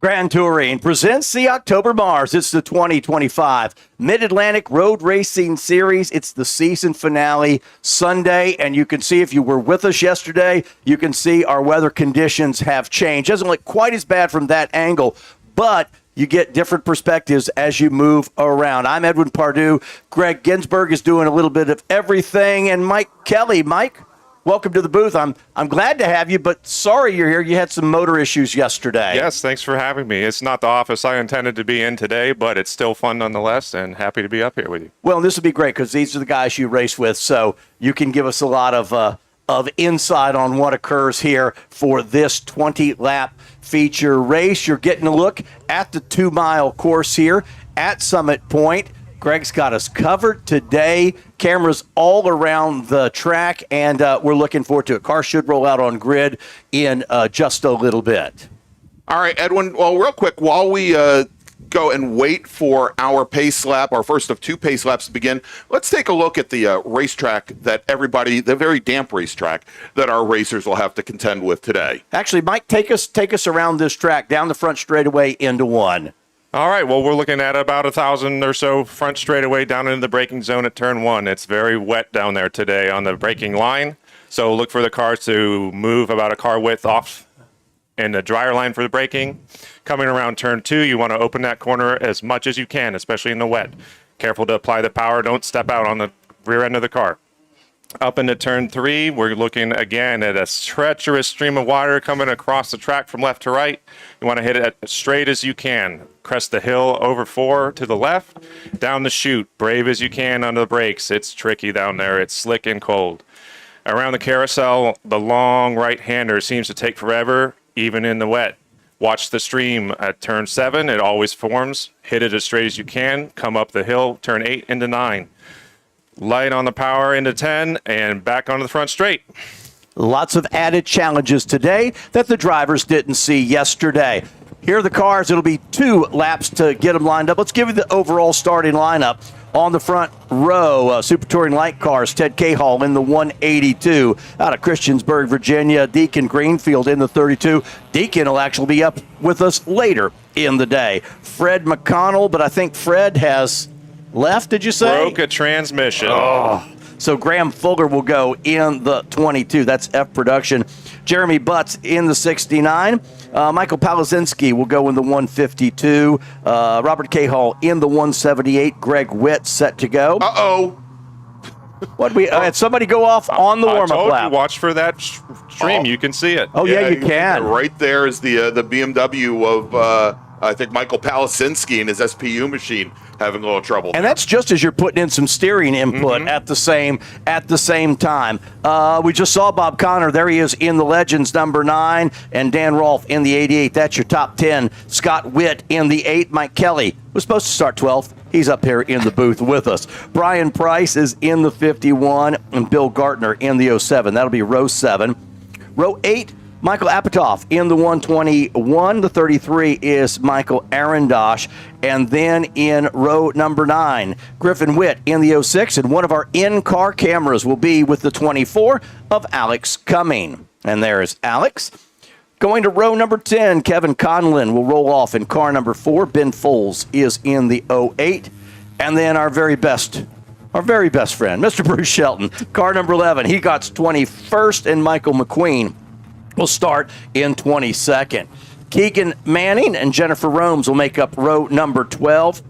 Grand Touring presents the October MARRS. It's the 2025 Mid-Atlantic Road Racing Series. It's the season finale Sunday, and you can see if you were with us yesterday, you can see our weather conditions have changed. Doesn't look quite as bad from that angle, but you get different perspectives as you move around. I'm Edwin Pardue. Greg Ginsburg is doing a little bit of everything, and Mike Kelly. Mike, welcome to the booth. I'm glad to have you, but sorry you're here. You had some motor issues yesterday. Yes, thanks for having me. It's not the office I intended to be in today, but it's still fun nonetheless, and happy to be up here with you. Well, this would be great because these are the guys you race with, so you can give us a lot of insight on what occurs here for this 20-lap feature race. You're getting a look at the 2-mile course here at Summit Point. Greg's got us covered today. Cameras all around the track, and we're looking forward to it. Cars should roll out on grid in just a little bit. All right, Edwin. Well, real quick, while we go and wait for our pace lap, our first of two pace laps to begin, let's take a look at the racetrack that the very damp racetrack that our racers will have to contend with today. Actually, Mike, take us around this track, down the front straightaway into one. All right, well, we're looking at about 1,000 or so front straightaway down into the braking zone at turn one. It's very wet down there today on the braking line, so look for the cars to move about a car width off in the dryer line for the braking. Coming around turn two, you want to open that corner as much as you can, especially in the wet. Careful to apply the power. Don't step out on the rear end of the car. Up into turn three, we're looking again at a treacherous stream of water coming across the track from left to right. You want to hit it as straight as you can. Crest the hill over 4 to the left, down the chute, brave as you can under the brakes. It's tricky down there. It's slick and cold. Around the carousel, the long right-hander seems to take forever, even in the wet. Watch the stream at turn 7. It always forms. Hit it as straight as you can. Come up the hill, turn 8 into 9. Light on the power into 10 and back onto the front straight. Lots of added challenges today that the drivers didn't see yesterday. Here are the cars. It'll be 2 laps to get them lined up. Let's give you the overall starting lineup. On the front row, Super Touring Light Cars, Ted Cahall in the 182 out of Christiansburg, Virginia. Deacon Greenfield in the 32. Deacon will actually be up with us later in the day. Fred McConnell, but I think Fred has left, did you say? Broke a transmission. Oh. So Graham Fuller will go in the 22. That's F Production. Jeremy Butts in the 69. Michael Palazinski will go in the 152. Robert Cahall in the 178. Greg Witt set to go. Uh-oh. What we had somebody go off on the warm-up I told lap. you, watch for that stream. You can see it. Oh, yeah, you can. Right there is the BMW of, I think, Michael Palazinski and his SPU machine having a little trouble. And that's just as you're putting in some steering input at the same time. We just saw Bob Connor. There he is in the Legends number 9, and Dan Rolfe in the 88. That's your top 10. Scott Witt in the 8. Mike Kelly was supposed to start 12th. He's up here in the booth with us. Brian Price is in the 51, and Bill Gartner in the 07. That'll be row 7. Row 8, Michael Apatow in the 121. The 33 is Michael Arendosh. And then in row number 9, Griffin Witt in the 06. And one of our in-car cameras will be with the 24 of Alex Cumming. And there's Alex. Going to row number 10, Kevin Conlon will roll off in car number 4. Ben Foles is in the 08. And then our very best friend, Mr. Bruce Shelton, car number 11. He got 21st, and Michael McQueen will start in 22nd. Keegan Manning and Jennifer Romes will make up row number 12.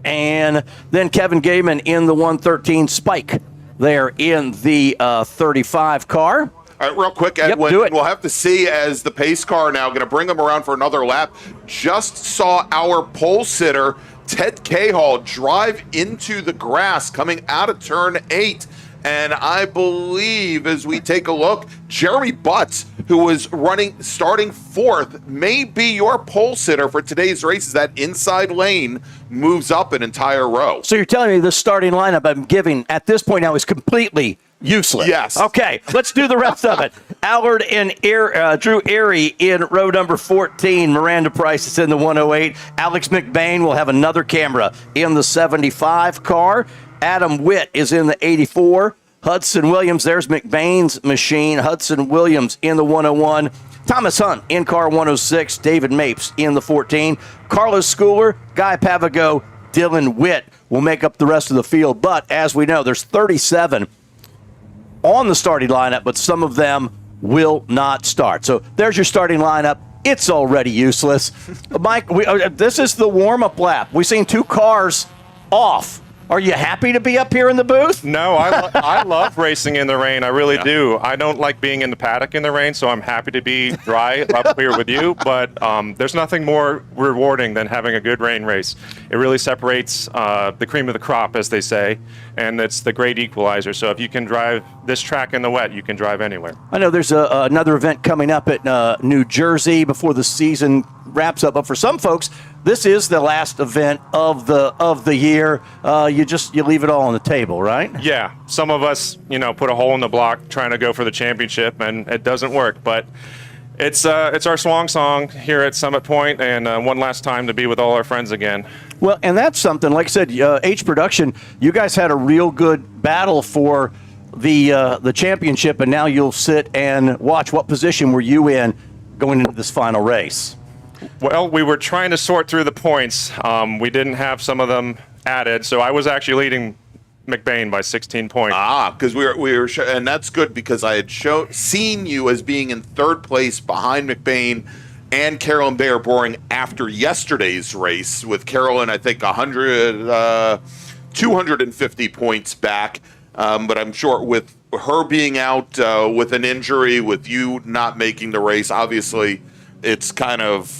And then Kevin Gaiman in the 113. Spike there in the 35 car. All right, real quick, Edwin, we'll have to see as the pace car now going to bring them around for another lap. Just saw our pole sitter, Ted Cahall, drive into the grass coming out of turn 8. And I believe as we take a look, Jeremy Butts, who was starting 4th, may be your pole sitter for today's race as that inside lane moves up an entire row. So you're telling me the starting lineup I'm giving at this point now is completely useless? Yes. Okay, let's do the rest of it. Allard and Drew Erie in row number 14. Miranda Price is in the 108. Alex McBain will have another camera in the 75 car. Adam Witt is in the 84. Hudson Williams. There's McBain's machine. Hudson Williams in the 101. Thomas Hunt in car 106. David Mapes in the 14. Carlos Schooler, Guy Pavigo, Dylan Witt will make up the rest of the field. But as we know, there's 37 on the starting lineup, but some of them will not start. So there's your starting lineup. It's already useless. Mike, this is the warm-up lap. We've seen 2 cars off. Are you happy to be up here in the booth? No, I love racing in the rain. I really do. I don't like being in the paddock in the rain, so I'm happy to be dry up here with you. But there's nothing more rewarding than having a good rain race. It really separates the cream of the crop, as they say, and it's the great equalizer. So if you can drive this track in the wet, you can drive anywhere. I know there's another event coming up at New Jersey before the season wraps up, but for some folks, this is the last event of the year. You leave it all on the table, right? Yeah. Some of us, put a hole in the block trying to go for the championship, and it doesn't work. But it's our swan song here at Summit Point, and one last time to be with all our friends again. Well, and that's something. Like I said, H Production, you guys had a real good battle for the championship, and now you'll sit and watch. What position were you in going into this final race? Well, we were trying to sort through the points. We didn't have some of them added, so I was actually leading McBain by 16 points. Because we were, and that's good because I had seen you as being in 3rd place behind McBain and Carolyn Bayer Boring after yesterday's race, with Carolyn, I think, 250 points back. But I'm sure with her being out with an injury, with you not making the race, obviously it's kind of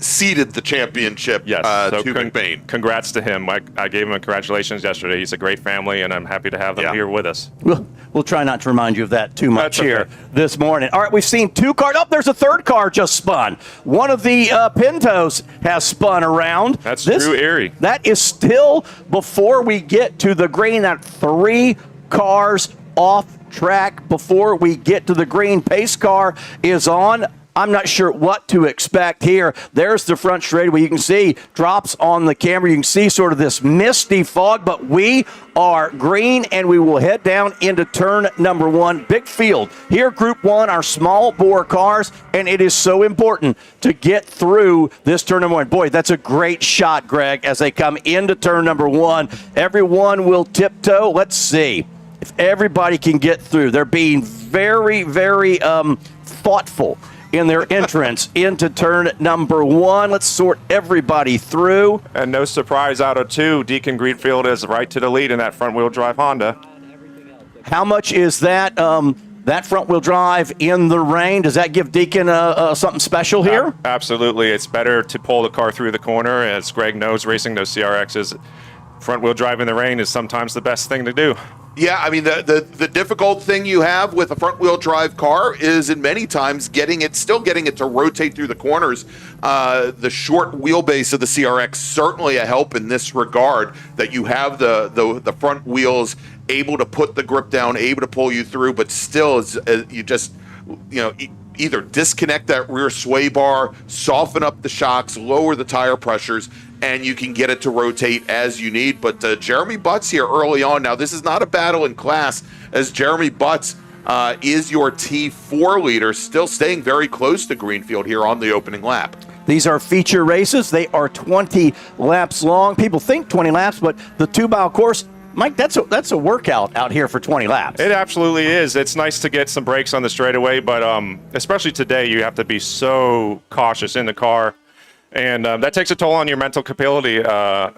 ceded the championship to McBain. Congrats to him. I gave him a congratulations yesterday. He's a great family, and I'm happy to have them here with us. We'll try not to remind you of that too much here this morning. All right, we've seen 2 cars. Oh, there's a 3rd car just spun. One of the Pintos has spun around. That's Drew Erie. That is still before we get to the green. That 3 cars off track before we get to the green. Pace car is on. I'm not sure what to expect here. There's the front straightaway. You can see drops on the camera. You can see sort of this misty fog, but we are green, and we will head down into turn number 1. Big field. Here, Group 1, our small bore cars, and it is so important to get through this turn number 1. Boy, that's a great shot, Greg, as they come into turn number 1. Everyone will tiptoe. Let's see if everybody can get through. They're being very, very thoughtful in their entrance into turn number 1. Let's sort everybody through. And no surprise, out of 2, Deacon Greenfield is right to the lead in that front-wheel drive Honda. How much is that that front-wheel drive in the rain? Does that give Deacon something special here? Absolutely. It's better to pull the car through the corner. As Greg knows, racing those CRXs, front-wheel drive in the rain is sometimes the best thing to do. Yeah, I mean, the difficult thing you have with a front-wheel drive car is, in many times, getting it to rotate through the corners. The short wheelbase of the CRX certainly a help in this regard, that you have the front wheels able to put the grip down, able to pull you through, but still, you just, either disconnect that rear sway bar, soften up the shocks, lower the tire pressures, and you can get it to rotate as you need. But Jeremy Butts here early on. Now, this is not a battle in class, as Jeremy Butts is your T4 leader, still staying very close to Greenfield here on the opening lap. These are feature races. They are 20 laps long. People think 20 laps, but the 2-mile course, Mike, that's a workout out here for 20 laps. It absolutely is. It's nice to get some breaks on the straightaway, but especially today, you have to be so cautious in the car. And that takes a toll on your mental capability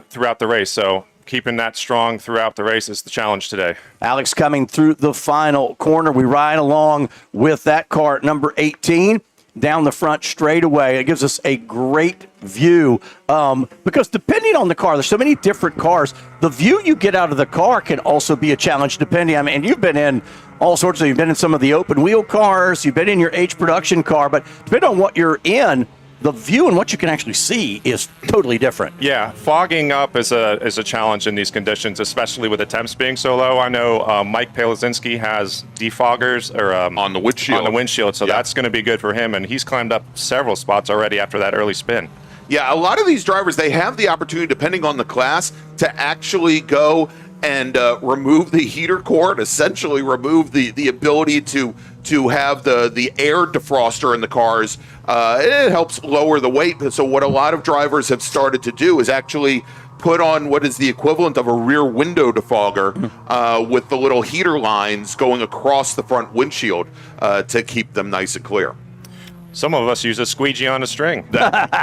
throughout the race. So keeping that strong throughout the race is the challenge today. Alex coming through the final corner. We ride along with that car, number 18, down the front straightaway. It gives us a great view because depending on the car, there's so many different cars. The view you get out of the car can also be a challenge depending. I mean, and you've been in all sorts of, you've been in some of the open wheel cars, you've been in your H production car, but depending on what you're in, the view and what you can actually see is totally different. Yeah, fogging up is a challenge in these conditions, especially with the temps being so low. I know Mike Palazinski has defoggers or on the windshield. So that's going to be good for him, and he's climbed up several spots already after that early spin. Yeah, a lot of these drivers, they have the opportunity, depending on the class, to actually go and remove the heater core, essentially remove the ability to have the air defroster in the cars. It helps lower the weight. So what a lot of drivers have started to do is actually put on what is the equivalent of a rear window defogger with the little heater lines going across the front windshield to keep them nice and clear. Some of us use a squeegee on a string.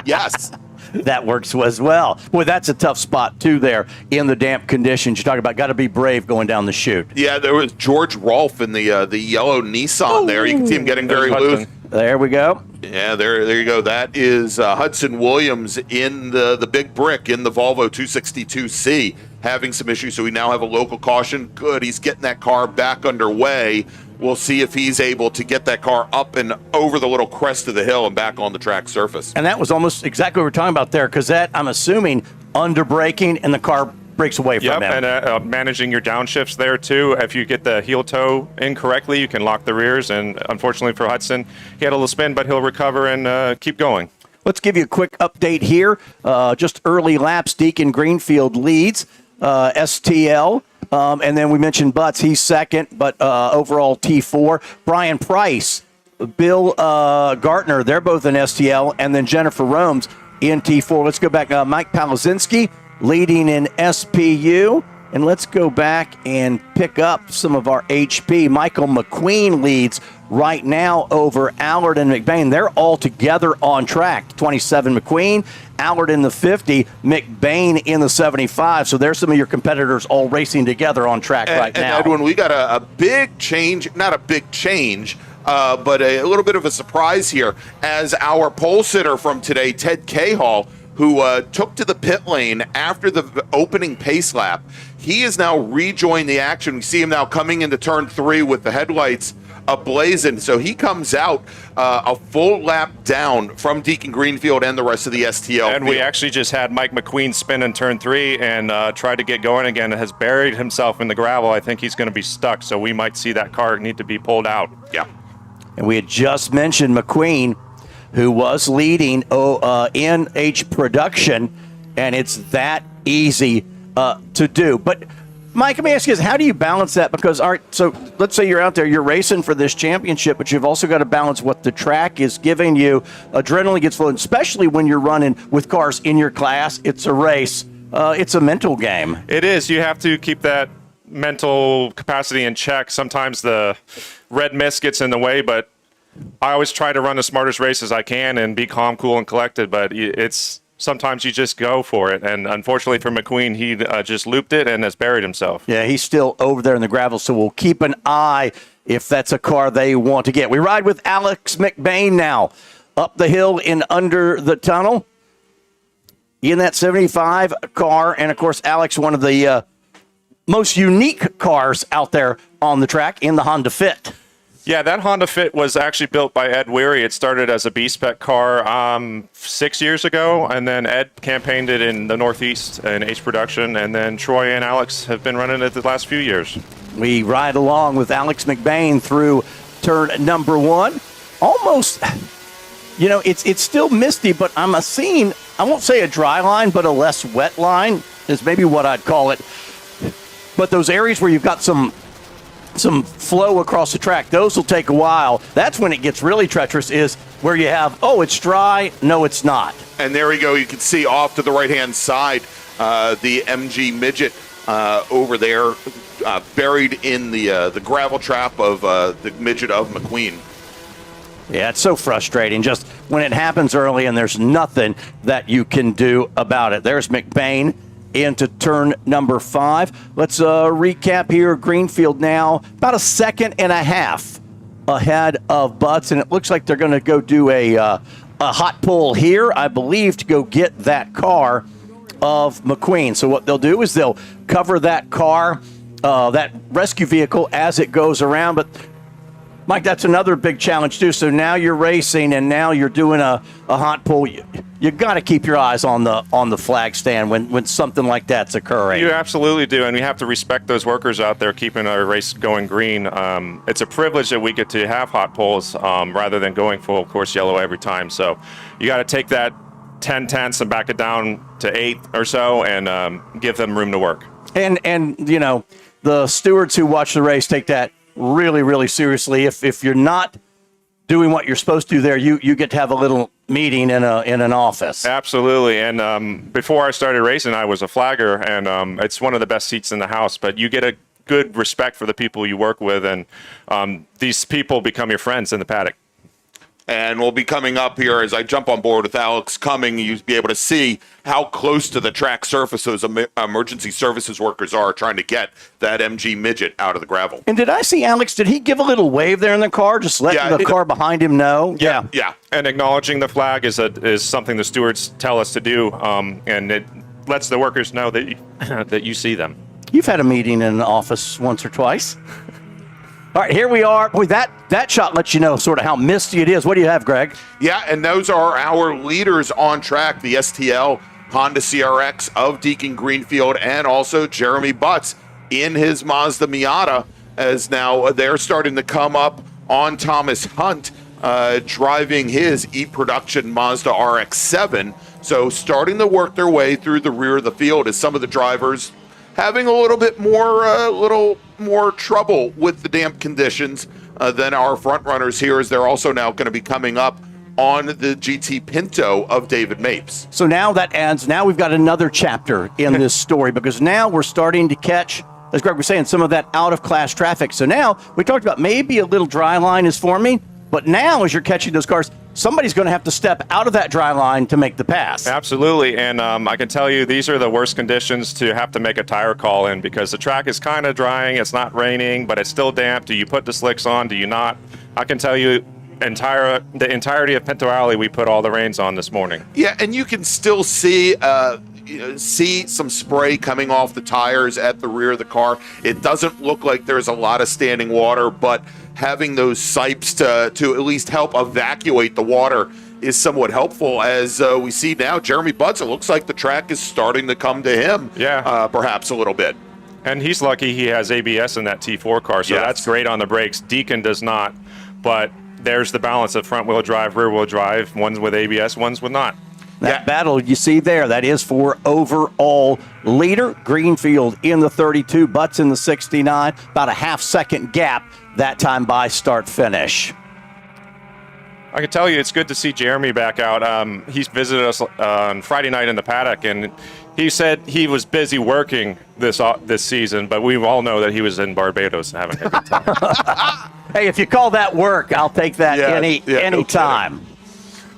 Yes. That works as well. Boy, that's a tough spot, too, there in the damp conditions. You talk about got to be brave going down the chute. Yeah, there was George Rolfe in the yellow Nissan there. You can see him getting very loose. There we go. Yeah, there you go. That is Hudson Williams in the big brick in the Volvo 262C having some issues. So we now have a local caution. Good. He's getting that car back underway. We'll see if he's able to get that car up and over the little crest of the hill and back on the track surface. And that was almost exactly what we're talking about there, because that, I'm assuming, under braking and the car breaks away from him. And managing your downshifts there, too. If you get the heel toe incorrectly, you can lock the rears. And unfortunately for Hudson, he had a little spin, but he'll recover and keep going. Let's give you a quick update here. Just early laps, Deacon Greenfield leads STL. And then we mentioned Butts, he's second, but overall T4. Brian Price, Bill Gartner, they're both in STL, and then Jennifer Romes in T4. Let's go back. Mike Palazinski leading in SPU. And let's go back and pick up some of our HP. Michael McQueen leads right now over Allard and McBain. They're all together on track. 27 McQueen, Allard in the 50, McBain in the 75. So there's some of your competitors all racing together on track right now. And Edwin, we got a big change, not a big change, but a little bit of a surprise here as our pole sitter from today, Ted Cahall, who took to the pit lane after the opening pace lap. He is now rejoined the action. We see him now coming into turn 3 with the headlights ablazing. So he comes out a full lap down from Deacon Greenfield and the rest of the STL. And we actually just had Mike McQueen spin in turn 3 and tried to get going again and has buried himself in the gravel. I think he's going to be stuck, so we might see that car need to be pulled out. Yeah. And we had just mentioned McQueen, who was leading in H production, and it's that easy to do. But, Mike, let me ask you this. How do you balance that? Because, all right, so let's say you're out there, you're racing for this championship, but you've also got to balance what the track is giving you. Adrenaline gets flowing, especially when you're running with cars in your class. It's a race. It's a mental game. It is. You have to keep that mental capacity in check. Sometimes the red mist gets in the way, but I always try to run the smartest race as I can and be calm, cool, and collected, but it's sometimes you just go for it. And unfortunately for McQueen, he just looped it and has buried himself. Yeah, he's still over there in the gravel, so we'll keep an eye if that's a car they want to get. We ride with Alex McBain now up the hill and under the tunnel in that 75 car. And, of course, Alex, one of the most unique cars out there on the track in the Honda Fit. Yeah, that Honda Fit was actually built by Ed Weary. It started as a B-Spec car 6 years ago, and then Ed campaigned it in the Northeast in H production, and then Troy and Alex have been running it the last few years. We ride along with Alex McBain through turn number 1. Almost, it's still misty, but I'm seeing, I won't say a dry line, but a less wet line is maybe what I'd call it. But those areas where you've got some flow across the track, those will take a while. That's when it gets really treacherous, is where you have, it's dry, no, it's not. And there we go. You can see off to the right-hand side the MG Midget over there buried in the gravel trap of the Midget of McQueen. Yeah, it's so frustrating just when it happens early and there's nothing that you can do about it. There's McBain into turn number 5. Let's recap here. Greenfield now about a second and a half ahead of Butts, and it looks like they're going to go do a hot pull here, I believe, to go get that car of McQueen. So what they'll do is they'll cover that car, that rescue vehicle, as it goes around. But Mike, that's another big challenge too. So now you're racing, and now you're doing a hot pull. You got to keep your eyes on the flag stand when something like that's occurring. You absolutely do, and we have to respect those workers out there keeping our race going green. It's a privilege that we get to have hot pulls rather than going full course yellow every time. So you got to take that 10 tenths and back it down to 8 or so and give them room to work. And you know, the stewards who watch the race take that really, really seriously. If you're not doing what you're supposed to there, you get to have a little meeting in an office. Absolutely. And before I started racing, I was a flagger, and it's one of the best seats in the house. But you get a good respect for the people you work with, and these people become your friends in the paddock. And we'll be coming up here as I jump on board with Alex Cumming. You'll be able to see how close to the track surface those emergency services workers are trying to get that MG midget out of the gravel. And did I see Alex? Did he give a little wave there in the car, just letting the car behind him know? Yeah. And acknowledging the flag is something the stewards tell us to do, and it lets the workers know that that you see them. You've had a meeting in an office once or twice. All right, here we are. Boy, that shot lets you know sort of how misty it is. What do you have, Greg? Yeah, and those are our leaders on track, the STL Honda CRX of Deacon Greenfield, and also Jeremy Butts in his Mazda Miata, as now they're starting to come up on Thomas Hunt, driving his E-Production Mazda RX-7. So starting to work their way through the rear of the field as some of the drivers having a little bit more trouble with the damp conditions than our front runners here, as they're also now going to be coming up on the GT Pinto of David Mapes. So now that adds, now we've got another chapter in this story, because now we're starting to catch, as Greg was saying, some of that out-of-class traffic. So now we talked about maybe a little dry line is forming, but now as you're catching those cars, somebody's going to have to step out of that dry line to make the pass. Absolutely, and I can tell you these are the worst conditions to have to make a tire call in, because the track is kind of drying, it's not raining, but it's still damp. Do you put the slicks on? Do you not? I can tell you the entirety of Pinto Alley, we put all the reins on this morning. Yeah, and you can still see some spray coming off the tires at the rear of the car. It doesn't look like there's a lot of standing water, but having those sipes to at least help evacuate the water is somewhat helpful. As we see now, Jeremy Butts, it looks like the track is starting to come to him, perhaps a little bit. And he's lucky he has ABS in that T4 car, so that's great on the brakes. Deacon does not, but there's the balance of front-wheel drive, rear-wheel drive, one's with ABS, one's with not. That battle you see there, that is for overall leader. Greenfield in the 32, Butts in the 69, about a half-second gap that time by start-finish. I can tell you it's good to see Jeremy back out. He's visited us on Friday night in the paddock, and he said he was busy working this season, but we all know that he was in Barbados having a good time. Hey, if you call that work, I'll take that any time.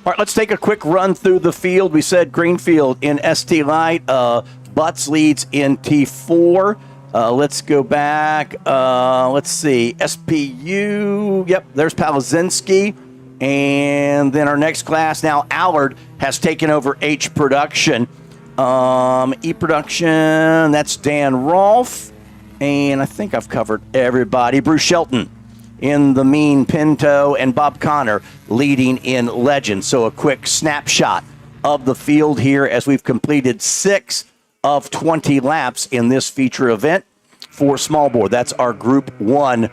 All right, let's take a quick run through the field. We said Greenfield in ST Light, Butts leads in T4. Let's go back. Let's see, SPU. Yep, there's Palazinski. And then our next class now, Allard has taken over H Production. E-Production, that's Dan Rolfe. And I think I've covered everybody. Bruce Shelton in the Mean Pinto, and Bob Connor leading in Legend. So a quick snapshot of the field here as we've completed 6 of 20 laps in this feature event for small bore. That's our Group 1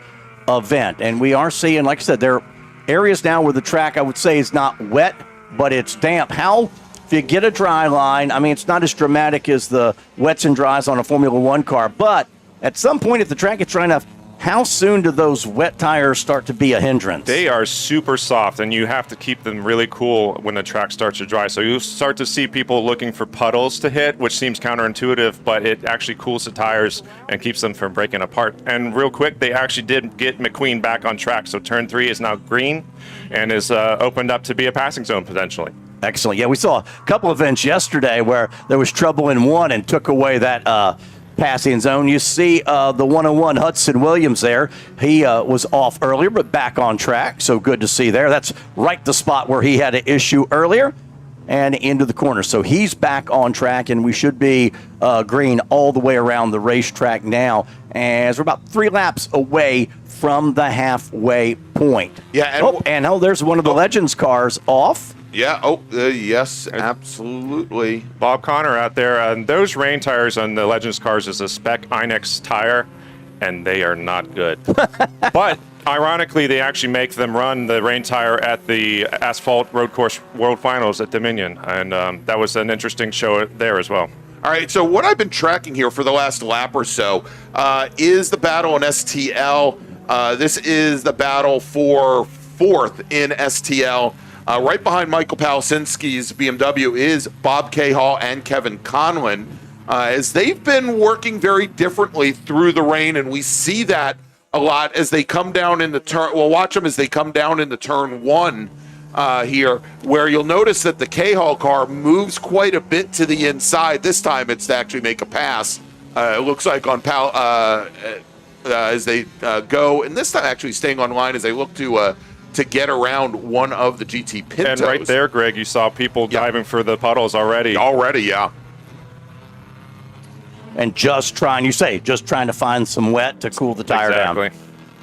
event. And we are seeing, like I said, there are areas now where the track, I would say, is not wet, but it's damp. If you get a dry line, I mean, it's not as dramatic as the wets and dries on a Formula One car, but at some point, if the track gets dry enough, how soon do those wet tires start to be a hindrance? They are super soft, and you have to keep them really cool when the track starts to dry. So you start to see people looking for puddles to hit, which seems counterintuitive, but it actually cools the tires and keeps them from breaking apart. And real quick, they actually did get McQueen back on track. So turn 3 is now green and is opened up to be a passing zone potentially. Excellent. Yeah, we saw a couple events yesterday where there was trouble in one and took away that passing zone. You see the 101 Hudson Williams there. He was off earlier, but back on track. So good to see there. That's right the spot where he had an issue earlier and into the corner. So he's back on track, and we should be green all the way around the racetrack now, as we're about 3 laps away from the halfway point. Yeah, and there's one of the Legends cars off. Yeah, yes, absolutely. Bob Connor out there. And those rain tires on the Legends cars is a Spec Inex tire, and they are not good. But ironically, they actually make them run the rain tire at the Asphalt Road Course World Finals at Dominion, and that was an interesting show there as well. All right, so what I've been tracking here for the last lap or so is the battle in STL. This is the battle for 4th in STL. Right behind Michael Palasinski's BMW is Bob Cahall and Kevin Conlon, as they've been working very differently through the rain, and we see that a lot as they come down in the turn. Well, watch them as they come down into turn 1 here, where you'll notice that the Cahall car moves quite a bit to the inside. This time it's to actually make a pass. It looks like on as they go, and this time actually staying on line as they look to get around one of the GT Pintos. And right there, Greg, you saw people diving for the puddles already. Yeah. And just trying to find some wet to cool the tire down.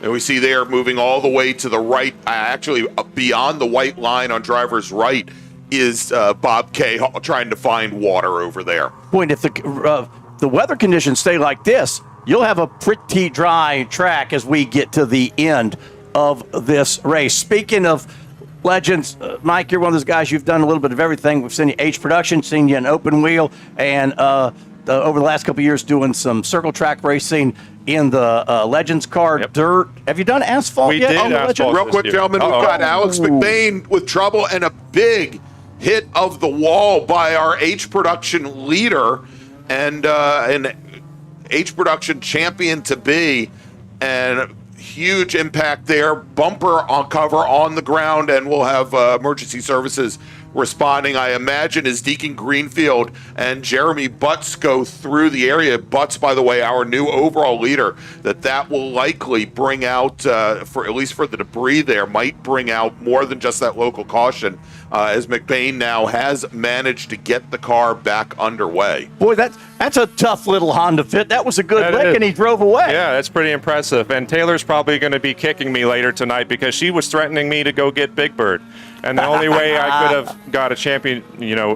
And we see they're moving all the way to the right, actually beyond the white line on driver's right is Bob Cahall trying to find water over there. Boy, if the weather conditions stay like this, you'll have a pretty dry track as we get to the end of this race. Speaking of legends, Mike, you're one of those guys, you've done a little bit of everything. We've seen you H production, seen you in open wheel, and over the last couple of years doing some circle track racing in the Legends car, dirt. Have you done asphalt yet? Did asphalt. Real quick, gentlemen, we've got Alex McBain with trouble and a big hit of the wall by our H production leader and an H production champion to be, and huge impact there. Bumper on cover on the ground, and we'll have emergency services responding, I imagine, as Deacon Greenfield and Jeremy Butts go through the area. Butts, by the way, our new overall leader, that will likely bring out, for at least for the debris there, might bring out more than just that local caution, as McBain now has managed to get the car back underway. Boy, that's a tough little Honda Fit. That was a good lick, and he drove away. Yeah, that's pretty impressive. And Taylor's probably going to be kicking me later tonight because she was threatening me to go get Big Bird. And the only way I could have got a champion,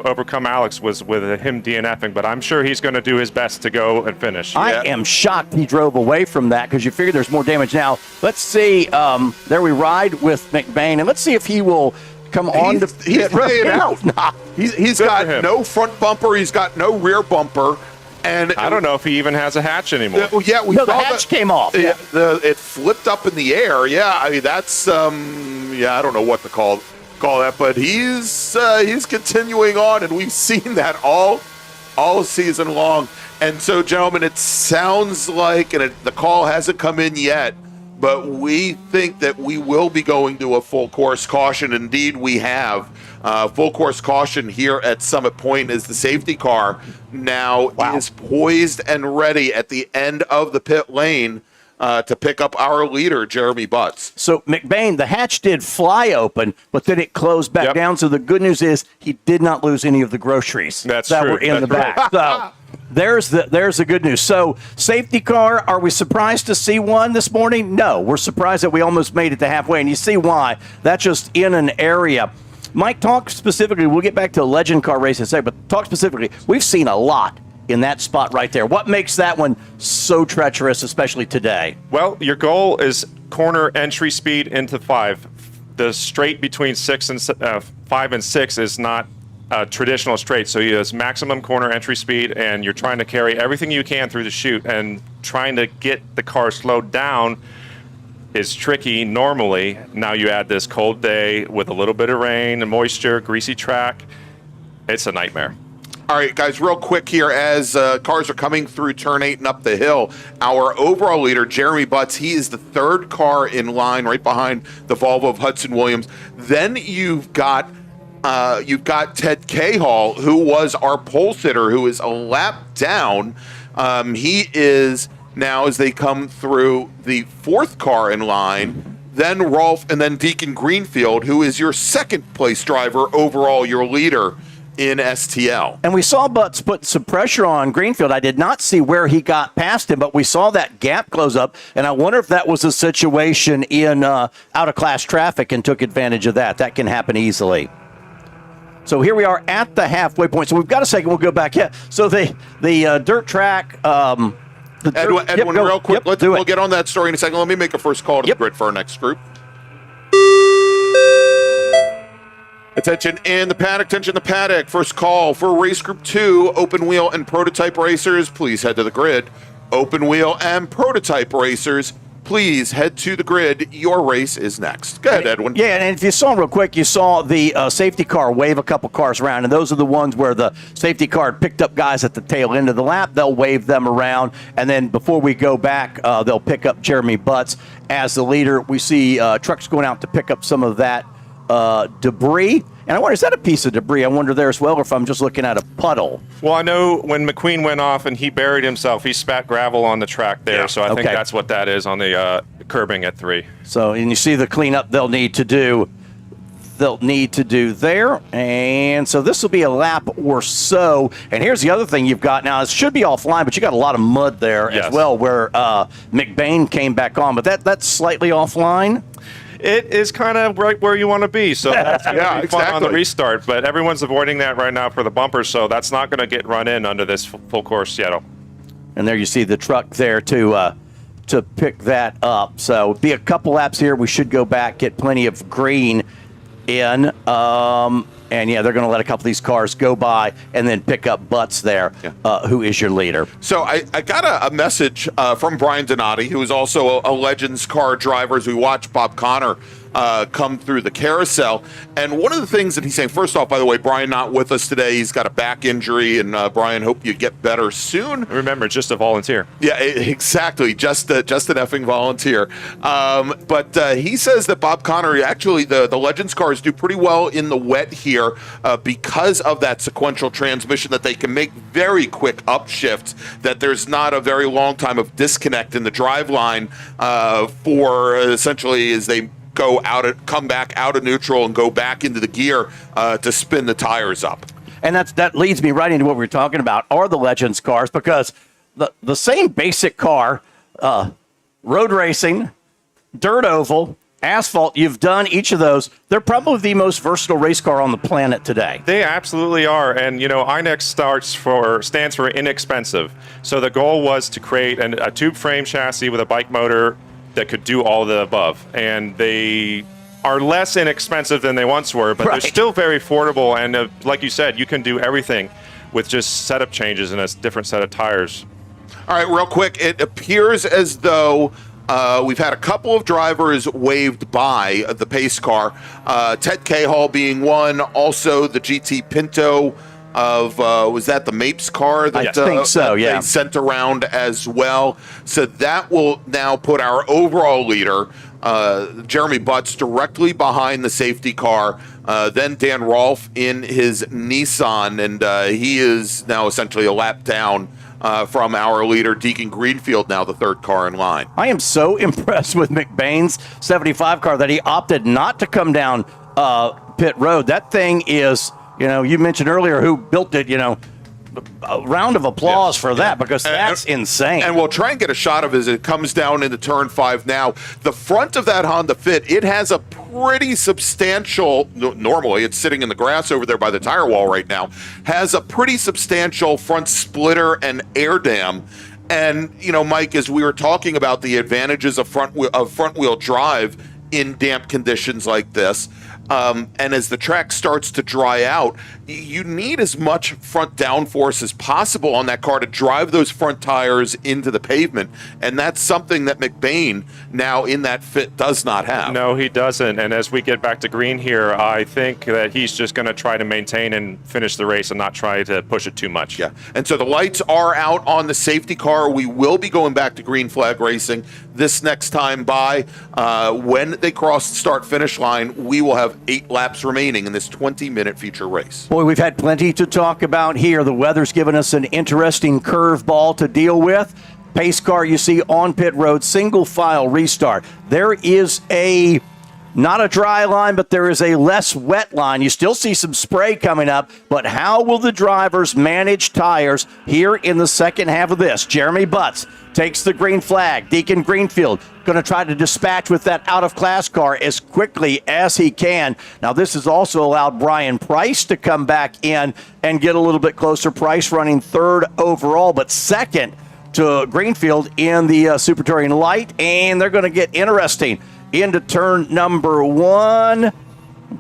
overcome Alex was with him DNFing. But I'm sure he's going to do his best to go and finish. I am shocked he drove away from that because you figure there's more damage now. Let's see. There we ride with McBain, and let's see if he will come on to he's playing out. Nah, he's got no front bumper. He's got no rear bumper. And I don't know if he even has a hatch anymore. We saw the hatch came off. It flipped up in the air. Yeah, I mean that's I don't know what to call that, but he's continuing on, and we've seen that all season long. And so, gentlemen, it sounds like, the call hasn't come in yet, but we think that we will be going to a full course caution. Indeed, we have. Full course caution here at Summit Point as the safety car now is poised and ready at the end of the pit lane to pick up our leader, Jeremy Butts. So, McBain, the hatch did fly open, but then it closed back down. So the good news is he did not lose any of the groceries that were in the back. So there's the good news. So safety car, are we surprised to see one this morning? No, we're surprised that we almost made it to halfway, and you see why. That's just in an area. Mike, talk specifically. We'll get back to a legend car race in a second, but talk specifically. We've seen a lot in that spot right there. What makes that one so treacherous, especially today? Well, your goal is corner entry speed into 5. The straight between 5 and 6 is not a traditional straight, so you have maximum corner entry speed, and you're trying to carry everything you can through the chute, and trying to get the car slowed down is tricky normally. Now you add this cold day with a little bit of rain and moisture, greasy track. It's a nightmare. All right, guys, real quick here as cars are coming through turn 8 and up the hill. Our overall leader, Jeremy Butts, he is the third car in line right behind the Volvo of Hudson Williams. Then you've got Ted Cahall, who was our pole sitter, who is a lap down. He is now, as they come through, the fourth car in line. Then Rolf, and then Deacon Greenfield, who is your second place driver overall, your leader in STL. And we saw Butts put some pressure on Greenfield. I did not see where he got past him, but we saw that gap close up, and I wonder if that was a situation in out-of-class traffic and took advantage of that. That can happen easily. So here we are at the halfway point. So we've got a second. We'll go back. Yeah. So the dirt track. Edwin, real quick, we'll get on that story in a second. Let me make a first call to the grid for our next group. Attention in the paddock, attention in the paddock. First call for race group 2, open wheel and prototype racers. Please head to the grid. Open wheel and prototype racers, please head to the grid. Your race is next. Go ahead, Edwin. Yeah, and if you saw real quick, you saw the safety car wave a couple cars around, and those are the ones where the safety car picked up guys at the tail end of the lap. They'll wave them around, and then before we go back, they'll pick up Jeremy Butts as the leader. We see trucks going out to pick up some of that debris. And I wonder, is that a piece of debris? I wonder there as well, or if I'm just looking at a puddle. Well, I know when McQueen went off and he buried himself, he spat gravel on the track there. Yeah. So I think that's what that is on the curbing at 3. So, and you see the cleanup they'll need to do there. And so this will be a lap or so. And here's the other thing you've got now. It should be offline, but you got a lot of mud there as well, where McBain came back on. But that's slightly offline. It is kind of right where you want to be, so that's going to be fun on the restart. But everyone's avoiding that right now for the bumpers, so that's not going to get run in under this full course Seattle. And there you see the truck there to pick that up. So be a couple laps here. We should go back, get plenty of green in. And, yeah, they're going to let a couple of these cars go by and then pick up Butts there, who is your leader. So I got a message from Brian Donati, who is also a Legends car driver, as we watch Bob Connor come through the carousel. And one of the things that he's saying, first off, by the way, Brian not with us today. He's got a back injury, and Brian, hope you get better soon. Remember, just a volunteer. Yeah, exactly. Just an effing volunteer. But he says that Bob Connor, actually, the Legends cars do pretty well in the wet here because of that sequential transmission, that they can make very quick upshifts, that there's not a very long time of disconnect in the driveline for essentially as they come back out of neutral and go back into the gear to spin the tires up. And that leads me right into what we were talking about, are the Legends cars, because the same basic car, road racing, dirt oval, asphalt, you've done each of those. They're probably the most versatile race car on the planet today. They absolutely are. And, INEX stands for inexpensive. So the goal was to create a tube frame chassis with a bike motor that could do all of the above. And they are less inexpensive than they once were, but they're still very affordable. And like you said, you can do everything with just setup changes and a different set of tires. All right, real quick, it appears as though we've had a couple of drivers waved by the pace car. Ted Cahall being one, also the GT Pinto of, was that the Mapes car that, I think so, they sent around as well? So that will now put our overall leader, Jeremy Butts, directly behind the safety car. Then Dan Rolfe in his Nissan, and he is now essentially a lap down from our leader, Deacon Greenfield, now the third car in line. I am so impressed with McBain's 75 car that he opted not to come down pit road. That thing is, you mentioned earlier who built it, a round of applause for that, because that's insane. And we'll try and get a shot of it as it comes down into turn 5 now. The front of that Honda Fit, it has a pretty substantial, normally it's sitting in the grass over there by the tire wall right now, has a pretty substantial front splitter and air dam. And, Mike, as we were talking about the advantages of front wheel drive in damp conditions like this, and as the track starts to dry out, you need as much front downforce as possible on that car to drive those front tires into the pavement. And that's something that McBain now in that Fit does not have. No, he doesn't. And as we get back to green here, I think that he's just going to try to maintain and finish the race and not try to push it too much. Yeah. And so the lights are out on the safety car. We will be going back to green flag racing this next time by. When they cross the start-finish line, we will have 8 laps remaining in this 20-minute feature race. Boy, we've had plenty to talk about here. The weather's given us an interesting curveball to deal with. Pace car you see on pit road, single file restart. There is not a dry line, but there is a less wet line. You still see some spray coming up, but how will the drivers manage tires here in the second half of this? Jeremy Butts takes the green flag. Deacon Greenfield going to try to dispatch with that out-of-class car as quickly as he can. Now, this has also allowed Brian Price to come back in and get a little bit closer. Price running third overall, but second to Greenfield in the Super Touring Light, and they're going to get interesting into turn number 1.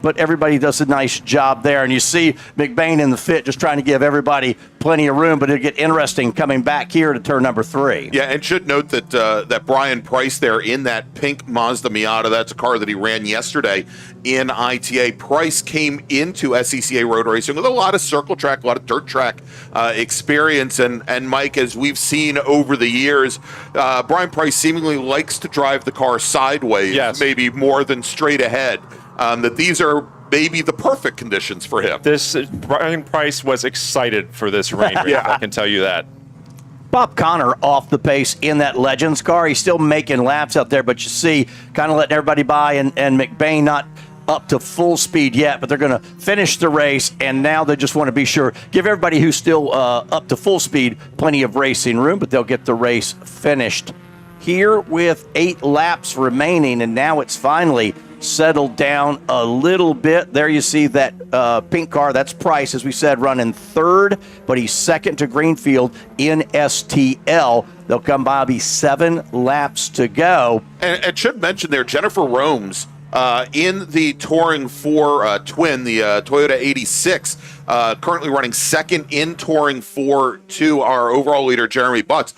but everybody does a nice job there. And you see McBain in the fit just trying to give everybody plenty of room, but it'll get interesting coming back here to turn number 3. Yeah, and should note that that Brian Price there in that pink Mazda Miata, that's a car that he ran yesterday in ITA. Price came into SCCA road racing with a lot of circle track, a lot of dirt track experience. And Mike, as we've seen over the years, Brian Price seemingly likes to drive the car sideways, yes, maybe more than straight ahead. That these are maybe the perfect conditions for him. Brian Price was excited for this rain race, Yeah. I can tell you that. Bob Connor off the pace in that Legends car. He's still making laps out there, but you see, kind of letting everybody by, and McBain not up to full speed yet, but they're going to finish the race, and now they just want to be sure, give everybody who's still up to full speed plenty of racing room, but they'll get the race finished here with 8 laps remaining, and now it's finally settled down a little bit. There you see that pink car. That's Price, as we said, running 3rd, but he's 2nd to Greenfield in STL. They'll come by, be 7 laps to go. And should mention there, Jennifer Romes in the Touring 4 twin, the Toyota 86, currently running 2nd in Touring 4 to our overall leader, Jeremy Butts.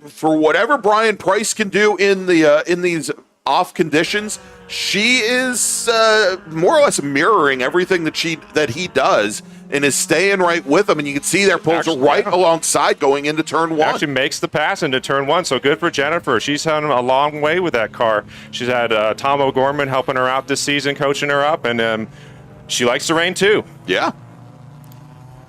For whatever Brian Price can do in these off conditions, she is more or less mirroring everything that he does and is staying right with him. And you can see their poles are right alongside going into turn 1. Actually makes the pass into turn 1, so good for Jennifer. She's had a long way with that car. She's had Tom O'Gorman helping her out this season, coaching her up, and she likes the rain too. Yeah.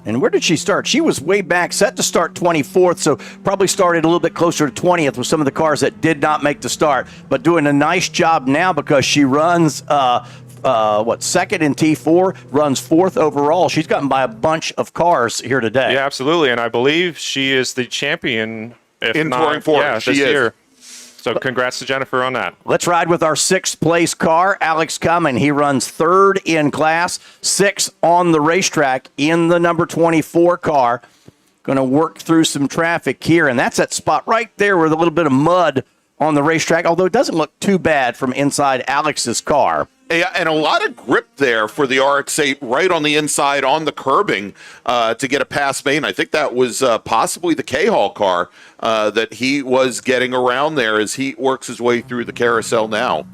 And where did she start? She was way back, set to start 24th, so probably started a little bit closer to 20th with some of the cars that did not make the start, but doing a nice job now because she runs, 2nd in T4, runs 4th overall. She's gotten by a bunch of cars here today. Yeah, absolutely, and I believe she is the champion, if in not, Touring 4, yeah, she this is. year. So congrats to Jennifer on that. Let's ride with our 6th place car, Alex Cumming. He runs 3rd in class, 6th on the racetrack in the number 24 car. Going to work through some traffic here, and that's that spot right there with a little bit of mud on the racetrack, although it doesn't look too bad from inside Alex's car. Yeah, and a lot of grip there for the RX-8 right on the inside on the curbing to get a pass main. I think that was possibly the K-Hall car that he was getting around there as he works his way through the carousel now.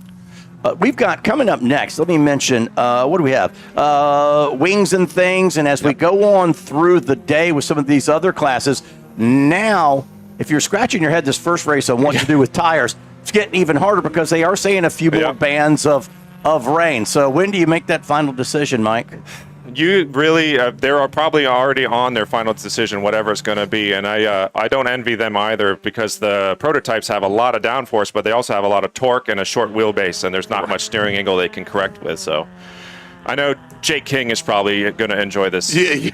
We've got coming up next, let me mention, what do we have? Wings and things, and as we go on through the day with some of these other classes, now, if you're scratching your head this first race on what to do with tires, it's getting even harder because they are saying a few more bands of rain. So when do you make that final decision, Mike? You really, they're probably already on their final decision, whatever it's going to be. And I don't envy them either because the prototypes have a lot of downforce, but they also have a lot of torque and a short wheelbase, and there's not much steering angle they can correct with. So I know Jake King is probably going to enjoy this. Yeah,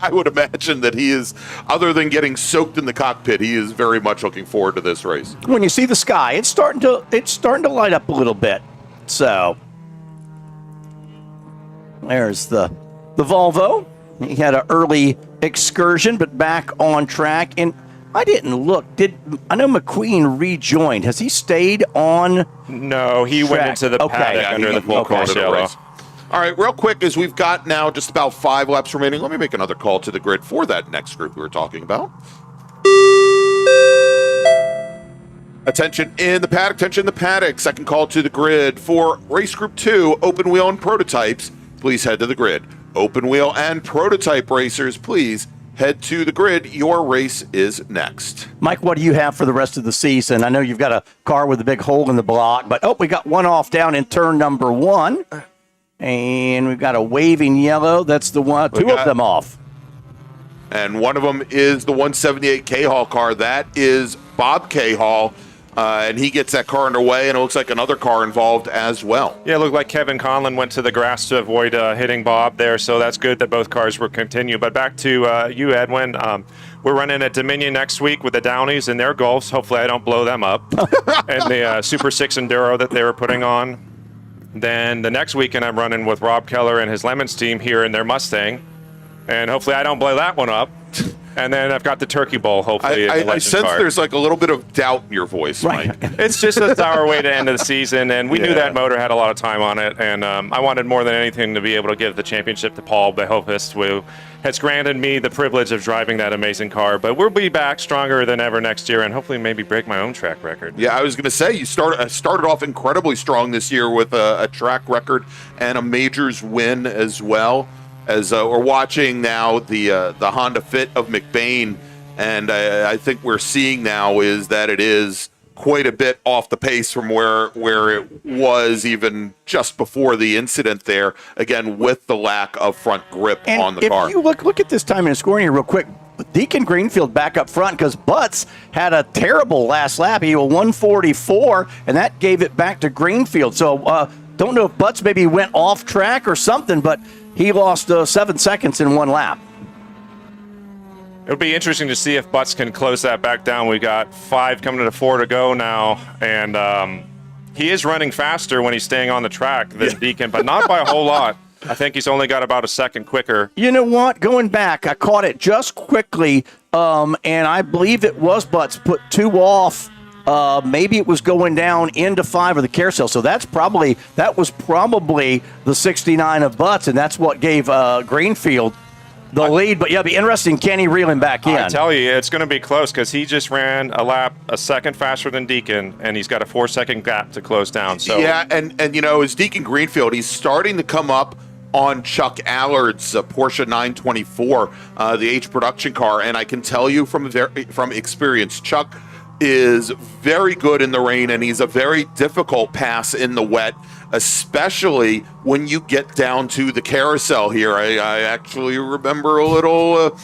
I would imagine that he is, other than getting soaked in the cockpit, he is very much looking forward to this race. When you see the sky, it's starting to light up a little bit. So there's the Volvo. He had an early excursion, but back on track. And I didn't look. I know McQueen rejoined. Has he stayed on? No, he went into the paddock under the full course yellow. All right, real quick, as we've got now just about 5 laps remaining, let me make another call to the grid for that next group we were talking about. Attention in the paddock, attention in the paddock. Second call to the grid for race group 2, open wheel and prototypes. Please head to the grid. Open wheel and prototype racers, please head to the grid. Your race is next. Mike, what do you have for the rest of the season? I know you've got a car with a big hole in the block, but we got one off down in turn number 1. And we've got a waving yellow. That's the one, two of them off. And one of them is the 178 K-Hall car. That is Bob K-Hall. And he gets that car underway, and it looks like another car involved as well. Yeah, it looked like Kevin Conlon went to the grass to avoid hitting Bob there, so that's good that both cars were continue. But back to you, Edwin. We're running at Dominion next week with the Downies and their Golfs. Hopefully I don't blow them up. And the Super 6 Enduro that they were putting on. Then the next weekend I'm running with Rob Keller and his Lemons team here in their Mustang. And hopefully I don't blow that one up. And then I've got the Turkey Bowl, hopefully. in the I Legends sense car. there's like a little bit of doubt in your voice, Mike. It's just a sour way to end the season, and we knew that motor had a lot of time on it, and I wanted more than anything to be able to give the championship to Paul Behofist, who has granted me the privilege of driving that amazing car. But we'll be back stronger than ever next year, and hopefully maybe break my own track record. Yeah, I was going to say, you started off incredibly strong this year with a track record and a majors win as well. As we're watching now the Honda Fit of McBain, and I think we're seeing now is that it is quite a bit off the pace from where it was even just before the incident there, again, with the lack of front grip on the car. If you look at this time in scoring here real quick, Deacon Greenfield back up front because Butts had a terrible last lap. He was 144, and that gave it back to Greenfield. So don't know if Butts maybe went off track or something, but he lost 7 seconds in one lap. It'll be interesting to see if Butts can close that back down. We got 5 coming to 4 to go now, and he is running faster when he's staying on the track than Deacon, but not by a whole lot. I think he's only got about a second quicker. You know what? Going back, I caught it just quickly, and I believe it was Butts put 2 off. Maybe it was going down into 5 of the carousel. So that was probably the 69 of Butts, and that's what gave Greenfield the lead. But yeah, it'll be interesting. Can he reel him back in? I tell you, it's going to be close because he just ran a lap a second faster than Deacon, and he's got a 4-second gap to close down. So yeah, and you know, as Deacon Greenfield, he's starting to come up on Chuck Allard's Porsche 924, the H production car, and I can tell you from experience, Chuck is very good in the rain, and he's a very difficult pass in the wet, especially when you get down to the carousel here. I actually remember a little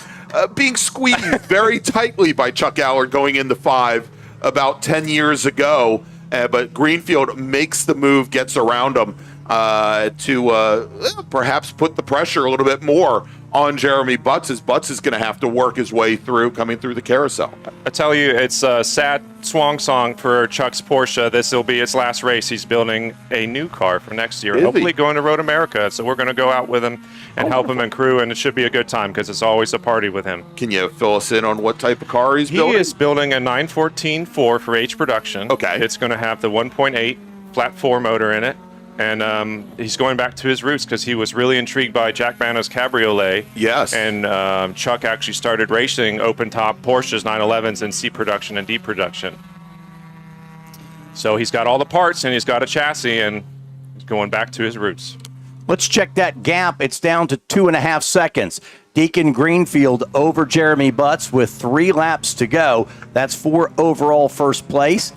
being squeezed very tightly by Chuck Allard going into 5 about 10 years ago, but Greenfield makes the move, gets around him to perhaps put the pressure a little bit more on Jeremy Butts, as Butts is going to have to work his way through, coming through the carousel. I tell you, it's a sad swan song for Chuck's Porsche. This will be its last race. He's building a new car for next year, hopefully going to Road America. So we're going to go out with him and help him and crew, and it should be a good time because it's always a party with him. Can you fill us in on what type of car he's building? He is building a 914-4 for H production. Okay. It's going to have the 1.8 flat 4 motor in it. And he's going back to his roots because he was really intrigued by Jack Bana's Cabriolet. Yes. And Chuck actually started racing open-top Porsches 911s in C production and D production. So he's got all the parts and he's got a chassis and he's going back to his roots. Let's check that gap. It's down to 2.5 seconds. Deacon Greenfield over Jeremy Butts with 3 laps to go. That's for overall first place.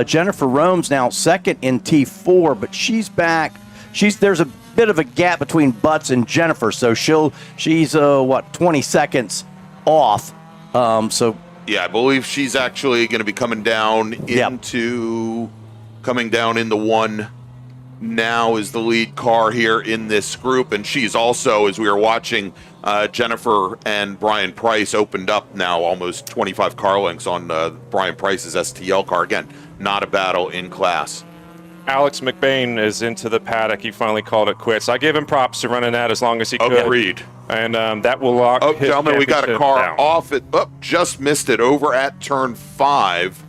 Jennifer Rome's now second in T4, but she's back. There's a bit of a gap between Butts and Jennifer, so she's 20 seconds off. Yeah, I believe she's actually going to be coming down coming down into 1 now is the lead car here in this group, and she's also, as we were watching, Jennifer and Brian Price opened up now almost 25 car lengths on Brian Price's STL car. Again, not a battle in class. Alex McBain is into the paddock. He finally called it quits. I gave him props to running that as long as he could. Agreed. And that will lock his gentlemen, we got a car down. off it. Just missed it over at turn 5.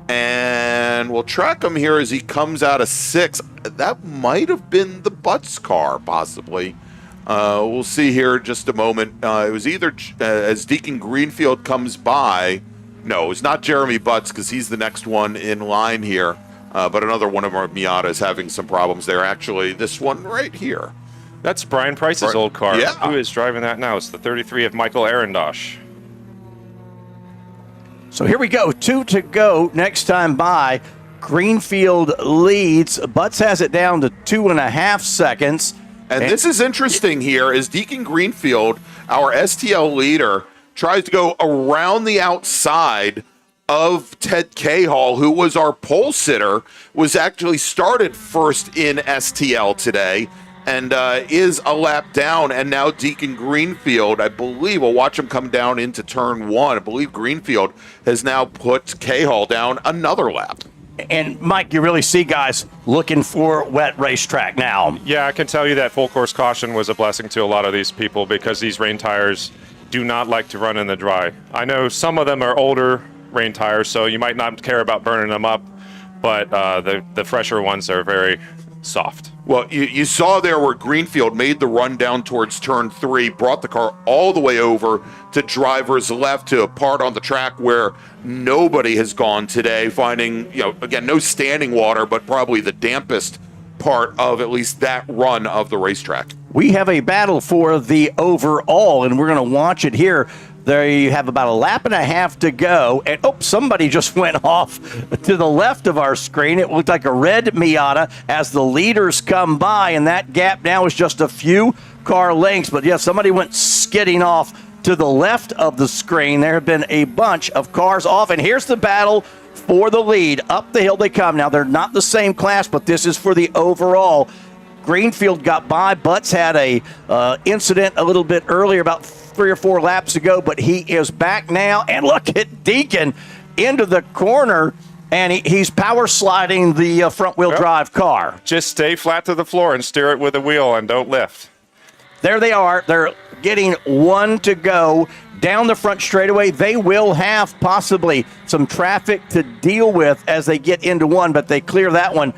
And we'll track him here as he comes out of 6. That might have been the Butts car, possibly. We'll see here in just a moment. It was either as Deacon Greenfield comes by. No, it's not Jeremy Butts because he's the next one in line here. But another one of our Miata is having some problems there. Actually, this one right here. That's Brian Price's old car. Yeah. Who is driving that now? It's the 33 of Michael Arendosh. So here we go. 2 to go. Next time by, Greenfield leads. Butts has it down to 2.5 seconds. And this is interesting here as Deacon Greenfield, our STL leader, tries to go around the outside of Ted Cahall, who was our pole sitter, was actually started first in STL today and is a lap down. And now Deacon Greenfield, I believe, we'll watch him come down into turn 1. I believe Greenfield has now put Cahall down another lap. And, Mike, you really see guys looking for wet racetrack now. Yeah, I can tell you that full course caution was a blessing to a lot of these people because these rain tires do not like to run in the dry. I know some of them are older rain tires, so you might not care about burning them up, but the fresher ones are very soft. Well, you saw there where Greenfield made the run down towards turn 3, brought the car all the way over to driver's left to a part on the track where nobody has gone today, finding, again, no standing water, but probably the dampest part of at least that run of the racetrack. We have a battle for the overall, and we're going to watch it here. There you have about a lap and a half to go, and somebody just went off to the left of our screen. It looked like a red Miata as the leaders come by, and that gap now is just a few car lengths. But yeah, somebody went skidding off to the left of the screen. There have been a bunch of cars off, and here's the battle for the lead. Up the hill they come. Now, they're not the same class, but this is for the overall. Greenfield got by. Butts had a incident a little bit earlier, about 3 or 4 laps ago, but he is back now. And look at Deacon into the corner, and he's power sliding the front-wheel drive car. Just stay flat to the floor and steer it with a wheel and don't lift. There they are. They're getting 1 to go down the front straightaway. They will have possibly some traffic to deal with as they get into 1, but they clear that one.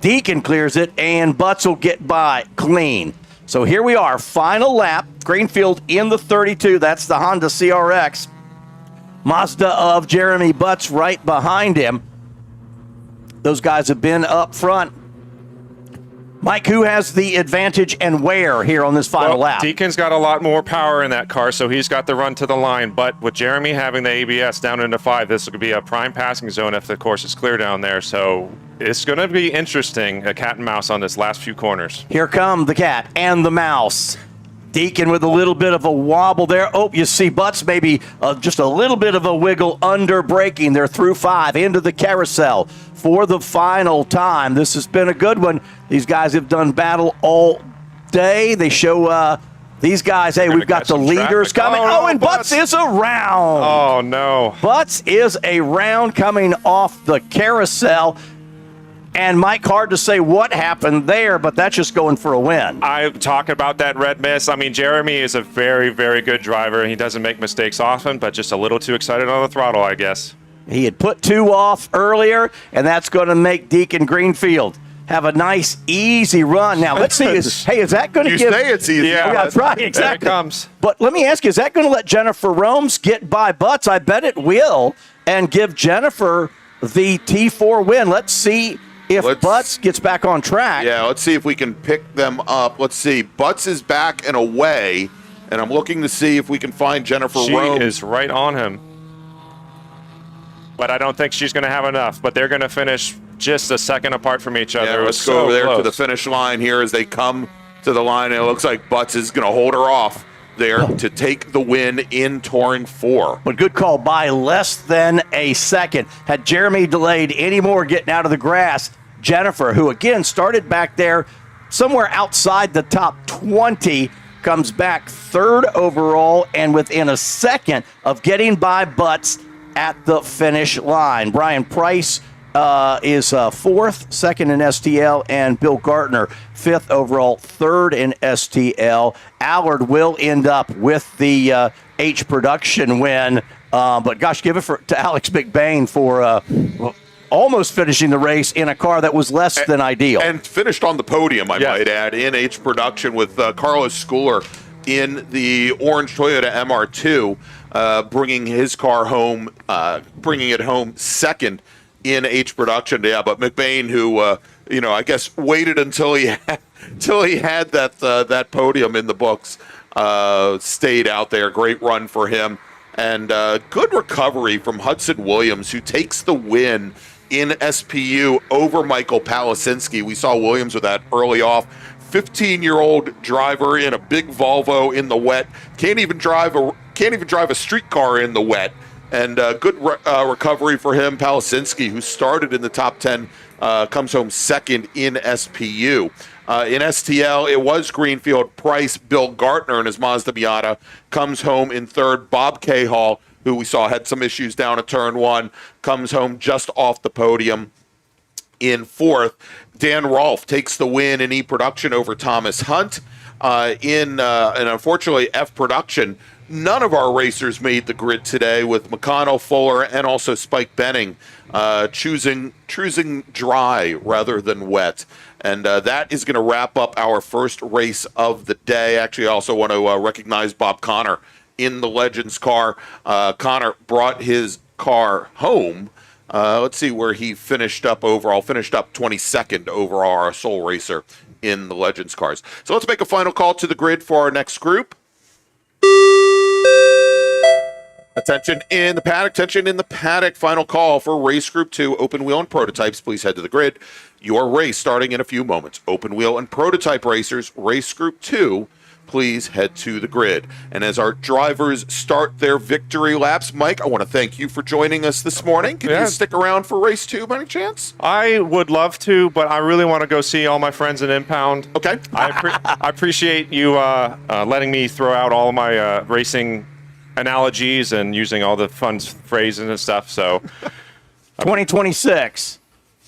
Deacon clears it, and Butts will get by clean. So here we are, final lap. Greenfield in the 32. That's the Honda CRX. Mazda of Jeremy Butts right behind him. Those guys have been up front. Mike, who has the advantage and where here on this final lap? Deacon's got a lot more power in that car, so he's got the run to the line. But with Jeremy having the ABS down into 5, this will be a prime passing zone if the course is clear down there. So it's going to be interesting, a cat and mouse on this last few corners. Here come the cat and the mouse. Deacon with a little bit of a wobble there. Oh, you see Butts maybe just a little bit of a wiggle under braking. They're through 5 into the carousel for the final time. This has been a good one. These guys have done battle all day. They show these guys, hey, we've got the leaders coming. Oh, and Butts is around. Oh, no. Butts is around coming off the carousel. And Mike, hard to say what happened there, but that's just going for a win. I talk about that red miss. I mean, Jeremy is a very, very good driver. He doesn't make mistakes often, but just a little too excited on the throttle, I guess. He had put 2 off earlier, and that's going to make Deacon Greenfield have a nice, easy run. Now, let's see. Is that going to give... You say it's easy. Yeah, that's right, exactly. There it comes. But let me ask you, is that going to let Jennifer Romes get by Butts? I bet it will, and give Jennifer the T4 win. Let's see if Butts gets back on track. Yeah, let's see if we can pick them up. Let's see. Butts is back and away, and I'm looking to see if we can find Jennifer Romes. She is right on him. But I don't think she's going to have enough. But they're going to finish just a second apart from each other. Yeah, let's go over there to the finish line here as they come to the line. And it looks like Butts is going to hold her off there to take the win in Touring 4. But good call by less than a second. Had Jeremy delayed any more getting out of the grass, Jennifer, who again started back there somewhere outside the top 20, comes back 3rd overall and within a second of getting by Butts at the finish line. Brian Price is 4th, 2nd in STL, and Bill Gartner 5th overall, 3rd in STL. Allard will end up with the H production win, but gosh, give it to Alex McBain for almost finishing the race in a car that was less than ideal. And finished on the podium, I might add, in H production with Carlos Schooler in the orange Toyota MR2, bringing his car home, bringing it home 2nd in H production. Yeah, but McBain, who I guess waited until he had that podium in the books, stayed out there. Great run for him, and good recovery from Hudson Williams, who takes the win in SPU over Michael Palasinski. We saw Williams with that early off. 15-year-old driver in a big Volvo in the wet, can't even drive a street car in the wet. And good recovery for him. Palasinski, who started in the top 10, comes home 2nd in SPU. In STL, it was Greenfield. Price, Bill Gartner and his Mazda Miata comes home in 3rd. Bob Cahall, who we saw had some issues down at turn 1, comes home just off the podium in 4th. Dan Rolfe takes the win in E-Production over Thomas Hunt. and unfortunately F production. None of our racers made the grid today, with McConnell, Fuller, and also Spike Benning choosing dry rather than wet. And that is going to wrap up our first race of the day. Actually, I also want to recognize Bob Connor in the Legends car. Connor brought his car home. Let's see where he finished up overall. Finished up 22nd overall, our sole racer in the Legends cars. So let's make a final call to the grid for our next group. Attention in the paddock, attention in the paddock. Final call for race group 2, open wheel and prototypes. Please head to the grid. Your race starting in a few moments. Open wheel and prototype racers, race group 2, please head to the grid. And as our drivers start their victory laps, Mike, I want to thank you for joining us this morning. Can you stick around for race 2 by any chance? I would love to, but I really want to go see all my friends in Impound. Okay. I appreciate you letting me throw out all of my racing analogies and using all the fun phrases and stuff. So 2026.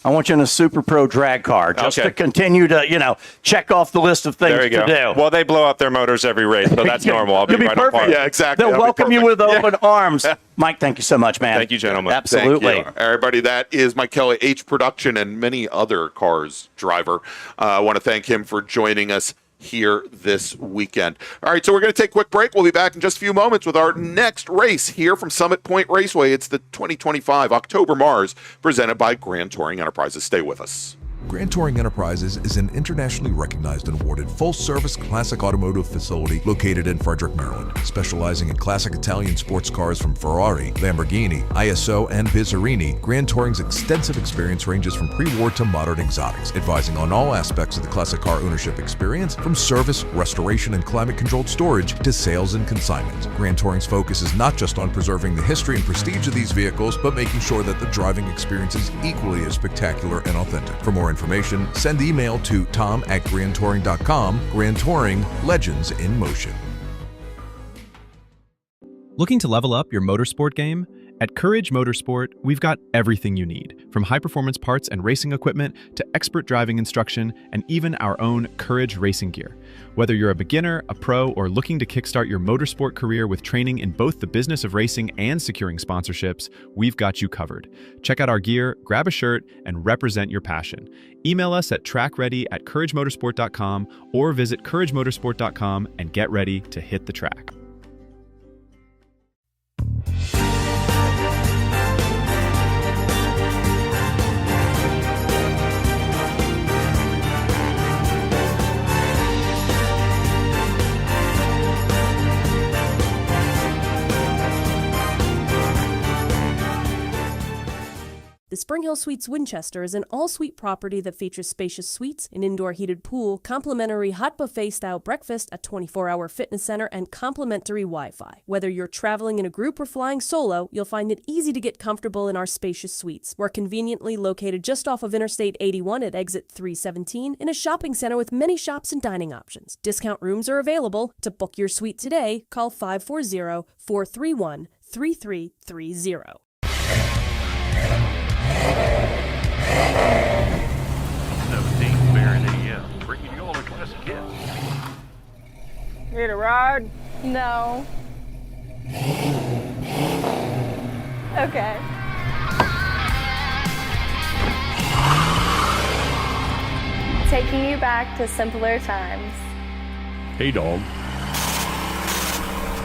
I want you in a Super Pro drag car just to continue to, check off the list of things there you go. to do. Well, they blow out their motors every race, so that's normal. I'll be You'll be right perfect. on par. Yeah, exactly. They'll welcome you with open arms. Mike, thank you so much, man. Thank you, gentlemen. Absolutely. Thank you. Everybody, that is Mike Kelly, H Production, and many other cars driver. I want to thank him for joining us here this weekend. All right, so we're going to take a quick break. We'll be back in just a few moments with our next race here from Summit Point Raceway. It's the 2025 October MARRS, presented by Grand Touring Enterprises. Stay with us. Grand Touring Enterprises is an internationally recognized and awarded full-service classic automotive facility located in Frederick, Maryland. Specializing in classic Italian sports cars from Ferrari, Lamborghini, ISO, and Bizzarini, Grand Touring's extensive experience ranges from pre-war to modern exotics, advising on all aspects of the classic car ownership experience, from service, restoration, and climate-controlled storage to sales and consignment. Grand Touring's focus is not just on preserving the history and prestige of these vehicles, but making sure that the driving experience is equally as spectacular and authentic. For more information, send email to tom@grandtouring.com. Grand Touring, legends in motion. Looking to level up your motorsport game? At Courage Motorsport, we've got everything you need, from high-performance parts and racing equipment to expert driving instruction and even our own Courage racing gear. Whether you're a beginner, a pro, or looking to kickstart your motorsport career with training in both the business of racing and securing sponsorships, we've got you covered. Check out our gear, grab a shirt, and represent your passion. Email us at trackready@couragemotorsport.com or visit couragemotorsport.com and get ready to hit the track. The Spring Hill Suites Winchester is an all-suite property that features spacious suites, an indoor heated pool, complimentary hot buffet-style breakfast, a 24-hour fitness center, and complimentary Wi-Fi. Whether you're traveling in a group or flying solo, you'll find it easy to get comfortable in our spacious suites. We're conveniently located just off of Interstate 81 at exit 317 in a shopping center with many shops and dining options. Discount rooms are available. To book your suite today, call 540-431-3330. 17 Baron AM, bringing you all the classic hits. Need a ride? No. Okay. Taking you back to simpler times. Hey, dog.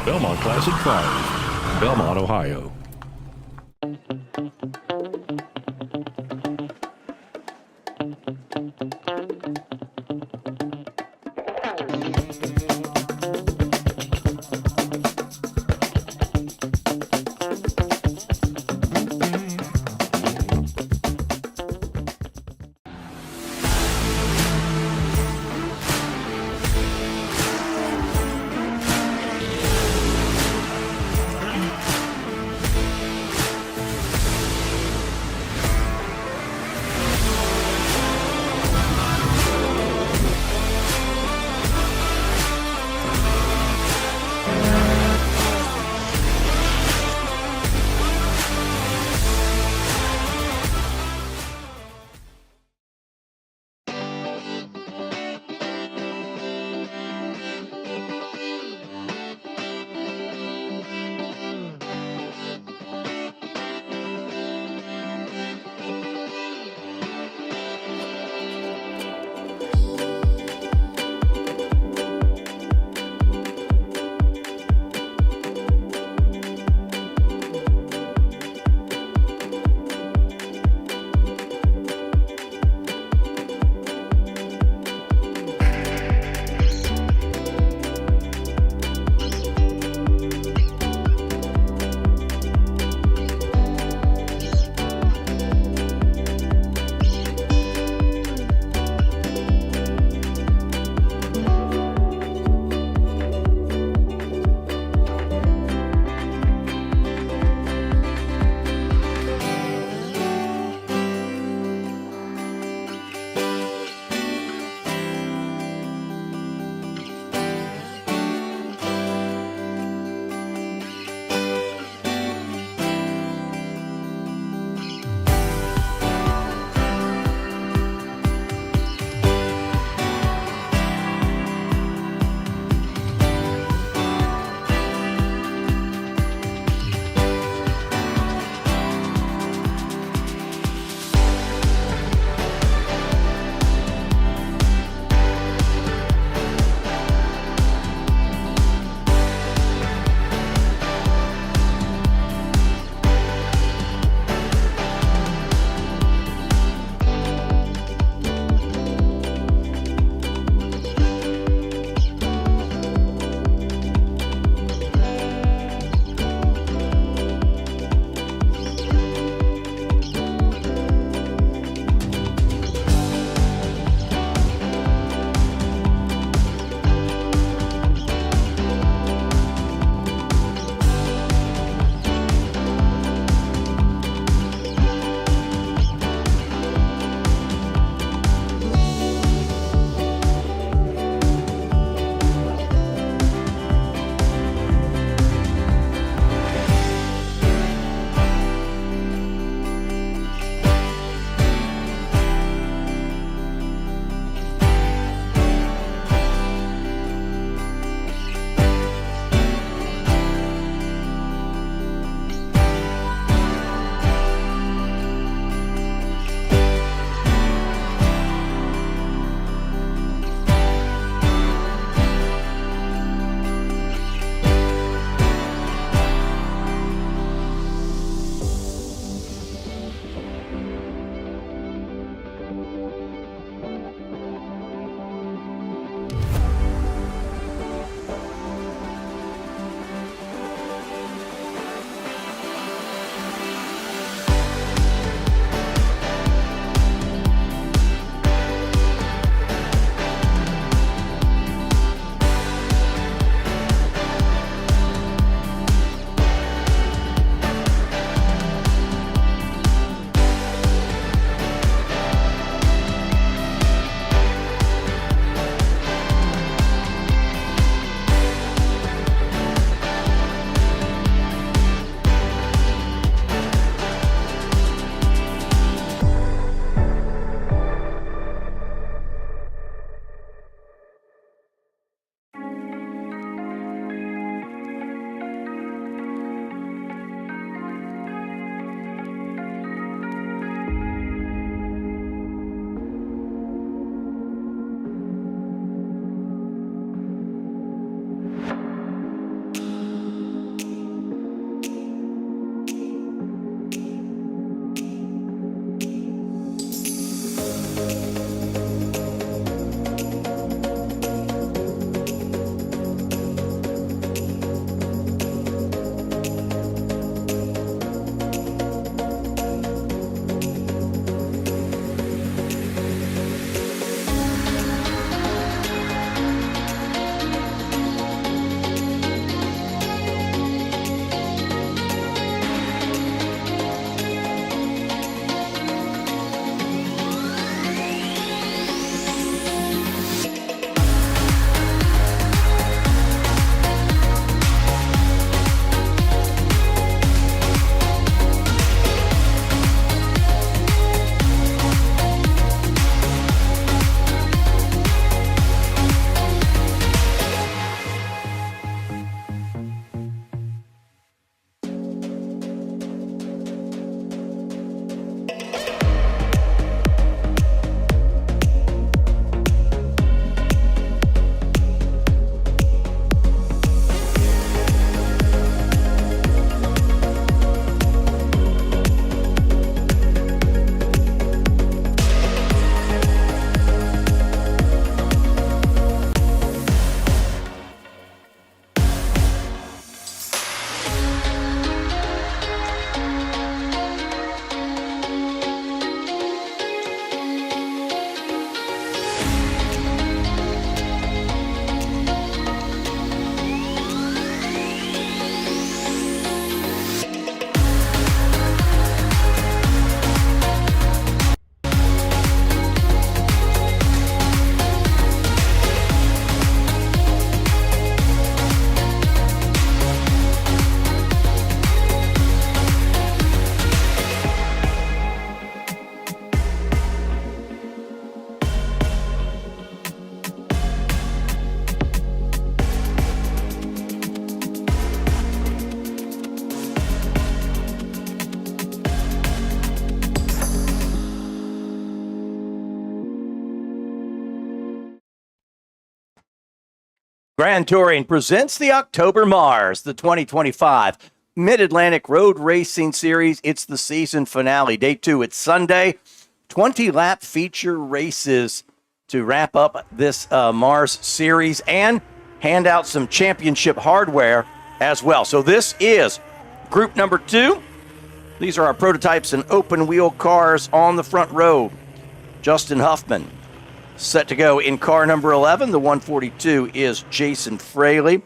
Belmont Classic Cars, Belmont, Ohio. Grand Touring presents the October MARRS, the 2025 Mid-Atlantic Road Racing Series. It's the season finale. Day 2, it's Sunday. 20-lap feature races to wrap up this MARRS series and hand out some championship hardware as well. So this is group number 2. These are our prototypes and open-wheel cars on the front row. Justin Huffman set to go in car number 11. The 142 is Jason Fraley.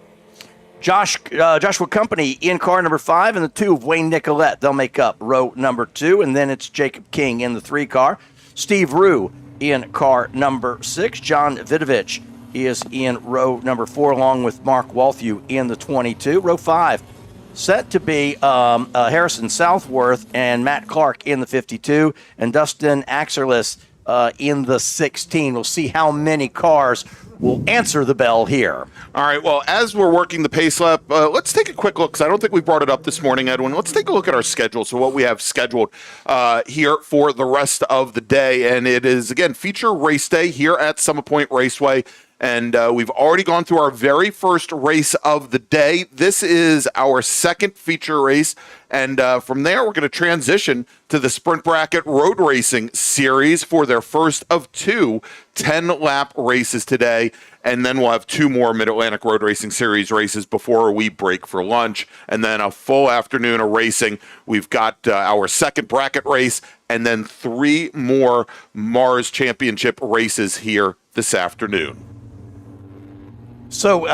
Joshua Company in car number 5, and the 2 of Wayne Nicolette. They'll make up row number 2, and then it's Jacob King in the 3 car. Steve Rue in car number 6. John Vidovich is in row number 4, along with Mark Walthew in the 22. Row 5 set to be Harrison Southworth and Matt Clark in the 52, and Dustin Axerlis in the 16. We'll see how many cars will answer the bell here. All right, well, as we're working the pace lap, let's take a quick look, because I don't think we brought it up this morning, Edwin. Let's take a look at our schedule, so what we have scheduled here for the rest of the day. And it is, again, feature race day here at Summit Point Raceway. And we've already gone through our very first race of the day. This is our second feature race. And from there, we're going to transition to the Sprint Bracket Road Racing Series for their first of 2 10-lap races today. And then we'll have 2 more Mid-Atlantic Road Racing Series races before we break for lunch. And then a full afternoon of racing. We've got our second bracket race and then 3 more MARRS Championship races here this afternoon. So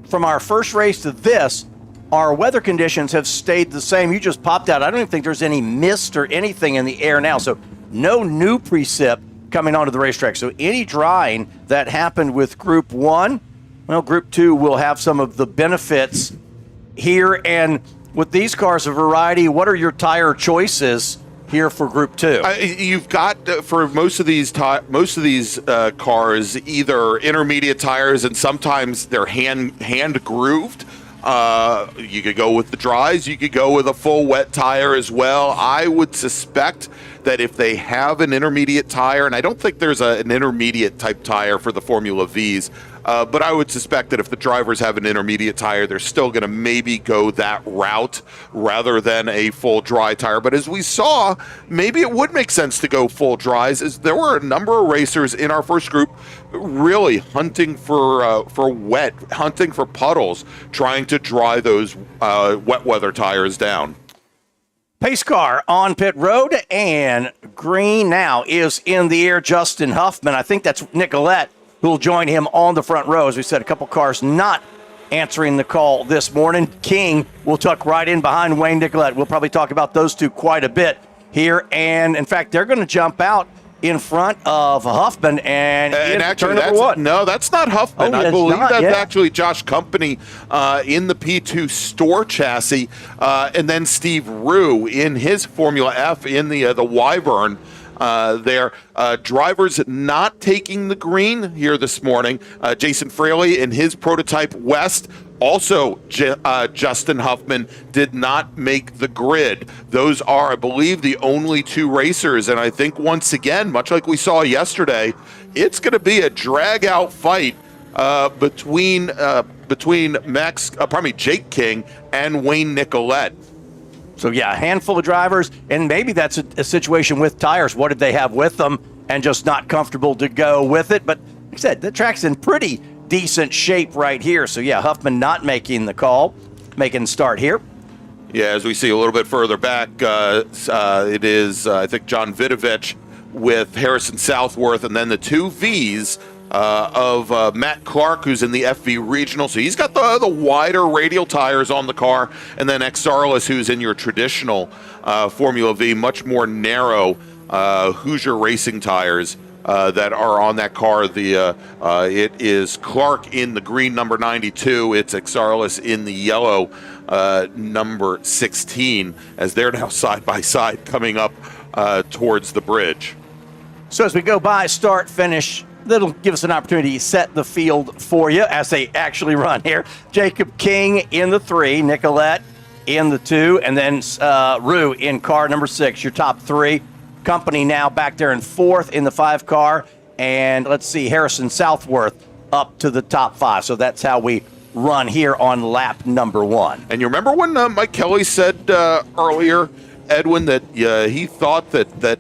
from our first race to this, our weather conditions have stayed the same. You just popped out. I don't even think there's any mist or anything in the air now. So no new precip coming onto the racetrack. So any drying that happened with Group 1, well, Group 2 will have some of the benefits here. And with these cars, a variety, what are your tire choices here for Group 2? You've got for most of these cars either intermediate tires, and sometimes they're hand grooved. You could go with the dries. You could go with a full wet tire as well. I would suspect that if they have an intermediate tire, and I don't think there's an intermediate type tire for the Formula Vs, but I would suspect that if the drivers have an intermediate tire, they're still going to maybe go that route rather than a full dry tire. But as we saw, maybe it would make sense to go full dries, as there were a number of racers in our first group really hunting for wet, hunting for puddles, trying to dry those wet weather tires down. Pace car on pit road, and green now is in the air. Justin Huffman, I think that's Nicolette, who will join him on the front row. As we said, a couple cars not answering the call this morning. King will tuck right in behind Wayne Nicolette. We'll probably talk about those two quite a bit here. And, in fact, they're going to jump out in front of Huffman and actually, turn number 1. No, that's not Huffman. I believe that's actually Josh Company in the P2 store chassis. And then Steve Rue in his Formula F in the Wyvern. There, drivers not taking the green here this morning. Jason Fraley in his prototype West. Also, Justin Huffman did not make the grid. Those are, I believe, the only 2 racers. And I think, once again, much like we saw yesterday, it's going to be a drag-out fight between Jake King and Wayne Nicolette. So, yeah, a handful of drivers, and maybe that's a situation with tires. What did they have with them and just not comfortable to go with it? But like I said, the track's in pretty decent shape right here. So, yeah, Huffman not making the call, making the start here. Yeah, as we see a little bit further back, it is, I think, John Vidovich with Harrison Southworth, and then the 2 Vs of Matt Clark, who's in the FV Regional. So he's got the wider radial tires on the car. And then Exarlis, who's in your traditional Formula V, much more narrow Hoosier racing tires that are on that car. It is Clark in the green number 92. It's Exarlis in the yellow number 16, as they're now side by side coming up towards the bridge. So as we go by start, finish, that'll give us an opportunity to set the field for you as they actually run here. Jacob King in the 3, Nicolette in the 2, and then Rue in car number 6, your top 3. Company now back there in 4th in the 5 car. And let's see, Harrison Southworth up to the top 5. So that's how we run here on lap number 1. And you remember when Mike Kelly said earlier, Edwin, that he thought that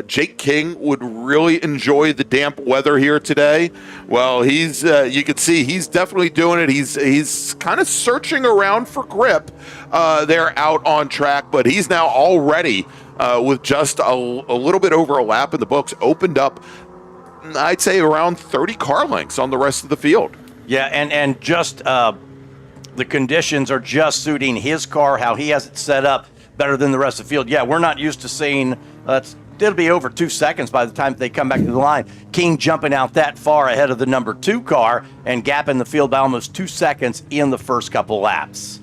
Jake King would really enjoy the damp weather here today? Well, he's you can see he's definitely doing it. He's kind of searching around for grip there out on track, but he's now already with just a little bit over a lap in the books, opened up, I'd say, around 30 car lengths on the rest of the field. Yeah, and just the conditions are just suiting his car, how he has it set up better than the rest of the field. Yeah, we're not used to seeing, it'll be over 2 seconds by the time they come back to the line. King jumping out that far ahead of the number 2 car and gapping the field by almost 2 seconds in the first couple laps.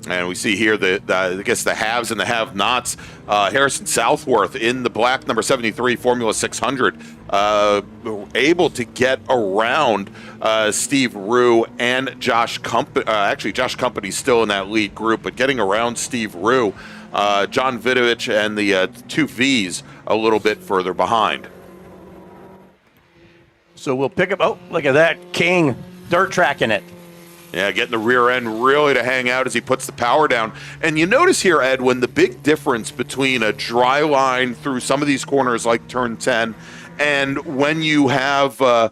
And we see here I guess the haves and the have-nots. Harrison Southworth in the black number 73 Formula 600, able to get around Steve Rue and Josh Company. Actually, Josh Company's still in that lead group, but getting around Steve Rue, John Vidovich, and the 2 V's a little bit further behind. So we'll pick up. Oh, look at that. King dirt tracking it. Yeah, getting the rear end really to hang out as he puts the power down. And you notice here, Edwin, the big difference between a dry line through some of these corners like turn 10 and when you have a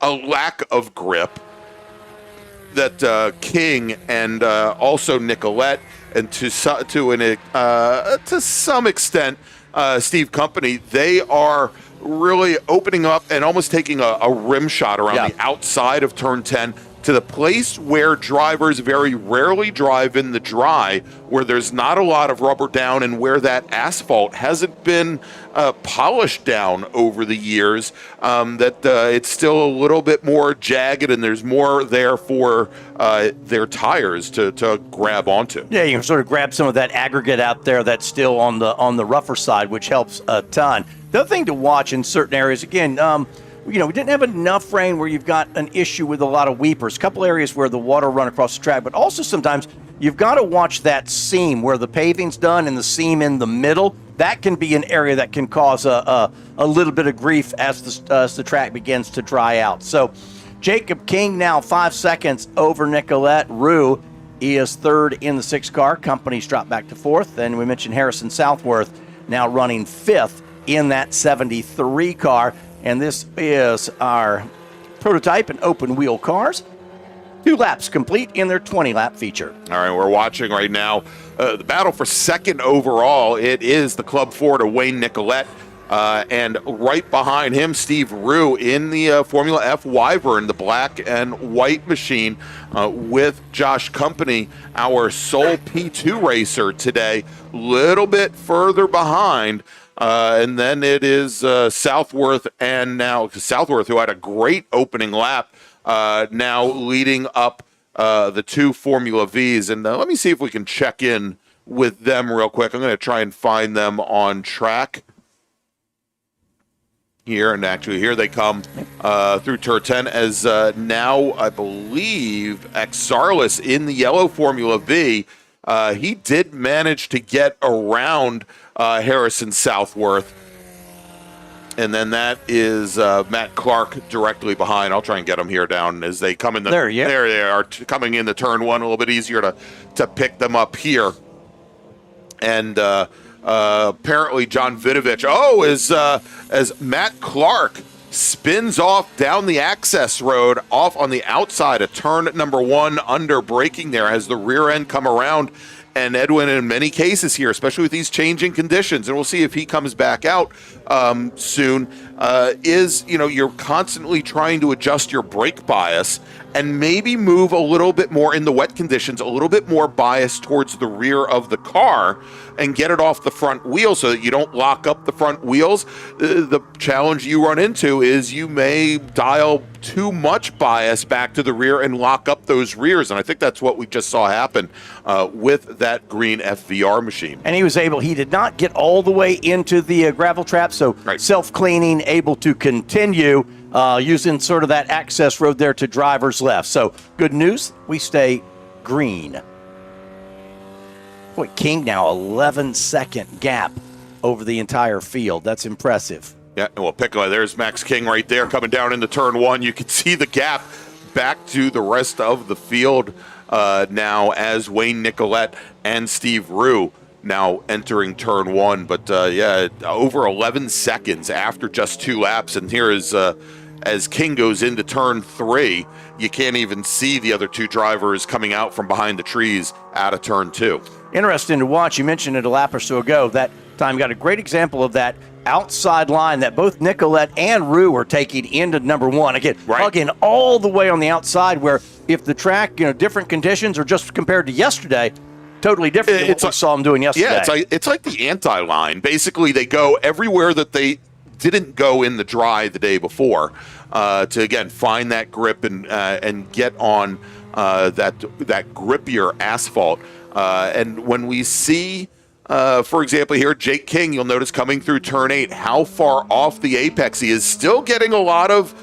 lack of grip that King and also Nicolette and to some extent Steve Company, they are really opening up and almost taking a rim shot around the outside of turn 10 to the place where drivers very rarely drive in the dry, where there's not a lot of rubber down and where that asphalt hasn't been polished down over the years, that it's still a little bit more jagged and there's more there for their tires to grab onto. Yeah, you can sort of grab some of that aggregate out there that's still on the rougher side, which helps a ton. The other thing to watch in certain areas, again, we didn't have enough rain where you've got an issue with a lot of weepers. A couple areas where the water run across the track, but also sometimes you've got to watch that seam where the paving's done and the seam in the middle. That can be an area that can cause a little bit of grief as the track begins to dry out. So Jacob King now 5 seconds over Nicolette. Rue is third in the 6 car. Company's dropped back to 4th. And we mentioned Harrison Southworth now running 5th in that 73 car. And this is our prototype and open wheel cars. 2 laps complete in their 20-lap feature. All right, we're watching right now the battle for second overall. It is the Club Ford of Wayne Nicolette. And right behind him, Steve Rue in the Formula F Wyvern, the black and white machine, with Josh Company, our sole P2 racer today, little bit further behind. And then it is Southworth, and now Southworth, who had a great opening lap, now leading up the 2 Formula Vs. And let me see if we can check in with them real quick. I'm going to try and find them on track here. And actually, here they come through turn 10 as now, I believe, Exarlis in the yellow Formula V. He did manage to get around Harrison Southworth. And then that is Matt Clark directly behind. I'll try and get them here down as they come in. There they are, coming into turn 1. A little bit easier to pick them up here. And apparently John Vidovich, as Matt Clark spins off down the access road off on the outside of turn number 1 under braking there as the rear end come around. And Edwin, in many cases here, especially with these changing conditions, and we'll see if he comes back out soon, you're constantly trying to adjust your brake bias and maybe move a little bit more in the wet conditions, a little bit more bias towards the rear of the car and get it off the front wheel so that you don't lock up the front wheels. The challenge you run into is you may dial too much bias back to the rear and lock up those rears. And I think that's what we just saw happen with that green FVR machine. And he did not get all the way into the gravel trap, so self-cleaning, able to continue using sort of that access road there to driver's left. So good news, we stay green. Boy, King now 11-second gap over the entire field. That's impressive. Yeah, well, Piccolo, there's Max King right there coming down into turn one. You can see the gap back to the rest of the field now as Wayne Nicolette and Steve Rue now entering turn one. But over 11 seconds after just 2 laps. And here is as King goes into turn 3, you can't even see the other 2 drivers coming out from behind the trees out of turn 2. Interesting to watch. You mentioned it a lap or so ago. That time got a great example of that outside line that both Nicolette and Rue were taking into number 1. Again, hugging all the way on the outside, where if the track, different conditions or just compared to yesterday, totally different than what we saw them doing yesterday. Yeah, it's like the anti-line. Basically, they go everywhere that they didn't go in the dry the day before to, again, find that grip and get on that grippier asphalt. And when we see, for example, here, Jake King, you'll notice coming through turn 8, how far off the apex he is. Still getting a lot of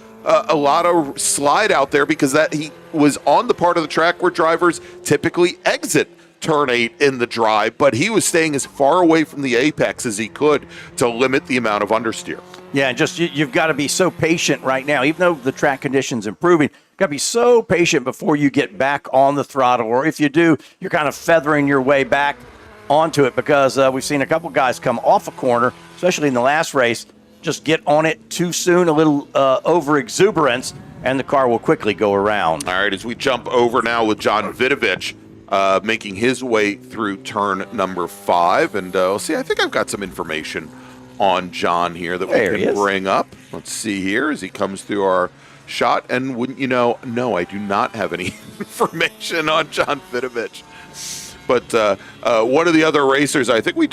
slide out there because that he was on the part of the track where drivers typically exit turn 8 in the dry, but he was staying as far away from the apex as he could to limit the amount of understeer. Yeah, just you've got to be so patient right now, even though the track condition's improving. Got to be so patient before you get back on the throttle, or if you do, you're kind of feathering your way back onto it, because we've seen a couple guys come off a corner, especially in the last race, just get on it too soon, a little over exuberance, and the car will quickly go around. All right, as we jump over now with John Vidovich making his way through turn number 5, and we'll see. I think I've got some information on John here that we can bring up. Let's see here as he comes through our shot. And wouldn't you know, no, I do not have any information on John Vidovich. But one of the other racers, I think we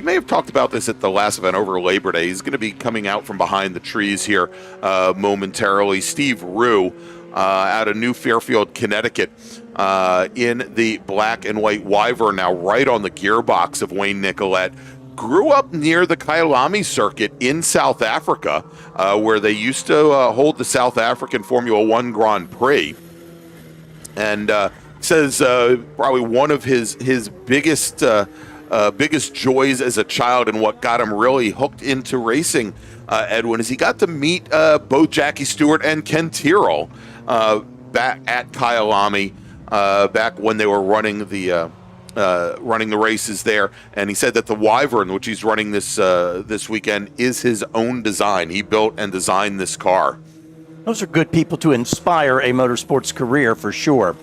may have talked about this at the last event over Labor Day. He's going to be coming out from behind the trees here momentarily. Steve Rue out of New Fairfield, Connecticut, in the black and white Wyvern, now right on the gearbox of Wayne Nicolette. Grew up near the Kyalami circuit in South Africa, where they used to hold the South African Formula One Grand Prix. And says probably one of his biggest joys as a child, and what got him really hooked into racing, Edwin, is he got to meet both Jackie Stewart and Ken Tyrrell back at Kyalami back when they were running the races there. And he said that the Wyvern, which he's running this weekend, is his own design. He built and designed this car. Those are good people to inspire a motorsports career for sure.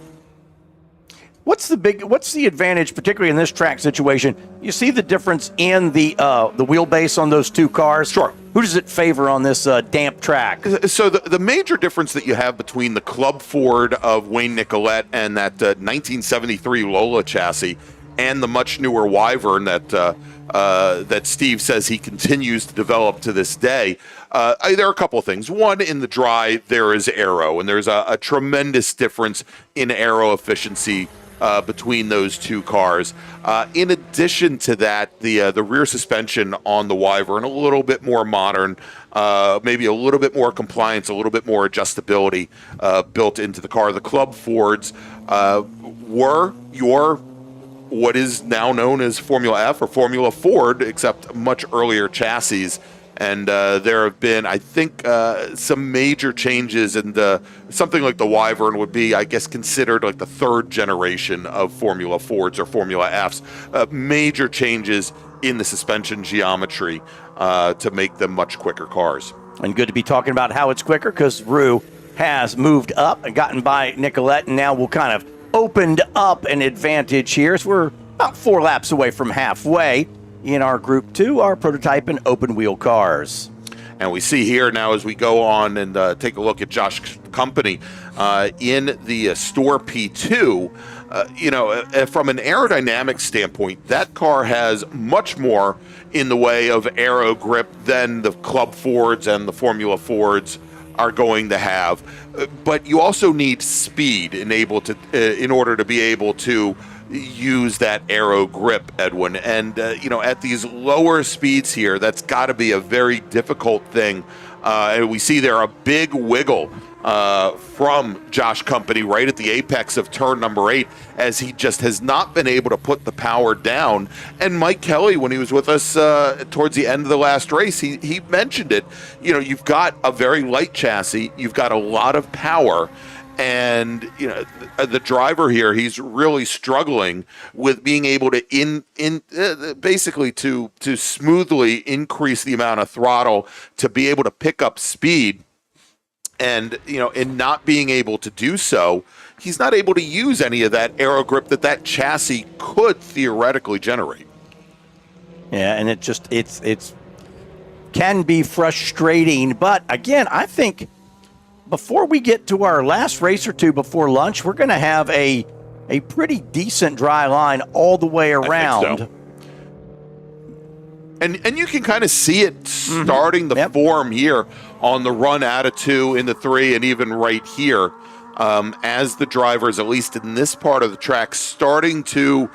What's the advantage, particularly in this track situation? You see the difference in the wheelbase on those 2 cars? Sure. Who does it favor on this damp track? So the major difference that you have between the Club Ford of Wayne Nicolette and that 1973 Lola chassis and the much newer Wyvern that Steve says he continues to develop to this day, there are a couple of things. One, in the dry, there is aero, and there's a tremendous difference in aero efficiency between those 2 cars. In addition to that, the rear suspension on the Wyvern, a little bit more modern, maybe a little bit more compliance, a little bit more adjustability built into the car. The Club Fords were what is now known as Formula F or Formula Ford, except much earlier chassis. And there have been, I think, some major changes, and something like the Wyvern would be, I guess, considered like the 3rd generation of Formula Fords or Formula Fs. Major changes in the suspension geometry to make them much quicker cars. And good to be talking about how it's quicker, because Rue has moved up and gotten by Nicolette, and now we'll kind of opened up an advantage here. So we're about 4 laps away from halfway in our Group 2, our prototype and open wheel cars. And we see here now as we go on and take a look at Josh Company in the Store P2, from an aerodynamic standpoint, that car has much more in the way of aero grip than the Club Fords and the Formula Fords are going to have. But you also need speed in order to be able to use that aero grip, Edwin. And, at these lower speeds here, that's got to be a very difficult thing. And we see there a big wiggle from Josh Company right at the apex of turn number 8, as he just has not been able to put the power down. And Mike Kelly, when he was with us towards the end of the last race, he mentioned it. You know, you've got a very light chassis, you've got a lot of power, and you know the driver here, he's really struggling with being able to basically to smoothly increase the amount of throttle to be able to pick up speed. And, you know, in not being able to do so, he's not able to use any of that aero grip that chassis could theoretically generate. Yeah, and it's can be frustrating. But again, I think before we get to our last race or two before lunch, we're going to have a pretty decent dry line all the way around. I think so. And you can kind of see it starting the form here on the run out of 2 into 3, and even right here, as the drivers, at least in this part of the track, starting to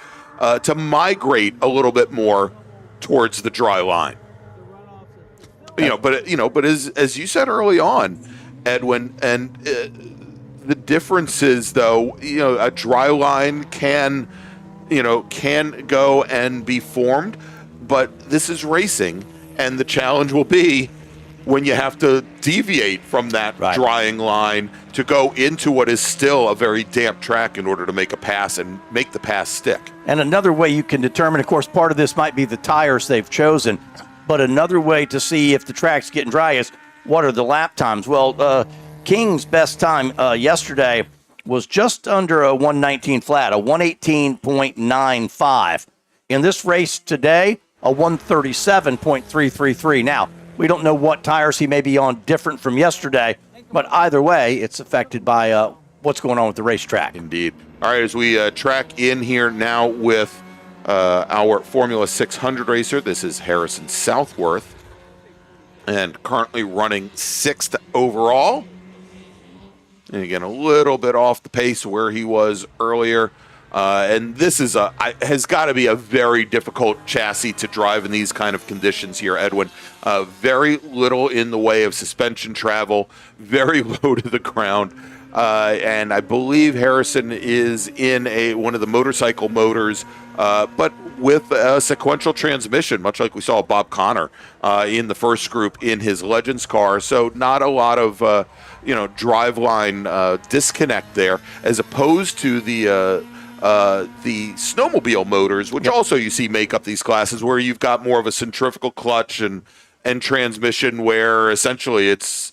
migrate a little bit more towards the dry line. But as you said early on, Edwin, and the difference is, though, you know, a dry line can go and be formed, but this is racing, and the challenge will be when you have to deviate from that drying line to go into what is still a very damp track in order to make a pass and make the pass stick. And another way you can determine, of course, part of this might be the tires they've chosen, but another way to see if the track's getting dry is what are the lap times? Well, King's best time yesterday was just under a 119 flat, a 118.95. In this race today, a 137.333. Now, we don't know what tires he may be on different from yesterday, but either way, it's affected by what's going on with the racetrack. Indeed. All right, as we track in here now with our Formula 600 racer, this is Harrison Southworth, and currently running 6th overall. And again, a little bit off the pace where he was earlier. And this is has got to be a very difficult chassis to drive in these kind of conditions here, Edwin. Very little in the way of suspension travel, very low to the ground. And I believe Harrison is in one of the motorcycle motors, but with a sequential transmission, much like we saw Bob Connor in the first group in his Legends car. So not a lot of driveline disconnect there, as opposed to the snowmobile motors, which also you see make up these classes, where you've got more of a centrifugal clutch and transmission, where essentially it's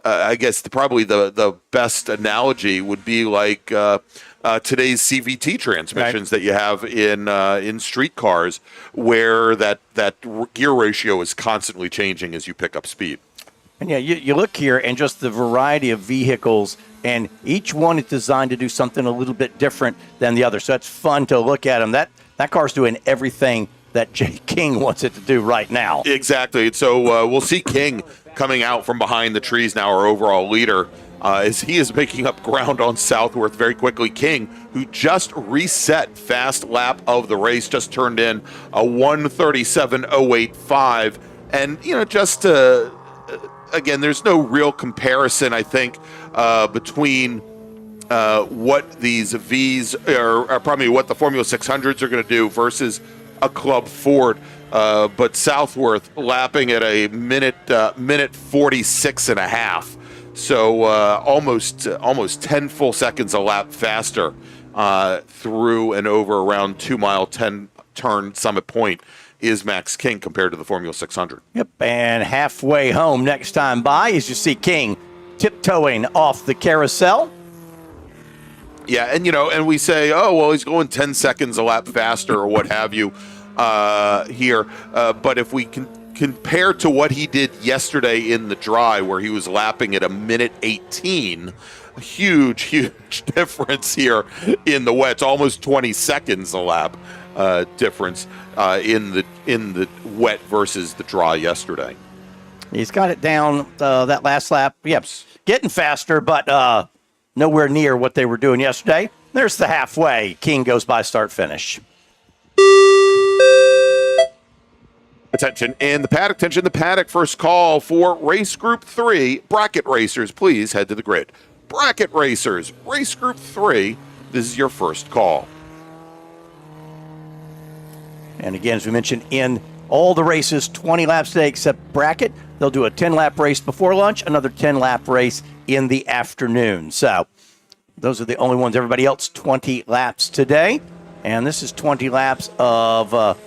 I guess probably the best analogy would be like today's CVT transmissions that you have in street cars, where that gear ratio is constantly changing as you pick up speed. And yeah, you look here and just the variety of vehicles, and each one is designed to do something a little bit different than the other. So it's fun to look at them. That car's doing everything that Jay King wants it to do right now. Exactly. So we'll see King coming out from behind the trees now, our overall leader, as he is making up ground on Southworth very quickly. King, who just reset fast lap of the race, just turned in a 1:37.085. And, just again, there's no real comparison, I think, between what these Vs, or probably what the Formula 600s are going to do versus a Club Ford. But Southworth lapping at a minute 46 and a half. So almost 10 full seconds a lap faster through and over around 2 mile 10 turn Summit Point is Max King compared to the Formula 600. Yep, and halfway home next time by, as you see King tiptoeing off the carousel. Yeah, and we say, oh, well, he's going 10 seconds a lap faster or what have you here. But if we can compare to what he did yesterday in the dry, where he was lapping at a minute 18, a huge difference here in the wet. It's almost 20 seconds a lap difference in the wet versus the dry yesterday. He's got it down that last lap. Yep, getting faster, but nowhere near what they were doing yesterday. There's the halfway. King goes by start finish. Attention in the paddock. Attention in the paddock. First call for race group 3. Bracket racers, please head to the grid. Bracket racers, race group 3. This is your first call. And again, as we mentioned, in all the races, 20 laps today except bracket. They'll do a 10-lap race before lunch, another 10-lap race in the afternoon. So those are the only ones. Everybody else, 20 laps today. And this is 20 laps of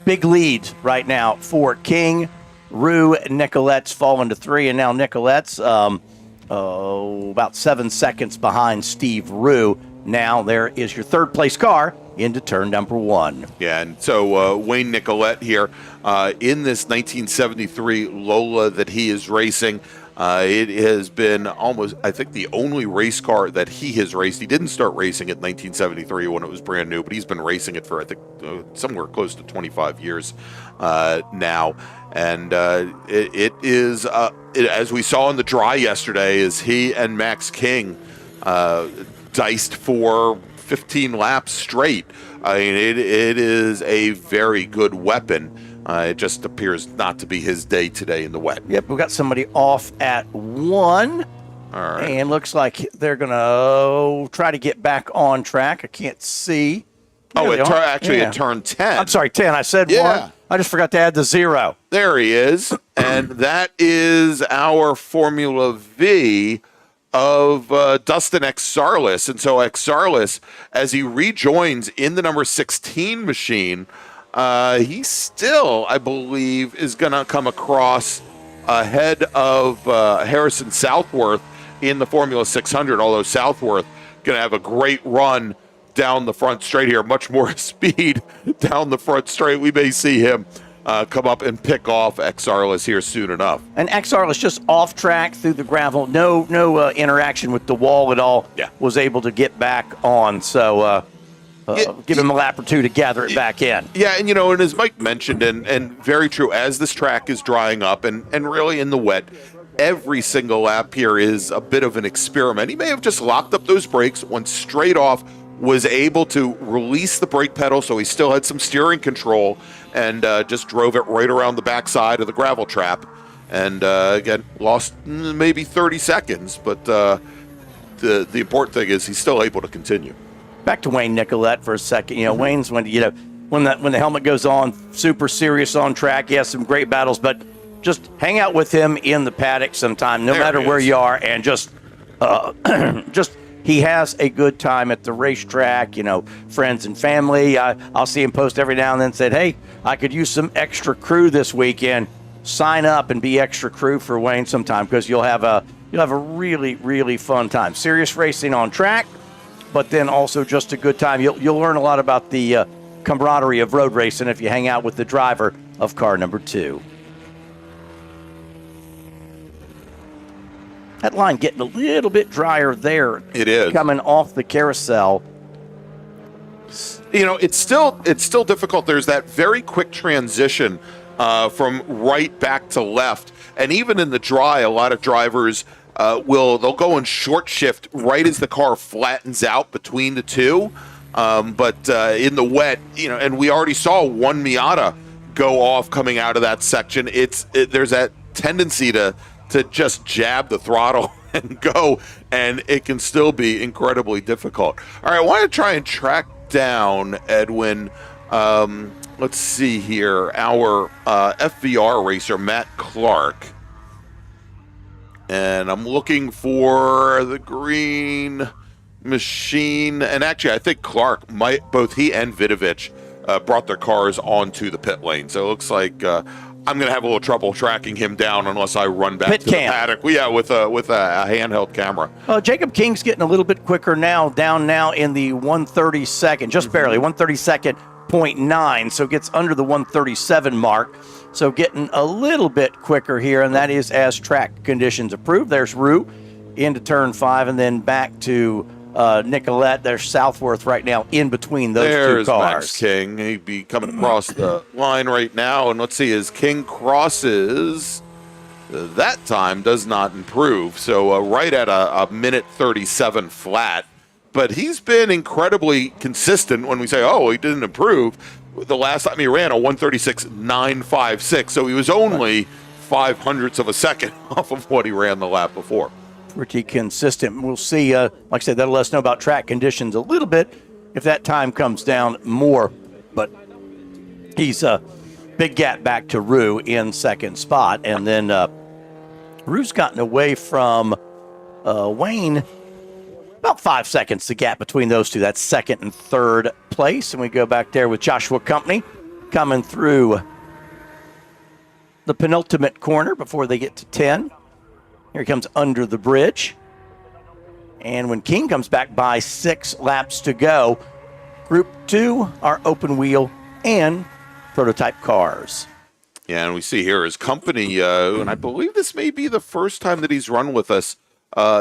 big leads right now for King. Rue, Nicolette's fallen to 3, and now Nicolette's about 7 seconds behind Steve Rue. Now there is your third-place car into turn number 1. Yeah, and so Wayne Nicolette here in this 1973 Lola that he is racing. It has been almost, I think, the only race car that he has raced. He didn't start racing it in 1973 when it was brand new, but he's been racing it for, I think, somewhere close to 25 years now. And it is, as we saw in the dry yesterday, is he and Max King diced for 15 laps straight. I mean, it is a very good weapon. It just appears not to be his day today in the wet. Yep, we've got somebody off at 1. All right. And looks like they're going to try to get back on track. I can't see. It turned 10. I'm sorry, 10. I said 1. I just forgot to add the 0. There he is. And that is our Formula V of Dustin Exarlis. And so Exarlis, as he rejoins in the number 16 machine, he still, I believe, is going to come across ahead of Harrison Southworth in the Formula 600, although Southworth going to have a great run down the front straight here, much more speed down the front straight. We may see him come up and pick off Exarlis here soon enough. And Exarlis just off track through the gravel, no interaction with the wall at all. Yeah. Was able to get back on. So give him a lap or two to gather it back in. Yeah, and and as Mike mentioned, and very true, as this track is drying up and really in the wet, every single lap here is a bit of an experiment. He may have just locked up those brakes, went straight off, was able to release the brake pedal, so he still had some steering control, and just drove it right around the backside of the gravel trap. And again, lost maybe 30 seconds, but the important thing is he's still able to continue. Back to Wayne Nicolette for a second. Wayne's when the helmet goes on, super serious on track. He has some great battles, but just hang out with him in the paddock sometime, no matter where you are, and just he has a good time at the racetrack. Friends and family. I'll see him post every now and then. Said, hey, I could use some extra crew this weekend. Sign up and be extra crew for Wayne sometime, because you'll have a really, really fun time. Serious racing on track, but then also just a good time. You'll learn a lot about the camaraderie of road racing if you hang out with the driver of car number 2. That line getting a little bit drier there. It is. Coming off the carousel. It's still difficult. There's that very quick transition from right back to left. And even in the dry, a lot of drivers they'll go in short shift right as the car flattens out between the two. But in the wet, and we already saw one Miata go off coming out of that section. There's that tendency to just jab the throttle and go, and it can still be incredibly difficult. All right, I want to try and track down, Edwin, let's see here, our FVR racer, Matt Clark. And I'm looking for the green machine. And actually, I think Clark both he and Vidovich brought their cars onto the pit lane. So it looks like I'm going to have a little trouble tracking him down unless I run back to the paddock. Yeah, with a handheld camera. Jacob King's getting a little bit quicker now, down now in the 132nd, just barely, 132nd 0.9, so gets under the 137 mark. So getting a little bit quicker here, and that is as track conditions approve. There's Rue into turn 5, and then back to Nicolette. There's Southworth right now in between those two cars. Max King. He'd be coming across the line right now, and let's see, as King crosses, that time does not improve. So right at a minute 37 flat. But he's been incredibly consistent when we say, oh, he didn't improve. the last time he ran a 136.956, so he was only 0.05 of a second off of what he ran the lap before. Pretty consistent. We'll see. Like I said, that'll let us know about track conditions a little bit if that time comes down more. But he's a big gap back to Rue in second spot. And then Rue's gotten away from Wayne about 5 seconds, the gap between those two. That's second and third place. And we go back there with Joshua Company coming through the penultimate corner before they get to 10. Here he comes under the bridge. And when King comes back by 6 laps to go, Group 2 are open wheel and prototype cars. Yeah, and we see here his Company, and I believe this may be the first time that he's run with us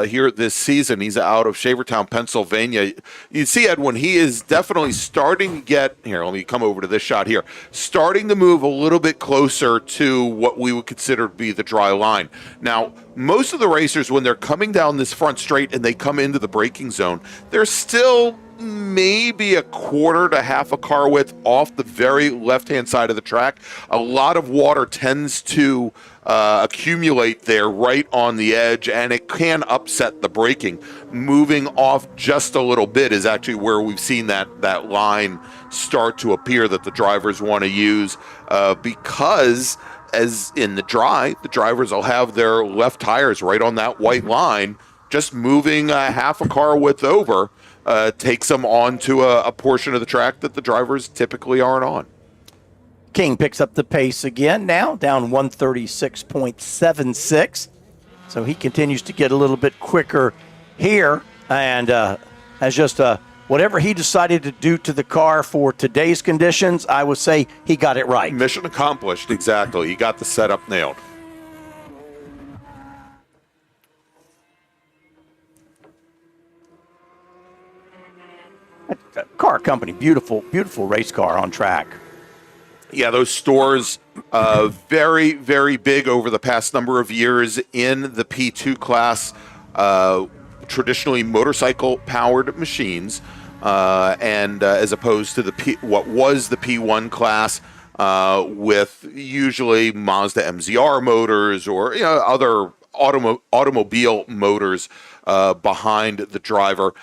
here this season. He's out of Shavertown, Pennsylvania. You see, Edwin, he is definitely starting to get, here, let me come over to this shot here, starting to move a little bit closer to what we would consider to be the dry line. Now, most of the racers, when they're coming down this front straight and they come into the braking zone, they're still maybe a quarter to half a car width off the very left-hand side of the track. A lot of water tends to accumulate there right on the edge, and it can upset the braking. Moving off just a little bit is actually where we've seen that line start to appear that the drivers want to use because as in the dry, the drivers will have their left tires right on that white line. Just moving half a car width over takes them onto a portion of the track that the drivers typically aren't on. King picks up the pace again now, down 136.76. So he continues to get a little bit quicker here, and as just whatever he decided to do to the car for today's conditions, I would say he got it right. Mission accomplished, exactly. He got the setup nailed. Car Company, beautiful, beautiful race car on track. Yeah, those stores, very, very big over the past number of years in the P2 class, traditionally motorcycle-powered machines, and as opposed to what was the P1 class, with usually Mazda MZR motors or other automobile motors behind the driver.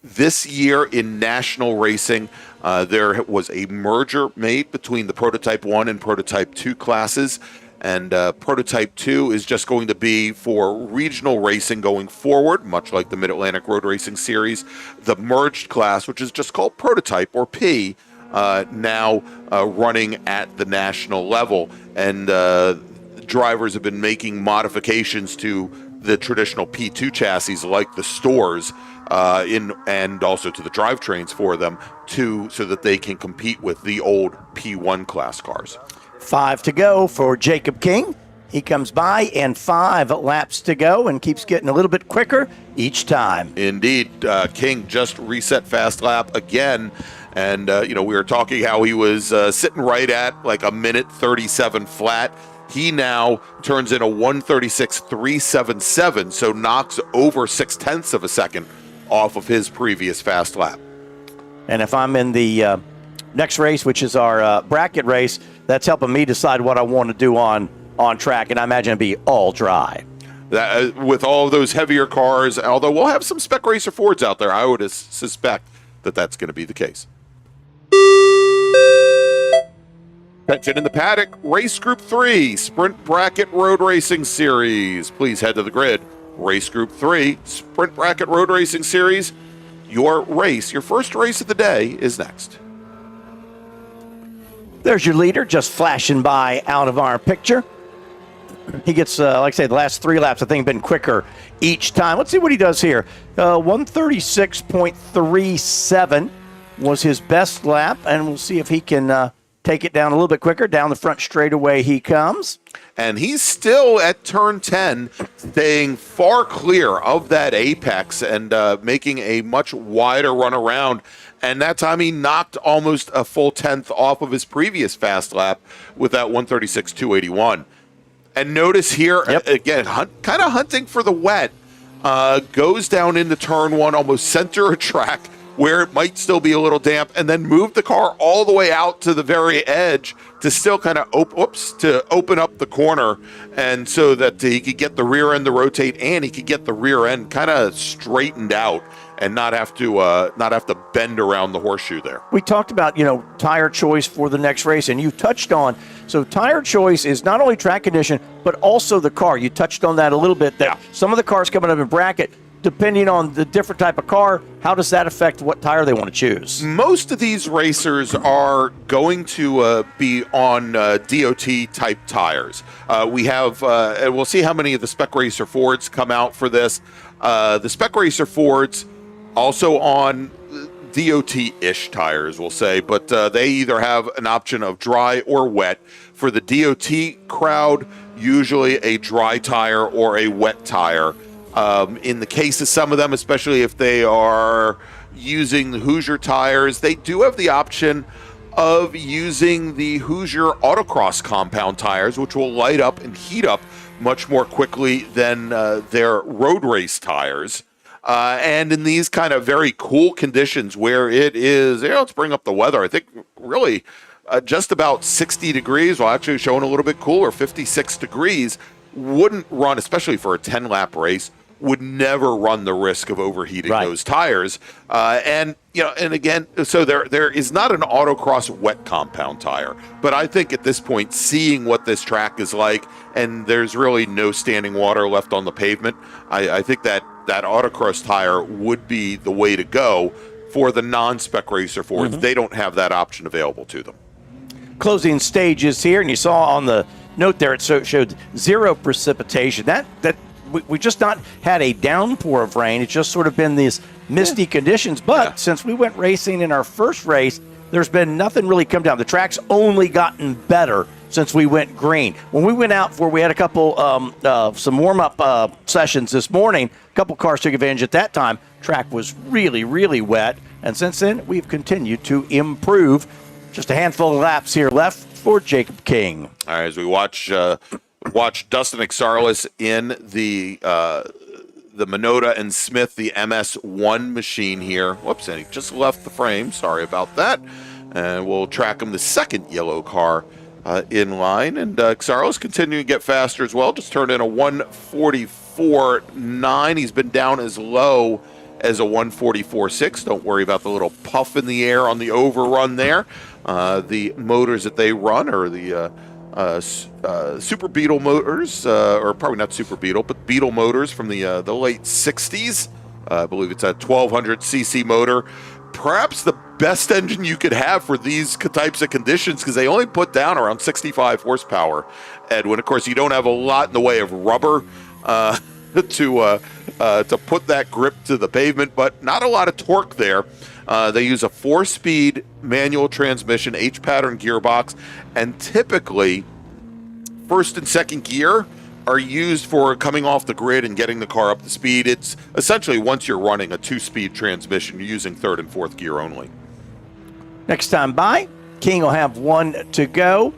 This year in national racing, there was a merger made between the Prototype 1 and Prototype 2 classes, and Prototype 2 is just going to be for regional racing going forward, much like the Mid-Atlantic Road Racing Series. The merged class, which is just called Prototype, or P, now running at the national level, and drivers have been making modifications to the traditional P2 chassis, like the stores, and also to the drivetrains for them, so that they can compete with the old P1 class cars. 5 to go for Jacob King. He comes by, and 5 laps to go, and keeps getting a little bit quicker each time. Indeed, King just reset fast lap again. And, we were talking how he was sitting right at like a minute 37 flat. He now turns in a 136.377, so knocks over 0.6 of a second off of his previous fast lap. And if I'm in the next race, which is our bracket race, that's helping me decide what I want to do on track, and I imagine it'd be all dry. With all of those heavier cars, although we'll have some Spec Racer Fords out there, I would suspect that that's going to be the case. Attention in the paddock, Race Group 3, Sprint Bracket Road Racing Series. Please head to the grid. Race Group 3, Sprint Bracket Road Racing Series. Your race, your first race of the day, is next. There's your leader just flashing by out of our picture. He gets, like I say, the last 3 laps, I think, have been quicker each time. Let's see what he does here. 136.37 was his best lap, and we'll see if he can take it down a little bit quicker. Down the front straightaway he comes. And he's still at turn 10, staying far clear of that apex and making a much wider run around. And that time he knocked almost a full 10th off of his previous fast lap with that 136.281. And notice here, again, kind of hunting for the wet, goes down into turn 1, almost center of track, where it might still be a little damp, and then moved the car all the way out to the very edge to still kind of open up the corner, and so that he could get the rear end to rotate and he could get the rear end kind of straightened out and not have to bend around the horseshoe there. We talked about, tire choice for the next race, and you touched on, so tire choice is not only track condition, but also the car. You touched on that a little bit, that some of the cars coming up in bracket, depending on the different type of car, how does that affect what tire they want to choose? Most of these racers are going to be on DOT type tires. We have, and we'll see how many of the Spec Racer Fords come out for this. The Spec Racer Fords also on DOT-ish tires, we'll say, but they either have an option of dry or wet. For the DOT crowd, usually a dry tire or a wet tire. In the case of some of them, especially if they are using the Hoosier tires, they do have the option of using the Hoosier Autocross compound tires, which will light up and heat up much more quickly than their road race tires. And in these kind of very cool conditions where it is, let's bring up the weather. I think really just about 60 degrees, well, actually showing a little bit cooler, 56 degrees, wouldn't run, especially for a 10-lap race, would never run the risk of overheating those tires. And again, so there is not an autocross wet compound tire, but I think at this point, seeing what this track is like, and there's really no standing water left on the pavement, I think that autocross tire would be the way to go for the non-Spec Racer Fords. They don't have that option available to them. Closing stages here, and you saw on the note there, it showed 0 precipitation. That we just not had a downpour of rain. It's just sort of been these misty conditions. But since we went racing in our first race, there's been nothing really come down. The track's only gotten better since we went green. When we went out we had a couple some warm-up sessions this morning. A couple cars took advantage at that time. Track was really, really wet. And since then, we've continued to improve. Just a handful of laps here left for Jacob King. All right, as we watch Dustin Exarlis in the Minota and Smith, the MS1 machine here. Whoops, and he just left the frame. Sorry about that. And we'll track him the second yellow car in line. And Exarlis continuing to get faster as well. Just turned in a 1:44.9. He's been down as low as a 1:44.6. Don't worry about the little puff in the air on the overrun there. The motors that they run are the Super Beetle motors, or probably not Super Beetle, but Beetle motors from the late 60s. I believe it's a 1200cc motor. Perhaps the best engine you could have for these types of conditions, because they only put down around 65 horsepower. Edwin, of course, you don't have a lot in the way of rubber to put that grip to the pavement, but not a lot of torque there. They use a 4-speed manual transmission, H-pattern gearbox, and typically first and second gear are used for coming off the grid and getting the car up to speed. It's essentially, once you're running a 2-speed transmission, you're using third and fourth gear only. Next time by, King will have one to go.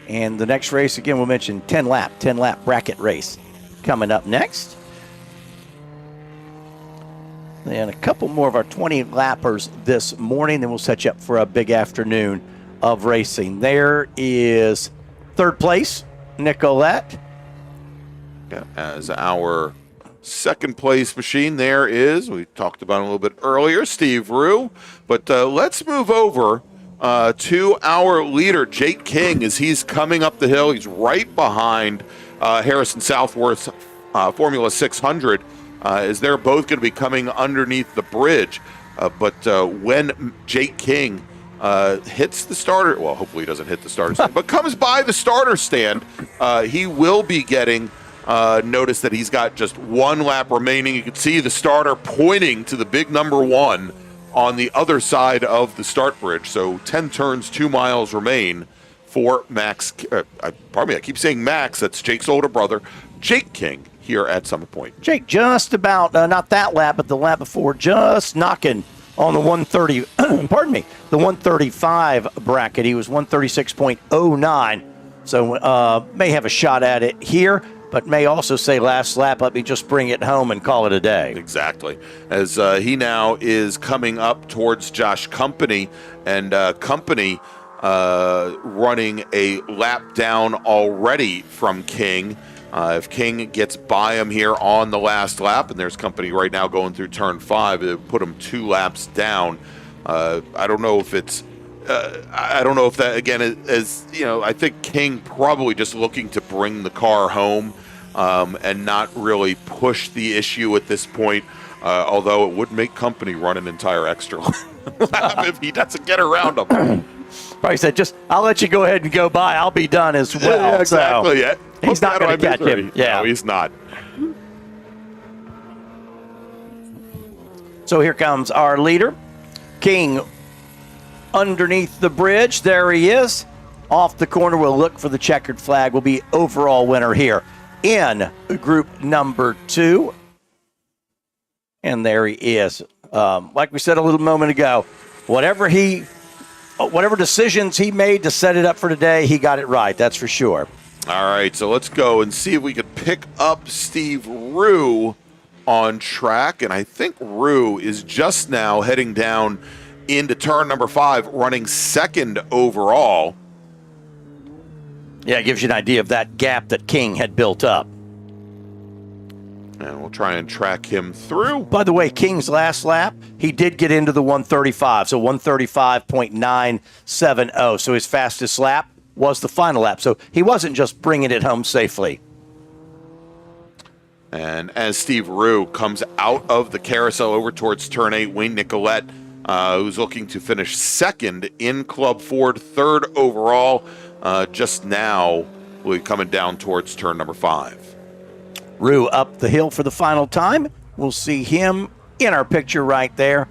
And the next race, again, we'll mention 10-lap bracket race coming up next. And a couple more of our 20-lappers this morning, then we'll set you up for a big afternoon of racing. There is third place, Nicolette. As our second place machine, there is, we talked about it a little bit earlier, Steve Rue. But let's move over to our leader, Jake King, as he's coming up the hill. He's right behind Harrison Southworth's Formula 600, as they're both going to be coming underneath the bridge. But when Jake King hits the starter, well, hopefully he doesn't hit the starter stand, but comes by the starter stand, he will be getting notice that he's got just one lap remaining. You can see the starter pointing to the big number 1 on the other side of the start bridge. So 10 turns, 2 miles remain for Max. Pardon me, I keep saying Max. That's Jake's older brother, Jake King, here at Summit Point. Jake just about, not that lap, but the lap before, just knocking on the 130, pardon me, the 135 bracket. He was 136.09. So may have a shot at it here. but may also say last lap, let me just bring it home and call it a day. Exactly. As he now is coming up towards Josh Company, and Company running a lap down already from King. If King gets by him here on the last lap, and there's Company right now going through turn 5, it would put him 2 laps down. I don't know if it's I don't know if that, again, is, I think King probably just looking to bring the car home and not really push the issue at this point, although it would make Company run an entire extra lap if he doesn't get around him. Probably said, I'll let you go ahead and go by. I'll be done as well. Yeah, exactly. So he's not going to catch him. Yeah. No, he's not. So here comes our leader, King, underneath the bridge. There he is. Off the corner, we'll look for the checkered flag. Will be overall winner here in group number 2. And there he is. Like we said a little moment ago, whatever decisions he made to set it up for today, he got it right. That's for sure. All right, so let's go and see if we could pick up Steve Rue on track. And I think Rue is just now heading down into turn number 5, running second overall. Yeah, it gives you an idea of that gap that King had built up. And we'll try and track him through. By the way, King's last lap, he did get into the 135, so 135.970. So his fastest lap was the final lap. So he wasn't just bringing it home safely. And as Steve Rue comes out of the carousel over towards turn 8, Wayne Nicolette, who's looking to finish second in Club Ford, third overall, just now will be coming down towards turn number 5. Rue up the hill for the final time. We'll see him in our picture right there.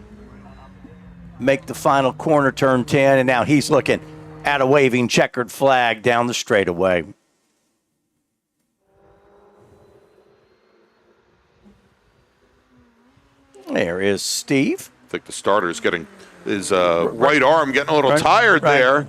Make the final corner, turn 10, and now he's looking at a waving checkered flag down the straightaway. There is Steve. I think the starter is getting his right arm getting a little tired there,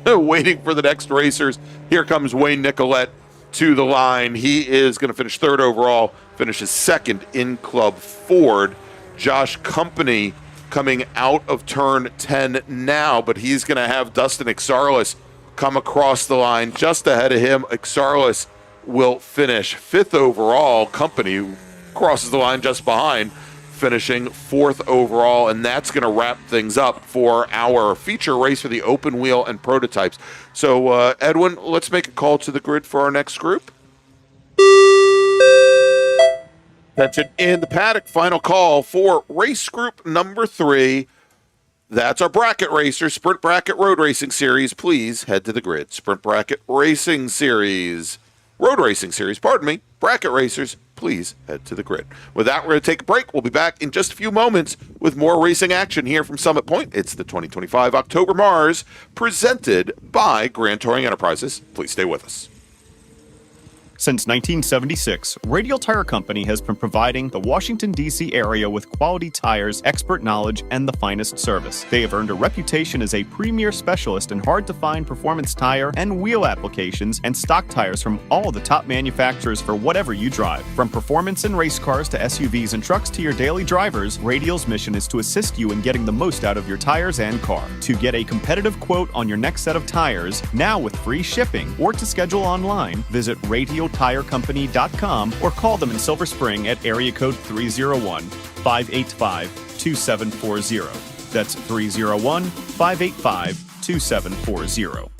waiting for the next racers. Here comes Wayne Nicolette to the line. He is going to finish third overall, finishes second in Club Ford. Josh Company coming out of turn 10 now, but he's going to have Dustin Exarlis come across the line just ahead of him. Exarlis will finish fifth overall. Company crosses the line just behind, finishing fourth overall, and that's going to wrap things up for our feature race for the open wheel and prototypes. So, Edwin, let's make a call to the grid for our next group. Attention in the paddock, final call for race group number 3. That's our bracket racer, Sprint Bracket Road Racing Series. Please head to the grid. Sprint Bracket Racing Series. Road Racing Series, pardon me. Bracket racers, please head to the grid. With that, we're going to take a break. We'll be back in just a few moments with more racing action here from Summit Point. It's the 2025 October MARRS, presented by Grand Touring Enterprises. Please stay with us. Since 1976, Radial Tire Company has been providing the Washington, D.C. area with quality tires, expert knowledge, and the finest service. They have earned a reputation as a premier specialist in hard-to-find performance tire and wheel applications and stock tires from all the top manufacturers for whatever you drive. From performance and race cars to SUVs and trucks to your daily drivers, Radial's mission is to assist you in getting the most out of your tires and car. To get a competitive quote on your next set of tires, now with free shipping, or to schedule online, visit RadialTireCompany.com or call them in Silver Spring at area code 301-585-2740. That's 301-585-2740.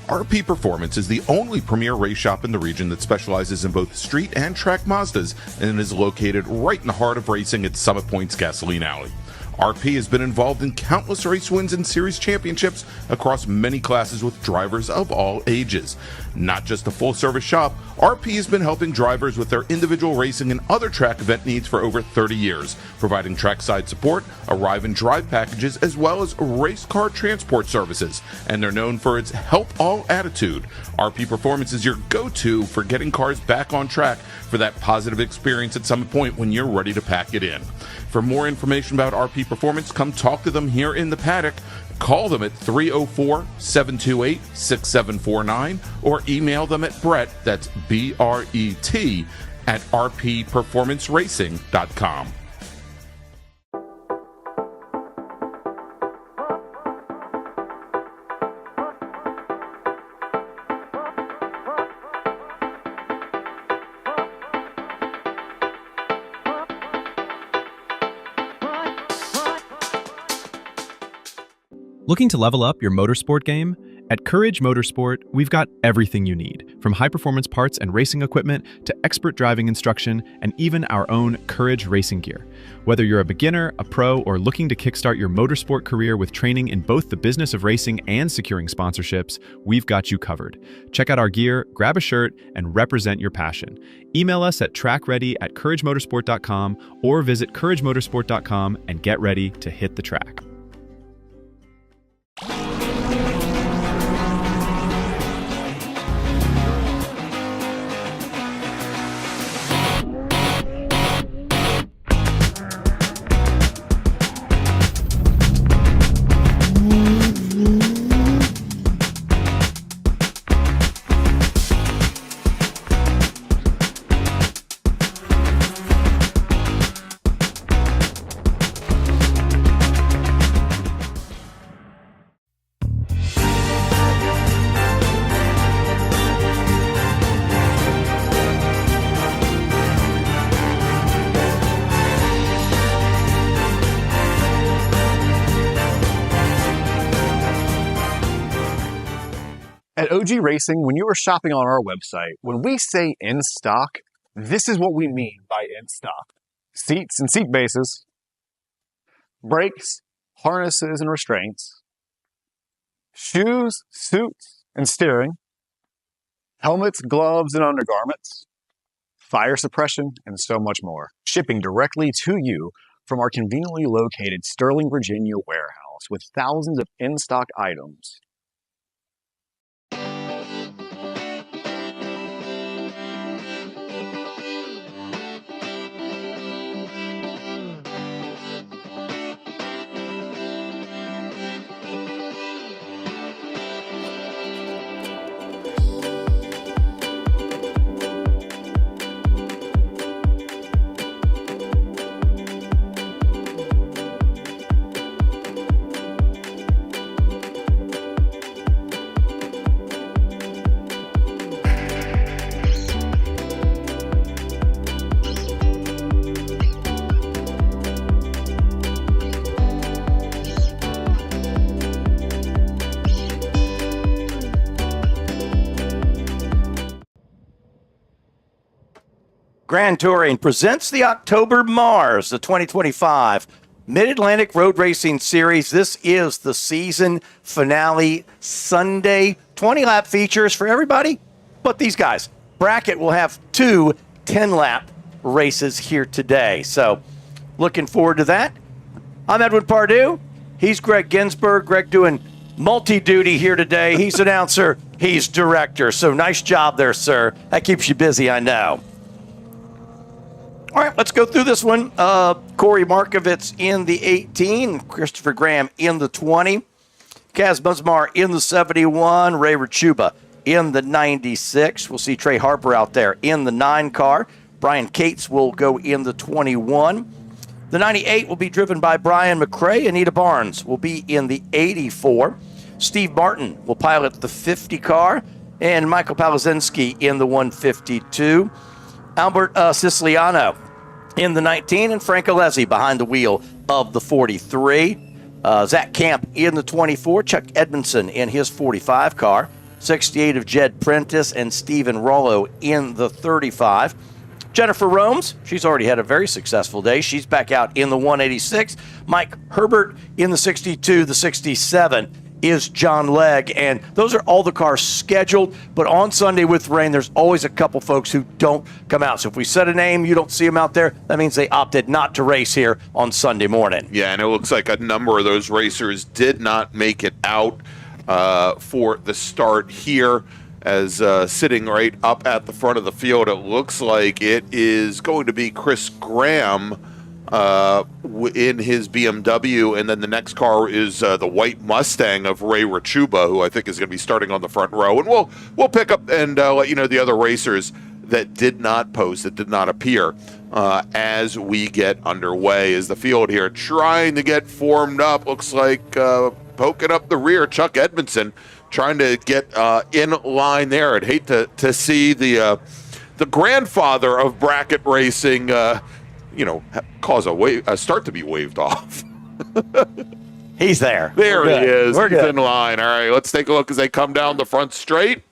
RP Performance is the only premier race shop in the region that specializes in both street and track Mazdas and is located right in the heart of racing at Summit Point's Gasoline Alley. RP has been involved in countless race wins and series championships across many classes with drivers of all ages. Not just a full-service shop, RP has been helping drivers with their individual racing and other track event needs for over 30 years, providing trackside support, arrive and drive packages, as well as race car transport services. And they're known for its help all attitude. RP Performance is your go-to for getting cars back on track for that positive experience at some point when you're ready to pack it in. For more information about RP Performance, come talk to them here in the paddock. Call them at 304-728-6749 or email them at Brett, that's B-R-E-T, at rpperformanceracing.com. Looking to level up your motorsport game? At Courage Motorsport, we've got everything you need, from high-performance parts and racing equipment to expert driving instruction and even our own Courage racing gear. Whether you're a beginner, a pro, or looking to kickstart your motorsport career with training in both the business of racing and securing sponsorships, we've got you covered. Check out our gear, grab a shirt, and represent your passion. Email us at trackready@couragemotorsport.com or visit couragemotorsport.com and get ready to hit the track. At OG Racing, when you are shopping on our website, when we say in stock, this is what we mean by in stock. Seats and seat bases, brakes, harnesses and restraints, shoes, suits and steering, helmets, gloves and undergarments, fire suppression, and so much more. Shipping directly to you from our conveniently located Sterling, Virginia warehouse with thousands of in-stock items. Grand Touring presents the October MARRS, the 2025 Mid-Atlantic Road Racing Series. This is the season finale Sunday. 20-lap features for everybody but these guys. Bracket will have two 10-lap races here today. So looking forward to that. I'm Edwin Pardue. He's Greg Ginsburg. Greg doing multi-duty here today. He's announcer. He's director. So nice job there, sir. That keeps you busy, I know. All right, let's go through this one. Corey Markovitz in the 18, Christopher Graham in the 20, Kaz Busmar in the 71, Ray Rachuba in the 96. We'll see Trey Harper out there in the 9 car. Brian Cates will go in the 21. The 98 will be driven by Brian McRae. Anita Barnes will be in the 84. Steve Martin will pilot the 50 car, and Michael Palazinski in the 152. Albert Siciliano in the 19, and Frank Alesi behind the wheel of the 43. Zach Camp in the 24, Chuck Edmondson in his 45 car, 68 of Jed Prentice and Steven Rollo in the 35. Jennifer Romes, she's already had a very successful day. She's back out in the 186. Mike Herbert in the 62, the 67 is John Legg. And those are all the cars scheduled. But on Sunday with rain, there's always a couple folks who don't come out. So if we set a name, you don't see them out there, that means they opted not to race here on Sunday morning. Yeah, and it looks like a number of those racers did not make it out for the start here. As sitting right up at the front of the field, it looks like it is going to be Chris Graham in his BMW, and then the next car is the white Mustang of Ray Rachuba, who I think is going to be starting on the front row. And we'll pick up and let you know the other racers that did not post, that did not appear as we get underway. As the field here trying to get formed up, looks like poking up the rear, Chuck Edmondson trying to get in line there. I'd hate to see the grandfather of bracket racing cause a start to be waved off. He's there. There he is. We're He's good. in line. All right, let's take a look as they come down the front straight.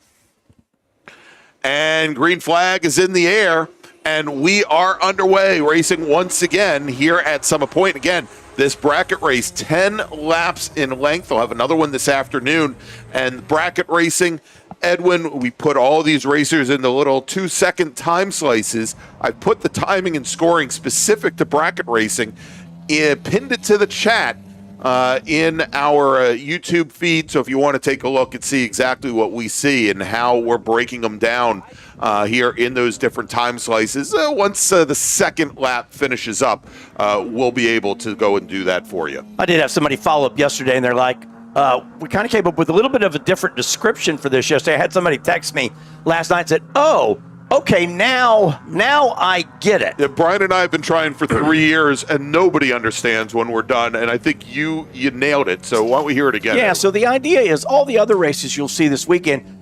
And green flag is in the air, and we are underway, racing once again here at Summit Point. Again, this bracket race, 10 laps in length. We'll have another one this afternoon. And bracket racing, Edwin, we put all these racers in the little 2-second time slices. I put the timing and scoring specific to bracket racing, pinned it to the chat in our YouTube feed. So if you want to take a look and see exactly what we see and how we're breaking them down here in those different time slices, once the second lap finishes up, we'll be able to go and do that for you. I did have somebody follow up yesterday, and they're like, we kind of came up with a little bit of a different description for this yesterday. I had somebody text me last night and said, oh, okay, now I get it. Yeah, Brian and I have been trying for 3 years, and nobody understands when we're done, and I think you nailed it. So why don't we hear it again? Yeah, so the idea is all the other races you'll see this weekend,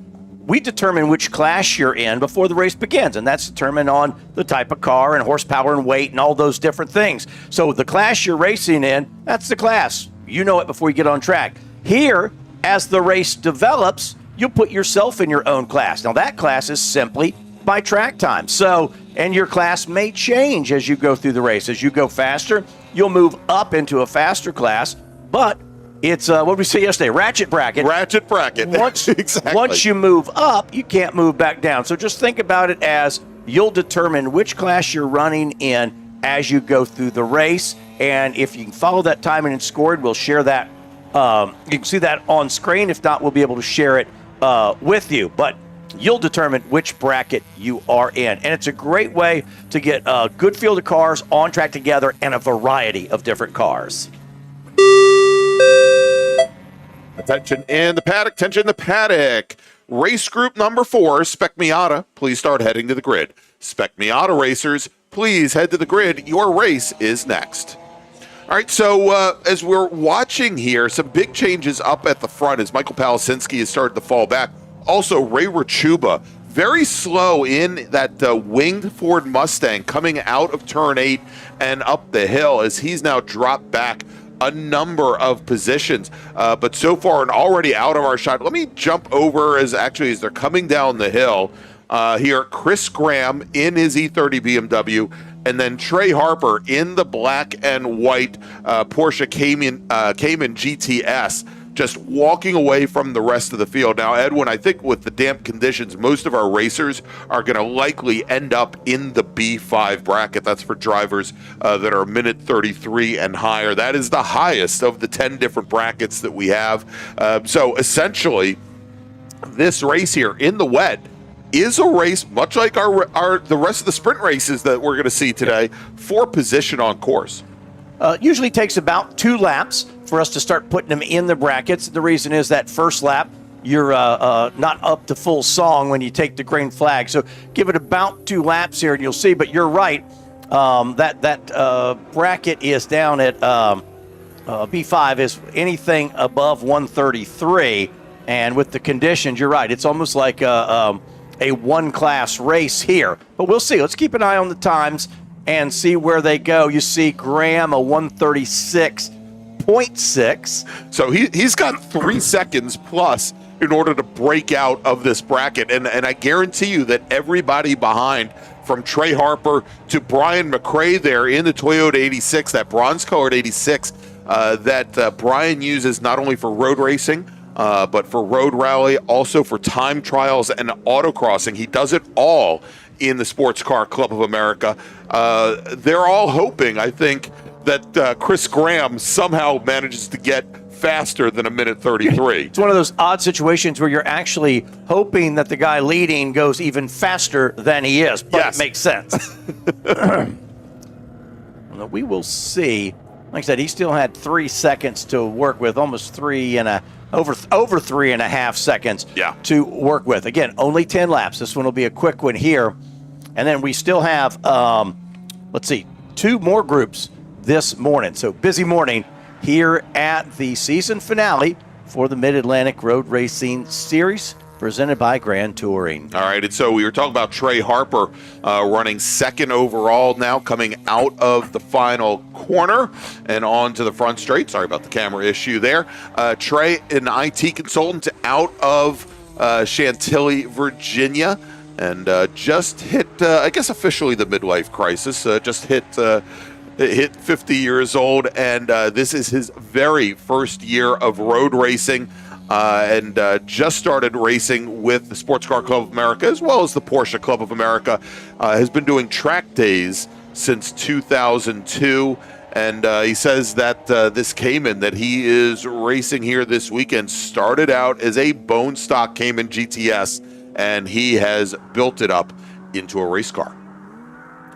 we determine which class you're in before the race begins, and that's determined on the type of car and horsepower and weight and all those different things. So the class you're racing in, that's the class. You know it before you get on track. Here, as the race develops, you'll put yourself in your own class. Now, that class is simply by track time. So, and your class may change as you go through the race. As you go faster, you'll move up into a faster class, but it's, what did we say yesterday? Ratchet bracket. Ratchet bracket. Exactly. Once you move up, you can't move back down. So just think about it as you'll determine which class you're running in as you go through the race. And if you can follow that timing and scored, we'll share that. You can see that on screen. If not, we'll be able to share it with you. But you'll determine which bracket you are in. And it's a great way to get a good field of cars on track together and a variety of different cars. Attention in the paddock, attention in the paddock. Race group number 4, Spec Miata, please start heading to the grid. Spec Miata racers, please head to the grid. Your race is next. All right, so as we're watching here, some big changes up at the front as Michael Palasinski has started to fall back. Also, Ray Rachuba, very slow in that winged Ford Mustang coming out of turn 8 and up the hill as he's now dropped back a number of positions. But so far and already out of our shot, let me jump over as they're coming down the hill. Here, Chris Graham in his E30 BMW, and then Trey Harper in the black and white Porsche Cayman GTS, just walking away from the rest of the field. Now, Edwin, I think with the damp conditions, most of our racers are going to likely end up in the B5 bracket. That's for drivers that are minute 33 and higher. That is the highest of the 10 different brackets that we have. So essentially, this race here in the wet is a race much like the rest of the sprint races that we're going to see today for position on course. Usually takes about 2 laps for us to start putting them in the brackets. The reason is that first lap, you're not up to full song when you take the green flag. So give it about 2 laps here and you'll see, but you're right. That bracket is down at B5 is anything above 133. And with the conditions, you're right. It's almost like a one-class race here. But we'll see. Let's keep an eye on the times and see where they go. You see Graham, a 136.6. So he's got 3 seconds plus in order to break out of this bracket. And I guarantee you that everybody behind, from Trey Harper to Brian McRae there in the Toyota 86, that bronze-colored 86, that Brian uses not only for road racing, but for road rally, also for time trials and autocrossing. He does it all in the Sports Car Club of America. They're all hoping, I think, that Chris Graham somehow manages to get faster than a minute 33. It's one of those odd situations where you're actually hoping that the guy leading goes even faster than he is, but Yes. it makes sense. Well, we will see. Like I said, he still had 3 seconds to work with, almost over 3.5 seconds to work with. Again, only 10 laps. This one will be a quick one here. And then we still have, let's see, 2 more groups this morning. So busy morning here at the season finale for the Mid-Atlantic Road Racing Series presented by Grand Touring. All right, and so we were talking about Trey Harper running second overall now, coming out of the final corner and on to the front straight. Sorry about the camera issue there. Trey, an IT consultant out of Chantilly, Virginia, and just hit, I guess officially the midlife crisis, just hit 50 years old, and this is his very first year of road racing, and just started racing with the Sports Car Club of America as well as the Porsche Club of America. Has been doing track days since 2002, and he says that this Cayman that he is racing here this weekend started out as a bone stock Cayman GTS, and he has built it up into a race car.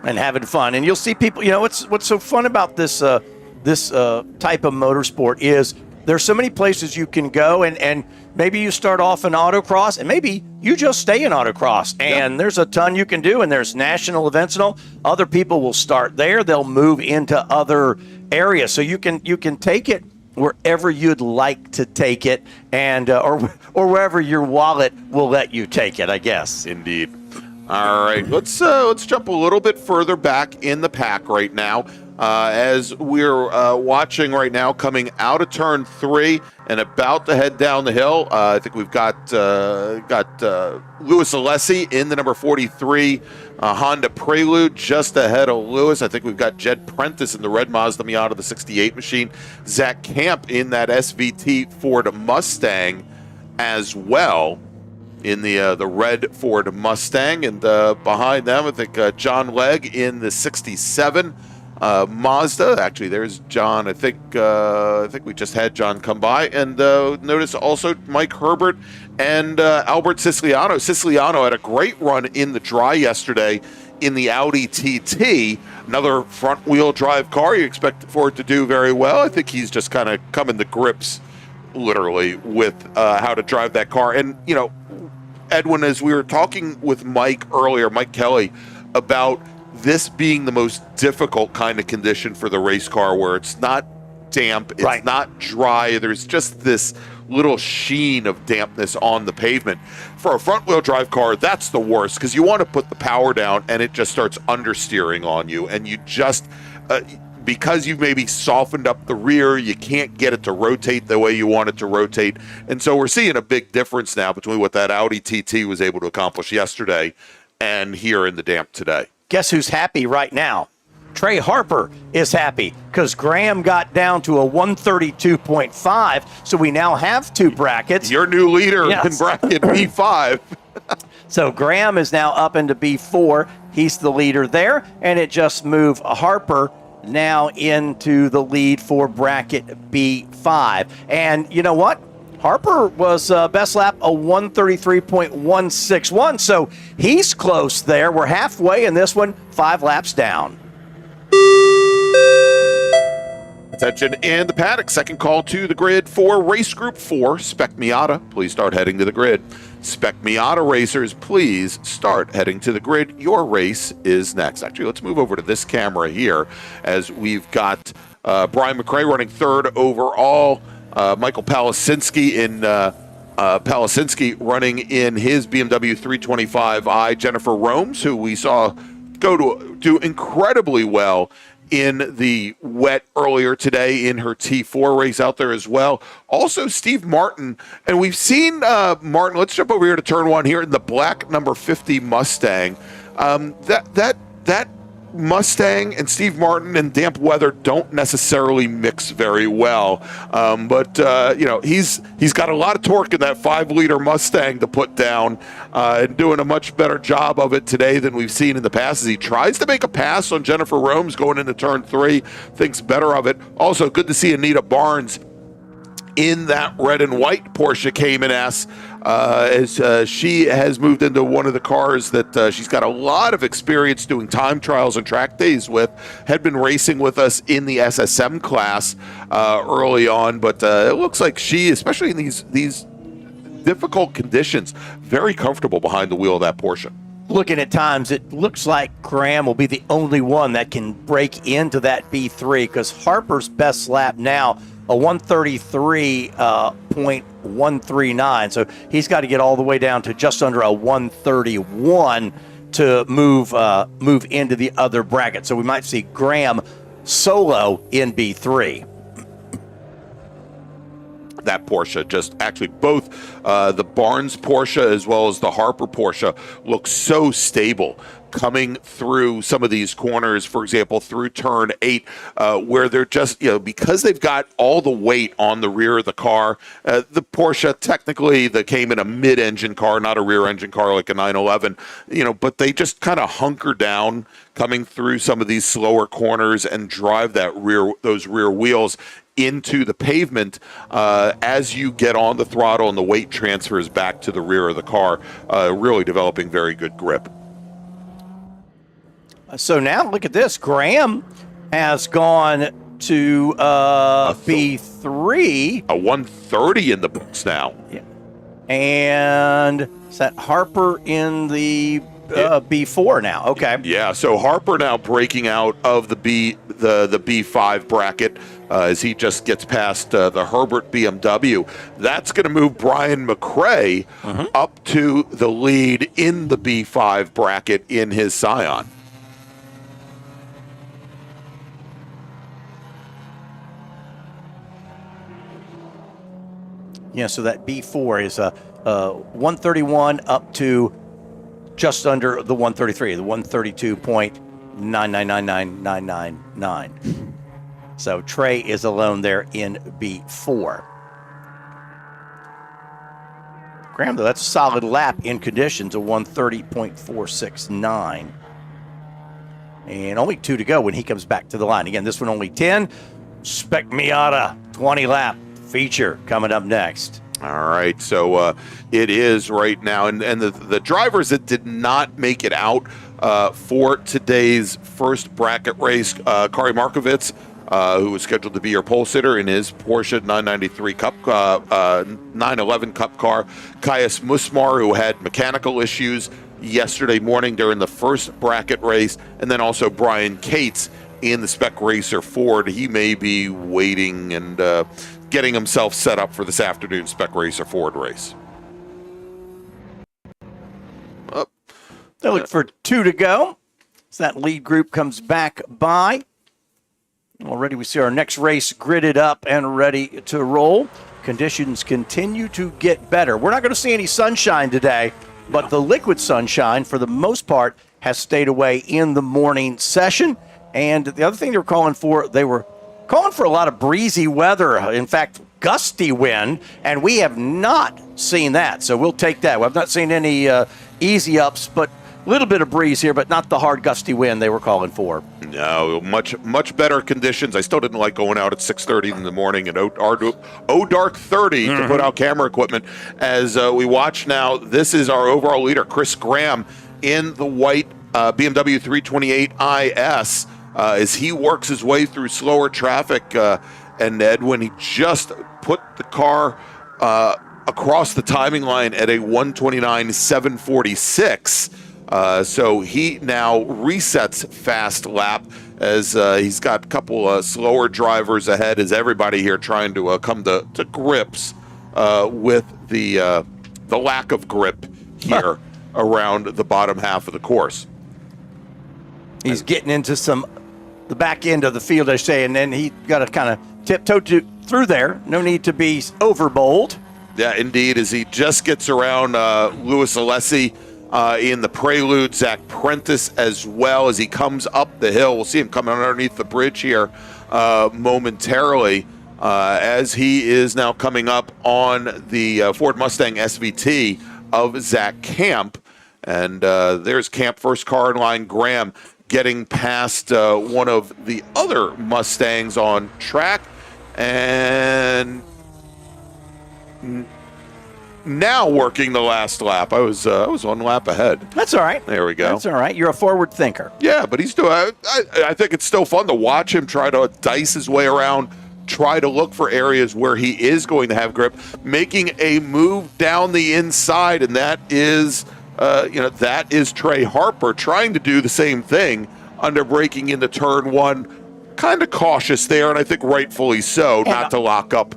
And having fun. And you'll see people, what's so fun about this type of motorsport is there's so many places you can go, and maybe you start off in autocross, and maybe you just stay in autocross, and there's a ton you can do, and there's national events and all. Other people will start there. They'll move into other areas. So you can take it wherever you'd like to take it, and or wherever your wallet will let you take it, I guess. Indeed. All right, let's jump a little bit further back in the pack right now. As we're watching right now, coming out of turn 3 and about to head down the hill. I think we've got Louis Alessi in the number 43 Honda Prelude just ahead of Louis. I think we've got Jed Prentice in the red Mazda Miata, the 68 machine. Zach Camp in that SVT Ford Mustang as well, in the red Ford Mustang, and behind them, I think John Legg in the 67 Mazda. Actually, there's John. I think we just had John come by, and notice also Mike Herbert and Albert Siciliano. Siciliano had a great run in the dry yesterday in the Audi TT. Another front-wheel drive car. You expect for it to do very well. I think he's just kind of coming to grips, literally, with how to drive that car. And Edwin, as we were talking with Mike earlier, Mike Kelly, about this being the most difficult kind of condition for the race car, where it's not damp, it's not dry, there's just this little sheen of dampness on the pavement. For a front-wheel drive car, that's the worst, because you want to put the power down and it just starts understeering on you, and you just because you've maybe softened up the rear, you can't get it to rotate the way you want it to rotate. And so we're seeing a big difference now between what that Audi TT was able to accomplish yesterday and here in the damp today. Guess who's happy right now? Trey Harper is happy because Graham got down to a 132.5, so we now have 2 brackets. Your new leader in bracket B5. So Graham is now up into B4. He's the leader there, and it just moved Harper now into the lead for bracket B5. And you know what? Harper was best lap a 133.161, so he's close there. We're halfway in this one, 5 laps down. Attention in the paddock. Second call to the grid for race group 4, Spec Miata. Please start heading to the grid. Spec Miata racers, please start heading to the grid. Your race is next. Actually, let's move over to this camera here, as we've got Brian McRae running 3rd overall. Michael Palasinski running in his BMW 325i. Jennifer Romes, who we saw do incredibly well in the wet earlier today in her T4 race out there as well. Also, Steve Martin, and we've seen Martin. Let's jump over here to turn 1 here in the black number 50 Mustang. That Mustang and Steve Martin in damp weather don't necessarily mix very well, but he's got a lot of torque in that 5-liter Mustang to put down, and doing a much better job of it today than we've seen in the past. As he tries to make a pass on Jennifer Romes going into turn 3, thinks better of it. Also, good to see Anita Barnes in that red and white Porsche Cayman S, as she has moved into one of the cars that she's got a lot of experience doing time trials and track days with. Had been racing with us in the SSM class early on, but it looks like she, especially in these difficult conditions, very comfortable behind the wheel of that Porsche. Looking at times, it looks like Graham will be the only one that can break into that B3, because Harper's best lap now, a 133.139. So he's got to get all the way down to just under a 131 to move into the other bracket. So we might see Graham solo in B3. That Porsche, just actually both the Barnes Porsche as well as the Harper Porsche look so stable coming through some of these corners, for example, through turn 8, where they're just, because they've got all the weight on the rear of the car. The Porsche, technically, they came in a mid-engine car, not a rear-engine car like a 911, but they just kind of hunker down coming through some of these slower corners and drive those rear wheels into the pavement as you get on the throttle and the weight transfers back to the rear of the car, really developing very good grip. So now look at this. Graham has gone to B3. A 130 in the books now. Yeah. And is that Harper in the B4 now? Okay. Yeah, so Harper now breaking out of the B5 bracket as he just gets past the Herbert BMW. That's going to move Brian McRae up to the lead in the B5 bracket in his Scion. Yeah, so that B4 is a 131 up to just under the 133, the 132.9999999. So Trey is alone there in B4. Graham, though, that's a solid lap in conditions, a 130.469. And only 2 to go when he comes back to the line. Again, this one only 10. Spec Miata, 20 lap feature coming up next. All right, so it is right now, and the drivers that did not make it out for today's first bracket race, Kari Markovits, who was scheduled to be your pole sitter in his Porsche 993 Cup, 911 Cup car, Caius Musmar, who had mechanical issues yesterday morning during the first bracket race, and then also Brian Cates in the Spec Racer Ford. He may be waiting and getting himself set up for this afternoon Spec Racer Ford race. They look for 2 to go as that lead group comes back by. Already we see our next race gridded up and ready to roll. Conditions continue to get better. We're not going to see any sunshine today, but the liquid sunshine, for the most part, has stayed away in the morning session. And the other thing they were calling for a lot of breezy weather. In fact, gusty wind, and we have not seen that. So we'll take that. We've not seen any easy ups, but a little bit of breeze here, but not the hard gusty wind they were calling for. No, much better conditions. I still didn't like going out at 6:30 in the morning and dark 30 to put out camera equipment. As we watch now, this is our overall leader, Chris Graham, in the white BMW 328 IS. As he works his way through slower traffic, and Edwin, he just put the car across the timing line at a 129.746. So he now resets fast lap as he's got a couple slower drivers ahead, as everybody here trying to come to grips with the lack of grip here around the bottom half of the course. He's getting into some the back end of the field, I say, and then he got to kind of tiptoe through there. No need to be overbold. Yeah, indeed, as he just gets around Louis Alessi in the prelude, Zach Prentice as well as he comes up the hill. We'll see him coming underneath the bridge here momentarily as he is now coming up on the Ford Mustang SVT of Zach Camp. And there's Camp, first car in line, Graham, getting past one of the other Mustangs on track. And now working the last lap. I was 1 lap ahead. That's all right. There we go. That's all right. You're a forward thinker. Yeah, but he's doing. I think it's still fun to watch him try to dice his way around, try to look for areas where he is going to have grip, making a move down the inside, and that is, that is Trey Harper trying to do the same thing under braking into turn one. Kind of cautious there, and I think rightfully so, not to lock up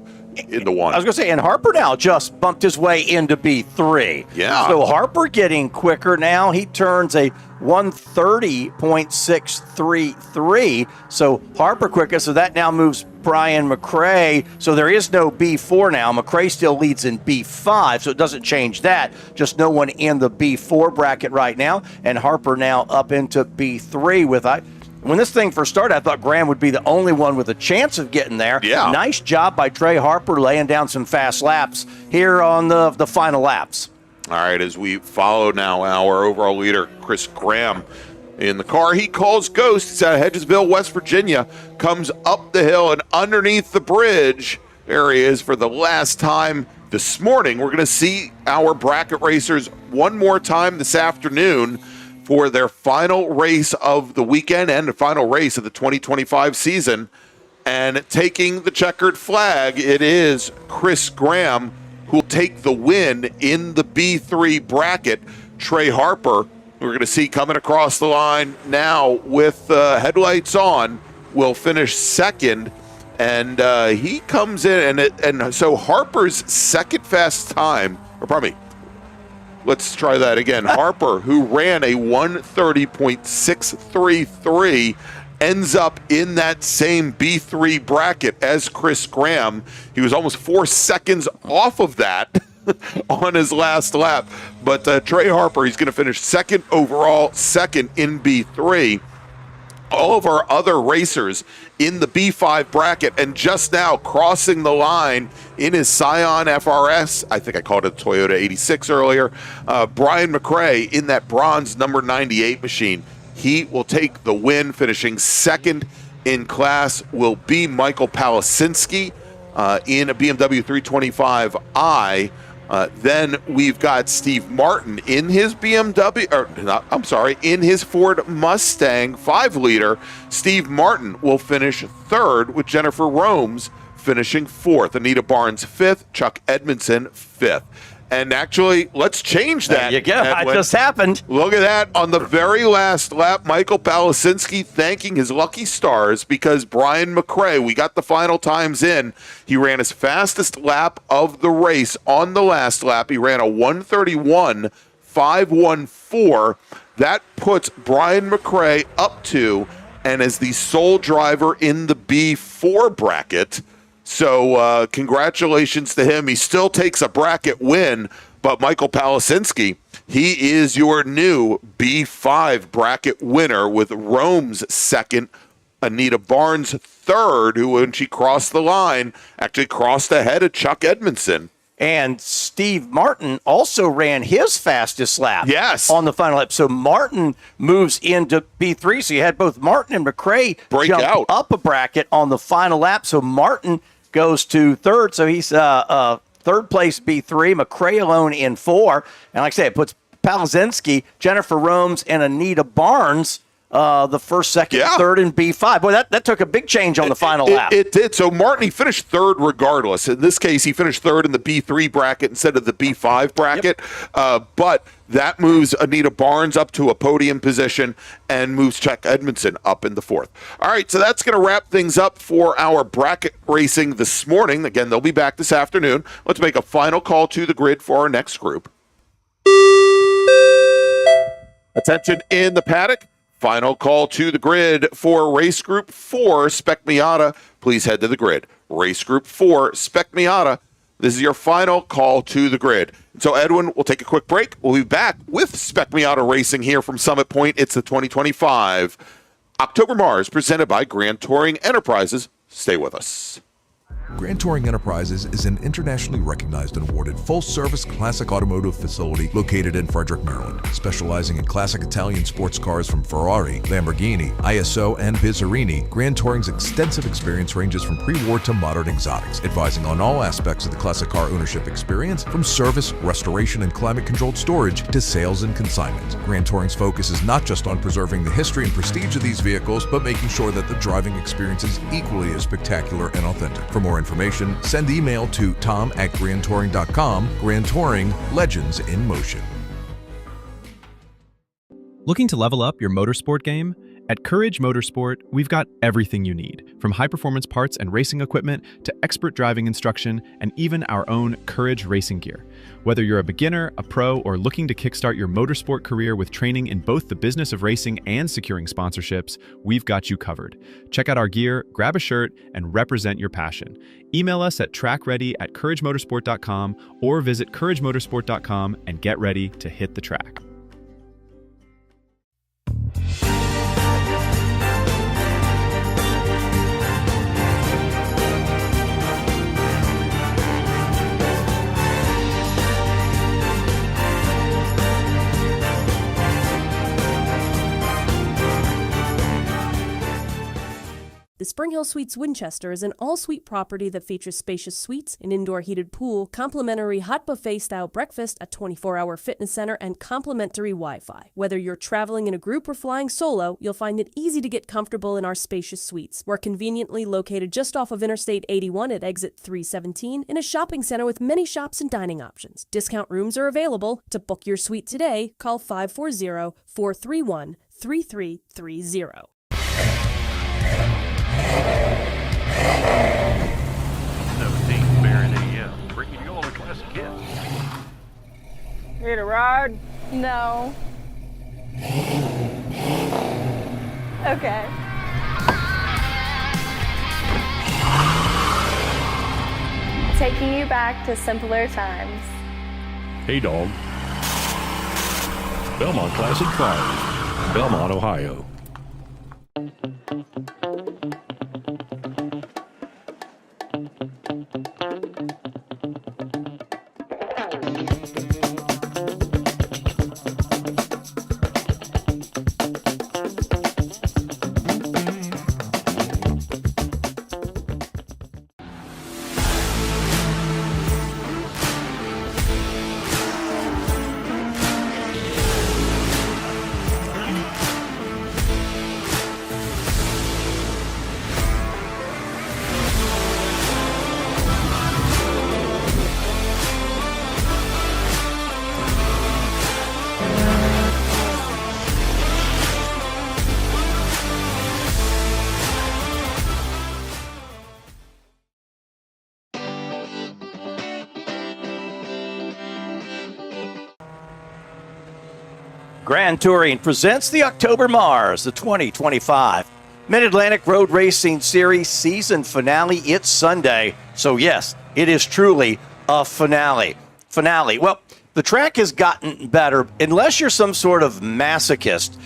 into one. I was going to say, and Harper now just bumped his way into B3. Yeah. So Harper getting quicker now. He turns a 130.633. So Harper quicker. So that now moves Brian McRae. So there is no B4 now. McRae still leads in B5, so it doesn't change that. Just no one in the B4 bracket right now. And Harper now up into B3 with when this thing first started, I thought Graham would be the only one with a chance of getting there. Yeah. Nice job by Trey Harper laying down some fast laps here on the final laps. All right, as we follow now our overall leader, Chris Graham, in the car he calls Ghost. He's out of Hedgesville, West Virginia, comes up the hill and underneath the bridge. There he is for the last time this morning. We're going to see our bracket racers one more time this afternoon for their final race of the weekend and the final race of the 2025 season. And taking the checkered flag, it is Chris Graham who will take the win in the B3 bracket. Trey Harper, we're going to see coming across the line now with headlights on, will finish second. And he comes in, and so Harper's second fast time, or pardon me, let's try that again. Harper, who ran a 130.633, ends up in that same B3 bracket as Chris Graham. He was almost 4 seconds off of that on his last lap. But Trey Harper, he's going to finish second overall, second in B3. All of our other racers in the B5 bracket, and just now crossing the line in his Scion FRS, I think I called it Toyota 86 earlier, Brian McRae in that bronze number 98 machine. He will take the win. Finishing second in class will be Michael Palasinski in a BMW 325i. Then we've got Steve Martin in his in his Ford Mustang 5-liter. Steve Martin will finish third, with Jennifer Romes finishing fourth. Anita Barnes fifth, Chuck Edmondson fifth. And actually, let's change that. There you go. It just happened. Look at that. On the very last lap, Michael Palasinski thanking his lucky stars because Brian McRae, we got the final times in. He ran his fastest lap of the race on the last lap. He ran a 131.514. That puts Brian McRae up to and is the sole driver in the B4 bracket. So congratulations to him. He still takes a bracket win, but Michael Palasinski, he is your new B5 bracket winner with Rome's second, Anita Barnes third, who when she crossed the line actually crossed ahead of Chuck Edmondson. And Steve Martin also ran his fastest lap on the final lap. So Martin moves into B3. So you had both Martin and McRae jump up a bracket on the final lap. So Martin goes to third. So he's third place B3. McRae alone in 4. And like I say, it puts Palazinski, Jennifer Romes, and Anita Barnes the first, second, third, and B5. Boy, that took a big change on the final lap. It did. So Martin, he finished third regardless. In this case, he finished third in the B3 bracket instead of the B5 bracket. But that moves Anita Barnes up to a podium position and moves Chuck Edmondson up in the fourth. All right, so that's going to wrap things up for our bracket racing this morning. Again, they'll be back this afternoon. Let's make a final call to the grid for our next group. Attention in the paddock. Final call to the grid for Race Group 4, Spec Miata. Please head to the grid. Race Group 4, Spec Miata. This is your final call to the grid. So, Edwin, we'll take a quick break. We'll be back with Spec Miata Racing here from Summit Point. It's the 2025 October MARRS presented by Grand Touring Enterprises. Stay with us. Grand Touring Enterprises is an internationally recognized and awarded full-service classic automotive facility located in Frederick, Maryland. Specializing in classic Italian sports cars from Ferrari, Lamborghini, ISO, and Bizzarini, Grand Touring's extensive experience ranges from pre-war to modern exotics, advising on all aspects of the classic car ownership experience, from service, restoration, and climate-controlled storage to sales and consignment. Grand Touring's focus is not just on preserving the history and prestige of these vehicles, but making sure that the driving experience is equally as spectacular and authentic. For more information, send email to tom@grandtouring.com. Grand Touring, legends in motion. Looking to level up your motorsport game? At Courage Motorsport, we've got everything you need, from high-performance parts and racing equipment to expert driving instruction and even our own Courage racing gear. Whether you're a beginner, a pro, or looking to kickstart your motorsport career with training in both the business of racing and securing sponsorships, we've got you covered. Check out our gear, grab a shirt, and represent your passion. Email us at trackready@couragemotorsport.com or visit couragemotorsport.com and get ready to hit the track. The Spring Hill Suites Winchester is an all-suite property that features spacious suites, an indoor heated pool, complimentary hot buffet-style breakfast, a 24-hour fitness center, and complimentary Wi-Fi. Whether you're traveling in a group or flying solo, you'll find it easy to get comfortable in our spacious suites. We're conveniently located just off of Interstate 81 at exit 317 in a shopping center with many shops and dining options. Discount rooms are available. To book your suite today, call 540-431-3330. Baron AEM, bringing you all the classic hits. Need a ride? No. Okay. Taking you back to simpler times. Hey, dog. Belmont Classic Cars, Belmont, Ohio. Grand Touring presents the October MARRS, the 2025 Mid-Atlantic Road Racing Series season finale. It's Sunday, so yes, it is truly a finale. Well, the track has gotten better. Unless you're some sort of masochist,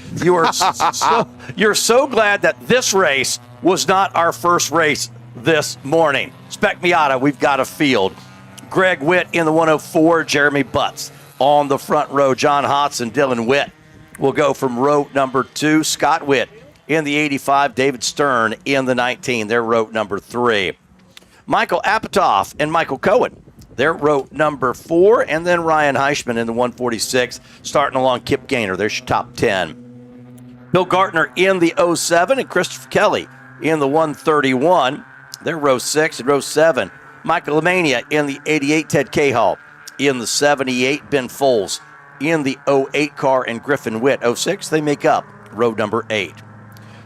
you're so glad that this race was not our first race this morning. Spec Miata, we've got a field. Greg Witt in the 104, Jeremy Butts on the front row. John Hodson, Dylan Witt will go from row number 2. Scott Witt in the 85, David Stern in the 19. They're row number 3. Michael Apatow and Michael Cohen, they're row number 4. And then Ryan Heischman in the 146, starting along Kip Gaynor. There's your top 10. Bill Gartner in the 07 and Christopher Kelly in the 131. They're row 6 and row 7. Michael Lemania in the 88, Ted Cahall in the 78, Ben Foles in the 08 car, and Griffin Witt, 06, they make up row number 8.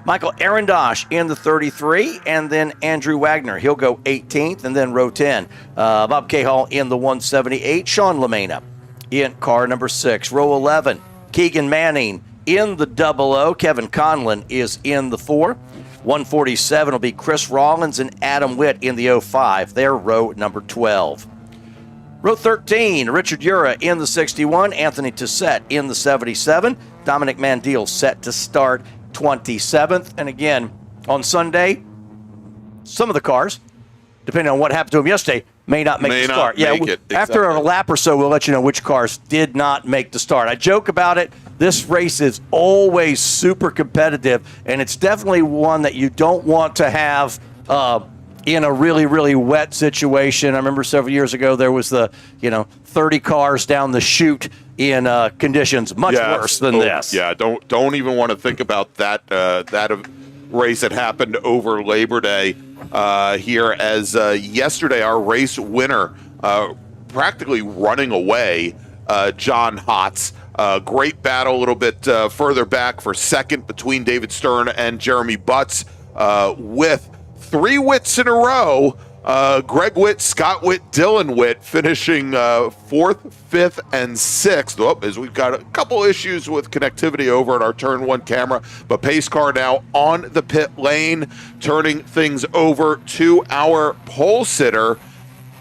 Michael Arendosh in the 33, and then Andrew Wagner, he'll go 18th, and then row 10. Bob Cahall in the 178, Sean LaMena in car number 6. Row 11, Keegan Manning in the 00. Kevin Conlon is in the 4. 147 will be Chris Rollins and Adam Witt in the 05. They're row number 12. Row 13, Richard Ura in the 61, Anthony Toussaint in the 77, Dominic Mandil set to start 27th. And again, on Sunday, some of the cars, depending on what happened to them yesterday, may not make the start. After a lap or so, we'll let you know which cars did not make the start. I joke about it. This race is always super competitive, and it's definitely one that you don't want to have in a really, really wet situation. I remember several years ago there was the 30 cars down the chute in conditions much worse than this. Yeah, don't even want to think about that race that happened over Labor Day here, as yesterday our race winner practically running away, John Hotz. Great battle a little bit further back for second between David Stern and Jeremy Butts, with 3 Witts in a row. Greg Witt, Scott Witt, Dylan Witt finishing 4th, 5th, and 6th. As we've got a couple issues with connectivity over at our turn 1 camera, but pace car now on the pit lane, turning things over to our pole sitter.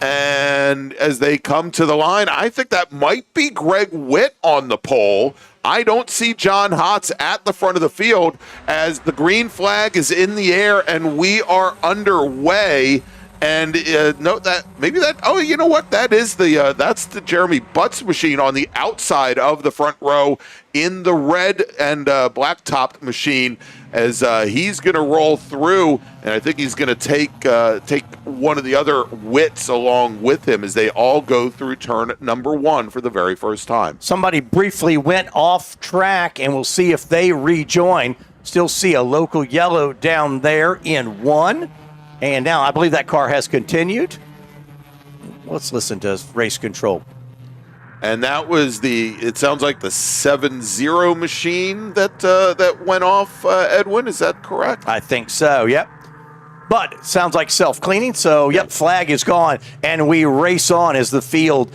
And as they come to the line, I think that might be Greg Witt on the pole. I don't see John Hotz at the front of the field as the green flag is in the air and we are underway. And note that maybe that, oh, you know what? That is that's the Jeremy Butts machine on the outside of the front row in the red and black topped machine, as he's going to roll through. And I think he's going to take one of the other Wits along with him as they all go through turn number 1 for the very first time. Somebody briefly went off track, and we'll see if they rejoin. Still see a local yellow down there in 1. And now I believe that car has continued. Let's listen to race control. And that was it sounds like the 7-0 machine that went off, Edwin. Is that correct? I think so, yep. But it sounds like self-cleaning, so yep, flag is gone. And we race on as the field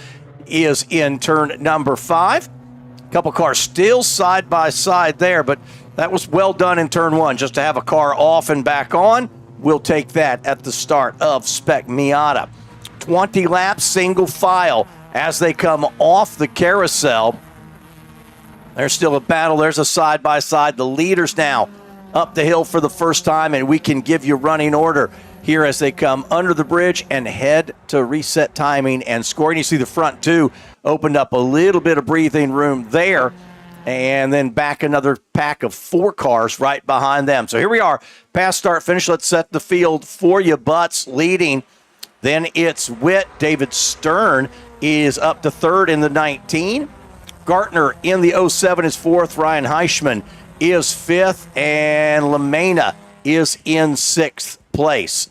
is in turn number 5. A couple cars still side by side there, but that was well done in turn 1, just to have a car off and back on. We'll take that at the start of Spec Miata. 20 laps, single file, as they come off the carousel. There's still a battle. There's a side-by-side. The leaders now up the hill for the first time, and we can give you running order here as they come under the bridge and head to reset timing and scoring. You see the front two opened up a little bit of breathing room there, and then back another pack of 4 cars right behind them. So here we are, pass, start, finish. Let's set the field for you. Butts leading. Then it's Witt. David Stern is up to 3rd in the 19. Gartner in the 07 is 4th. Ryan Heischman is 5th. And LaMena is in 6th place.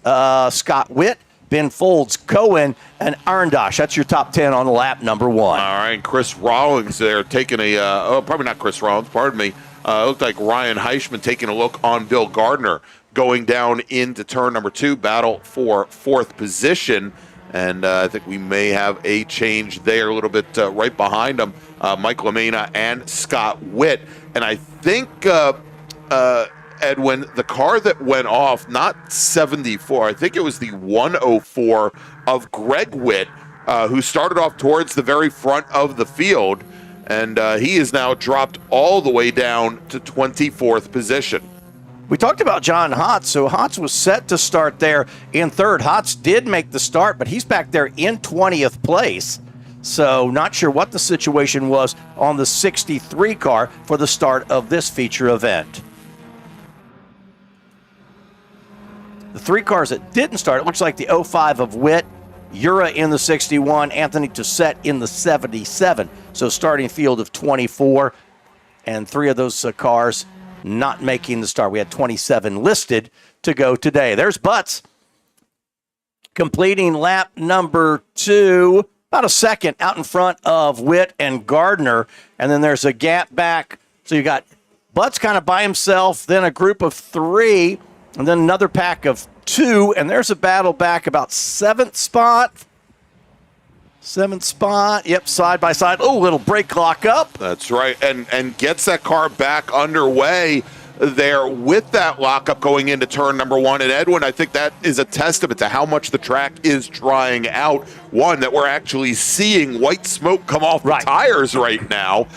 Scott Witt, Ben Folds, Cohen, and Arndosh. That's your top 10 on lap number 1. All right, Chris Rawlings there taking probably not Chris Rawlings, pardon me. It looked like Ryan Heischman taking a look on Bill Gardner going down into turn number 2, battle for 4th position. And I think we may have a change there a little bit right behind them, Mike LaMena and Scott Witt. And I think, Edwin, the car that went off, not 74, I think it was the 104 of Greg Witt, who started off towards the very front of the field, and he is now dropped all the way down to 24th position. We talked about John Hotz, so Hotz was set to start there in 3rd. Hotz did make the start, but he's back there in 20th place. So not sure what the situation was on the 63 car for the start of this feature event. The 3 cars that didn't start, it looks like the 05 of Witt, Ura in the 61, Anthony Toussaint in the 77. So starting field of 24, and 3 of those cars not making the start. We had 27 listed to go today. There's Butts completing lap number 2, about a second out in front of Witt and Gardner. And then there's a gap back. So you got Butts kind of by himself, then a group of 3, and then another pack of 2. And there's a battle back about 7th spot. 7th spot. Yep, side by side. Oh, little brake lock up. That's right, and gets that car back underway there with that lockup going into turn number 1. And Edwin, I think that is a testament to how much the track is drying out. One, that we're actually seeing white smoke come off the tires right now,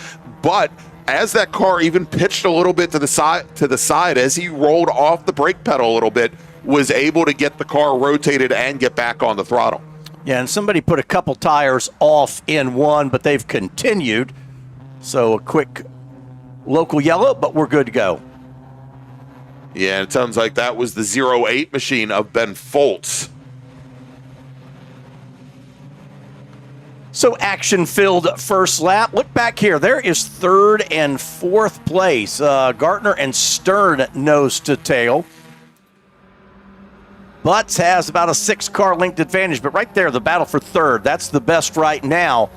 but as that car even pitched a little bit to the side as he rolled off the brake pedal a little bit, was able to get the car rotated and get back on the throttle. Yeah, and somebody put a couple tires off in one, but they've continued. So a quick local yellow, but we're good to go. Yeah, it sounds like that was the 08 machine of Ben Foltz. So action-filled first lap. Look back here. There is 3rd and 4th place. Gartner and Stern nose to tail. Butts has about a 6-car length advantage, but right there, the battle for 3rd. That's the best right now.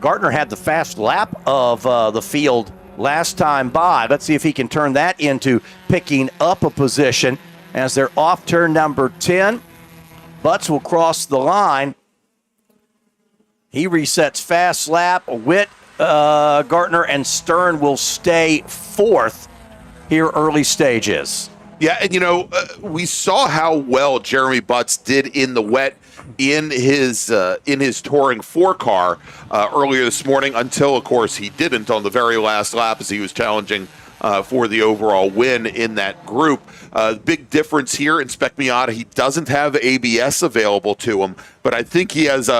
Gartner had the fast lap of the field last time by. Let's see if he can turn that into picking up a position as they're off turn number 10. Butts will cross the line. He resets fast lap. Witt, Gartner, and Stern will stay 4th here early stages. Yeah, and we saw how well Jeremy Butts did in the wet in his Touring 4 car earlier this morning, until, of course, he didn't on the very last lap as he was challenging for the overall win in that group. Big difference here in Spec Miata, he doesn't have ABS available to him, but I think he has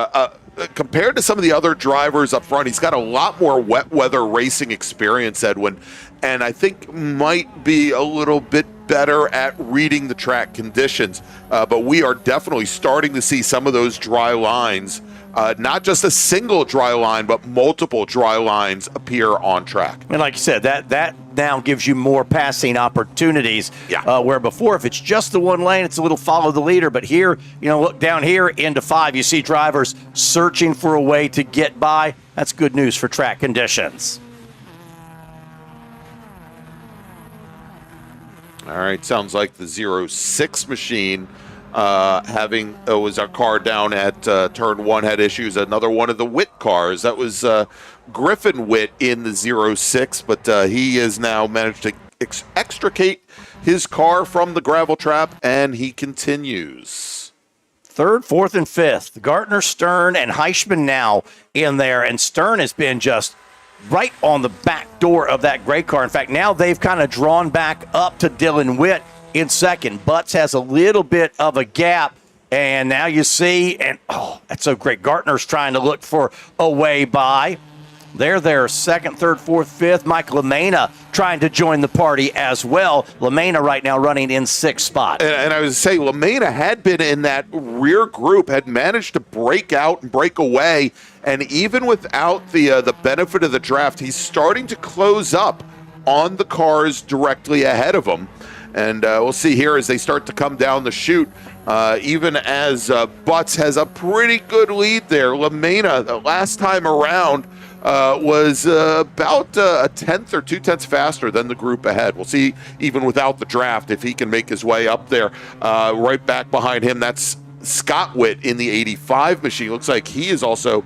compared to some of the other drivers up front, he's got a lot more wet weather racing experience, Edwin, and I think might be a little bit better at reading the track conditions. But we are definitely starting to see some of those dry lines, not just a single dry line, but multiple dry lines appear on track. And like you said, that now gives you more passing opportunities. Yeah. Where before, if it's just the one lane, it's a little follow the leader. But here, look down here into 5, you see drivers searching for a way to get by. That's good news for track conditions. All right, sounds like the 06 machine was our car down at turn 1 had issues. Another one of the Witt cars. That was Griffin Witt in the 06, but he has now managed to extricate his car from the gravel trap, and he continues. 3rd, 4th, and 5th. Gartner, Stern, and Heischman now in there, and Stern has been just right on the back door of that gray car. In fact, now they've kind of drawn back up to Dylan Witt in 2nd. Butts has a little bit of a gap, and now you see, and that's so great. Gartner's trying to look for a way by. They're there 2nd, 3rd, 4th, 5th. Mike LaMena trying to join the party as well. LaMena right now running in 6th spot. And I was saying, LaMena had been in that rear group, had managed to break out and break away, and even without the benefit of the draft, he's starting to close up on the cars directly ahead of him. And we'll see here as they start to come down the chute, even as Butts has a pretty good lead there. LaMena, the last time around, was about a 1/10 or 2/10 faster than the group ahead. We'll see, even without the draft, if he can make his way up there. Right back behind him, that's Scott Witt in the 85 machine. Looks like he is also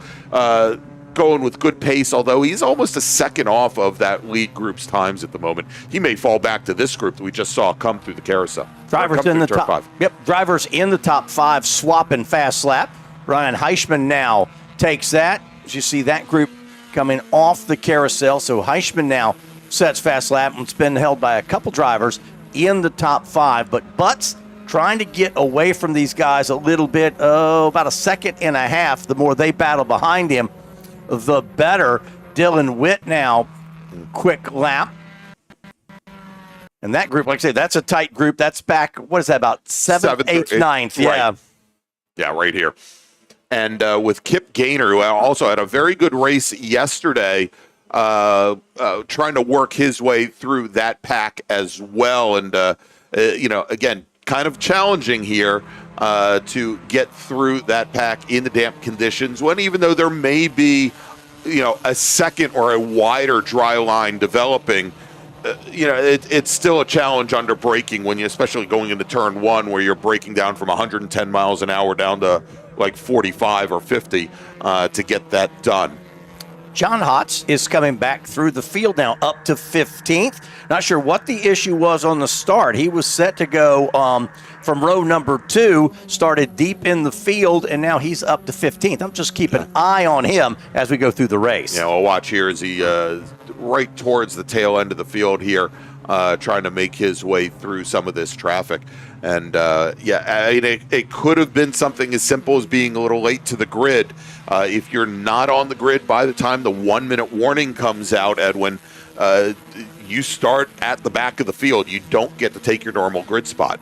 going with good pace, although he's almost a second off of that lead group's times at the moment. He may fall back to this group that we just saw come through the carousel. Drivers in the top 5. Yep, drivers in the top 5 swapping fast lap. Ryan Heischman now takes that. As you see that group coming off the carousel, so Heischman now sets fast lap, and it's been held by a couple drivers in the top 5, but Butts trying to get away from these guys a little bit, about a 1.5 seconds. The more they battle behind him, the better. Dylan Witt now, quick lap. And that group, like I say, that's a tight group. That's back, what is that, about 7th, 8th, 9th? Yeah. Right. Yeah, right here. And with Kip Gaynor, who also had a very good race yesterday, trying to work his way through that pack as well. And, again, kind of challenging here to get through that pack in the damp conditions, when even though there may be, a second or a wider dry line developing, it's still a challenge under braking when you, especially going into turn 1, where you're braking down from 110 miles an hour down to like 45 or 50 to get that done. John Hotz is coming back through the field now, up to 15th. Not sure what the issue was on the start. He was set to go from row number 2, started deep in the field, and now he's up to 15th. I'm just keeping an eye on him as we go through the race. Yeah, I'll watch here as he right towards the tail end of the field here, trying to make his way through some of this traffic. And, it could have been something as simple as being a little late to the grid. If you're not on the grid by the time the 1-minute warning comes out, Edwin, you start at the back of the field. You don't get to take your normal grid spot.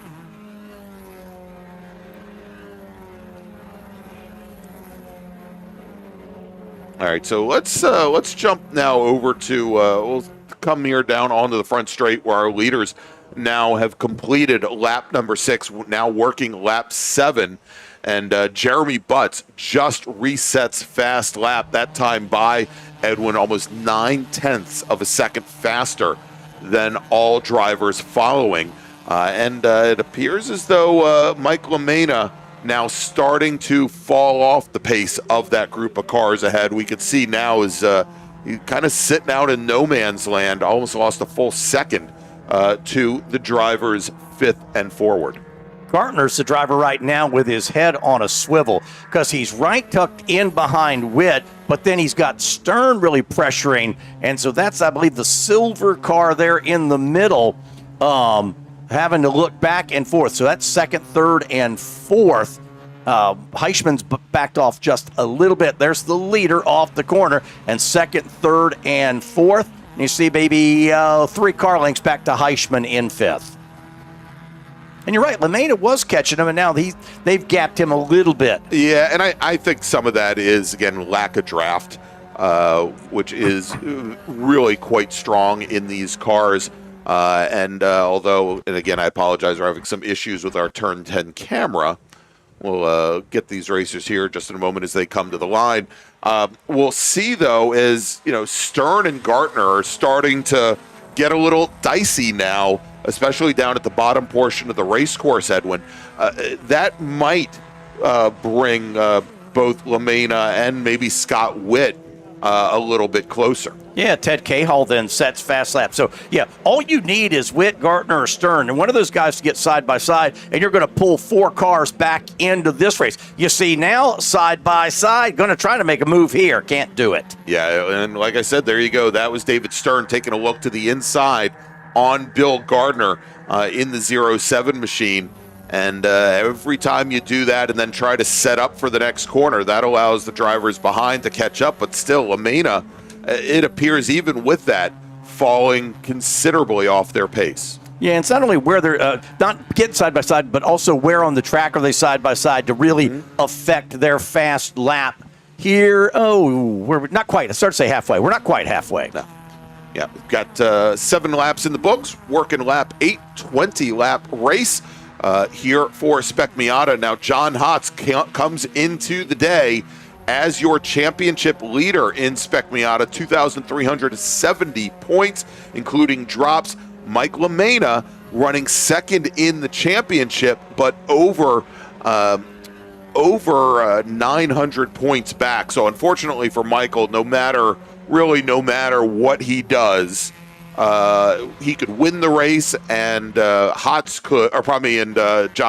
All right, so let's jump now over to we'll come here down onto the front straight where our leaders now have completed lap number 6, now working lap 7, and Jeremy Butts just resets fast lap, that time by Edwin, almost 9/10 of a second faster than all drivers following, and it appears as though Mike LaMena now starting to fall off the pace of that group of cars ahead. We could see now is he's kind of sitting out in no man's land, almost lost a full second to the drivers 5th and forward. Gartner's the driver right now with his head on a swivel because he's right tucked in behind Witt, but then he's got Stern really pressuring, and so that's, I believe, the silver car there in the middle, having to look back and forth. So that's 2nd, 3rd, and 4th. Heischmann's backed off just a little bit. There's the leader off the corner, and 2nd, 3rd, and 4th. You see maybe 3 car lengths back to Heischmann in 5th. And you're right, LaMena was catching him, and now they've gapped him a little bit. Yeah, and I think some of that is, again, lack of draft, which is really quite strong in these cars. Although, and again, I apologize, we're having some issues with our Turn 10 camera. We'll get these racers here just in a moment as they come to the line. We'll see, though, as Stern and Gartner are starting to get a little dicey now, especially down at the bottom portion of the race course, Edwin. That might bring both LaMena and maybe Scott Witt a little bit closer. Yeah, Ted Cahall then sets fast lap. So, yeah, all you need is Witt, Gartner, or Stern, and one of those guys to get side by side, and you're going to pull 4 cars back into this race. You see now, side by side, going to try to make a move here. Can't do it. Yeah, and like I said, there you go. That was David Stern taking a look to the inside on Bill Gardner in the 07 machine. And every time you do that and then try to set up for the next corner, that allows the drivers behind to catch up. But still, LaMena, it appears even with that, falling considerably off their pace. Yeah, and it's not only where they're not getting side by side, but also where on the track are they side by side to really affect their fast lap here. Oh, we're not quite. I started to say halfway. We're not quite halfway. No. Yeah, we've got 7 laps in the books, working lap 8, 20-lap race. Here for Spec Miata. Now, John Hotz comes into the day as your championship leader in Spec Miata, 2,370 points, including drops. Mike LaMena running 2nd in the championship, but over 900 points back. So, unfortunately for Michael, no matter what he does, he could win the race, and John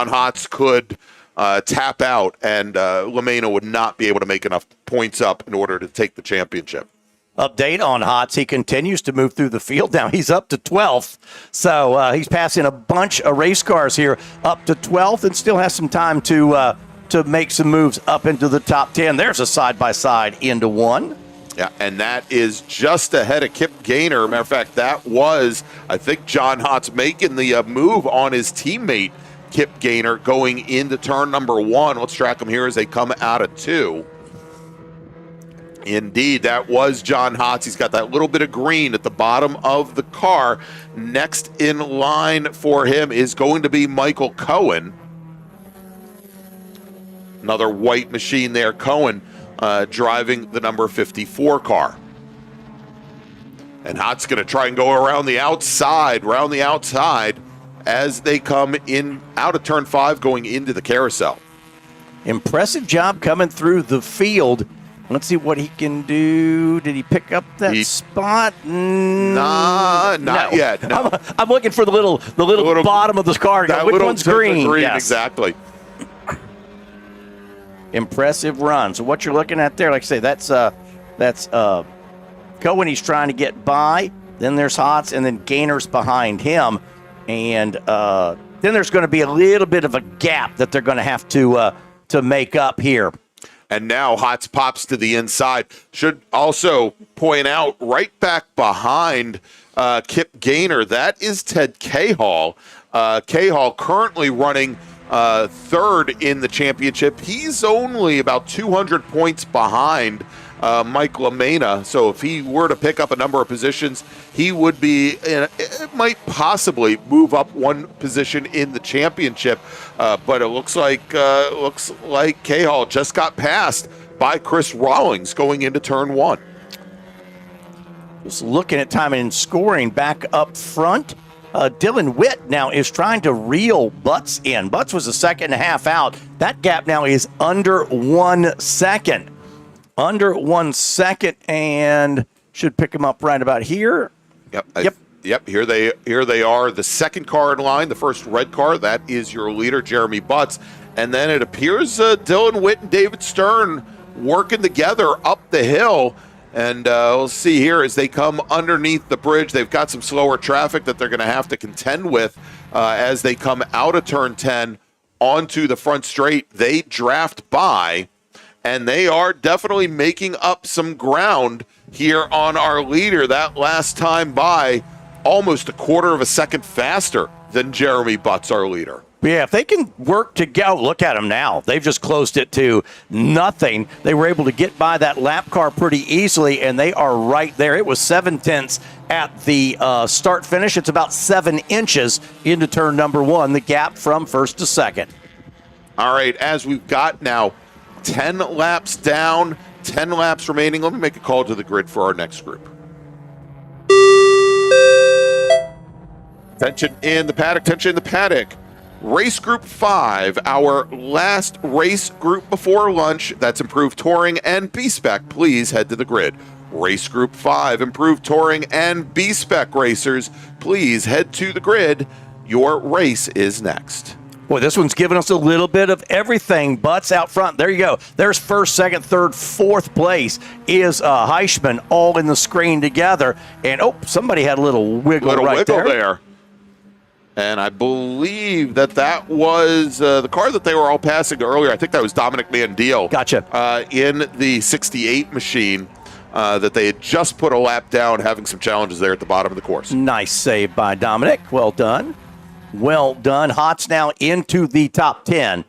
Hotz could tap out, and LaMena would not be able to make enough points up in order to take the championship. Update on Hotz. He continues to move through the field now. He's up to 12th. So he's passing a bunch of race cars here up to 12th and still has some time to make some moves up into the top 10. There's a side-by-side into 1. Yeah, and that is just ahead of Kip Gaynor. Matter of fact, that was, I think, John Hotz making the move on his teammate, Kip Gaynor, going into turn number 1. Let's track them here as they come out of 2. Indeed, that was John Hotz. He's got that little bit of green at the bottom of the car. Next in line for him is going to be Michael Cohen. Another white machine there, Cohen, driving the number 54 car. And Hott's going to try and go around the outside, as they come in out of turn 5, going into the carousel. Impressive job coming through the field. Let's see what he can do. Did he pick up that spot? Not yet. No. I'm looking for the little bottom of the car. Which one's green? Yes. Exactly. Impressive run. So what you're looking at there, like I say, that's Cohen. He's trying to get by. Then there's Hotz, and then Gaynor's behind him, and then there's going to be a little bit of a gap that they're going to have to make up here. And now Hotz pops to the inside. Should also point out right back behind Kip Gaynor, that is Ted Cahall. Cahall currently running third in the championship. He's only about 200 points behind Mike LaMena. So if he were to pick up a number of positions, he would be, it might possibly move up one position in the championship. But it looks like Cahall just got passed by Chris Rawlings going into turn one. Just looking at time and scoring back up front. Dylan Witt now is trying to reel Butts in. Butts was a second and a half out. That gap now is under 1 second. Under 1 second, and should pick him up right about here. Yep. Here they are. The second car in line, the first red car. That is your leader, Jeremy Butts. And then it appears Dylan Witt and David Stern working together up the hill. And we'll see here as they come underneath the bridge. They've got some slower traffic that they're going to have to contend with as they come out of turn 10 onto the front straight. They draft by. And they are definitely making up some ground here on our leader. That last time by, almost a quarter of a second faster than Jeremy Butts, our leader. Yeah, if they can work together, look at them now. They've just closed it to nothing. They were able to get by that lap car pretty easily, and they are right there. It was 7/10 at the start finish. It's about 7 inches into turn number 1, the gap from first to second. All right, as we've got now 10 laps down, 10 laps remaining. Let me make a call to the grid for our next group. Tension in the paddock. Race Group 5, our last race group before lunch. That's Improved Touring and B-Spec. Please head to the grid. Race Group 5, Improved Touring and B-Spec racers. Please head to the grid. Your race is next. Boy, this one's giving us a little bit of everything. Butts out front. There you go. There's first, second, third, fourth place is Heischman all in the screen together. And, somebody had a little wiggle there. And I believe that was the car that they were all passing earlier. I think that was Dominic Mandil. Gotcha. In the 68 machine that they had just put a lap down, having some challenges there at the bottom of the course. Nice save by Dominic. Well done. Well done. Hotz now into the top 10,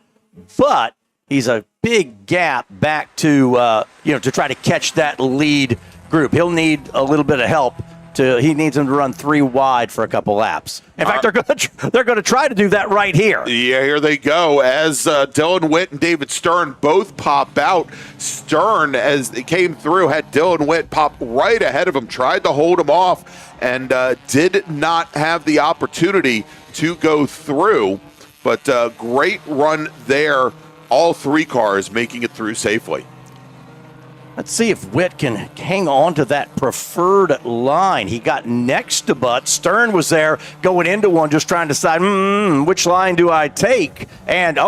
but he's a big gap back to to try to catch that lead group. He'll need a little bit of help. He needs him to run 3 wide for a couple laps. In fact, they're going to try to do that right here. Yeah, here they go as Dylan Witt and David Stern both pop out. Stern, as they came through, had Dylan Witt pop right ahead of him, tried to hold him off, and did not have the opportunity to go through. But great run there. All 3 cars making it through safely. Let's see if Witt can hang on to that preferred line. He got next to Butts. Stern was there going into one, just trying to decide, which line do I take? And,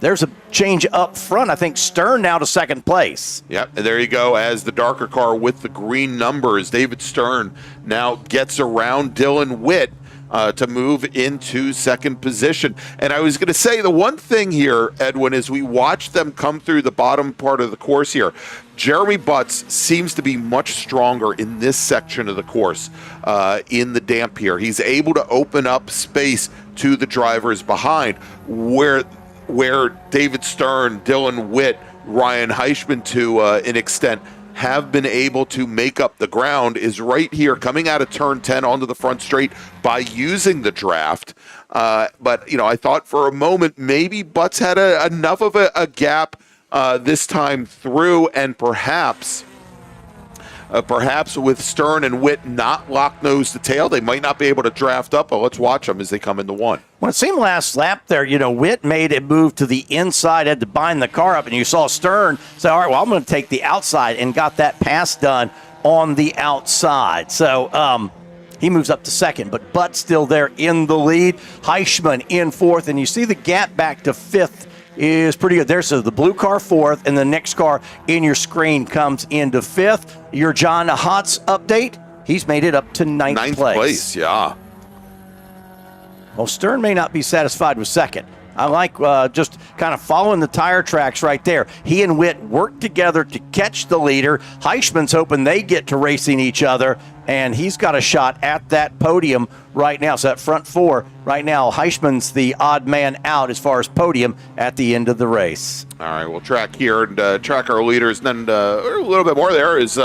there's a change up front. I think Stern now to second place. Yep, and there you go. As the darker car with the green numbers, David Stern now gets around Dylan Witt to move into second position. And I was going to say the one thing here, Edwin, is we watch them come through the bottom part of the course here. Jeremy Butts seems to be much stronger in this section of the course in the damp here. He's able to open up space to the drivers behind where David Stern, Dylan Witt, Ryan Heischman to an extent have been able to make up the ground is right here coming out of turn 10 onto the front straight by using the draft. But, I thought for a moment maybe Butts had enough of a gap this time through, and perhaps perhaps with Stern and Witt not lock nose to tail, they might not be able to draft up, but let's watch them as they come into one. Well, it seemed last lap there, Witt made a move to the inside, had to bind the car up, and you saw Stern say, all right, well, I'm going to take the outside, and got that pass done on the outside. So he moves up to second, but Butt still there in the lead. Heischman in fourth, and you see the gap back to fifth is pretty good there. So the blue car fourth, and the next car in your screen comes into fifth. Your John Hotz update, he's made it up to ninth place. Ninth place, yeah. Well, Stern may not be satisfied with second. I like just kind of following the tire tracks right there. He and Witt work together to catch the leader. Heischman's hoping they get to racing each other, and he's got a shot at that podium right now. So that front four right now, Heischman's the odd man out as far as podium at the end of the race. All right, we'll track here and track our leaders. And then a little bit more there is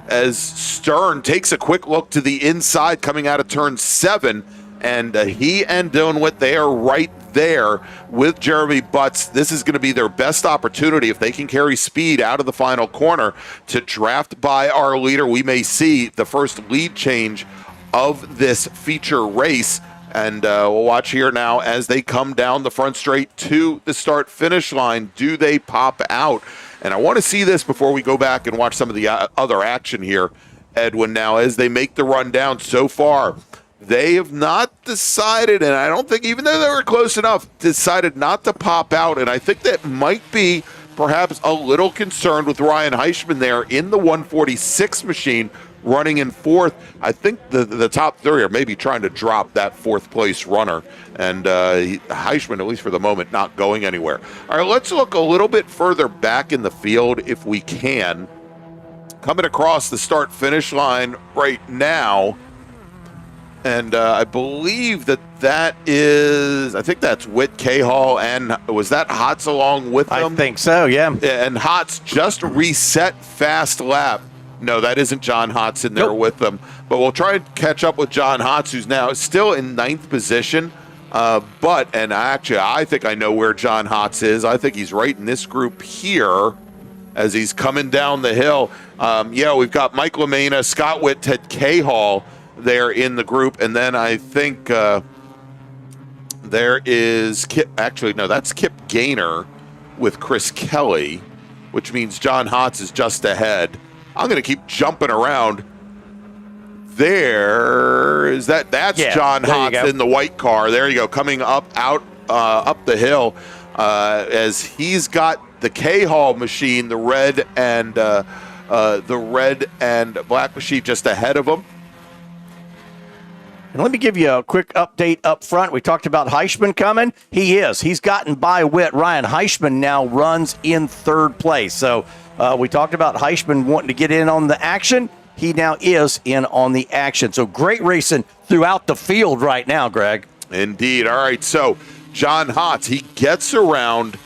as Stern takes a quick look to the inside coming out of turn 7, and he and Dylan Witt, they are right there with Jeremy Butts. This is going to be their best opportunity if they can carry speed out of the final corner to draft by our leader. We may see the first lead change of this feature race, and we'll watch here now as they come down the front straight to the start finish line. Do they pop out? And I want to see this before we go back and watch some of the other action here, Edwin. Now as they make the run down so far, they have not decided, and I don't think, even though they were close enough, decided not to pop out. And I think that might be perhaps a little concerned with Ryan Heischman there in the 146 machine running in fourth. I think the top three are maybe trying to drop that fourth place runner. And Heischman, at least for the moment, not going anywhere. All right, let's look a little bit further back in the field if we can. Coming across the start finish line right now. And I believe that is, I think that's Witt, Cahall, and was that Hotz along with them? I think so, yeah. And Hotz just reset fast lap. No, that isn't John Hotz in there with them. But we'll try and catch up with John Hotz, who's now still in ninth position. And actually, I think I know where John Hotz is. I think he's right in this group here as he's coming down the hill. We've got Mike LaMena, Scott Witt, Ted Cahall there in the group, and then I think there is Kip. Actually, no, that's Kip Gaynor with Chris Kelly, which means John Hotz is just ahead. I'm going to keep jumping around. That's John Hotz in the white car. There you go, coming up the hill as he's got the Cahall machine, the red and black machine just ahead of him. And let me give you a quick update up front. We talked about Heischman coming. He's gotten by Witt. Ryan Heischman now runs in third place. So we talked about Heischman wanting to get in on the action. He now is in on the action. So great racing throughout the field right now, Greg. Indeed. All right. So John Hotz, he gets around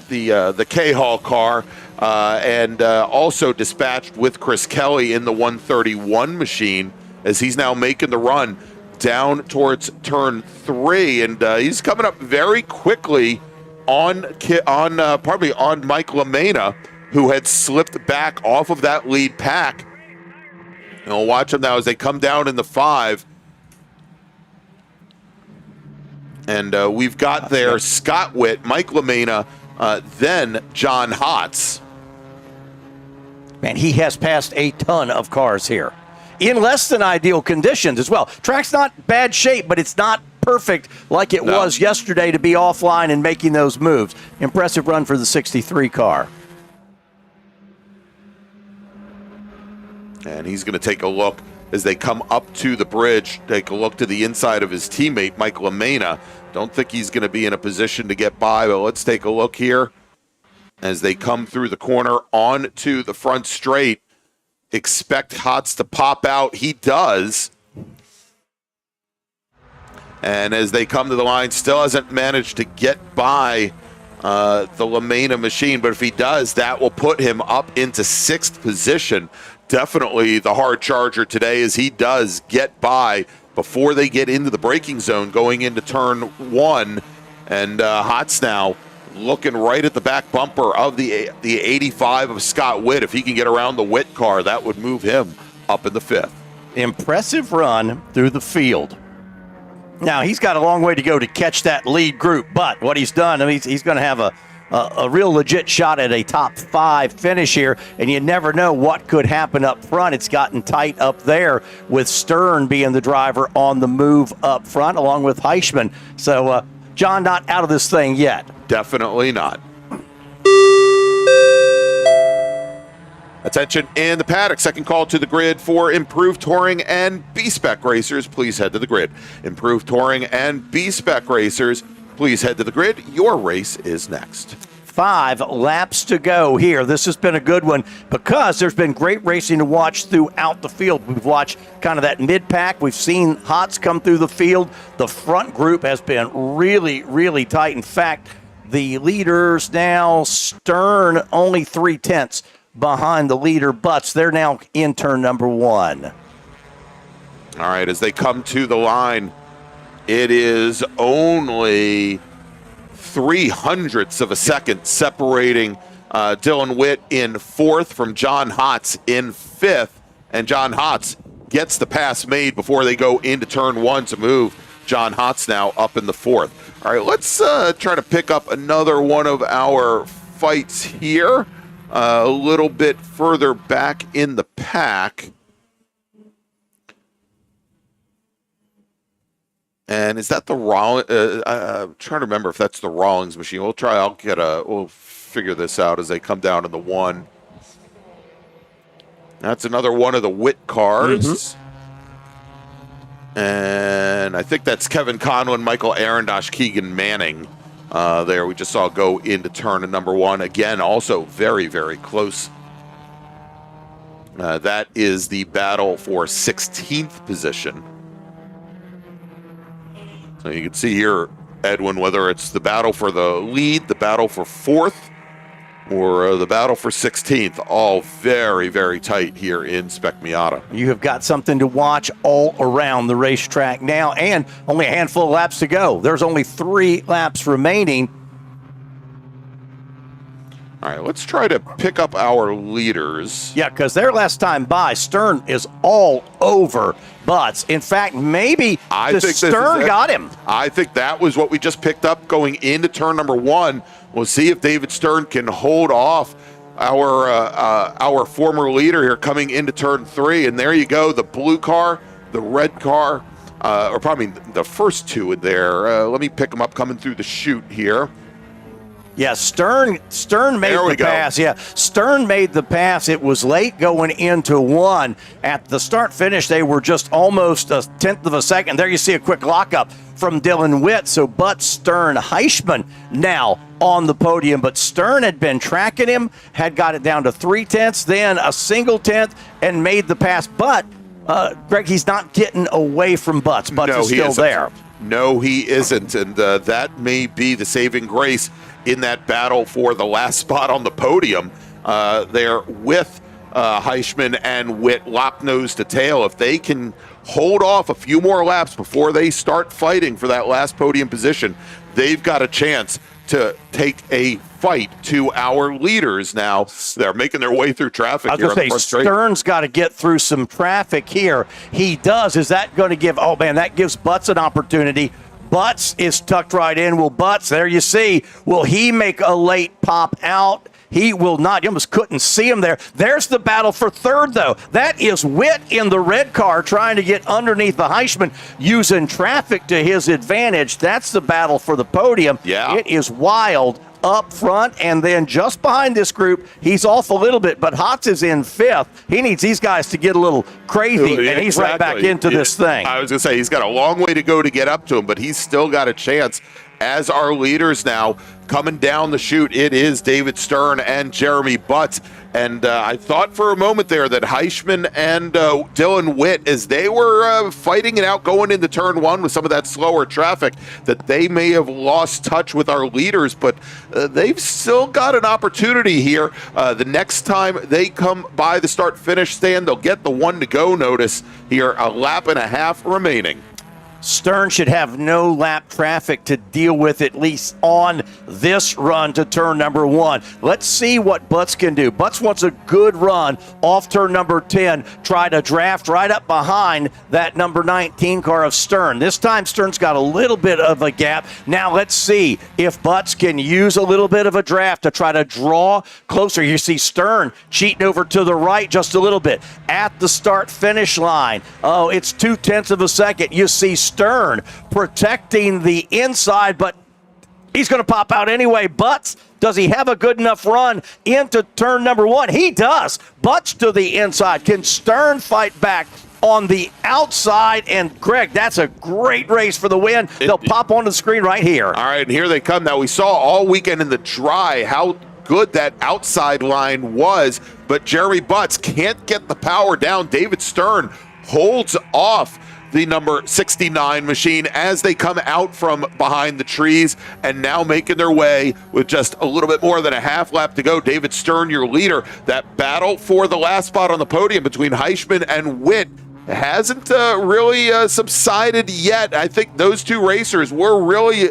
the Cahall car. And also dispatched with Chris Kelly in the 131 machine as he's now making the run down towards turn 3, and he's coming up very quickly on Mike LaMena, who had slipped back off of that lead pack. And we'll watch them now as they come down in the 5. And we've got there Scott Witt, Mike LaMena, then John Hotz. Man, he has passed a ton of cars here in less than ideal conditions as well. Track's not bad shape, but it's not perfect like it was yesterday to be offline and making those moves. Impressive run for the 63 car. And he's going to take a look as they come up to the bridge, take a look to the inside of his teammate, Mike LaMena. Don't think he's going to be in a position to get by, but let's take a look here as they come through the corner onto the front straight. Expect Hotz to pop out. He does. And as they come to the line, still hasn't managed to get by the LaMena machine, but if he does, that will put him up into 6th position. Definitely the hard charger today as he does get by before they get into the braking zone going into turn 1. And Hotz now looking right at the back bumper of the 85 of Scott Witt. If he can get around the Witt car, that would move him up in the 5th. Impressive run through the field. Now, he's got a long way to go to catch that lead group, but what he's done, I mean, he's going to have a real legit shot at a top 5 finish here, and you never know what could happen up front. It's gotten tight up there with Stern being the driver on the move up front, along with Heischman. So, John, not out of this thing yet. Definitely not. Attention in the paddock. Second call to the grid for Improved Touring and B-Spec racers. Please head to the grid. Improved Touring and B-Spec racers, please head to the grid. Your race is next. 5 laps to go here. This has been a good one because there's been great racing to watch throughout the field. We've watched kind of that mid-pack. We've seen Hots come through the field. The front group has been really, really tight. In fact, the leaders now, Stern only 3/10 behind the leader, Butts. They're now in turn number 1. All right, as they come to the line, it is only 0.03 of a second separating Dylan Witt in 4th from John Hotz in 5th. And John Hotz gets the pass made before they go into turn 1 to move John Hotz now up in the 4th. All right, let's try to pick up another one of our fights here. A little bit further back in the pack. And is that the Rawlings? I'm trying to remember if that's the Rawlings machine. We'll figure this out as they come down in the 1. That's another one of the Witt cars. Mm-hmm. And I think that's Kevin Conlon, Michael Arendosh, Keegan Manning. There we just saw go into turn number 1. Again, also very, very close. That is the battle for 16th position. So you can see here, Edwin, whether it's the battle for the lead, the battle for 4th, or the battle for 16th, all very, very tight here in Spec Miata. You have got something to watch all around the racetrack now, and only a handful of laps to go. There's only 3 laps remaining. All right, let's try to pick up our leaders. Yeah, because their last time by, Stern is all over Butts. In fact, maybe Stern got him. I think that was what we just picked up going into turn number 1. We'll see if David Stern can hold off our former leader here coming into turn 3. And there you go, the blue car, the red car, or probably the first 2 in there. Let me pick them up coming through the chute here. Yeah, Stern made the pass. Yeah, Stern made the pass. It was late going into 1. At the start-finish, they were just almost 1/10 of a second. There you see a quick lockup from Dylan Witt. So Butts, Stern, Heischman now on the podium. But Stern had been tracking him, had got it down to 3/10, then a single 10th, and made the pass. But, Greg, he's not getting away from Butts. Butts is still there. No, he isn't. And that may be the saving grace in that battle for the last spot on the podium there with Heischman and Witt lock nose to tail. If they can hold off a few more laps before they start fighting for that last podium position, they've got a chance to take a fight to our leaders now. They're making their way through traffic. I was going to say, Stern's got to get through some traffic here. He does. Is that going to give, oh man, that gives Butts an opportunity. Butts is tucked right in. Will Butts, there you see, will he make a late pop out? He will not. You almost couldn't see him there. There's the battle for 3rd, though. That is Witt in the red car trying to get underneath the Heischman, using traffic to his advantage. That's the battle for the podium. Yeah. It is wild up front, and then just behind this group, he's off a little bit, but Hotz is in 5th. He needs these guys to get a little crazy, and he's right back into this thing. I was going to say, he's got a long way to go to get up to him, but he's still got a chance. As our leaders now coming down the chute, it is David Stern and Jeremy Butts. And I thought for a moment there that Heischman and Dylan Witt, as they were fighting it out going into turn 1 with some of that slower traffic, that they may have lost touch with our leaders, but they've still got an opportunity here. The next time they come by the start-finish stand, they'll get the 1 to go notice here, a lap and a half remaining. Stern should have no lap traffic to deal with, at least on this run to turn number 1. Let's see what Butts can do. Butts wants a good run off turn number 10, try to draft right up behind that number 19 car of Stern. This time Stern's got a little bit of a gap. Now let's see if Butts can use a little bit of a draft to try to draw closer. You see Stern cheating over to the right just a little bit at the start-finish line. Oh, it's 0.2 of a second. You see Stern protecting the inside, but he's going to pop out anyway. Butts, does he have a good enough run into turn number 1? He does. Butts to the inside. Can Stern fight back on the outside? And Greg, that's a great race for the win. They'll pop onto the screen right here. All right, and here they come. Now, we saw all weekend in the dry how good that outside line was, but Jeremy Butts can't get the power down. David Stern holds off the number 69 machine as they come out from behind the trees and now making their way with just a little bit more than a half lap to go. David Stern, your leader. That battle for the last spot on the podium between Heischman and Witt hasn't really subsided yet. I think those two racers were really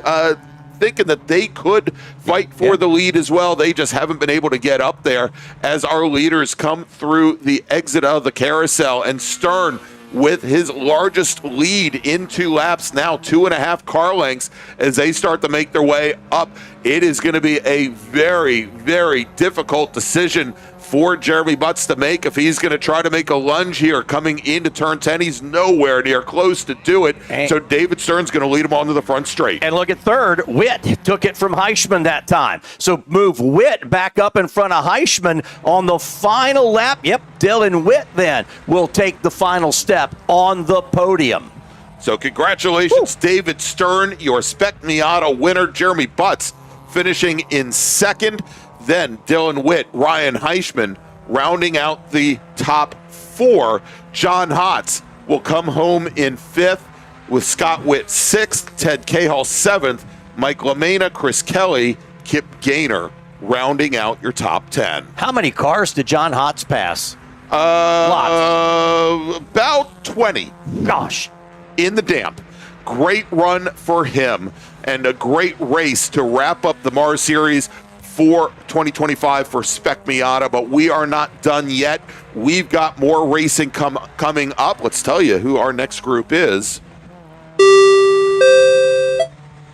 thinking that they could fight for the lead as well. They just haven't been able to get up there as our leaders come through the exit of the carousel. And Stern, with his largest lead in 2 laps, now 2.5 car lengths as they start to make their way up. It is going to be a very, very difficult decision for Jeremy Butts to make if he's going to try to make a lunge here coming into turn 10. He's nowhere near close to do it. So David Stern's going to lead him onto the front straight. And look at third. Witt took it from Heischman that time. So move Witt back up in front of Heischman on the final lap. Yep, Dylan Witt then will take the final step on the podium. So congratulations, David Stern, your Spec Miata winner. Jeremy Butts finishing in second. Then Dylan Witt, Ryan Heischman rounding out the top 4. John Hotz will come home in 5th with Scott Witt 6th, Ted Cahill 7th, Mike LaMena, Chris Kelly, Kip Gaynor rounding out your top 10. How many cars did John Hotz pass? Lots. About 20. Gosh. In the damp. Great run for him and a great race to wrap up the MARRS Series for 2025 for Spec Miata, but we are not done yet. We've got more racing coming up. Let's tell you who our next group is.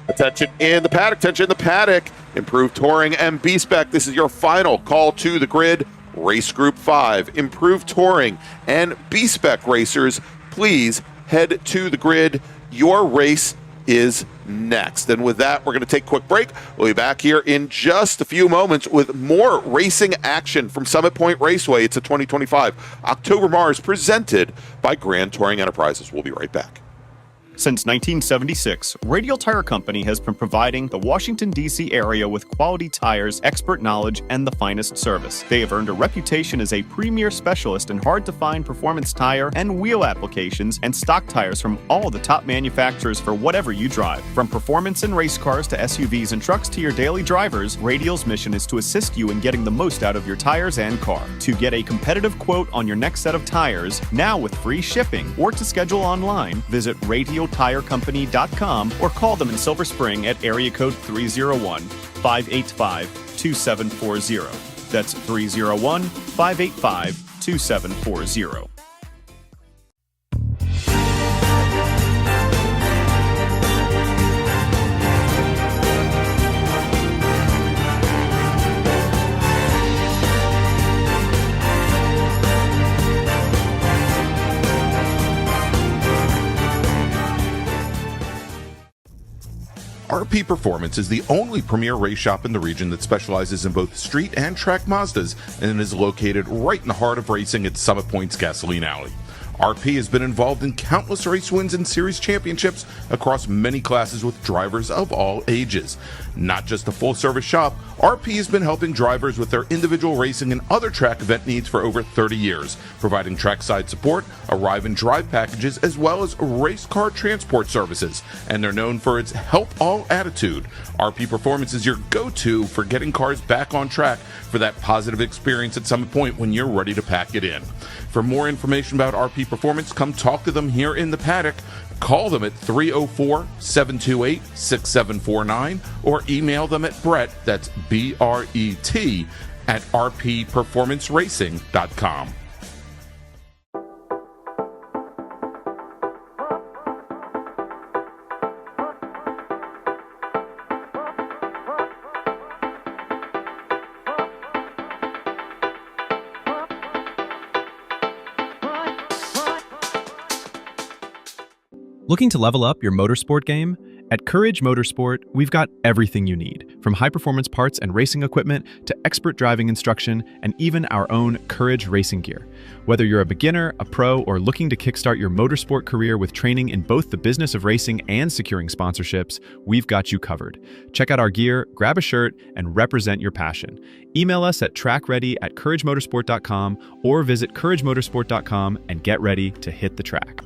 Attention in the paddock, attention in the paddock. Improved Touring and B-Spec. This is your final call to the grid. Race Group 5. Improved Touring and B-Spec racers, please head to the grid. Your race is next. And with that, we're going to take a quick break. We'll be back here in just a few moments with more racing action from Summit Point Raceway. It's a 2025 October MARRS presented by Grand Touring Enterprises. We'll be right back. Since 1976, Radial Tire Company has been providing the Washington, D.C. area with quality tires, expert knowledge, and the finest service. They have earned a reputation as a premier specialist in hard-to-find performance tire and wheel applications and stock tires from all the top manufacturers for whatever you drive. From performance and race cars to SUVs and trucks to your daily drivers, Radial's mission is to assist you in getting the most out of your tires and car. To get a competitive quote on your next set of tires, now with free shipping, or to schedule online, visit RadialTireCompany.com or call them in Silver Spring at area code 301-585-2740. That's 301-585-2740. RP Performance is the only premier race shop in the region that specializes in both street and track Mazdas and is located right in the heart of racing at Summit Point's Gasoline Alley. RP has been involved in countless race wins and series championships across many classes with drivers of all ages. Not just a full-service shop, RP has been helping drivers with their individual racing and other track event needs for over 30 years, providing trackside support, arrive and drive packages, as well as race car transport services. And they're known for its help all attitude. RP Performance is your go-to for getting cars back on track for that positive experience at Summit Point when you're ready to pack it in. For more information about RP Performance, come talk to them here in the paddock Call them at 304-728-6749 or email them at Brett, that's B-R-E-T, at rpperformanceracing.com. Looking to level up your motorsport game? At Courage Motorsport, we've got everything you need, from high-performance parts and racing equipment to expert driving instruction and even our own Courage racing gear. Whether you're a beginner, a pro, or looking to kickstart your motorsport career with training in both the business of racing and securing sponsorships, we've got you covered. Check out our gear, grab a shirt, and represent your passion. Email us at trackready@couragemotorsport.com or visit couragemotorsport.com and get ready to hit the track.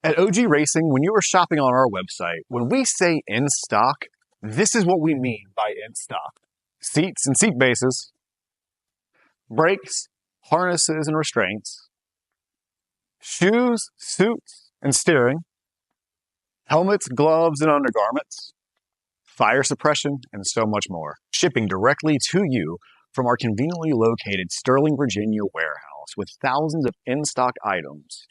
At OG Racing, when you are shopping on our website, when we say in stock, this is what we mean by in stock. Seats and seat bases, brakes, harnesses and restraints, shoes, suits, and steering, helmets, gloves, and undergarments, fire suppression, and so much more. Shipping directly to you from our conveniently located Sterling, Virginia warehouse with thousands of in-stock items.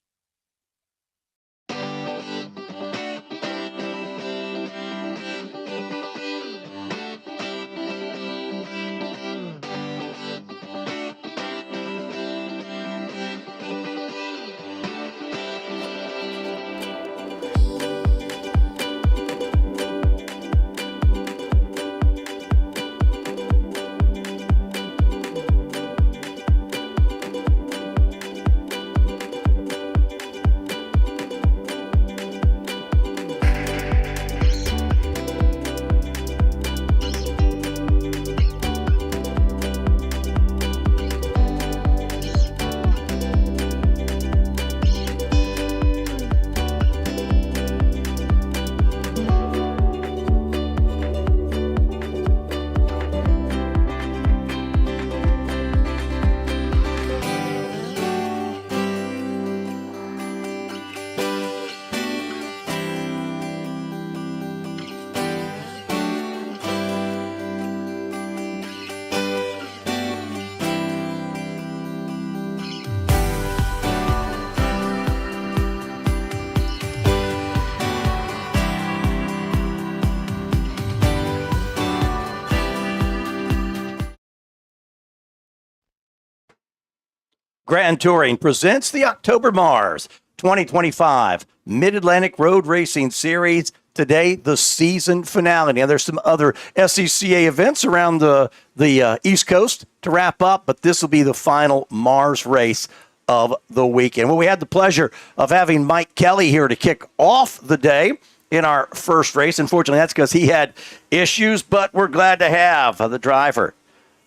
Grand Touring presents the October MARRS 2025 Mid-Atlantic Road Racing Series. Today, the season finale. Now, there's some other SCCA events around the East Coast to wrap up, but this will be the final MARRS race of the weekend. Well, we had the pleasure of having Mike Kelly here to kick off the day in our first race. Unfortunately, that's because he had issues, but we're glad to have the driver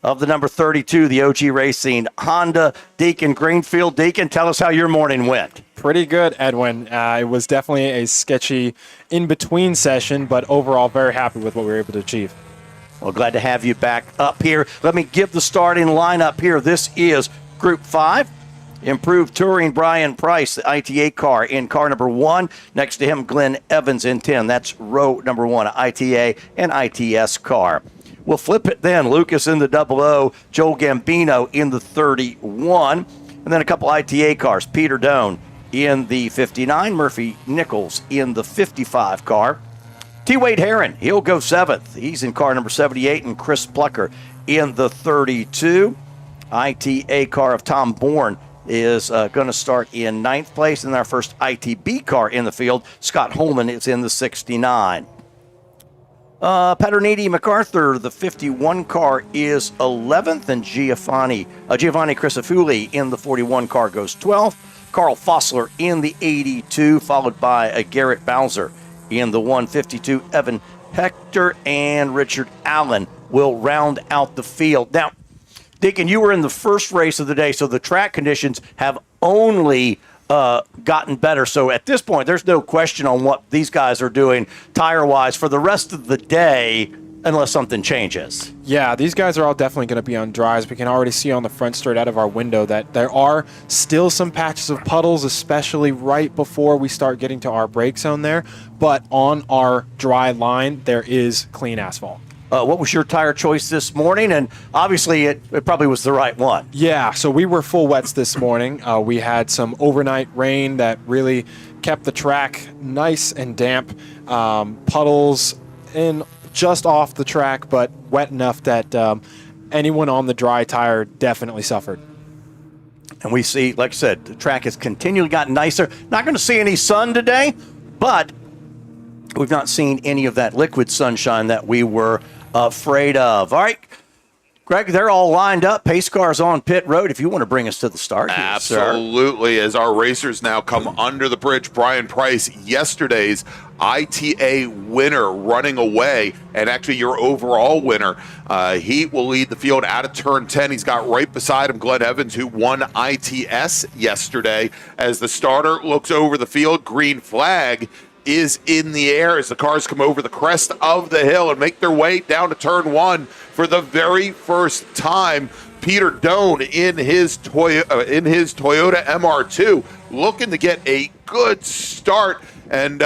of the number 32, the OG Racing Honda, Deacon Greenfield. Deacon, tell us how your morning went. Pretty good, Edwin. It was definitely a sketchy in-between session, but overall very happy with what we were able to achieve. Well, glad to have you back up here. Let me give the starting lineup here. This is Group 5. Improved Touring, Brian Price, the ITA car in car number 1. Next to him, Glenn Evans in 10. That's row number 1, ITA and ITS car. We'll flip it then. Lucas in the 00, Joel Gambino in the 31, and then a couple ITA cars. Peter Doan in the 59, Murphy Nichols in the 55 car. T. Wade Herron, he'll go 7th. He's in car number 78, and Chris Plucker in the 32. ITA car of Tom Bourne is going to start in 9th place. And our first ITB car in the field, Scott Holman, is in the 69. Paterniti MacArthur, the 51 car, is 11th, and Giovanni Crisafulli in the 41 car goes 12th. Carl Fossler in the 82, followed by Garrett Bowser in the 152. Evan Hector and Richard Allen will round out the field. Now, Deacon, you were in the first race of the day, so the track conditions have only gotten better. So at this point, there's no question on what these guys are doing tire-wise for the rest of the day, unless something changes. Yeah, these guys are all definitely going to be on dries. We can already see on the front straight out of our window that there are still some patches of puddles, especially right before we start getting to our brake zone there. But on our dry line, there is clean asphalt. What was your tire choice this morning? And obviously, it probably was the right one. Yeah, so we were full wets this morning. We had some overnight rain that really kept the track nice and damp. Puddles in just off the track, but wet enough that anyone on the dry tire definitely suffered. And we see, like I said, the track has continually gotten nicer. Not going to see any sun today, but we've not seen any of that liquid sunshine that we were afraid of. All right, Greg, they're all lined up. Pace cars on pit road. If you want to bring us to the start here, absolutely. Sir. As our racers now come under the bridge, Brian Price, yesterday's ITA winner, running away, and actually your overall winner. He will lead the field out of turn 10. He's got right beside him Glenn Evans, who won ITS yesterday. As the starter looks over the field, green flag is in the air as the cars come over the crest of the hill and make their way down to turn 1 for the very first time. Peter Doan in his Toyota MR2 looking to get a good start and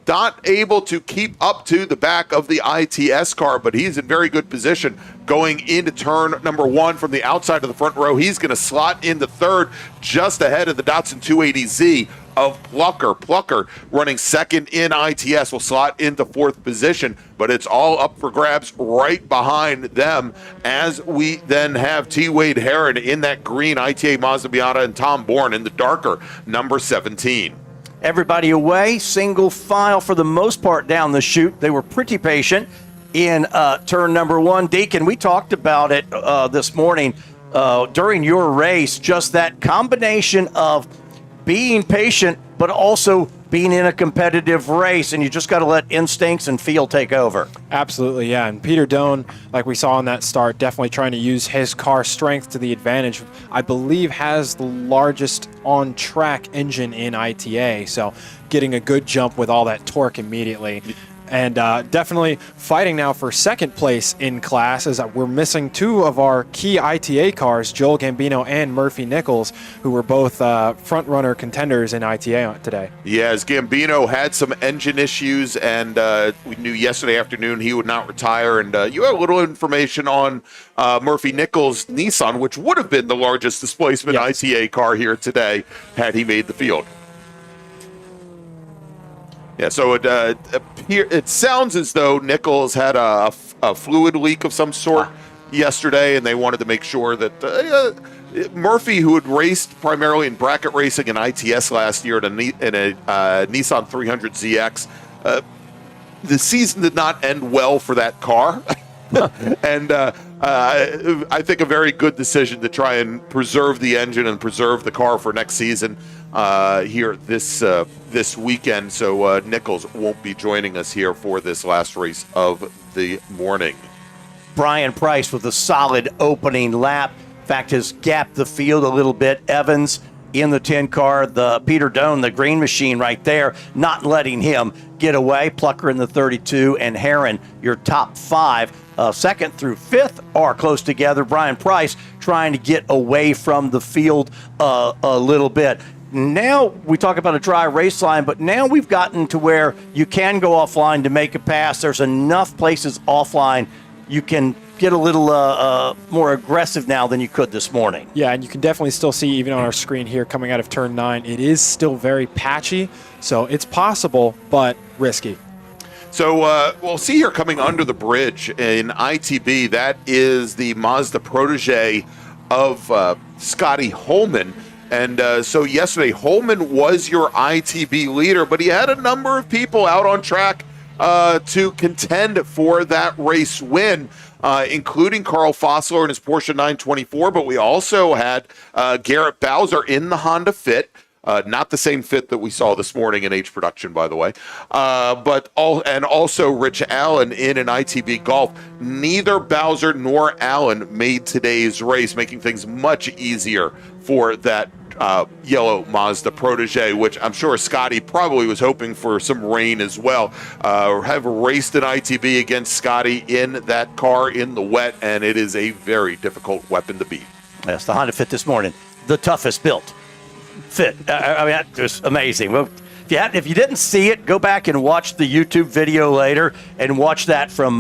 not able to keep up to the back of the ITS car, but he's in very good position going into turn number 1 from the outside of the front row. He's going to slot into third just ahead of the Datsun 280Z of Plucker. Plucker running second in ITS will slot into 4th position, but it's all up for grabs right behind them as we then have T. Wade Heron in that green ITA Mazda Miata and Tom Bourne in the darker number 17. Everybody away, single file for the most part down the chute. They were pretty patient in turn number 1. Deacon, we talked about it this morning during your race, just that combination of being patient, but also being in a competitive race, and you just got to let instincts and feel take over. Absolutely, yeah. And Peter Doan, like we saw in that start, definitely trying to use his car strength to the advantage. I believe has the largest on-track engine in ITA, so getting a good jump with all that torque immediately. And definitely fighting now for second place in class, as we're missing 2 of our key ITA cars, Joel Gambino and Murphy Nichols, who were both front-runner contenders in ITA today. Yes, Gambino had some engine issues, and we knew yesterday afternoon he would not retire. And you had a little information on Murphy Nichols' Nissan, which would have been the largest displacement ITA car here today had he made the field. Yeah, so it sounds as though Nichols had a fluid leak of some sort yesterday, and they wanted to make sure that Murphy, who had raced primarily in bracket racing and ITS last year in a Nissan 300ZX, the season did not end well for that car. And I think a very good decision to try and preserve the engine and preserve the car for next season here this weekend. So Nichols won't be joining us here for this last race of the morning. Brian Price with a solid opening lap. In fact, has gapped the field a little bit. Evans in the 10 car, the Peter Doan, the green machine right there, not letting him get away. Plucker in the 32 and Heron, your top 5. Second through 5th are close together. Brian Price trying to get away from the field a little bit. Now we talk about a dry race line, but now we've gotten to where you can go offline to make a pass. There's enough places offline you can get a little more aggressive now than you could this morning. Yeah, and you can definitely still see, even on our screen here, coming out of turn 9, it is still very patchy, so it's possible, but risky. So we'll see here coming under the bridge in ITB. That is the Mazda protege of Scotty Holman. And so yesterday, Holman was your ITB leader, but he had a number of people out on track to contend for that race win, including Carl Fossler in his Porsche 924. But we also had Garrett Bowser in the Honda Fit. Not the same fit that we saw this morning in H Production, by the way, and also Rich Allen in an ITB Golf. Neither Bowser nor Allen made today's race, making things much easier for that yellow Mazda protege, which I'm sure Scotty probably was hoping for some rain as well. Have raced an ITB against Scotty in that car in the wet, and it is a very difficult weapon to beat. Yes, the Honda Fit this morning, the toughest built Fit. I mean, that was amazing. Well, if you didn't see it, go back and watch the YouTube video later and watch that from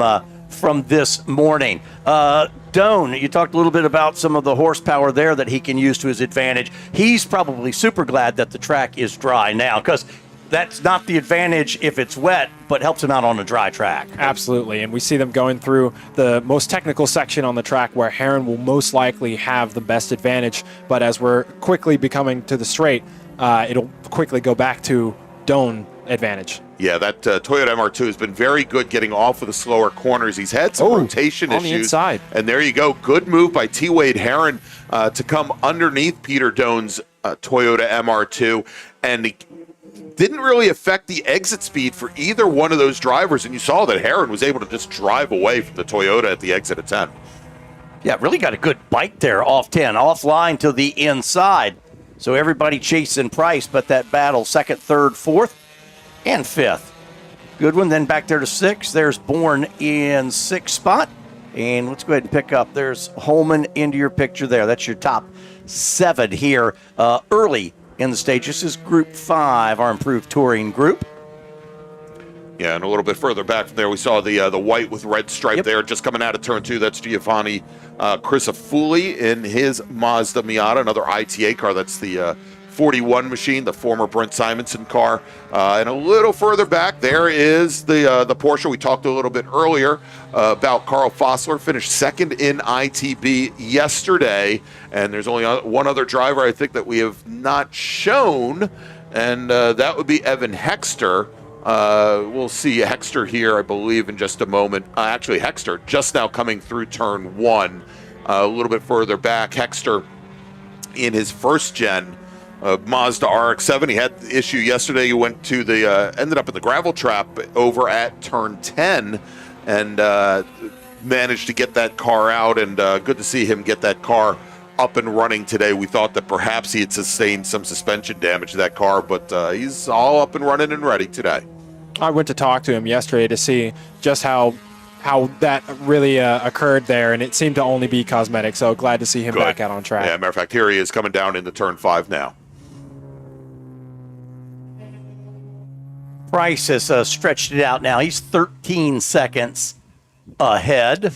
this morning. Doan, you talked a little bit about some of the horsepower there that he can use to his advantage. He's probably super glad that the track is dry now, because that's not the advantage if it's wet, but helps him out on a dry track. Absolutely, and we see them going through the most technical section on the track where Herron will most likely have the best advantage, but as we're quickly becoming to the straight, it'll quickly go back to Doan advantage. Yeah, that Toyota MR2 has been very good getting off of the slower corners. He's had some rotation on issues. The inside. And there you go. Good move by T. Wade Herron to come underneath Peter Doan's Toyota MR2. And he didn't really affect the exit speed for either one of those drivers. And you saw that Herron was able to just drive away from the Toyota at the exit of 10. Yeah, really got a good bite there off 10, offline to the inside. So everybody chasing Price, but that battle, second, third, fourth, and fifth. Good one. Then back there to 6. There's Bourne in 6th spot. And let's go ahead and pick up. There's Holman into your picture there. That's your top 7 here early in the stage. This is Group 5, our improved touring group. Yeah, and a little bit further back from there, we saw the white with red stripe there, just coming out of turn 2. That's Giovanni Crisafulli in his Mazda Miata, another ITA car. That's the 41 machine, the former Brent Simonson car. And a little further back, there is the Porsche. We talked a little bit earlier about Carl Fossler, finished second in ITB yesterday. And there's only one other driver, I think, that we have not shown, and that would be Evan Hexter. We'll see Hexter here, I believe, in just a moment. Actually, Hexter just now coming through turn 1. A little bit further back, Hexter in his first gen Mazda RX-7. He had the issue yesterday. He went to ended up in the gravel trap over at turn 10 and managed to get that car out. And good to see him get that car up and running today. We thought that perhaps he had sustained some suspension damage to that car, but he's all up and running and ready today. I went to talk to him yesterday to see just how that really occurred there, and it seemed to only be cosmetic, so glad to see him back out on track. Yeah, matter of fact, here he is coming down into turn 5 now. Price has stretched it out now. He's 13 seconds ahead.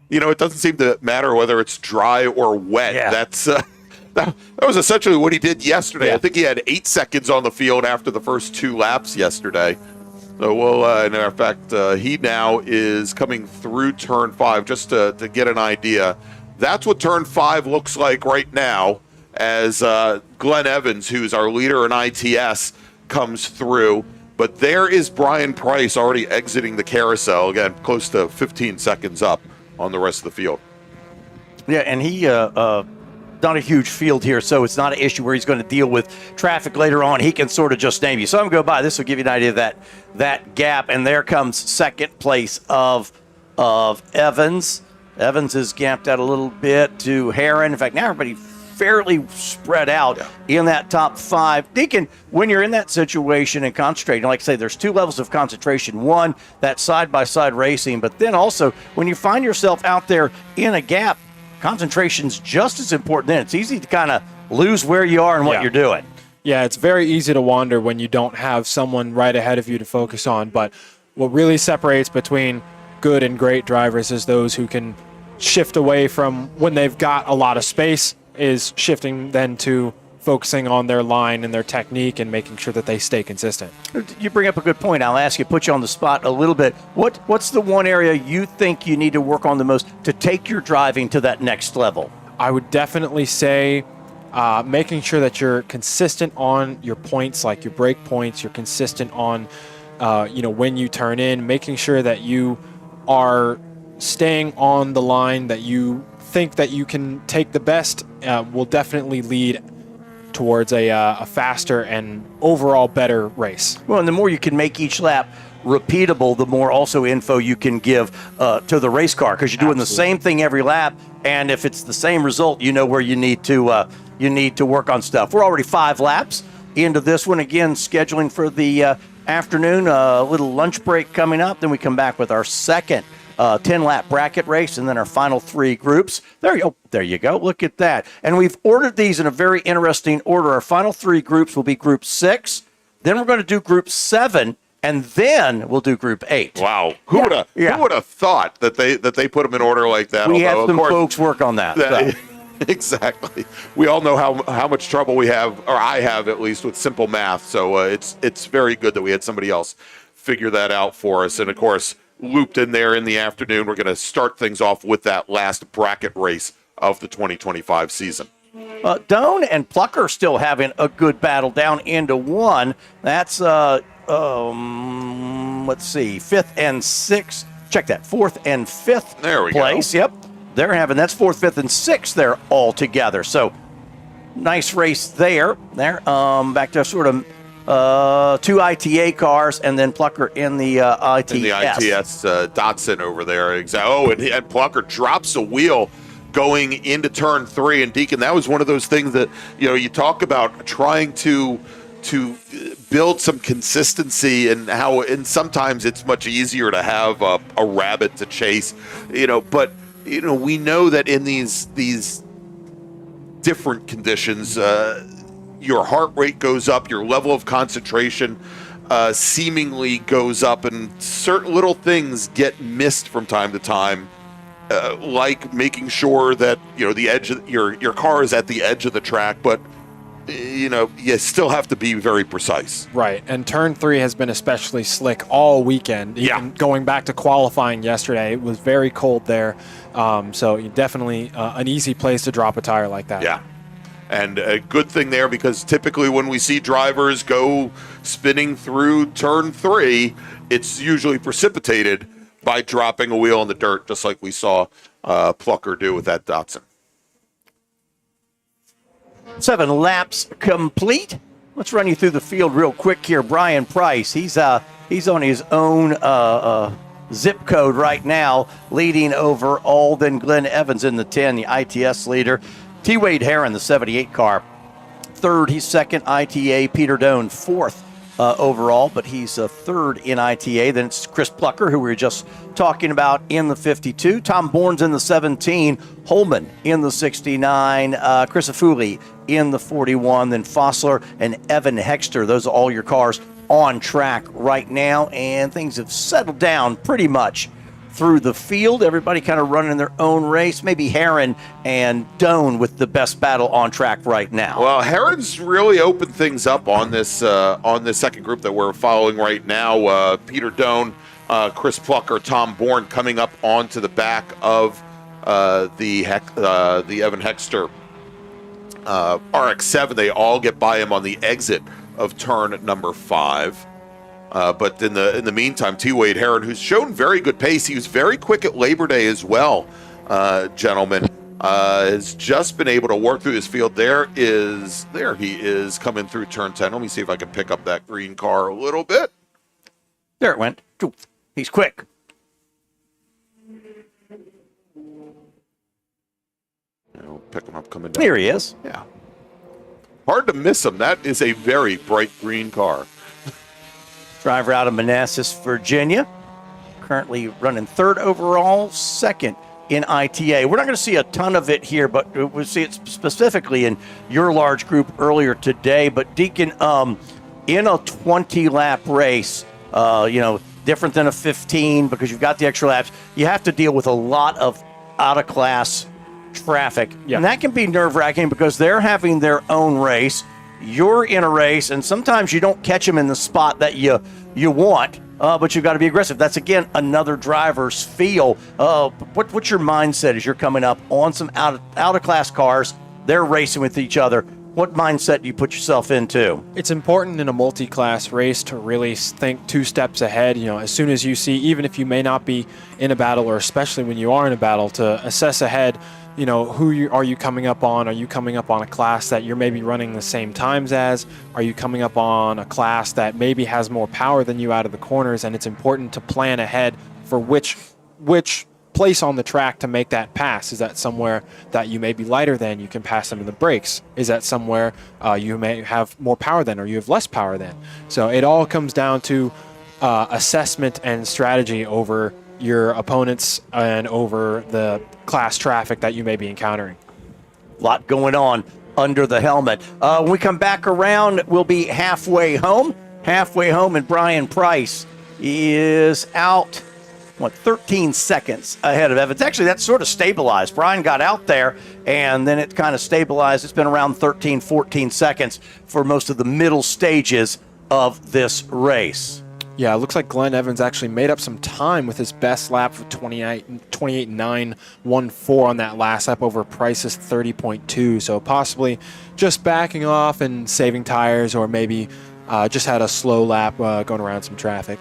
You know, it doesn't seem to matter whether it's dry or wet. Yeah. That's that was essentially what he did yesterday. I think he had 8 seconds on the field after the first 2 laps yesterday. So we'll, as a matter of fact, he now is coming through turn 5 just to get an idea. That's what turn 5 looks like right now as Glenn Evans, who's our leader in ITS, comes through. But there is Brian Price already exiting the carousel, again, close to 15 seconds up on the rest of the field. Yeah, and he not a huge field here, so it's not an issue where he's going to deal with traffic later on. He can sort of just name you. So I'm going to go by. This will give you an idea of that gap. And there comes second place of Evans. Evans is gapped out a little bit to Herron. In fact, now everybody fairly spread out in that top 5. Deacon, when you're in that situation and concentrating, like I say, there's 2 levels of concentration. One, that side-by-side racing, but then also when you find yourself out there in a gap, concentration's just as important then. It's easy to kind of lose where you are and what you're doing. Yeah, it's very easy to wander when you don't have someone right ahead of you to focus on, but what really separates between good and great drivers is those who can shift away from when they've got a lot of space, is shifting then to focusing on their line and their technique and making sure that they stay consistent. You bring up a good point. I'll ask you, put you on the spot a little bit. What's the one area you think you need to work on the most to take your driving to that next level? I would definitely say making sure that you're consistent on your points, like your brake points, you're consistent on, when you turn in, making sure that you are staying on the line that you think that you can take the best will definitely lead towards a faster and overall better race. Well, and the more you can make each lap repeatable, the more also info you can give to the race car, because you're doing the same thing every lap, and if it's the same result, you know where you need to work on stuff. We're already 5 laps into this one. Again, scheduling for the afternoon, a little lunch break coming up, then we come back with our second 10-lap bracket race, and then our final 3 groups. There you go. Look at that. And we've ordered these in a very interesting order. Our final 3 groups will be Group 6, then we're going to do Group 7, and then we'll do Group 8. Wow. Who would have thought that they put them in order like that? We had some folks work on that. Exactly. We all know how much trouble we have, or I have at least, with simple math. So it's very good that we had somebody else figure that out for us. And of course, looped in there in the afternoon, we're going to start things off with that last bracket race of the 2025 season. Doan and Plucker still having a good battle down into 1. That's let's see, 5th and 6th. Check that, 4th and 5th there we place. Go. Yep, they're having that's 4th, 5th, and 6th there all together. So nice race there. Back to sort of 2 ITA cars, and then Plucker in the ITS. In the ITS Datsun over there. Exactly. And Plucker drops a wheel going into turn 3. And Deacon, that was one of those things that you talk about trying to build some consistency, and sometimes it's much easier to have a rabbit to chase. But we know that in these different conditions, your heart rate goes up, your level of concentration seemingly goes up, and certain little things get missed from time to time, like making sure that the edge of your car is at the edge of the track, but you still have to be very precise. Right, and turn 3 has been especially slick all weekend. Even going back to qualifying yesterday, it was very cold there, so definitely an easy place to drop a tire like that. Yeah. And a good thing there, because typically when we see drivers go spinning through turn 3, it's usually precipitated by dropping a wheel in the dirt, just like we saw Plucker do with that Datsun. 7 laps complete. Let's run you through the field real quick here. Brian Price, he's on his own zip code right now, leading over Alden Glenn Evans in the 10, the ITS leader. T. Wade Heron, the 78 car, 3rd. He's 2nd ITA. Peter Doan, 4th overall, but he's 3rd in ITA. Then it's Chris Plucker, who we were just talking about, in the 52. Tom Bourne's in the 17. Holman in the 69. Chris Afuli in the 41. Then Fossler and Evan Hexter. Those are all your cars on track right now, and things have settled down pretty much through the field. Everybody kind of running their own race. Maybe Heron and Doan with the best battle on track right now. Well, Heron's really opened things up on this second group that we're following right now. Peter Doan, Chris Plucker, Tom Bourne coming up onto the back of the Evan Hexter RX-7. They all get by him on the exit of turn number 5. But in the meantime, T. Wade Heron, who's shown very good pace, he was very quick at Labor Day as well, gentlemen, has just been able to work through this field. There he is coming through turn 10. Let me see if I can pick up that green car a little bit. There it went. He's quick. I'll pick him up coming down. Here he is. Yeah. Hard to miss him. That is a very bright green car. Driver out of Manassas, Virginia. Currently running 3rd overall, 2nd in ITA. We're not going to see a ton of it here, but we'll see it specifically in your large group earlier today. But Deacon, in a 20-lap race, different than a 15 because you've got the extra laps, you have to deal with a lot of out-of-class traffic. Yeah. And that can be nerve-wracking because they're having their own race. You're in a race, and sometimes you don't catch them in the spot that you want, but you've got to be aggressive. That's, again, another driver's feel. What's your mindset as you're coming up on some out-of-class cars they're racing with each other. What mindset do you put yourself into? It's important in a multi-class race to really think 2 steps ahead. As soon as you see, even if you may not be in a battle, or especially when you are in a battle, to assess ahead, are you coming up on? Are you coming up on a class that you're maybe running the same times as? Are you coming up on a class that maybe has more power than you out of the corners? And it's important to plan ahead for which place on the track to make that pass. Is that somewhere that you may be lighter than, you can pass them in the brakes? Is that somewhere you may have more power than, or you have less power than? So it all comes down to assessment and strategy over your opponents and over the class traffic that you may be encountering. A lot going on under the helmet. When we come back around, we'll be halfway home. And Brian Price is out 13 seconds ahead of Evans. Actually, that's sort of stabilized. Brian got out there, and then it kind of stabilized. It's been around 13, 14 seconds for most of the middle stages of this race. Yeah, it looks like Glenn Evans actually made up some time with his best lap of 28.914 on that last lap over Price's 30.2. So possibly just backing off and saving tires, or maybe just had a slow lap going around some traffic.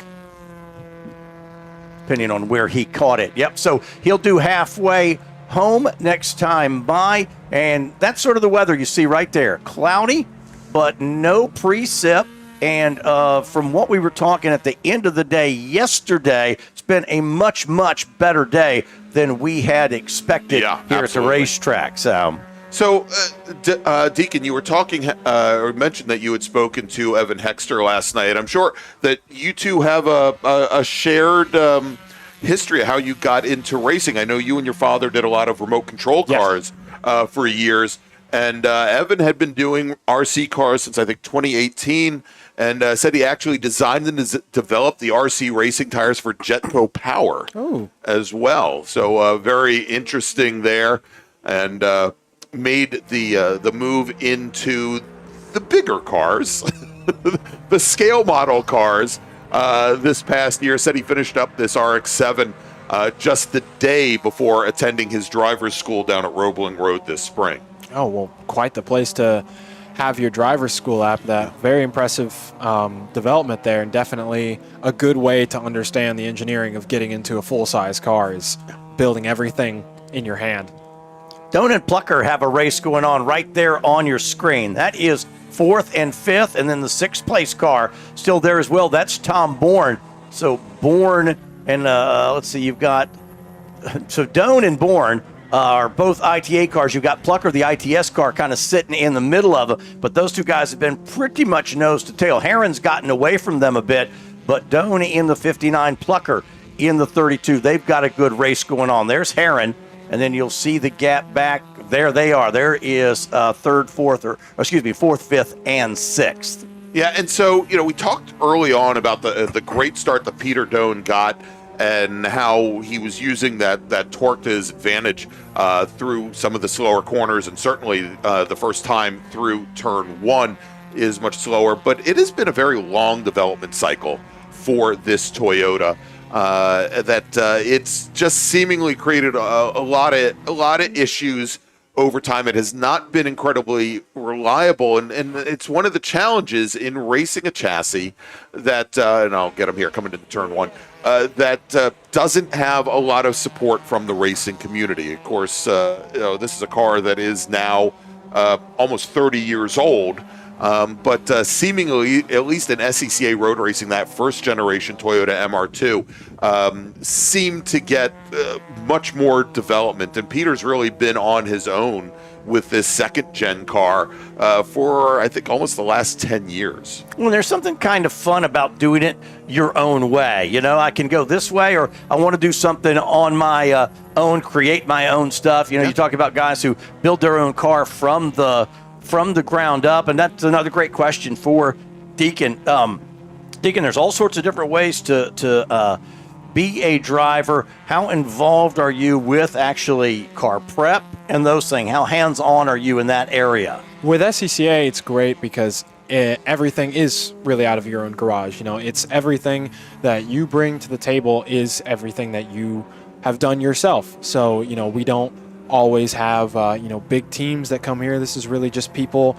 Depending on where he caught it. Yep, so he'll do halfway home next time by, and that's sort of the weather you see right there. Cloudy, but no precip, and from what we were talking at the end of the day yesterday, it's been a much, much better day than we had expected here at the racetrack. So, Deacon, you were talking or mentioned that you had spoken to Evan Hexter last night. I'm sure that you two have a shared history of how you got into racing. I know you and your father did a lot of remote control cars for years, and Evan had been doing RC cars since, I think, 2018, and said he actually designed and developed the RC racing tires for Jetco Power as well. So very interesting there, and made the move into the bigger cars, the scale model cars this past year. Said he finished up this RX-7 just the day before attending his driver's school down at Roebling Road this spring. Oh, well, quite the place to have your driver's school app. That very impressive development there, and definitely a good way to understand the engineering of getting into a full-size car is building everything in your hand. Doan and Plucker have a race going on right there on your screen. That is 4th and 5th, and then the 6th place car still there as well. That's Tom Bourne. So Bourne and let's see, you've got Doan and Bourne are both ITA cars. You've got Plucker, the ITS car, kind of sitting in the middle of them. But those two guys have been pretty much nose to tail. Heron's gotten away from them a bit, but Doan in the 59, Plucker in the 32. They've got a good race going on. There's Heron. And then you'll see the gap back. There they are. There is 3rd, 4th, 5th, and 6th. Yeah, and so, we talked early on about the great start that Peter Doan got and how he was using that torque to his advantage through some of the slower corners, and certainly the first time through turn 1 is much slower. But it has been a very long development cycle for this Toyota. It's just seemingly created a lot of issues over time. It has not been incredibly reliable, and it's one of the challenges in racing a chassis that, and I'll get them here coming into turn 1, that doesn't have a lot of support from the racing community. Of course, this is a car that is now almost 30 years old. But seemingly, at least in SCCA road racing, that first generation Toyota MR2 seemed to get much more development. And Peter's really been on his own with this second gen car for, I think, almost the last 10 years. Well, there's something kind of fun about doing it your own way. I can go this way, or I want to do something on my own, create my own stuff. You talk about guys who build their own car from the ground up, and that's another great question for Deacon. Deacon, there's all sorts of different ways to be a driver. How involved are you with actually car prep and those things? How hands-on are you in that area? With SCCA, it's great because everything is really out of your own garage. It's everything that you bring to the table is everything that you have done yourself. So, we don't always have big teams that come here. This is really just people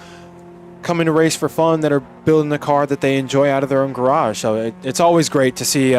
coming to race for fun that are building a car that they enjoy out of their own garage. So it's always great to see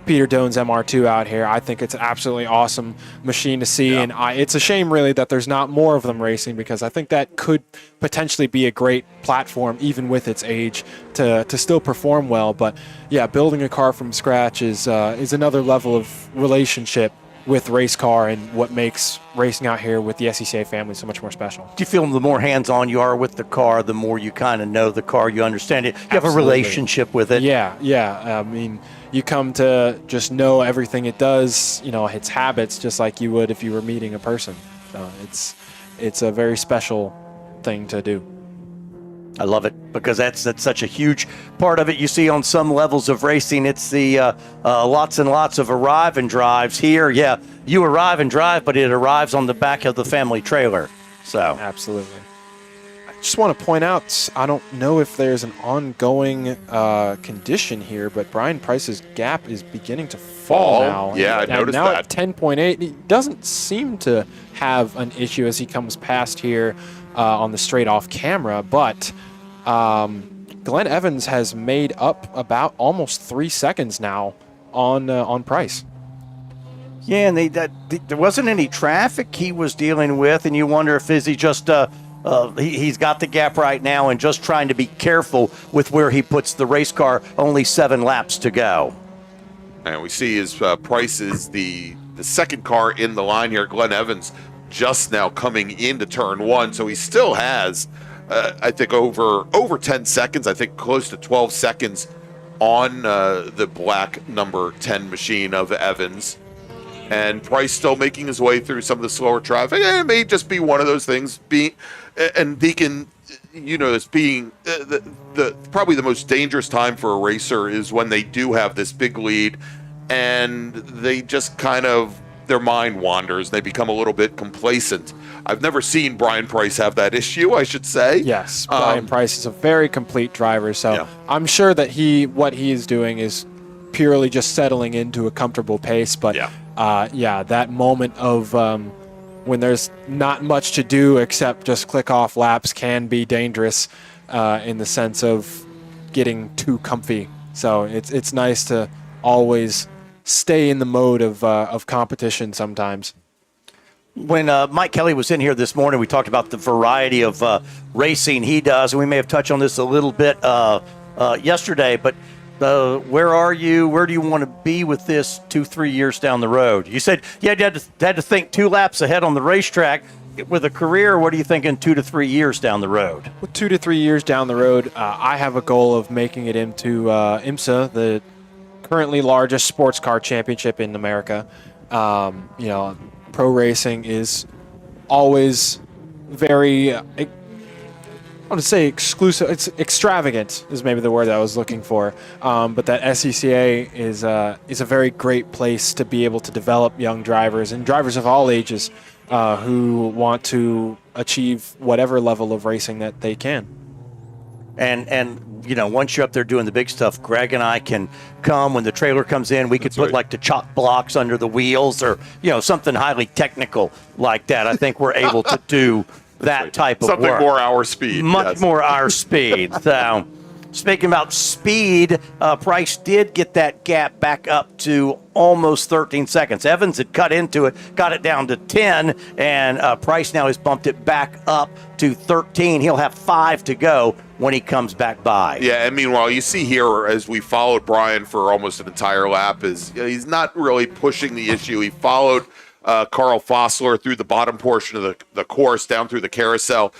Peter Doan's MR2 out here. I think it's an absolutely awesome machine to see, and it's a shame really that there's not more of them racing, because I think that could potentially be a great platform, even with its age, to still perform well. But yeah, building a car from scratch is another level of relationship with race car, and what makes racing out here with the SCCA family so much more special. Do you feel the more hands-on you are with the car, the more you kind of know the car, you understand it, you have a relationship with it? Yeah. I mean, you come to just know everything it does, its habits, just like you would if you were meeting a person. So it's a very special thing to do. I love it, because that's such a huge part of it. You see on some levels of racing, it's the lots and lots of arrive and drives. Here, yeah, you arrive and drive, but it arrives on the back of the family trailer. So absolutely. I just want to point out, I don't know if there's an ongoing condition here, but Brian Price's gap is beginning to fall now. Yeah, I noticed now that. At 10.8, he doesn't seem to have an issue as he comes past here on the straight off camera, but Glenn Evans has made up about almost 3 seconds now on Price. Yeah, and there wasn't any traffic he was dealing with, and you wonder if is he just he's got the gap right now and just trying to be careful with where he puts the race car. Only 7 laps to go. And we see his Price is the second car in the line here. Glenn Evans just now coming into turn 1, so he still has I think over 10 seconds, I think close to 12 seconds on the black number 10 machine of Evans. And Price still making his way through some of the slower traffic. It may just be one of those things. And Deacon, this being the probably the most dangerous time for a racer is when they do have this big lead and they just kind of, their mind wanders. They become a little bit complacent. I've never seen Brian Price have that issue, I should say. Yes, Brian Price is a very complete driver, so I'm sure that what he is doing is purely just settling into a comfortable pace. But that moment of when there's not much to do except just click off laps can be dangerous in the sense of getting too comfy. So it's nice to always stay in the mode of competition sometimes. When Mike Kelly was in here this morning, we talked about the variety of racing he does, and we may have touched on this a little bit yesterday, but where are you? Where do you want to be with this 2-3 years down the road? You said you had to think 2 laps ahead on the racetrack. With a career, what are you thinking 2 to 3 years down the road? Well, 2 to 3 years down the road, I have a goal of making it into IMSA, the currently largest sports car championship in America. Pro racing is always very, I want to say exclusive. It's extravagant is maybe the word that I was looking for. But that SCCA is a very great place to be able to develop young drivers and drivers of all ages who want to achieve whatever level of racing that they can. And once you're up there doing the big stuff, Greg and I can come when the trailer comes in. We could put like the chalk blocks under the wheels or, something highly technical like that. I think we're able to do that type of something work. More our speed. Much more our speed. So, speaking about speed, Price did get that gap back up to almost 13 seconds. Evans had cut into it, got it down to 10, and Price now has bumped it back up to 13. He'll have 5 to go when he comes back by. Yeah, and meanwhile, you see here, as we followed Brian for almost an entire lap, he's not really pushing the issue. He followed Carl Fossler through the bottom portion of the course, down through the carousel,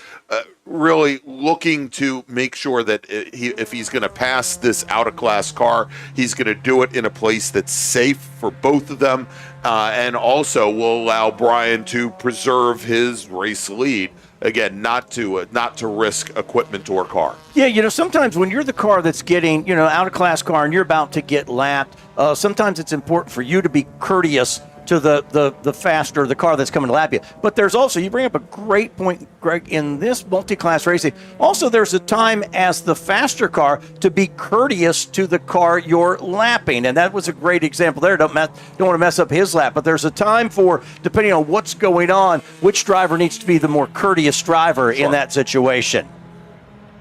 really looking to make sure that if he's going to pass this out-of-class car, he's going to do it in a place that's safe for both of them, and also will allow Brian to preserve his race lead. Again, not to risk equipment or car. Yeah, sometimes when you're the car that's getting, out of class car and you're about to get lapped, sometimes it's important for you to be courteous to the faster the car that's coming to lap you. But there's also, you bring up a great point, Greg, in this multi-class racing. Also, there's a time as the faster car to be courteous to the car you're lapping, and that was a great example there. Don't want to mess up his lap, but there's a time for, depending on what's going on, which driver needs to be the more courteous driver in that situation.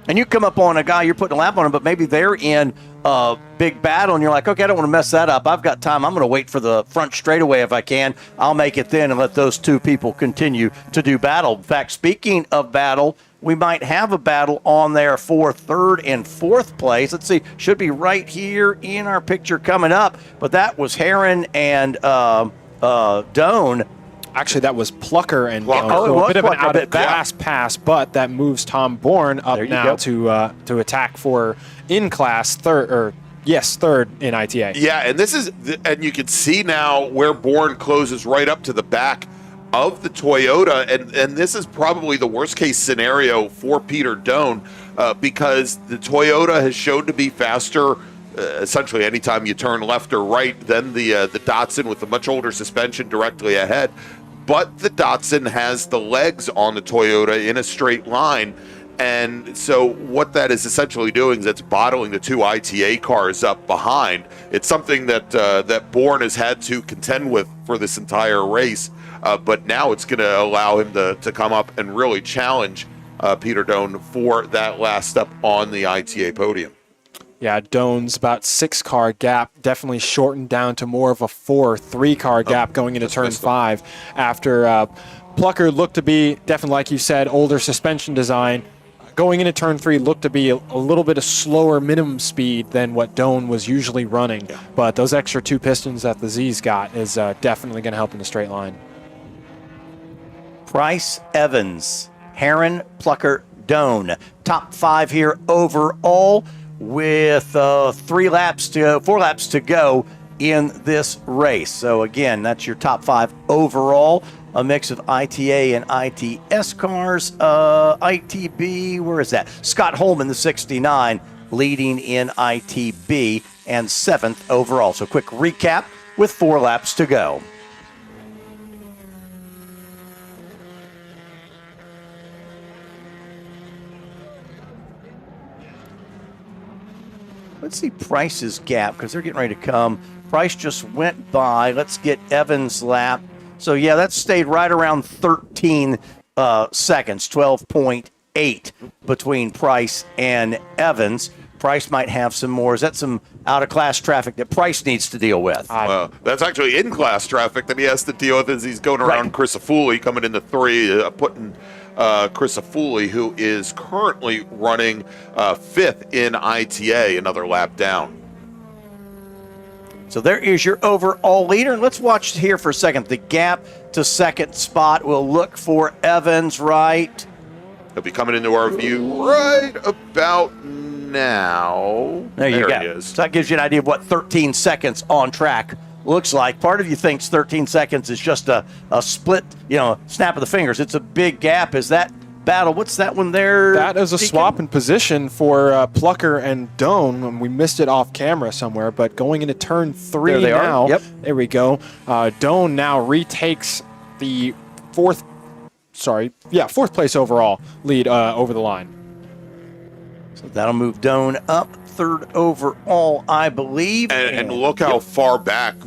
And you come up on a guy, you're putting a lap on him, but maybe they're in a big battle, and you're like, okay, I don't want to mess that up. I've got time. I'm going to wait for the front straightaway if I can. I'll make it then and let those two people continue to do battle. In fact, speaking of battle, we might have a battle on there for third and fourth place. Let's see, should be right here in our picture coming up. But that was Heron and Doan. Actually, that was Plucker and a bit of an out of class pass, but that moves Tom Bourne up now to attack for in class third in ITA. Yeah, and and you can see now where Bourne closes right up to the back of the Toyota, and this is probably the worst case scenario for Peter Doan because the Toyota has shown to be faster. Essentially, anytime you turn left or right, than the Datsun with the much older suspension directly ahead. But the Datsun has the legs on the Toyota in a straight line. And so what that is essentially doing is it's bottling the two ITA cars up behind. It's something that Bourne has had to contend with for this entire race. But now it's going to allow him to come up and really challenge Peter Doan for that last step on the ITA podium. Yeah, Doan's about 6-car gap, definitely shortened down to more of a 3-car gap going into turn 5 after Plucker looked to be, definitely like you said, older suspension design. Going into turn 3 looked to be a little bit of slower minimum speed than what Doan was usually running. Yeah. But those extra 2 pistons that the Z's got is definitely going to help in the straight line. Price, Evans, Heron, Plucker, Doan. Top 5 here overall, with 4 laps to go in this race. So again, that's your top 5 overall. A mix of ITA and ITS cars. ITB, where is that? Scott Holman, the 69, leading in ITB and 7th overall. So quick recap with 4 laps to go. Let's see Price's gap, because they're getting ready to come. Price just went by. Let's get Evans' lap. So, yeah, that stayed right around 13 seconds, 12.8 between Price and Evans. Price might have some more. Is that some out-of-class traffic that Price needs to deal with? That's actually in-class traffic that he has to deal with as he's going around Chris Afuli, coming into 3, putting Chris Afuli, who is currently running 5th in ITA, another lap down. So there is your overall leader. Let's watch here for a second. The gap to second spot. We'll look for Evans right. He'll be coming into our view right about now. There you go. He is. So that gives you an idea of what 13 seconds on track looks like. Part of you thinks 13 seconds is just a split, snap of the fingers. It's a big gap. Is that battle? What's that one there? That is a swap in position for Plucker and Doan. We missed it off camera somewhere, but going into turn 3 now. Yep. There we go. Doan now retakes the fourth place overall lead over the line. So that'll move Doan up. 3rd overall, I believe. And look how far back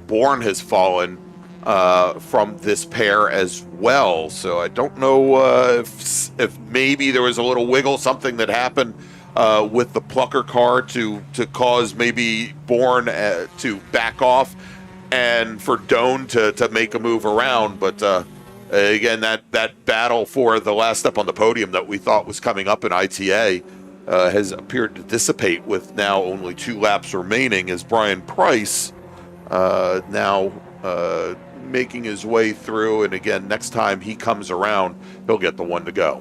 Bourne has fallen from this pair as well. So I don't know if maybe there was a little wiggle, something that happened with the Plucker car to cause maybe Bourne to back off and for Doan to make a move around. But again, that battle for the last step on the podium that we thought was coming up in ITA has appeared to dissipate with now only 2 laps remaining as Brian Price now making his way through. And again, next time he comes around, he'll get the 1 to go.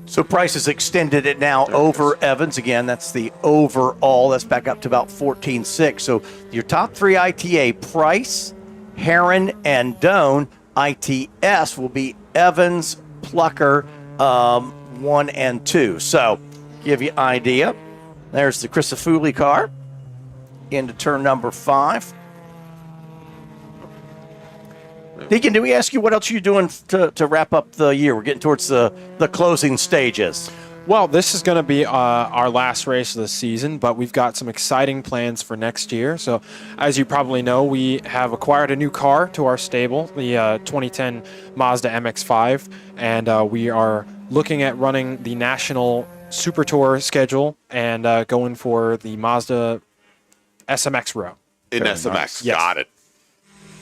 So Price has extended it now over Evans. Again, that's the overall. That's back up to about 14.6. So your top 3 ITA, Price, Heron, and Doan. ITS will be Evans, Plucker, 1 and 2. So give you an idea. There's the Chris Afuli car into turn number 5. Deacon, do we ask you what else you're doing to wrap up the year? We're getting towards the closing stages. Well, this is going to be our last race of the season, but we've got some exciting plans for next year. So, as you probably know, we have acquired a new car to our stable, the 2010 Mazda MX-5, and we are looking at running the National Super Tour schedule and going for the Mazda SMX row. In SMX, Yes. got it.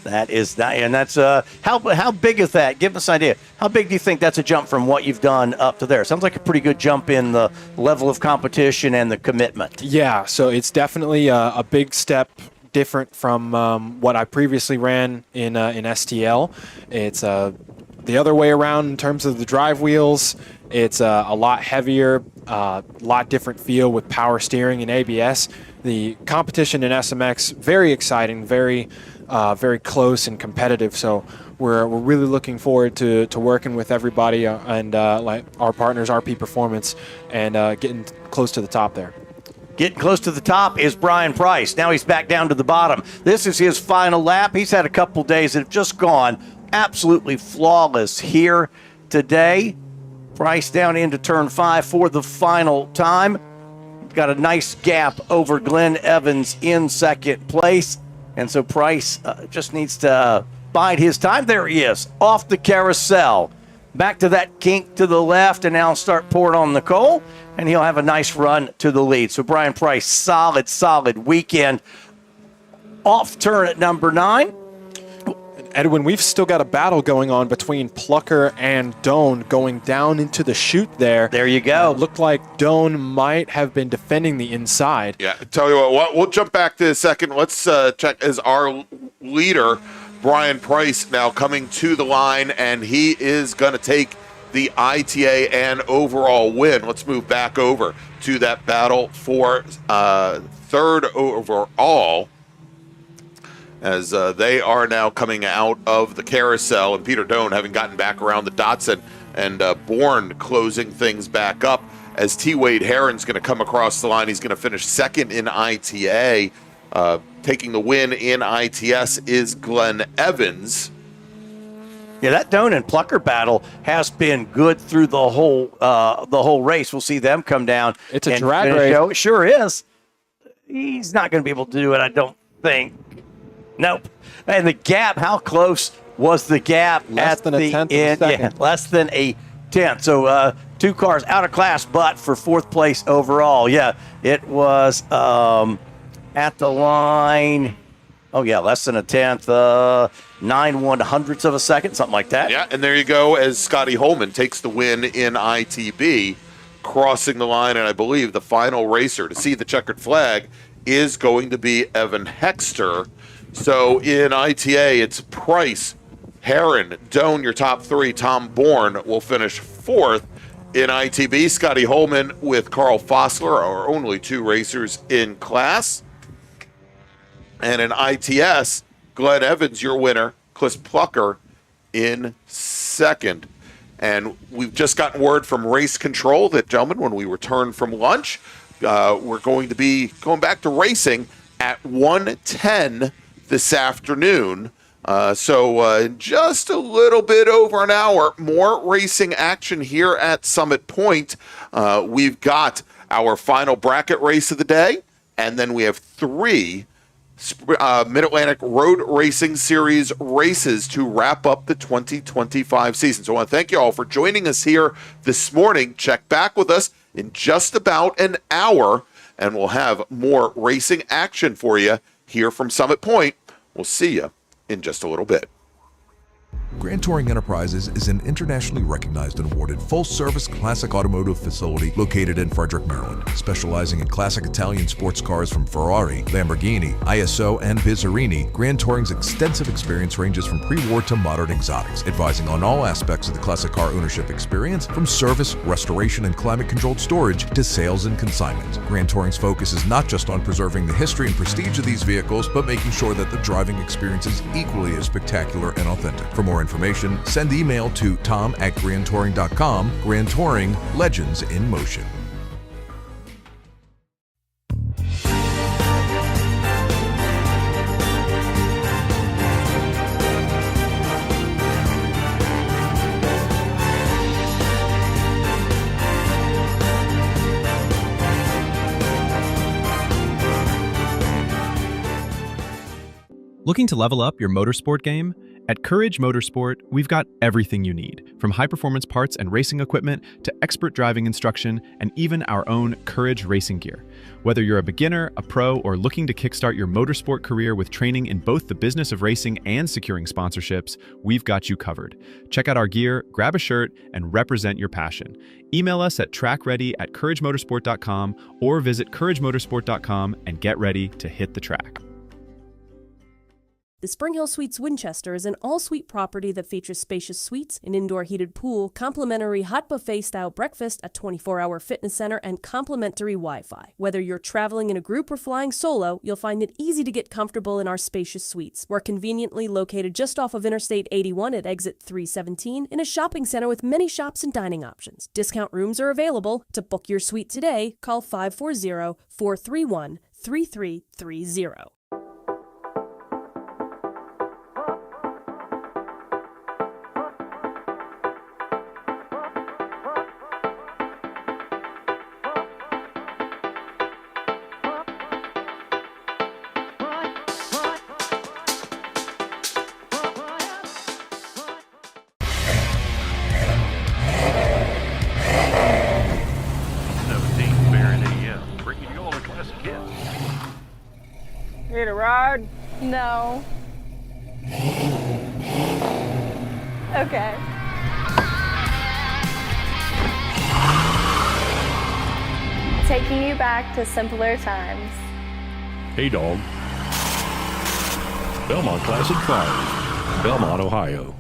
That is that, and that's how big is that? Give us an idea. How big do you think that's a jump from what you've done up to there? Sounds like a pretty good jump in the level of competition and the commitment. Yeah, so it's definitely a big step different from what I previously ran in STL. It's the other way around in terms of the drive wheels. It's a lot heavier, a lot different feel with power steering and ABS. The competition in SMX, very exciting, very close and competitive. So we're really looking forward to working with everybody and like our partners, RP Performance, and getting close to the top there. Getting close to the top is Brian Price. Now he's back down to the bottom. This is his final lap. He's had a couple days that have just gone absolutely flawless here today. Price down into turn 5 for the final time. Got a nice gap over Glenn Evans in second place. And so Price just needs to bide his time. There he is, off the carousel. Back to that kink to the left, and now start pouring on the coal, and he'll have a nice run to the lead. So Brian Price, solid weekend. Off turn at number 9. Edwin, we've still got a battle going on between Plucker and Doan going down into the chute there. There you go. Looked like Doan might have been defending the inside. Yeah, tell you what, we'll jump back to a second. Let's check as our leader, Brian Price, now coming to the line, and he is going to take the ITA and overall win. Let's move back over to that battle for third overall, as they are now coming out of the carousel, and Peter Doan having gotten back around the Datsun, and Bourne closing things back up as T. Wade Heron's going to come across the line. He's going to finish second in ITA. Taking the win in ITS is Glenn Evans. Yeah, that Doan and Plucker battle has been good through the whole race. We'll see them come down. It's a drag race. It sure is. He's not going to be able to do it, I don't think. Nope. And the gap, how close was the gap less at than a tenth end? of a second. Yeah, less than a tenth. So 2 cars out of class, but for 4th place overall. Yeah, it was at the line. Oh, yeah, less than a tenth, 9/100ths of a second, something like that. Yeah, and there you go, as Scotty Holman takes the win in ITB, crossing the line, and I believe the final racer to see the checkered flag is going to be Evan Hexter. So in ITA, it's Price, Heron, Doan, your top 3. Tom Bourne will finish 4th. In ITB, Scotty Holman with Carl Fossler are only 2 racers in class. And in ITS, Glenn Evans, your winner, Chris Plucker in second. And we've just gotten word from race control that, gentlemen, when we return from lunch, we're going to be going back to racing at 1:10 this afternoon. So in just a little bit over an hour, more racing action here at Summit Point. We've got our final bracket race of the day, and then we have 3 Mid-Atlantic Road Racing Series races to wrap up the 2025 season. So I want to thank you all for joining us here this morning. Check back with us in just about an hour, and we'll have more racing action for you here from Summit Point. We'll see you in just a little bit. Grand Touring Enterprises is an internationally recognized and awarded full-service classic automotive facility located in Frederick, Maryland. Specializing in classic Italian sports cars from Ferrari, Lamborghini, ISO, and Bizzarini, Grand Touring's extensive experience ranges from pre-war to modern exotics, advising on all aspects of the classic car ownership experience, from service, restoration, and climate-controlled storage to sales and consignment. Grand Touring's focus is not just on preserving the history and prestige of these vehicles, but making sure that the driving experience is equally as spectacular and authentic. For more information, send email to tom@grandtouring.com. Grand Touring, legends in motion. Looking to level up your motorsport game? At Courage Motorsport, we've got everything you need, from high-performance parts and racing equipment to expert driving instruction and even our own Courage racing gear. Whether you're a beginner, a pro, or looking to kickstart your motorsport career with training in both the business of racing and securing sponsorships, we've got you covered. Check out our gear, grab a shirt, and represent your passion. Email us at trackready@couragemotorsport.com or visit couragemotorsport.com and get ready to hit the track. The Spring Hill Suites Winchester is an all-suite property that features spacious suites, an indoor heated pool, complimentary hot buffet-style breakfast, a 24-hour fitness center, and complimentary Wi-Fi. Whether you're traveling in a group or flying solo, you'll find it easy to get comfortable in our spacious suites. We're conveniently located just off of Interstate 81 at exit 317 in a shopping center with many shops and dining options. Discount rooms are available. To book your suite today, call 540-431-3330. Need a ride? No. Okay. Taking you back to simpler times. Hey, dog. Belmont Classic Cars, Belmont, Ohio.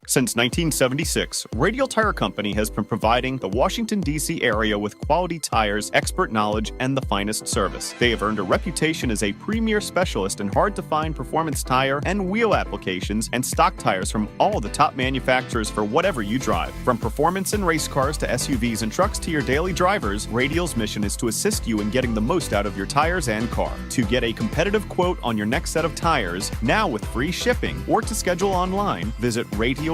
Since 1976, Radial Tire Company has been providing the Washington, D.C. area with quality tires, expert knowledge, and the finest service. They have earned a reputation as a premier specialist in hard-to-find performance tire and wheel applications and stock tires from all the top manufacturers for whatever you drive. From performance and race cars to SUVs and trucks to your daily drivers, Radial's mission is to assist you in getting the most out of your tires and car. To get a competitive quote on your next set of tires, now with free shipping, or to schedule online, visit RadialTireCompany.com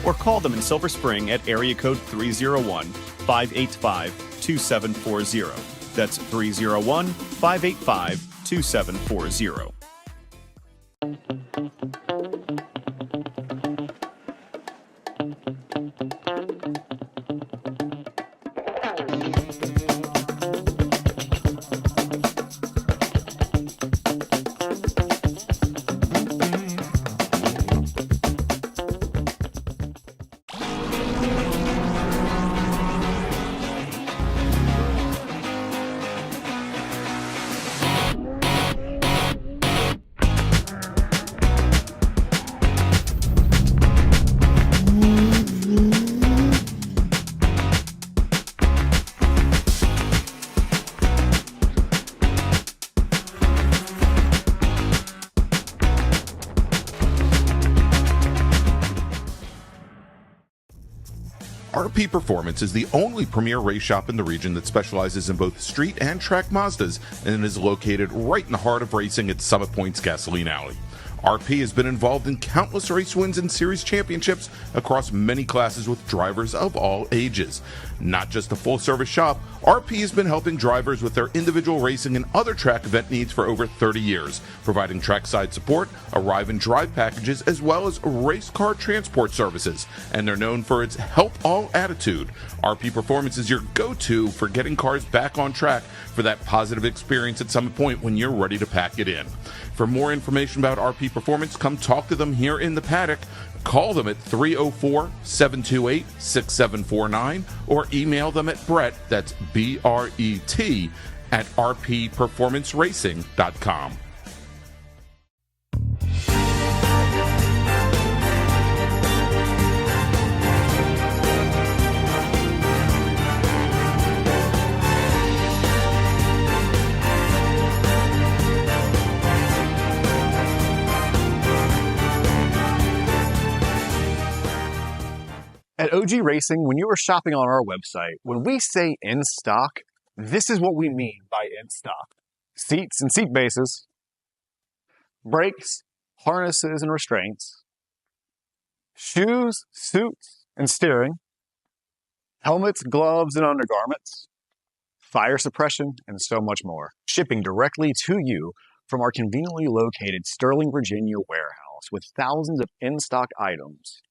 or call them in Silver Spring at area code 301-585-2740. That's 301-585-2740. RP Performance is the only premier race shop in the region that specializes in both street and track Mazdas and is located right in the heart of racing at Summit Point's Gasoline Alley. RP has been involved in countless race wins and series championships across many classes with drivers of all ages. Not just a full-service shop, RP has been helping drivers with their individual racing and other track event needs for over 30 years, providing trackside support, arrive and drive packages, as well as race car transport services. And they're known for its help all attitude. RP Performance is your go-to for getting cars back on track for that positive experience at Summit Point when you're ready to pack it in. For more information about RP Performance, come talk to them here in the paddock. Call them at 304-728-6749 or email them at Brett, that's B-R-E-T, at rpperformanceracing.com. At OG Racing, when you are shopping on our website, when we say in stock, this is what we mean by in stock. Seats and seat bases, brakes, harnesses and restraints, shoes, suits and steering, helmets, gloves and undergarments, fire suppression, and so much more. Shipping directly to you from our conveniently located Sterling, Virginia warehouse with thousands of in-stock items.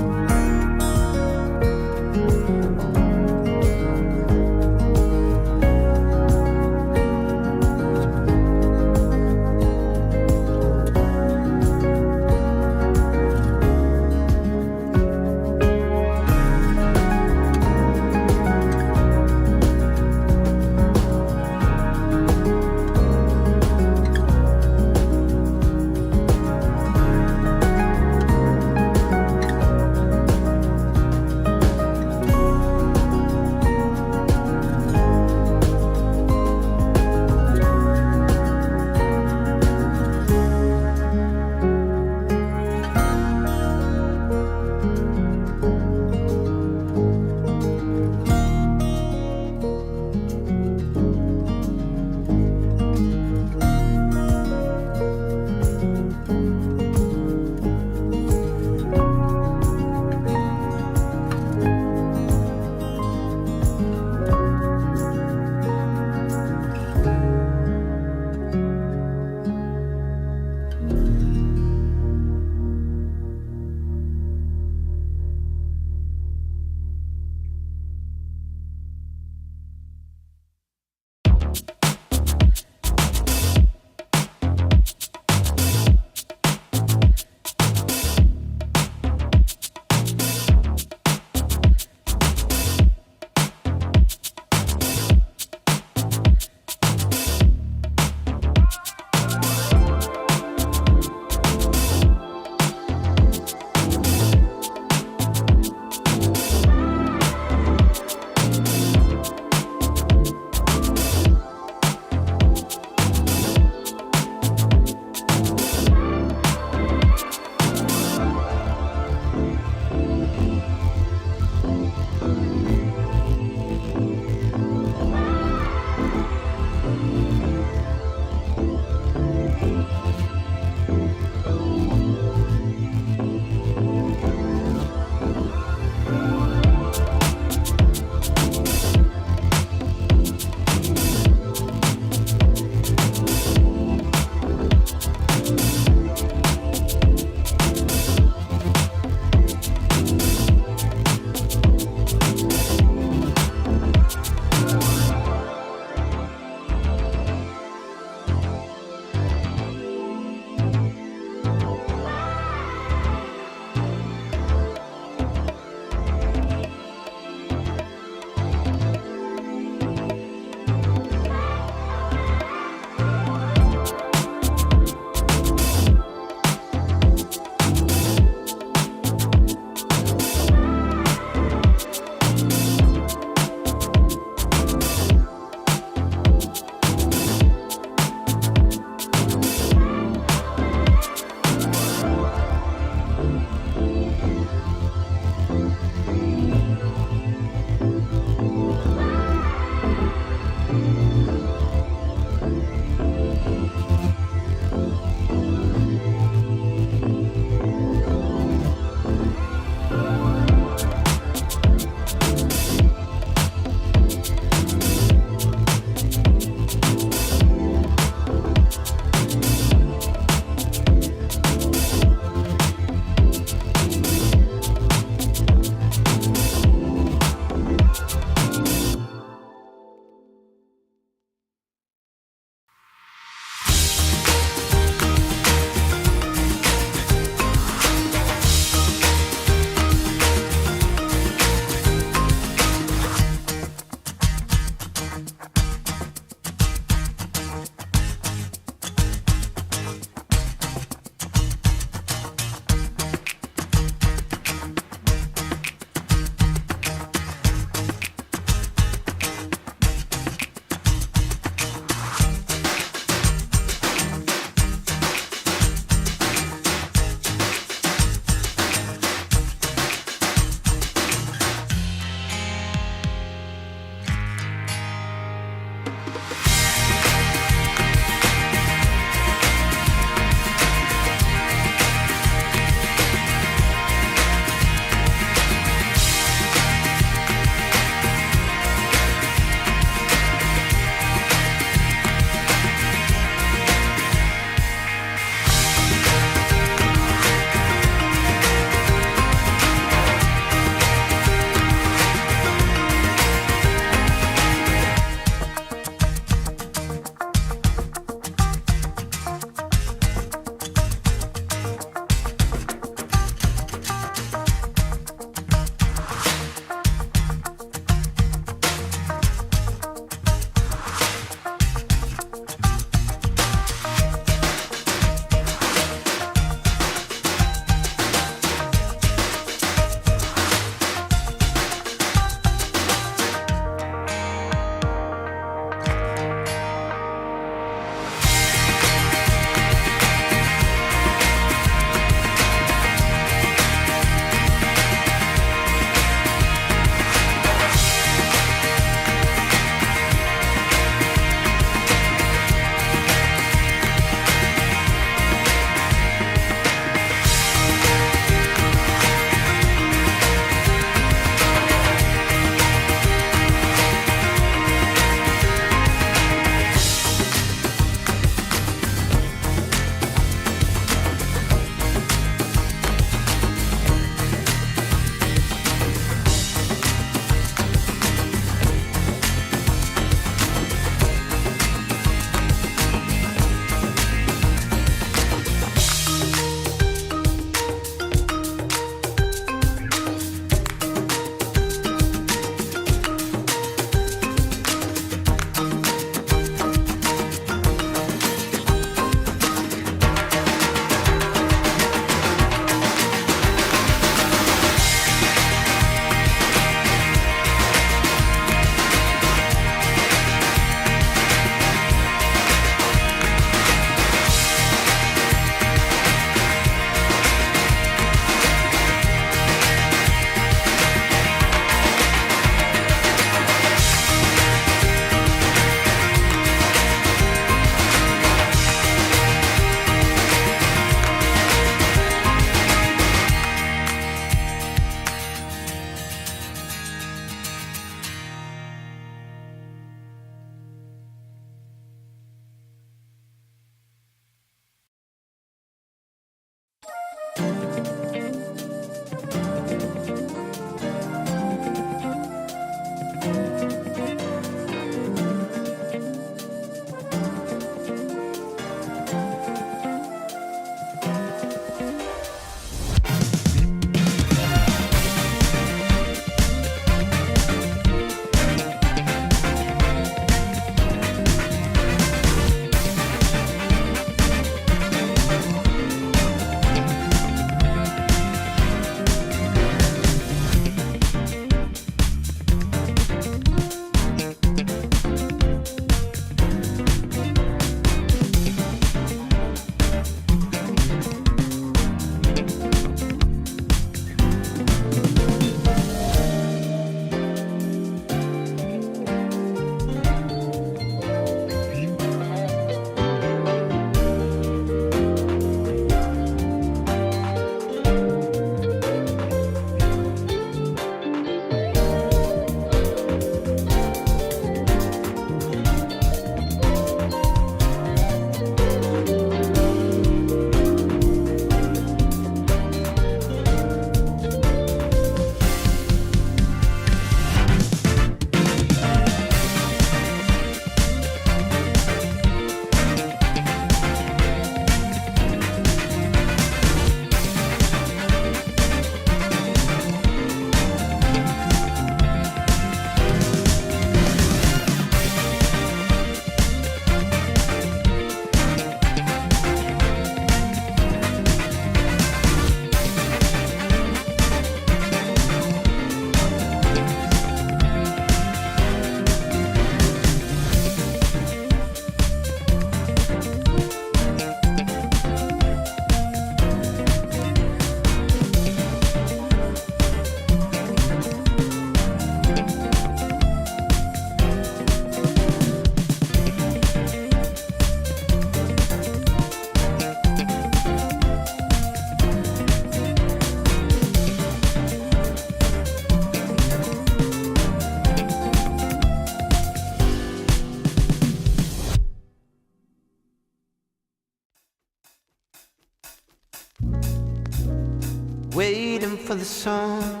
Waiting for the sun.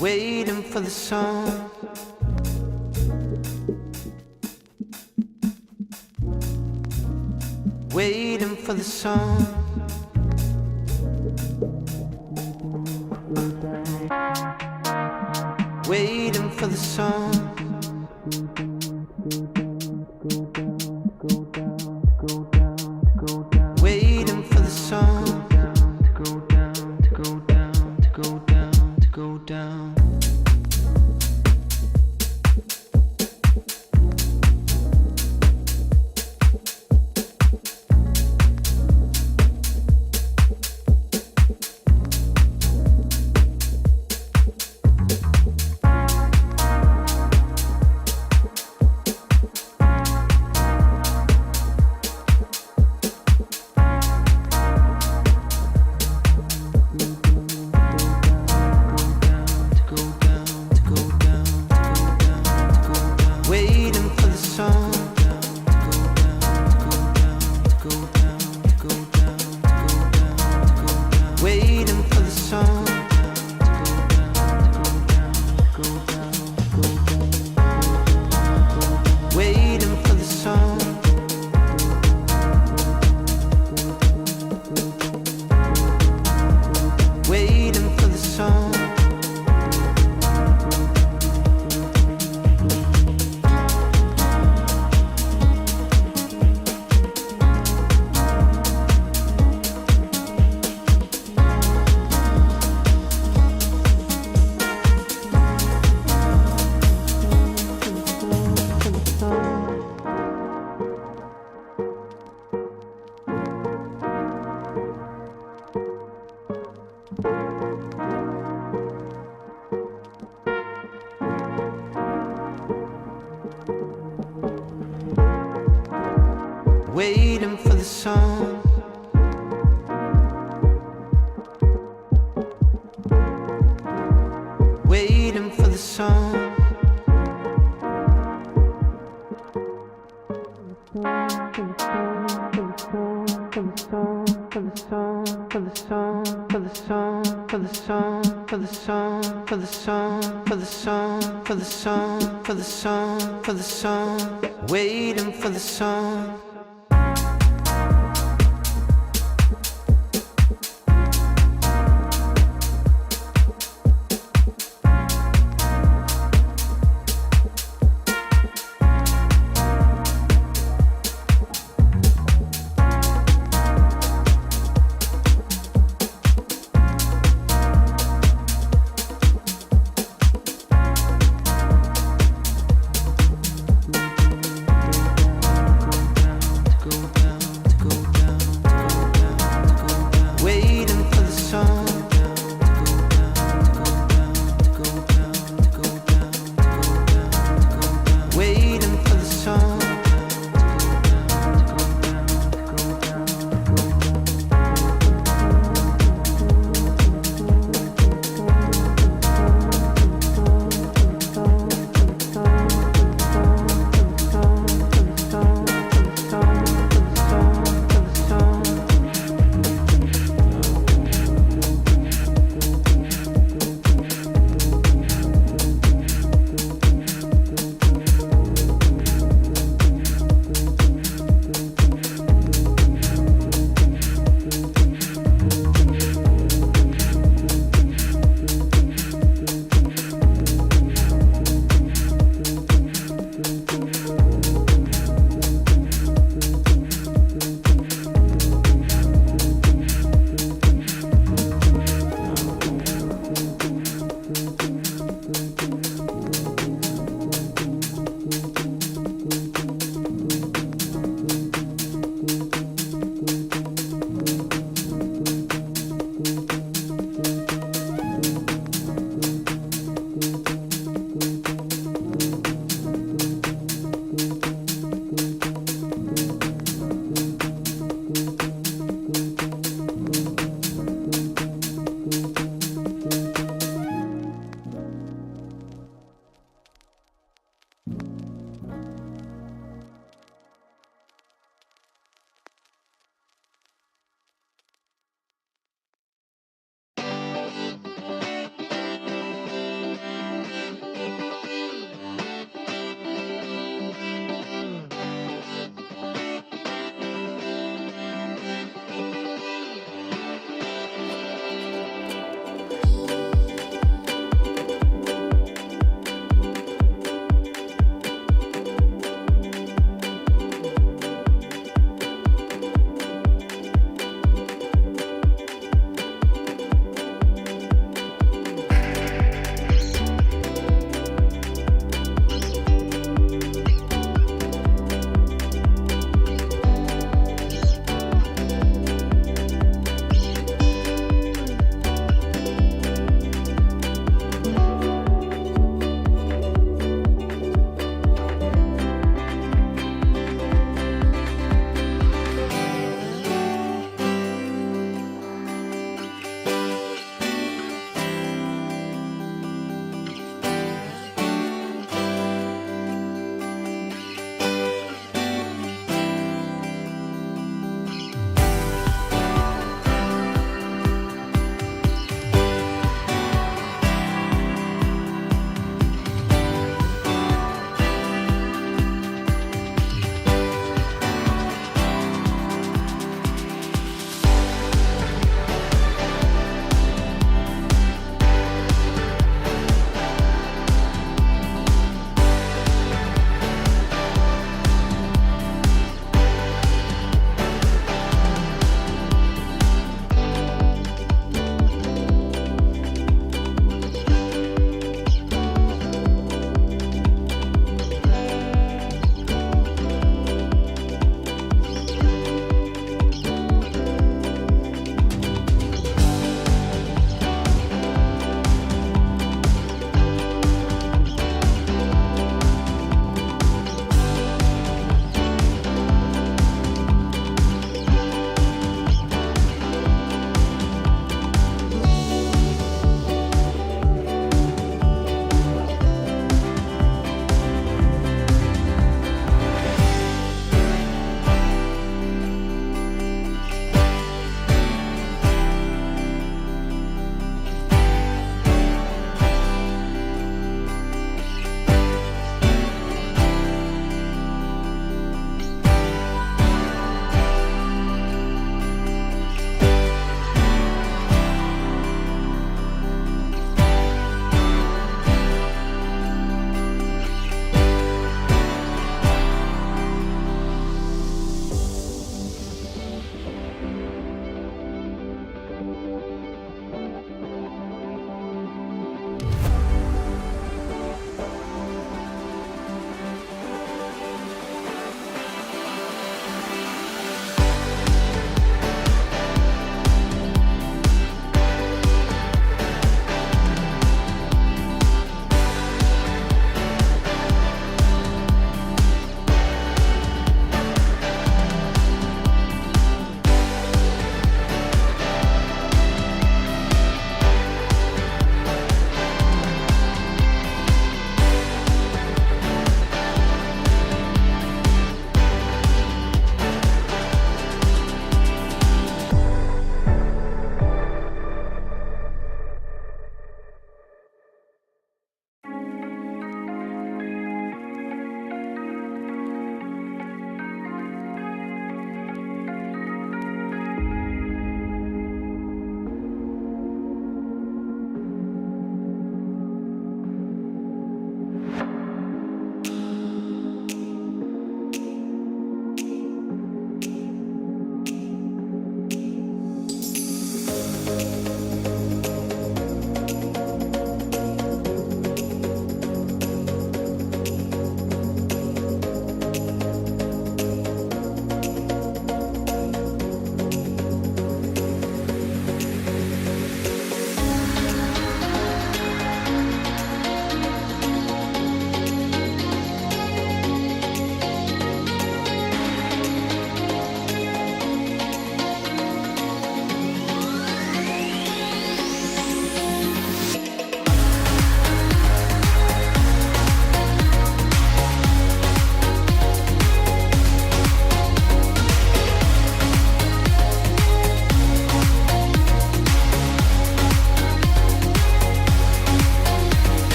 Waiting for the sun. Waiting for the sun. Waiting for the sun. Waiting for the sun to go down, to go down, to go down, to go down. Waiting for the sun. Waiting for the sun. for the song, for the song, for the song, for the song, for the song, for the song, waiting for the song.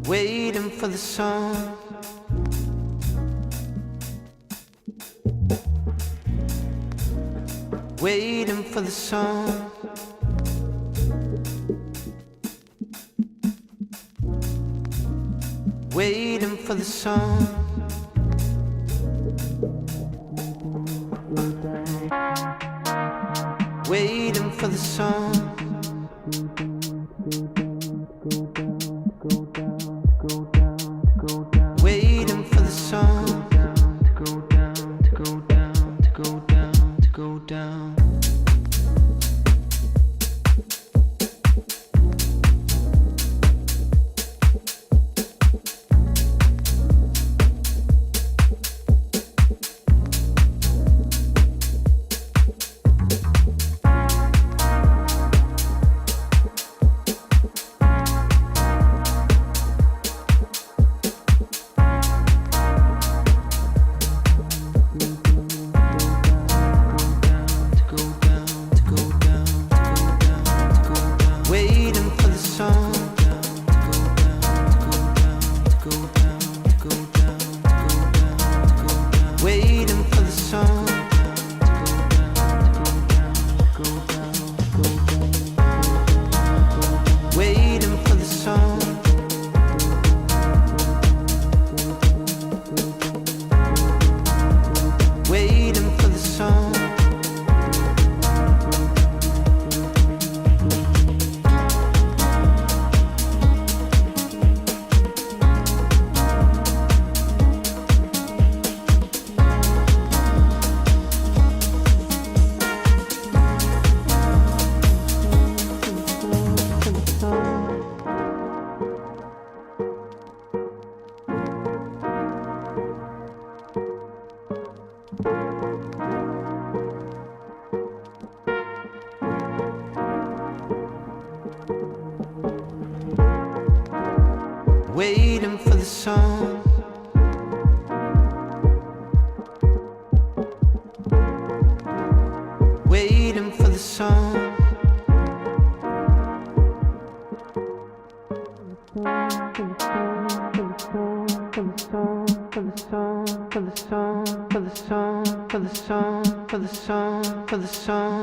Waiting for the sun. Waiting for the sun. Waiting for the sun. Waiting for the sun. Waiting for the sun to go down, to go down, to go down, to go down.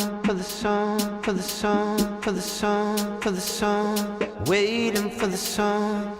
song, for the song, for the song, for the song, for the song, waiting for the song.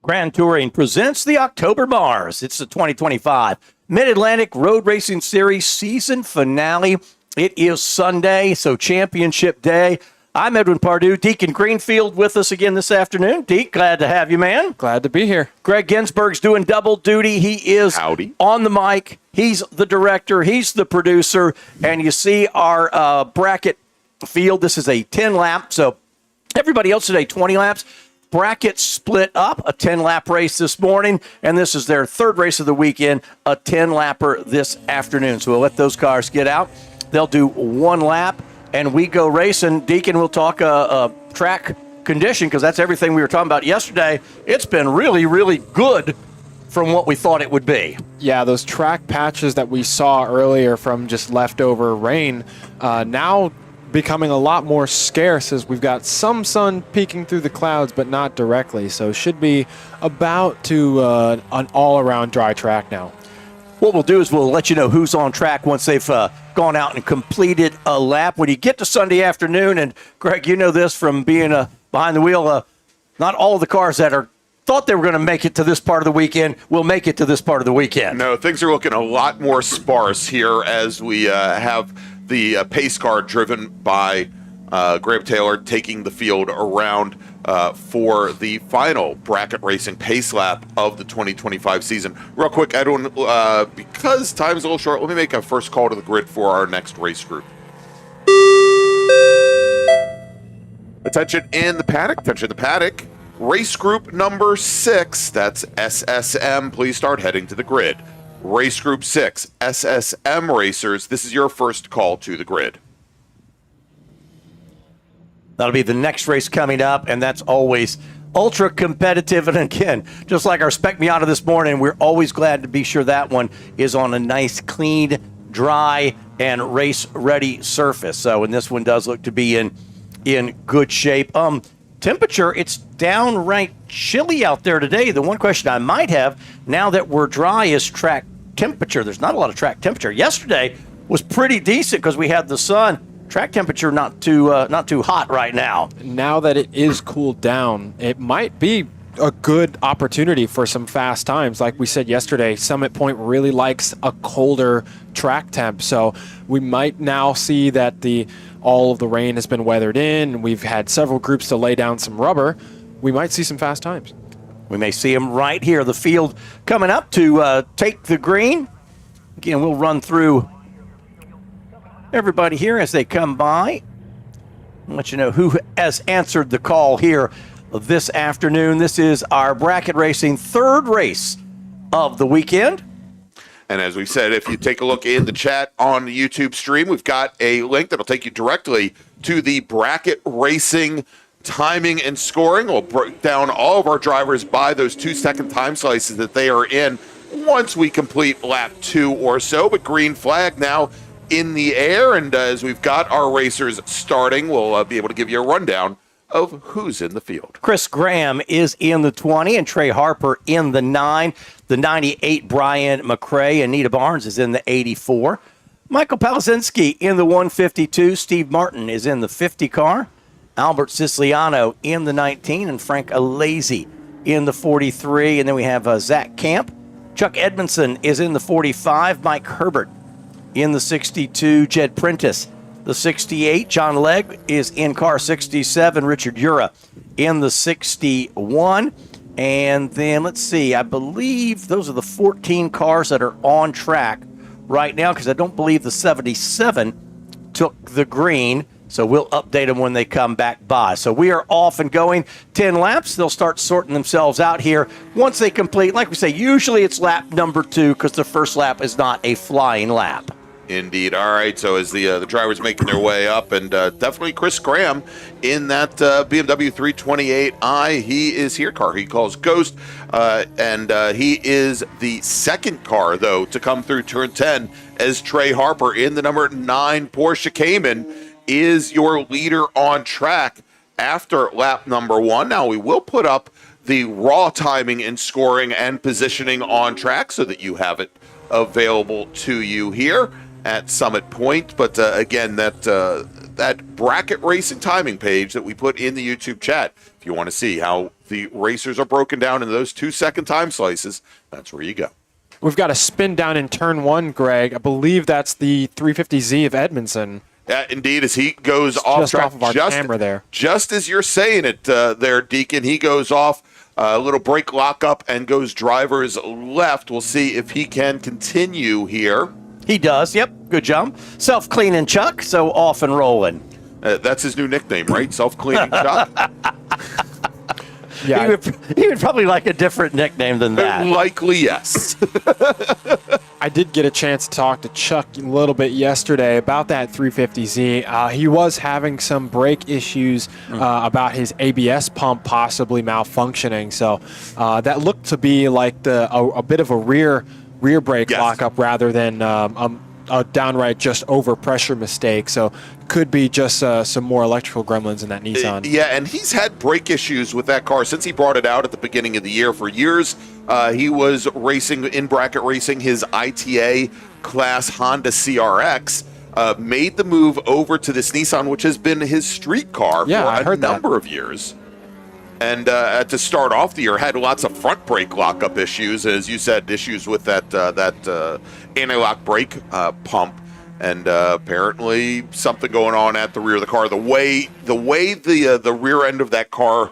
Grand Touring presents the October MARRS. It's the 2025 Mid-Atlantic Road Racing Series season finale. It is Sunday, so championship day. I'm Edwin Pardue, Deacon Greenfield with us again this afternoon. Deke, glad to have you, man. Glad to be here. Greg Ginsberg's doing double duty. He is on the mic. He's the director. He's the producer. And you see our bracket field. This is a 10-lap, so everybody else today, 20 laps. Bracket split up, a 10-lap race this morning, and this is their third race of the weekend, a 10-lapper this afternoon. So we'll let those cars get out. They'll do one lap, and we go racing. Deacon will talk track condition, because that's everything we were talking about yesterday. It's been really, really good from what we thought it would be. Yeah, those track patches that we saw earlier from just leftover rain now becoming a lot more scarce, as we've got some sun peeking through the clouds, but not directly. So should be about to an all-around dry track now. What we'll do is we'll let you know who's on track once they've gone out and completed a lap. When you get to Sunday afternoon, and Greg, you know this from being behind the wheel, not all of the cars that are thought they were going to make it to this part of the weekend will make it to this part of the weekend. No, things are looking a lot more sparse here as we have the pace car driven by Graham Taylor taking the field around for the final bracket racing pace lap of the 2025 season. Real quick, Edwin, because time's a little short, let me make a first call to the grid for our next race group. Attention in the paddock, attention in the paddock. Race group number 6, that's SSM, please start heading to the grid. Race group 6, SSM racers, this is your first call to the grid. That'll be the next race coming up, and that's always ultra competitive. And again, just like our Spec Miata this morning, we're always glad to be sure that one is on a nice, clean, dry, and race-ready surface. So, and this one does look to be in good shape. Temperature, it's downright chilly out there today. The one question I might have, now that we're dry, is track temperature. There's not a lot of track temperature. Yesterday was pretty decent because we had the sun. Track temperature not too hot right now. Now that it is cooled down, it might be a good opportunity for some fast times. Like we said yesterday, Summit Point really likes a colder track temp, so we might now see that all of the rain has been weathered in, and we've had several groups to lay down some rubber. We might see some fast times. We may see them right here. The field coming up to take the green. Again, we'll run through everybody here as they come by. I'll let you know who has answered the call here this afternoon. This is our bracket racing third race of the weekend. And as we said, if you take a look in the chat on the YouTube stream, we've got a link that'll take you directly to the bracket racing timing and scoring. We'll break down all of our drivers by those 2-second time slices that they are in once we complete lap 2 or so. But green flag now in the air, and as we've got our racers starting, we'll be able to give you a rundown of who's in the field. Chris Graham is in the 20 and Trey Harper in the 9. The 98, Brian McRae. Anita Barnes is in the 84. Michael Palazinski in the 152. Steve Martin is in the 50 car. Albert Siciliano in the 19, and Frank Alazi in the 43. And then we have Zach Camp. Chuck Edmondson is in the 45. Mike Herbert in the 62. Jed Prentice, the 68. John Legg is in car 67. Richard Ura in the 61. And then, let's see, I believe those are the 14 cars that are on track right now, because I don't believe the 77 took the green. So we'll update them when they come back by. So we are off and going 10 laps. They'll start sorting themselves out here once they complete. Like we say, usually it's lap number 2, because the first lap is not a flying lap. Indeed. All right. So as the drivers making their way up, and definitely Chris Graham in that BMW 328i. He is here car. He calls Ghost, and he is the second car though to come through turn 10 as Trey Harper in the number 9 Porsche Cayman is your leader on track after lap number 1. Now we will put up the raw timing and scoring and positioning on track so that you have it available to you here at Summit Point. But again, that that bracket racing timing page that we put in the YouTube chat. If you want to see how the racers are broken down into those 2-second time slices, that's where you go. We've got a spin down in turn 1, Greg. I believe that's the 350Z of Edmondson. Yeah, indeed, as he goes off just track, off of our camera there. Just as you're saying it there, Deacon, he goes off a little brake lockup and goes driver's left. We'll see if he can continue here. He does, yep. Good jump. Self-cleaning Chuck, so off and rolling. That's his new nickname, right? Self-cleaning Chuck? Yeah, he would probably like a different nickname than that. Likely, yes. I did get a chance to talk to Chuck a little bit yesterday about that 350Z. He was having some brake issues about his ABS pump possibly malfunctioning. So that looked to be like a bit of a rear brake lockup rather than a downright just overpressure mistake. So could be just some more electrical gremlins in that Nissan. Yeah, and he's had brake issues with that car since he brought it out at the beginning of the year. For years, he was racing in bracket racing his ITA class Honda CRX. Made the move over to this Nissan, which has been his street car for a number of years. And to start off the year, had lots of front brake lockup issues, as you said, issues with that anti-lock brake pump, and apparently something going on at the rear of the car. The way the rear end of that car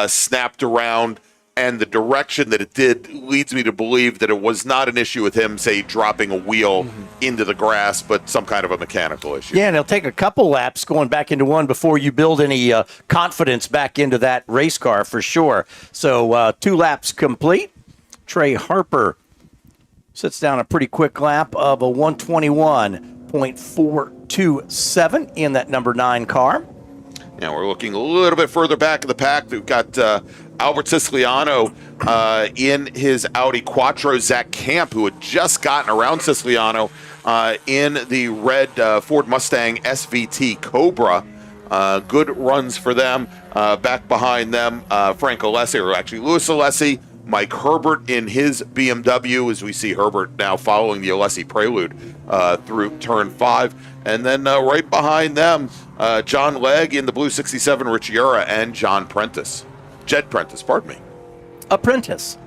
snapped around and the direction that it did leads me to believe that it was not an issue with him, say, dropping a wheel into the grass, but some kind of a mechanical issue. Yeah, and it'll take a couple laps going back into one before you build any confidence back into that race car for sure. So 2 laps complete. Trey Harper sits down a pretty quick lap of a 121.427 in that number 9 car. Now we're looking a little bit further back in the pack. We've got Albert Siciliano in his Audi Quattro. Zach Camp, who had just gotten around Siciliano in the red Ford Mustang SVT Cobra. Good runs for them. Back behind them, Frank Alessi, or actually Louis Alessi, Mike Herbert in his BMW, as we see Herbert now following the Alessi Prelude through turn 5. And then right behind them, John Legg in the Blue 67 Richiera and Jed Prentice, pardon me. Apprentice.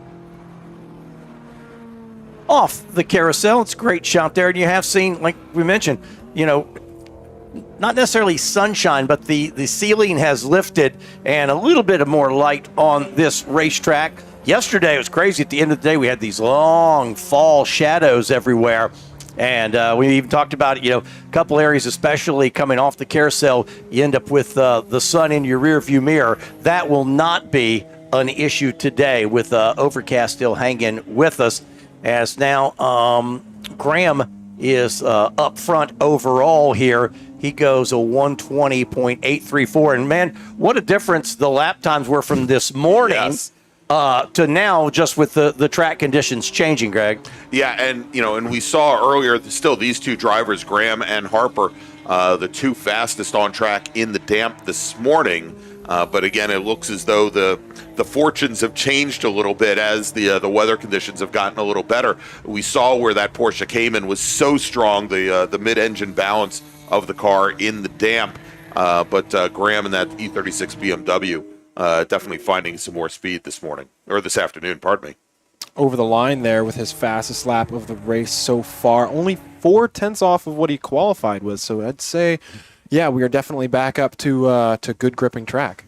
Off the carousel. It's a great shot there. And you have seen, like we mentioned, not necessarily sunshine, but the ceiling has lifted and a little bit of more light on this racetrack. Yesterday, it was crazy. At the end of the day, we had these long fall shadows everywhere. And we even talked about, a couple areas, especially coming off the carousel, you end up with the sun in your rear view mirror. That will not be an issue today with overcast still hanging with us, as now Graham is up front overall here. He goes a 120.834. And, man, what a difference the lap times were from this morning. Yes. To now, just with the track conditions changing, Greg. Yeah, and and we saw earlier still these two drivers, Graham and Harper, the 2 fastest on track in the damp this morning. But again, it looks as though the fortunes have changed a little bit as the weather conditions have gotten a little better. We saw where that Porsche Cayman was so strong, the mid-engine balance of the car in the damp. But Graham in that E36 BMW. Definitely finding some more speed this afternoon, pardon me. Over the line there with his fastest lap of the race so far. Only 0.4 off of what he qualified with. So I'd say, yeah, we are definitely back up to good gripping track.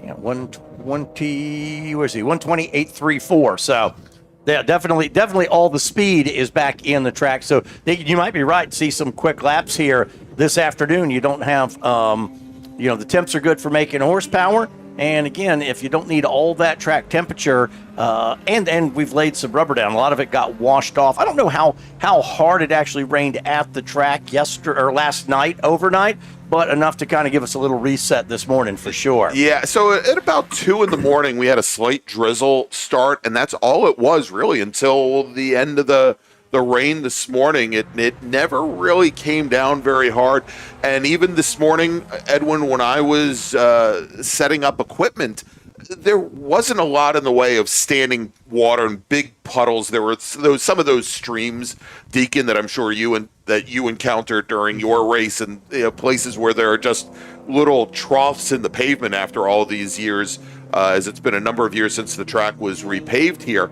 Yeah, 120, where's he? 128.34. So, yeah, definitely all the speed is back in the track. So you might be right. See some quick laps here this afternoon. You don't have... the temps are good for making horsepower. And again, if you don't need all that track temperature, and we've laid some rubber down, a lot of it got washed off. I don't know how hard it actually rained at the track last night, overnight, but enough to kind of give us a little reset this morning for sure. Yeah, so at about 2 in the morning, we had a slight drizzle start, and that's all it was really until the end of the rain this morning. It never really came down very hard. And even this morning, Edwin, when I was setting up equipment, there wasn't a lot in the way of standing water and big puddles. There were some of those streams, Deacon, that I'm sure you encountered during your race, and places where there are just little troughs in the pavement after all these years, as it's been a number of years since the track was repaved here.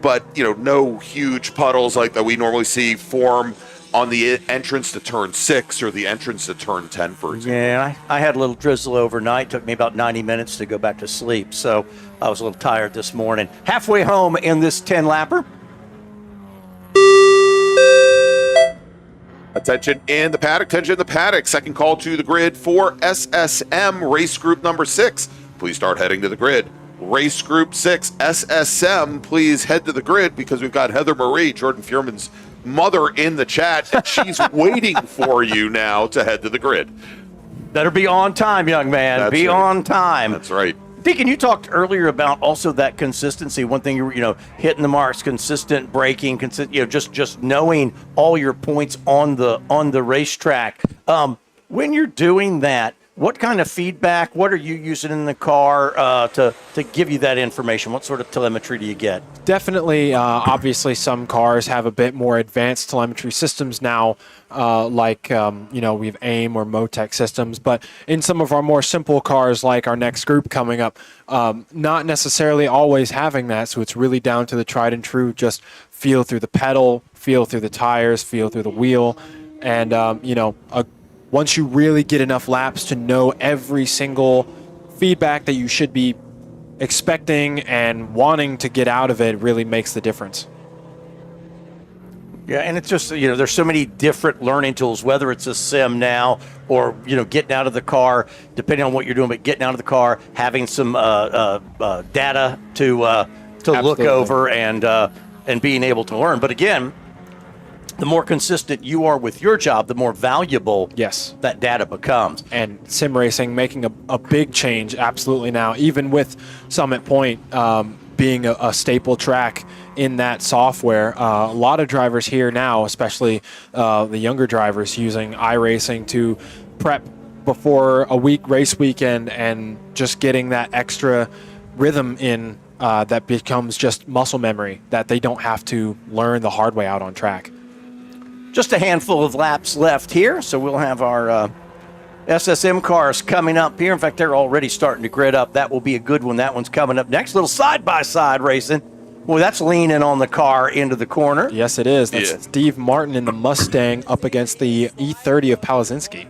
But no huge puddles like that we normally see form on the entrance to turn 6 or the entrance to turn 10, for example. Yeah, I had a little drizzle overnight. Took me about 90 minutes to go back to sleep, so I was a little tired this morning. Halfway home in this 10-lapper. Attention in the paddock, attention in the paddock. Second call to the grid for SSM, race group number 6. Please start heading to the grid. Race group 6, SSM, please head to the grid, because we've got Heather Marie, Jordan Fuhrman's mother, in the chat, and she's waiting for you now to head to the grid. Better be on time, young man. That's be right. on time. That's right. Deacon, you talked earlier about also that consistency. One thing, hitting the marks, consistent braking, just knowing all your points on the racetrack. When you're doing that, what kind of feedback, what are you using in the car to give you that information? What sort of telemetry do you get? Definitely, obviously, some cars have a bit more advanced telemetry systems now, like we have AIM or Motec systems. But in some of our more simple cars, like our next group coming up, not necessarily always having that. So it's really down to the tried and true, just feel through the pedal, feel through the tires, feel through the wheel. And, once you really get enough laps to know every single feedback that you should be expecting and wanting to get out of it, really makes the difference. Yeah, and it's just, there's so many different learning tools, whether it's a sim now or, getting out of the car, depending on what you're doing, but getting out of the car, having some data to look over and being able to learn. But again, the more consistent you are with your job, the more valuable that data becomes. And sim racing making a big change, absolutely now, even with Summit Point being a staple track in that software. A lot of drivers here now, especially the younger drivers, using iRacing to prep before a race weekend and just getting that extra rhythm in that becomes just muscle memory that they don't have to learn the hard way out on track. Just a handful of laps left here, so we'll have our SSM cars coming up here. In fact, they're already starting to grid up. That will be a good one. That one's coming up next. Little side-by-side racing. Boy, that's leaning on the car into the corner. Yes, it is. That's Steve Martin in the Mustang up against the E30 of Palazinski.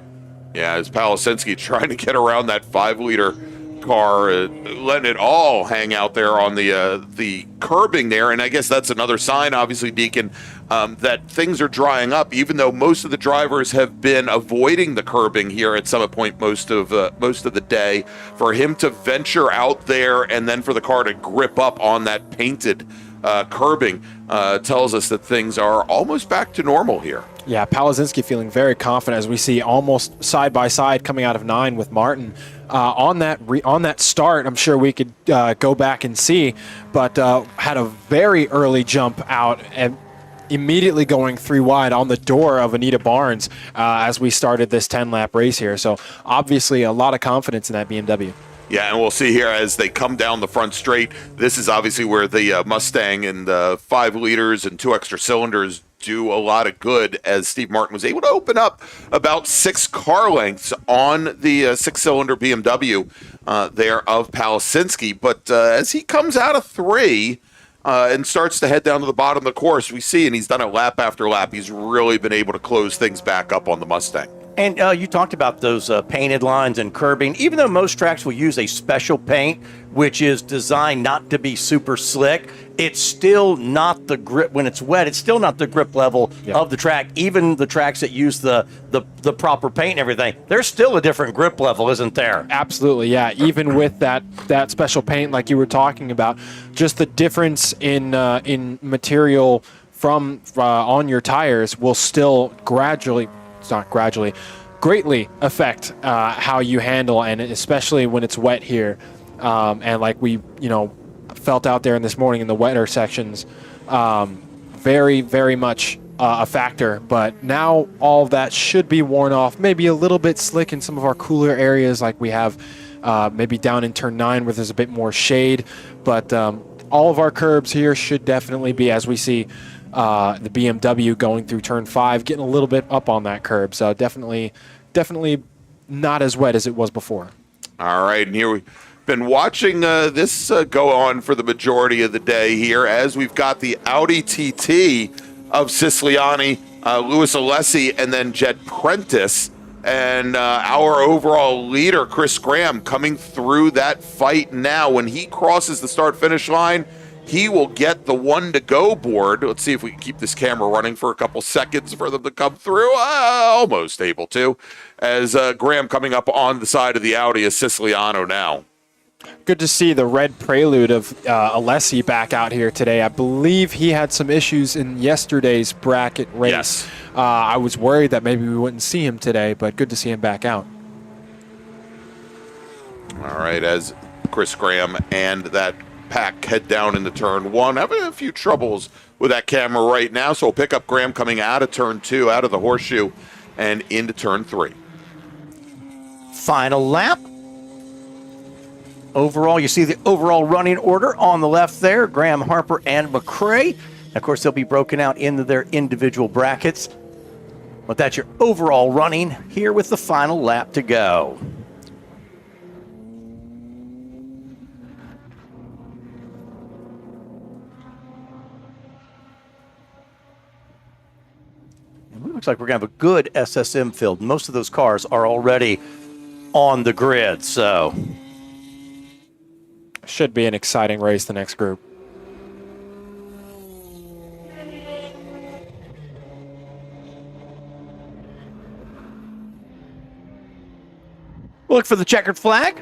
Yeah, as Palazinski trying to get around that 5-liter car, letting it all hang out there on the curbing there. And I guess that's another sign, obviously, Deacon, that things are drying up, even though most of the drivers have been avoiding the curbing here at Summit Point most of the day. For him to venture out there and then for the car to grip up on that painted curbing tells us that things are almost back to normal here. Yeah, Palazinski feeling very confident as we see almost side by side coming out of 9 with Martin. On that start, I'm sure we could go back and see, but had a very early jump out and immediately going 3 wide on the door of Anita Barnes as we started this 10-lap race here. So obviously a lot of confidence in that BMW. Yeah, and we'll see here as they come down the front straight. This is obviously where the Mustang and 5 liters and 2 extra cylinders do a lot of good, as Steve Martin was able to open up about 6 car lengths on the 6-cylinder BMW there of Palazinski. But as he comes out of 3 and starts to head down to the bottom of the course, we see, and he's done it lap after lap, he's really been able to close things back up on the Mustang. And you talked about those painted lines and curbing. Even though most tracks will use a special paint, which is designed not to be super slick, it's still not the grip. When it's wet, it's still not the grip level of the track. Even the tracks that use the proper paint and everything, there's still a different grip level, isn't there? Absolutely, yeah. Even with that special paint like you were talking about, just the difference in material from on your tires will still greatly affect how you handle, and especially when it's wet here. And like we, felt out there in this morning in the wetter sections, very, very much a factor. But now all of that should be worn off. Maybe a little bit slick in some of our cooler areas, like we have maybe down in turn 9 where there's a bit more shade. But all of our curbs here should definitely be, as we see the BMW going through turn 5, getting a little bit up on that curb. So definitely not as wet as it was before. All right, and here we've been watching this go on for the majority of the day here as we've got the Audi TT of Siciliani, Louis Alessi, and then Jed Prentice. And our overall leader, Chris Graham, coming through that fight now. When he crosses the start-finish line, he will get the 1-to-go board. Let's see if we can keep this camera running for a couple seconds for them to come through. Almost able to. As Graham coming up on the side of the Audi is Siciliano now. Good to see the red prelude of Alessi back out here today. I believe he had some issues in yesterday's bracket race. Yes. I was worried that maybe we wouldn't see him today, but good to see him back out. All right, as Chris Graham and that pack head down into turn 1. Having a few troubles with that camera right now, so we'll pick up Graham coming out of turn 2, out of the horseshoe, and into turn 3. Final lap. Overall, you see the overall running order on the left there, Graham, Harper, and McRae. Of course, they'll be broken out into their individual brackets. But that's your overall running here with the final lap to go. It looks like we're going to have a good SSM field. Most of those cars are already on the grid, so should be an exciting race, the next group. Look for the checkered flag.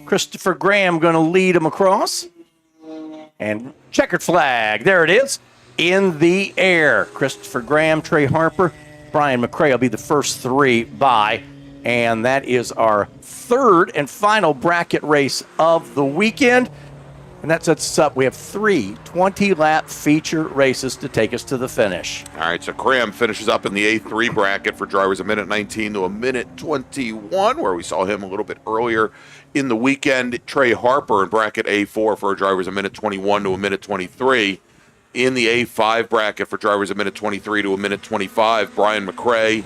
Christopher Graham going to lead them across. And checkered flag, there it is, in the air. Christopher Graham, Trey Harper, Brian McRae will be the first 3 by. And that is our third and final bracket race of the weekend. And that sets us up. We have 3 20-lap feature races to take us to the finish. All right, so Graham finishes up in the A3 bracket for drivers a minute 19 to a minute 21, where we saw him a little bit earlier in the weekend. Trey Harper in bracket A4 for drivers a minute 21 to a minute 23. In the A5 bracket for drivers a minute 23 to a minute 25, Brian McRae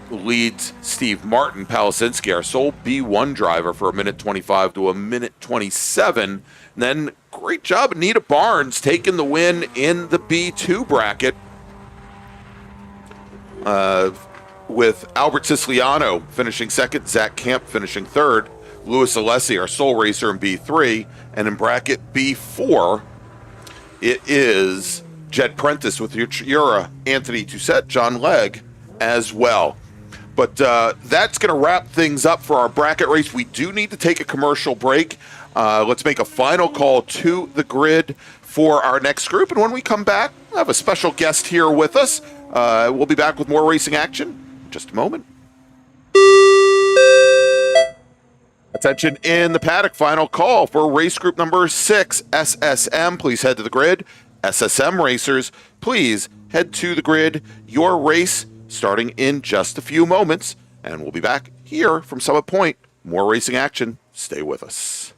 leads Steve Martin, Palasinski, our sole B1 driver, for a minute 25 to a minute 27. And then great job, Anita Barnes taking the win in the B2 bracket with Albert Siciliano finishing second, Zach Camp finishing third, Louis Alessi, our sole racer, in B3. And in bracket B4, it is Jed Prentice with Yura, Anthony Toussaint, John Legg as well. But that's going to wrap things up for our bracket race. We do need to take a commercial break. Let's make a final call to the grid for our next group. And when we come back, we'll have a special guest here with us. We'll be back with more racing action in just a moment. Attention in the paddock, final call for race group number 6, SSM. Please head to the grid. SSM racers, please head to the grid. Your race starting in just a few moments, and we'll be back here from Summit Point. More racing action. Stay with us.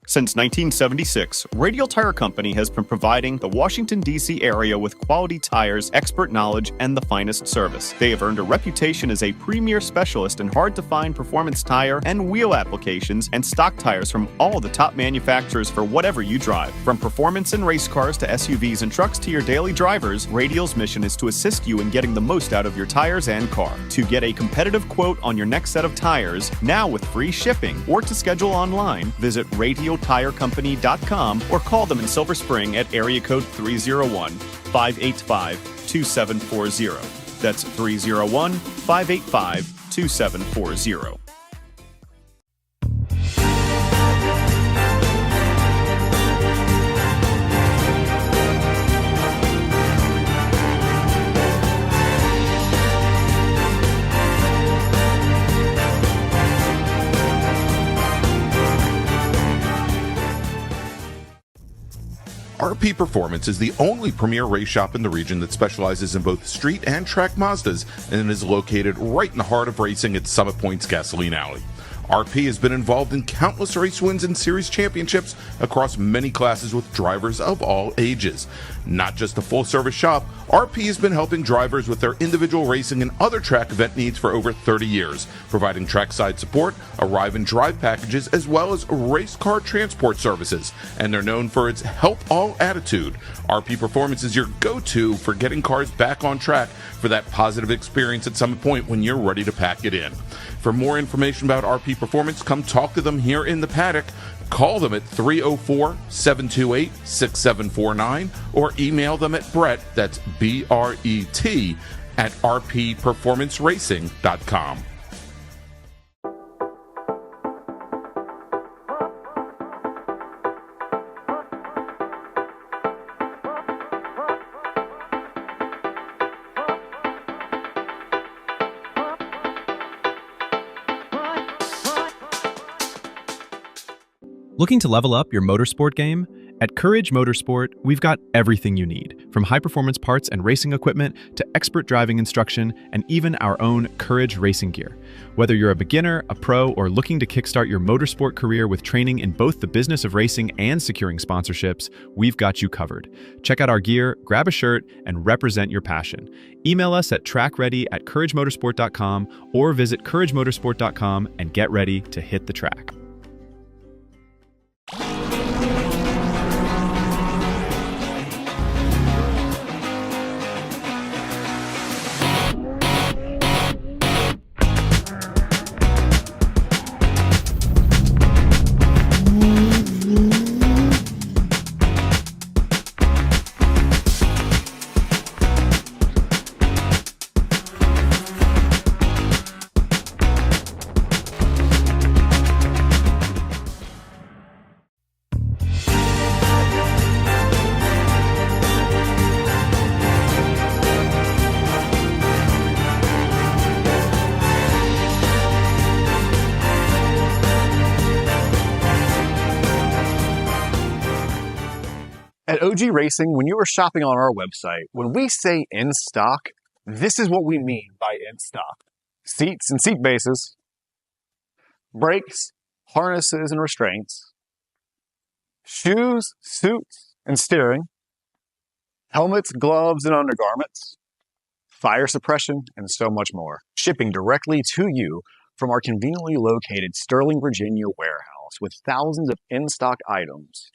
Since 1976, Radial Tire Company has been providing the Washington, D.C. area with quality tires, expert knowledge, and the finest service. They have earned a reputation as a premier specialist in hard-to-find performance tire and wheel applications and stock tires from all the top manufacturers for whatever you drive. From performance and race cars to SUVs and trucks to your daily drivers, Radial's mission is to assist you in getting the most out of your tires and car. To get a competitive quote on your next set of tires, now with free shipping, or to schedule online, visit RadialTireCompany.com or call them in Silver Spring at area code 301-585-2740. That's 301-585-2740. RP Performance is the only premier race shop in the region that specializes in both street and track Mazdas and is located right in the heart of racing at Summit Point's Gasoline Alley. RP has been involved in countless race wins and series championships across many classes with drivers of all ages. Not just a full-service shop, RP has been helping drivers with their individual racing and other track event needs for over 30 years, providing trackside support, arrive and drive packages, as well as race car transport services. And they're known for its help all attitude. RP Performance is your go-to for getting cars back on track for that positive experience at some point when you're ready to pack it in. For more information about RP Performance, come talk to them here in the paddock. Call them at 304-728-6749 or email them at Brett, that's B-R-E-T, at rpperformanceracing.com. Looking to level up your motorsport game? At Courage Motorsport, we've got everything you need, from high-performance parts and racing equipment to expert driving instruction and even our own Courage racing gear. Whether you're a beginner, a pro, or looking to kickstart your motorsport career with training in both the business of racing and securing sponsorships, we've got you covered. Check out our gear, grab a shirt, and represent your passion. Email us at trackready@couragemotorsport.com or visit couragemotorsport.com and get ready to hit the track. At OG Racing, when you are shopping on our website, when we say in stock, this is what we mean by in stock. Seats and seat bases, brakes, harnesses and restraints, shoes, suits and steering, helmets, gloves and undergarments, fire suppression, and so much more. Shipping directly to you from our conveniently located Sterling, Virginia warehouse with thousands of in-stock items.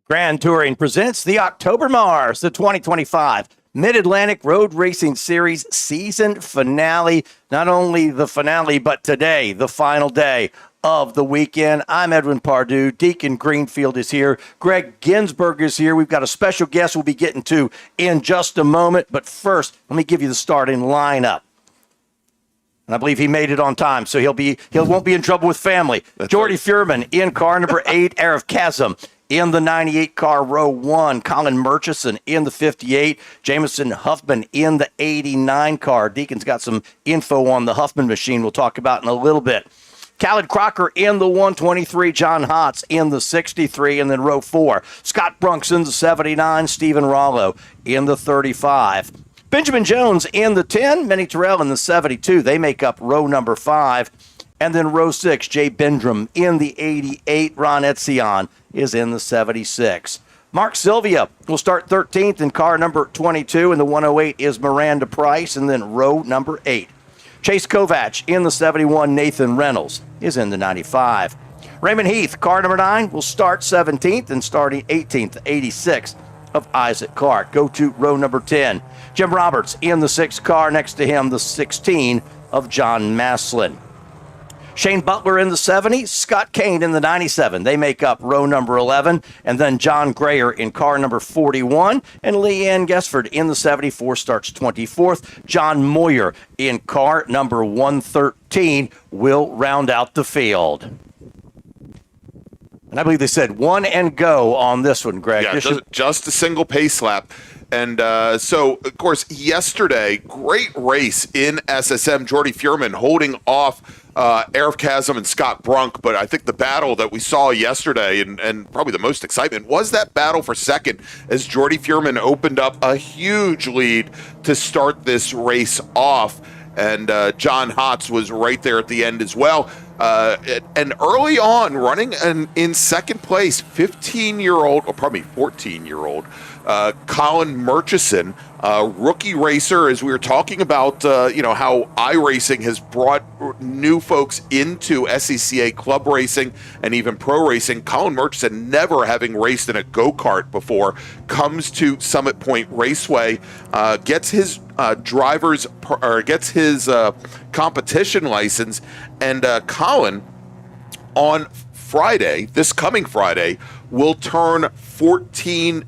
Grand Touring presents the October MARRS, the 2025 Mid-Atlantic Road Racing Series season finale. Not only the finale, but today, the final day of the weekend. I'm Edwin Pardue. Deacon Greenfield is here. Greg Ginsburg is here. We've got a special guest we'll be getting to in just a moment. But first, let me give you the starting lineup. And I believe he made it on time, so he won't be in trouble with family. Jordy Fuhrman in car number 8, Arif Kazim in the 98 car, row 1. Colin Murchison in the 58. Jameson Huffman in the 89 car. Deacon's got some info on the Huffman machine we'll talk about in a little bit. Khaled Crocker in the 123. John Hotz in the 63. And then row 4. Scott Brunks in the 79. Stephen Rollo in the 35. Benjamin Jones in the 10. Minnie Terrell in the 72. They make up row number 5. And then row 6, Jay Bendrum in the 88. Ron Etzion is in the 76. Mark Sylvia will start 13th in car number 22, and the 108 is Miranda Price, and then row number 8. Chase Kovach in the 71. Nathan Reynolds is in the 95. Raymond Heath, car number 9, will start 17th and starting 18th, 86 of Isaac Clark. Go to row number 10. Jim Roberts in the 6th car. Next to him, the 16 of John Maslin. Shane Butler in the 70, Scott Kane in the 97. They make up row number 11. And then John Grayer in car number 41. And Leanne Gesford in the 74 starts 24th. John Moyer in car number 113 will round out the field. And I believe they said 1 and go on this one, Greg. Yeah, just a single pace lap. And so, of course, yesterday, great race in SSM. Jordy Fuhrman holding off Arif Kazim and Scott Brunk. But I think the battle that we saw yesterday, and probably the most excitement, was that battle for second as Jordy Fuhrman opened up a huge lead to start this race off. And John Hotz was right there at the end as well. And early on, running in second place, 14-year-old Colin Murchison, rookie racer. As we were talking about, how iRacing has brought new folks into SCCA club racing and even pro racing. Colin Murchison, never having raced in a go-kart before, comes to Summit Point Raceway, gets his competition license, and Colin on Friday, this coming Friday, will turn 15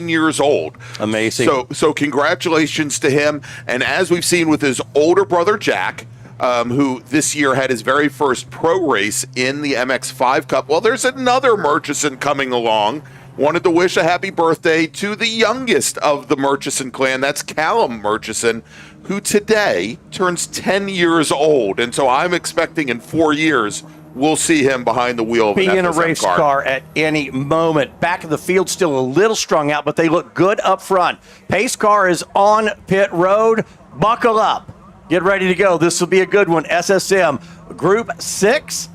years old. Amazing. So congratulations to him. And as we've seen with his older brother Jack, who this year had his very first pro race in the MX5 Cup, well, there's another Murchison coming along. Wanted to wish a happy birthday to the youngest of the Murchison clan. That's Callum Murchison, who today turns 10 years old. And so I'm expecting in 4 years, we'll see him behind the wheel of an Be in a FSM race car at any moment. Back of the field still a little strung out, but they look good up front. Pace car is on pit road. Buckle up. Get ready to go. This will be a good one. SSM Group 6.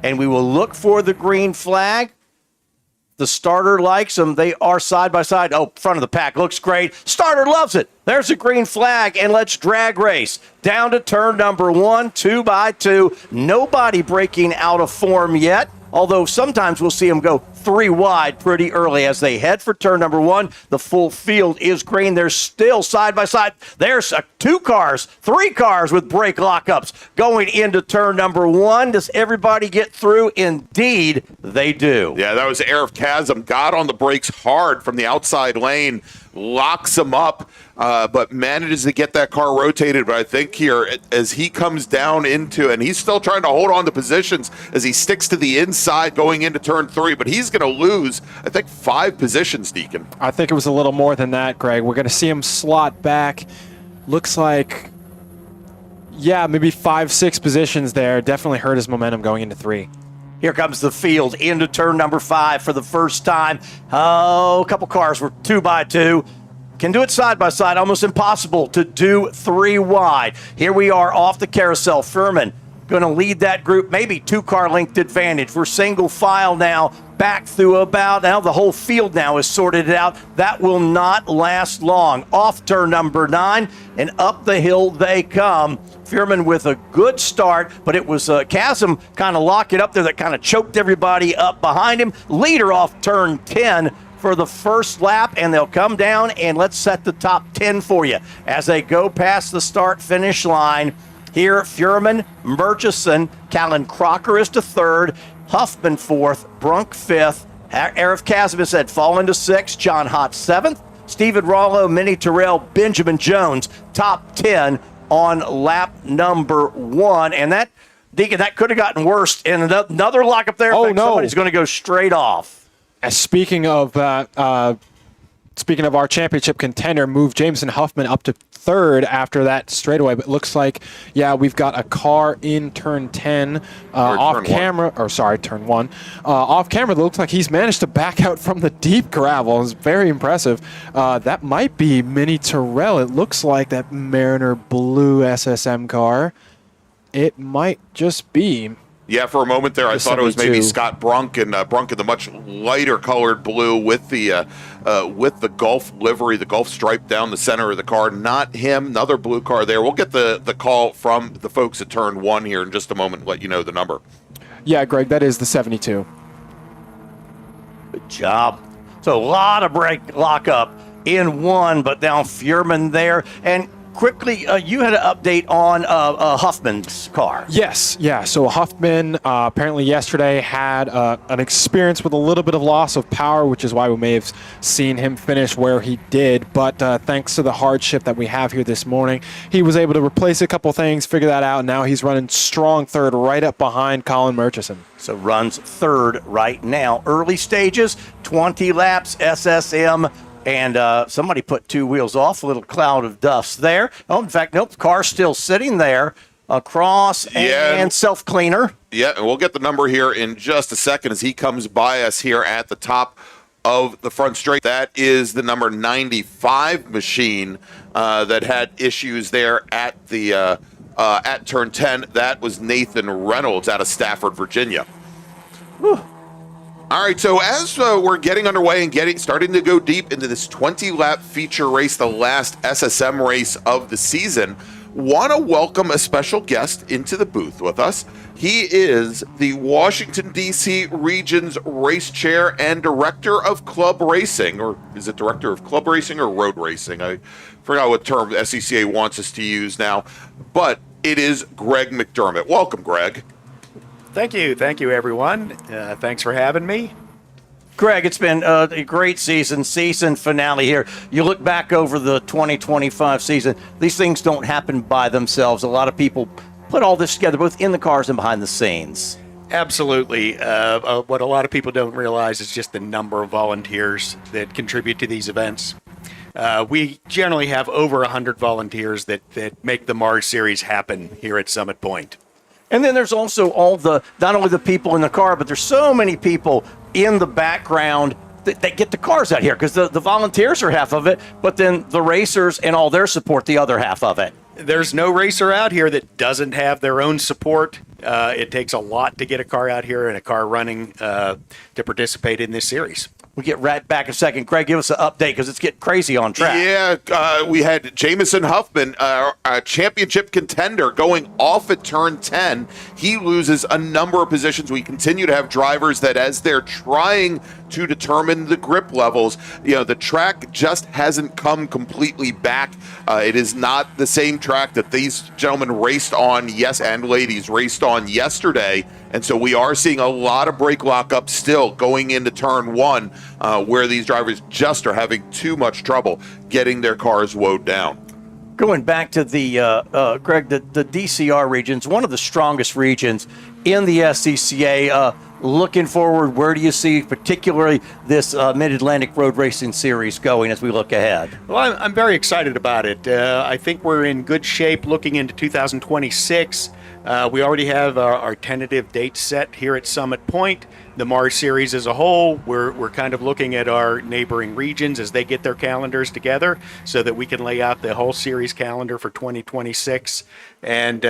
And we will look for the green flag. The starter likes them. They are side by side. Oh, front of the pack looks great. Starter loves it. There's a green flag, and let's drag race down to turn number 1, 2 by 2. Nobody breaking out of form yet, although sometimes we'll see them go 3 wide pretty early as they head for turn number 1. The full field is green. They're still side by side. There's 2 cars, 3 cars with brake lockups going into turn number 1. Does everybody get through? Indeed, they do. Yeah, that was Arif Kazim. Got on the brakes hard from the outside lane, locks him up, but manages to get that car rotated. But I think here, as he comes down into, and he's still trying to hold on to positions as he sticks to the inside going into turn 3, but he's going to lose, I think, 5 positions, Deacon. I think it was a little more than that, Greg. We're going to see him slot back. Looks like, maybe 5-6 positions there. Definitely hurt his momentum going into 3. Here comes the field into turn number 5 for the first time. Oh, a couple cars were 2 by 2. Can do it side by side. Almost impossible to do 3 wide. Here we are off the carousel. Furman going to lead that group. Maybe 2-car length advantage. We're single file now. Back through about. Now the whole field now is sorted out. That will not last long. Off turn number 9 and up the hill they come. Fuhrman with a good start, but it was Chasm kind of locking up there that kind of choked everybody up behind him. Leader off turn 10 for the first lap, and they'll come down, and let's set the top 10 for you as they go past the start-finish line. Here, Fuhrman, Murchison, Callan Crocker is to 3rd, Huffman 4th, Brunk 5th, Arif Kazim had fallen to 6th, John Hott 7th, Stephen Rollo, Minnie Terrell, Benjamin Jones, top 10 on lap number 1. And that, Deacon, that could have gotten worse. And another lock up there. Oh, no. Somebody's going to go straight off. Speaking of our championship contender, move Jameson Huffman up to 3rd after that straightaway. But it looks like, we've got a car in turn 10 off camera. Turn 1. Off camera, it looks like he's managed to back out from the deep gravel. It's very impressive. That might be Minnie Terrell. It looks like that Mariner blue SSM car. It might just be. Yeah, for a moment there, I thought it was maybe Scott Brunk, and Brunk in the much lighter colored blue with the Gulf livery, the Gulf stripe down the center of the car. Not him, another blue car there. We'll get the call from the folks at turn 1 here in just a moment and let you know the number. Yeah, Greg, that is the 72. Good job. So a lot of brake lockup in 1, but now Fuhrman there. And quickly, you had an update on Huffman's car. Yes, yeah. So Huffman apparently yesterday had an experience with a little bit of loss of power, which is why we may have seen him finish where he did. But thanks to the hardship that we have here this morning, he was able to replace a couple things, figure that out, and now he's running strong third right up behind Colin Murchison. So runs third right now. Early stages, 20 laps, SSM. And somebody put two wheels off, a little cloud of dust there. Oh, in fact, nope, car's still sitting there across and self-cleaner. Yeah, and we'll get the number here in just a second as he comes by us here at the top of the front straight. That is the number 95 machine that had issues there at the at turn 10. That was Nathan Reynolds out of Stafford, Virginia. Whew. All right, so as we're getting underway and starting to go deep into this 20-lap feature race, the last SSM race of the season, want to welcome a special guest into the booth with us. He is the Washington, D.C. Region's Race Chair and Director of Club Racing, or is it Director of Club Racing or Road Racing? I forgot what term SCCA wants us to use now, but it is Greg McDermott. Welcome, Greg. Thank you, everyone. Thanks for having me. Greg, it's been a great season finale here. You look back over the 2025 season, these things don't happen by themselves. A lot of people put all this together, both in the cars and behind the scenes. Absolutely. What a lot of people don't realize is just the number of volunteers that contribute to these events. We generally have over 100 volunteers that make the MARRS series happen here at Summit Point. And then there's also not only the people in the car, but there's so many people in the background that get the cars out here, because the volunteers are half of it, but then the racers and all their support, the other half of it. There's no racer out here that doesn't have their own support. It takes a lot to get a car out here and a car running to participate in this series. We'll get right back in a second. Greg, give us an update because it's getting crazy on track. Yeah, we had Jamison Huffman, a championship contender, going off at turn 10. He loses a number of positions. We continue to have drivers that, as they're trying to determine the grip levels, the track just hasn't come completely back. It is not the same track that these gentlemen raced on, and ladies raced on yesterday. And so we are seeing a lot of brake lockup still going into turn 1, where these drivers just are having too much trouble getting their cars woed down. Going back to the, Greg, the DCR region's one of the strongest regions in the SCCA. Looking forward, where do you see particularly this Mid-Atlantic Road Racing Series going as we look ahead? Well, I'm very excited about it. I think we're in good shape looking into 2026. We already have our tentative date set here at Summit Point. The MARRS series as a whole, we're kind of looking at our neighboring regions as they get their calendars together so that we can lay out the whole series calendar for 2026. And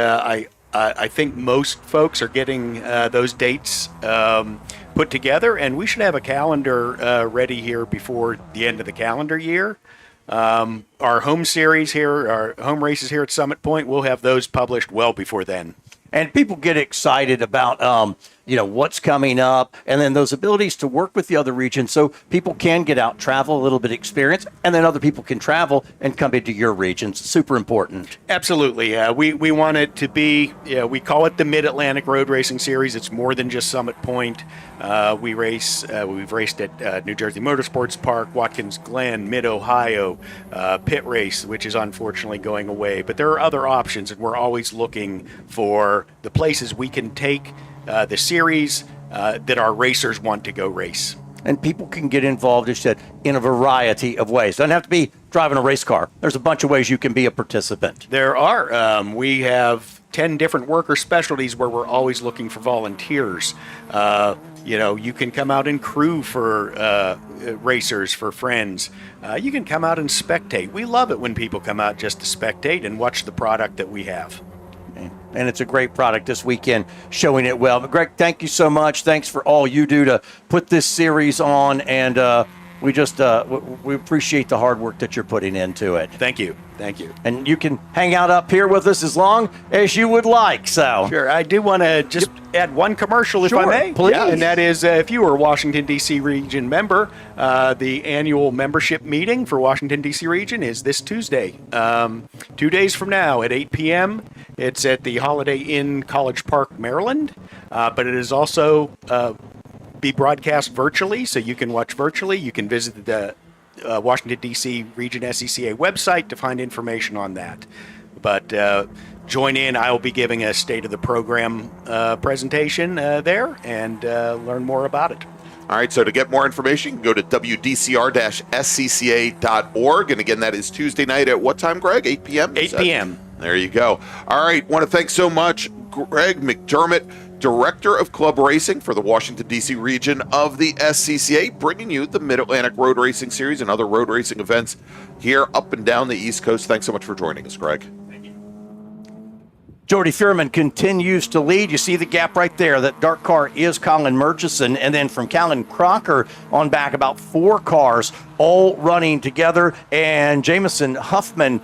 I think most folks are getting those dates put together, and we should have a calendar ready here before the end of the calendar year. Our home series here, our home races here at Summit Point, we'll have those published well before then. And people get excited about, what's coming up, and then those abilities to work with the other regions so people can get out, travel, a little bit of experience, and then other people can travel and come into your regions. Super important. Absolutely. We want it to be, we call it the Mid-Atlantic Road Racing Series. It's more than just Summit Point. We've raced at New Jersey Motorsports Park, Watkins Glen, Mid-Ohio, Pit Race, which is unfortunately going away. But there are other options, and we're always looking for the places we can take the series that our racers want to go race. And people can get involved, as you said, in a variety of ways. Doesn't have to be driving a race car. There's a bunch of ways you can be a participant. There are. We have 10 different worker specialties where we're always looking for volunteers. You can come out and crew for racers, for friends. You can come out and spectate. We love it when people come out just to spectate and watch the product that we have. And it's a great product this weekend, showing it well. But Greg, thank you so much. Thanks for all you do to put this series on, and we just we appreciate the hard work that you're putting into it. Thank you. Thank you. And you can hang out up here with us as long as you would like. So sure, I do want to just add one commercial, if I may. Please. Yeah, and that is, if you are a Washington, D.C. region member, the annual membership meeting for Washington, D.C. region is this Tuesday, 2 days from now at 8 p.m. It's at the Holiday Inn, College Park, Maryland. But it is also be broadcast virtually, so you can watch virtually. You can visit the Washington, D.C. region SCCA website to find information on that. But join in. I will be giving a state of the program presentation there and learn more about it. All right, so to get more information, you can go to wdcr-scca.org. And again, that is Tuesday night at what time, Greg? 8 p.m.? 8 p.m. There you go. All right, want to thank so much Greg McDermott, Director of Club Racing for the Washington, D.C. region of the SCCA, bringing you the Mid-Atlantic Road Racing Series and other road racing events here up and down the East Coast. Thanks so much for joining us, Greg. Jordy Fuhrman continues to lead. You see the gap right there. That dark car is Colin Murchison. And then from Callan Crocker on back, about 4 cars all running together. And Jamison Huffman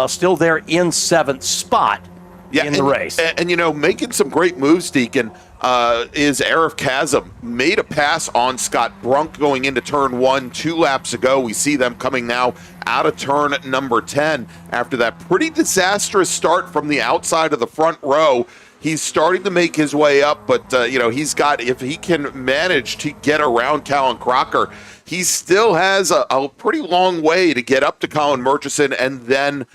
still there in 7th spot in the race. And, you know, making some great moves, Deacon, is SRFx. Made a pass on Scott Brunk going into turn 1 2 laps ago. We see them coming now out of turn number 10 after that pretty disastrous start from the outside of the front row. He's starting to make his way up, but, you know, he's got, if he can manage to get around Callan Crocker, he still has a pretty long way to get up to Colin Murchison and then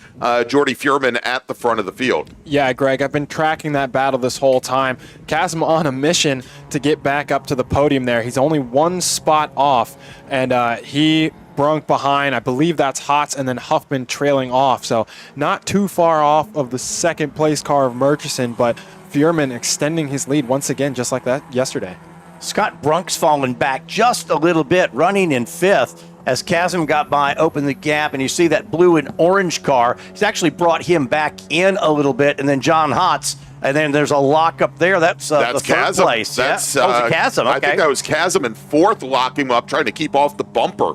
Jordy Fuhrman at the front of the field. Yeah, Greg, I've been tracking that battle this whole time. Chasm on a mission to get back up to the podium there. He's only 1 spot off, and he Brunk behind. I believe that's Hotz, and then Huffman trailing off. So not too far off of the second place car of Murchison, but Fuhrman extending his lead once again, just like that yesterday. Scott Brunk's fallen back just a little bit, running in 5th as Chasm got by, opened the gap, and you see that blue and orange car. He's actually brought him back in a little bit, and then John Hotz, and then there's a lock up there. That's the 3rd Chasm. place. That's that was Chasm. Okay. I think that was Chasm in 4th, locking him up, trying to keep off the bumper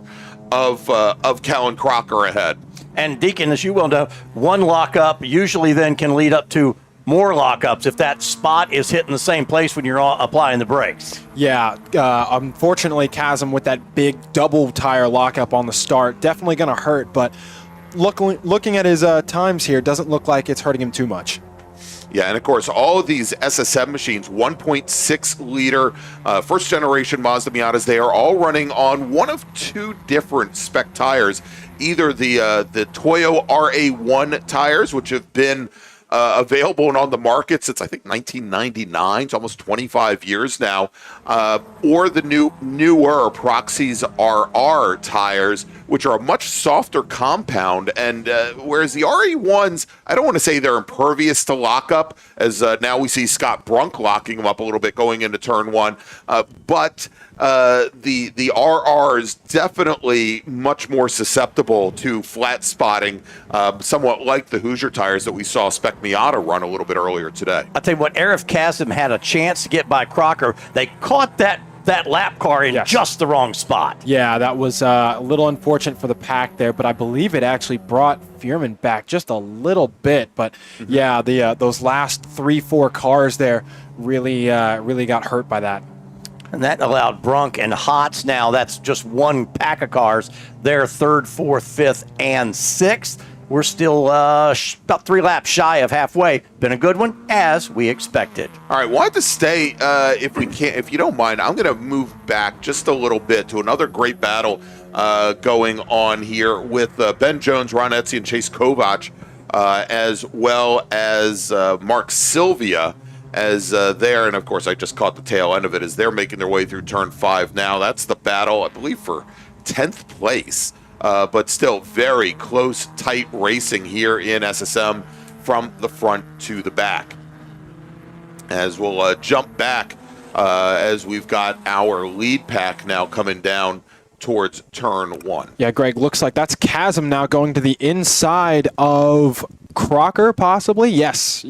of Callan Crocker ahead. And Deacon, as you well know, 1 lockup usually then can lead up to more lockups if that spot is hitting the same place when you're applying the brakes. Yeah, unfortunately, Chasm with that big double tire lockup on the start, definitely going to hurt, but looking at his times here, doesn't look like it's hurting him too much. Yeah, and of course, all of these SSM machines, 1.6 liter, first generation Mazda Miatas, they are all running on one of 2 different spec tires, either the Toyo RA1 tires, which have been available and on the market since I think 1999, it's almost 25 years now, or the newer Proxys RR tires, which are a much softer compound. And whereas the RE1s, I don't want to say they're impervious to lockup, as now we see Scott Brunk locking them up a little bit going into turn 1, but the RR is definitely much more susceptible to flat spotting, somewhat like the Hoosier tires that we saw Spec Miata run a little bit earlier today. I'll tell you what, SRFx had a chance to get by Crocker. They caught that lap car in just the wrong spot. Yeah, that was a little unfortunate for the pack there, but I believe it actually brought Fuhrman back just a little bit. But yeah, those last 3-4 cars there really got hurt by that. And that allowed Brunk and Hotz, now that's just 1 pack of cars. They're 3rd, 4th, 5th, and 6th. We're still about 3 laps shy of halfway. Been a good one, as we expected. All right, wanted to stay, if you don't mind, I'm going to move back just a little bit to another great battle going on here with Ben Jones, Ron Etzi, and Chase Kovach, as well as Mark Sylvia as there. And, of course, I just caught the tail end of it as they're making their way through turn 5 now. That's the battle, I believe, for 10th place. But still very close, tight racing here in SSM from the front to the back. As we'll jump back as we've got our lead pack now coming down towards turn 1. Yeah, Greg, looks like that's Chasm now going to the inside of Crocker, possibly? Yes.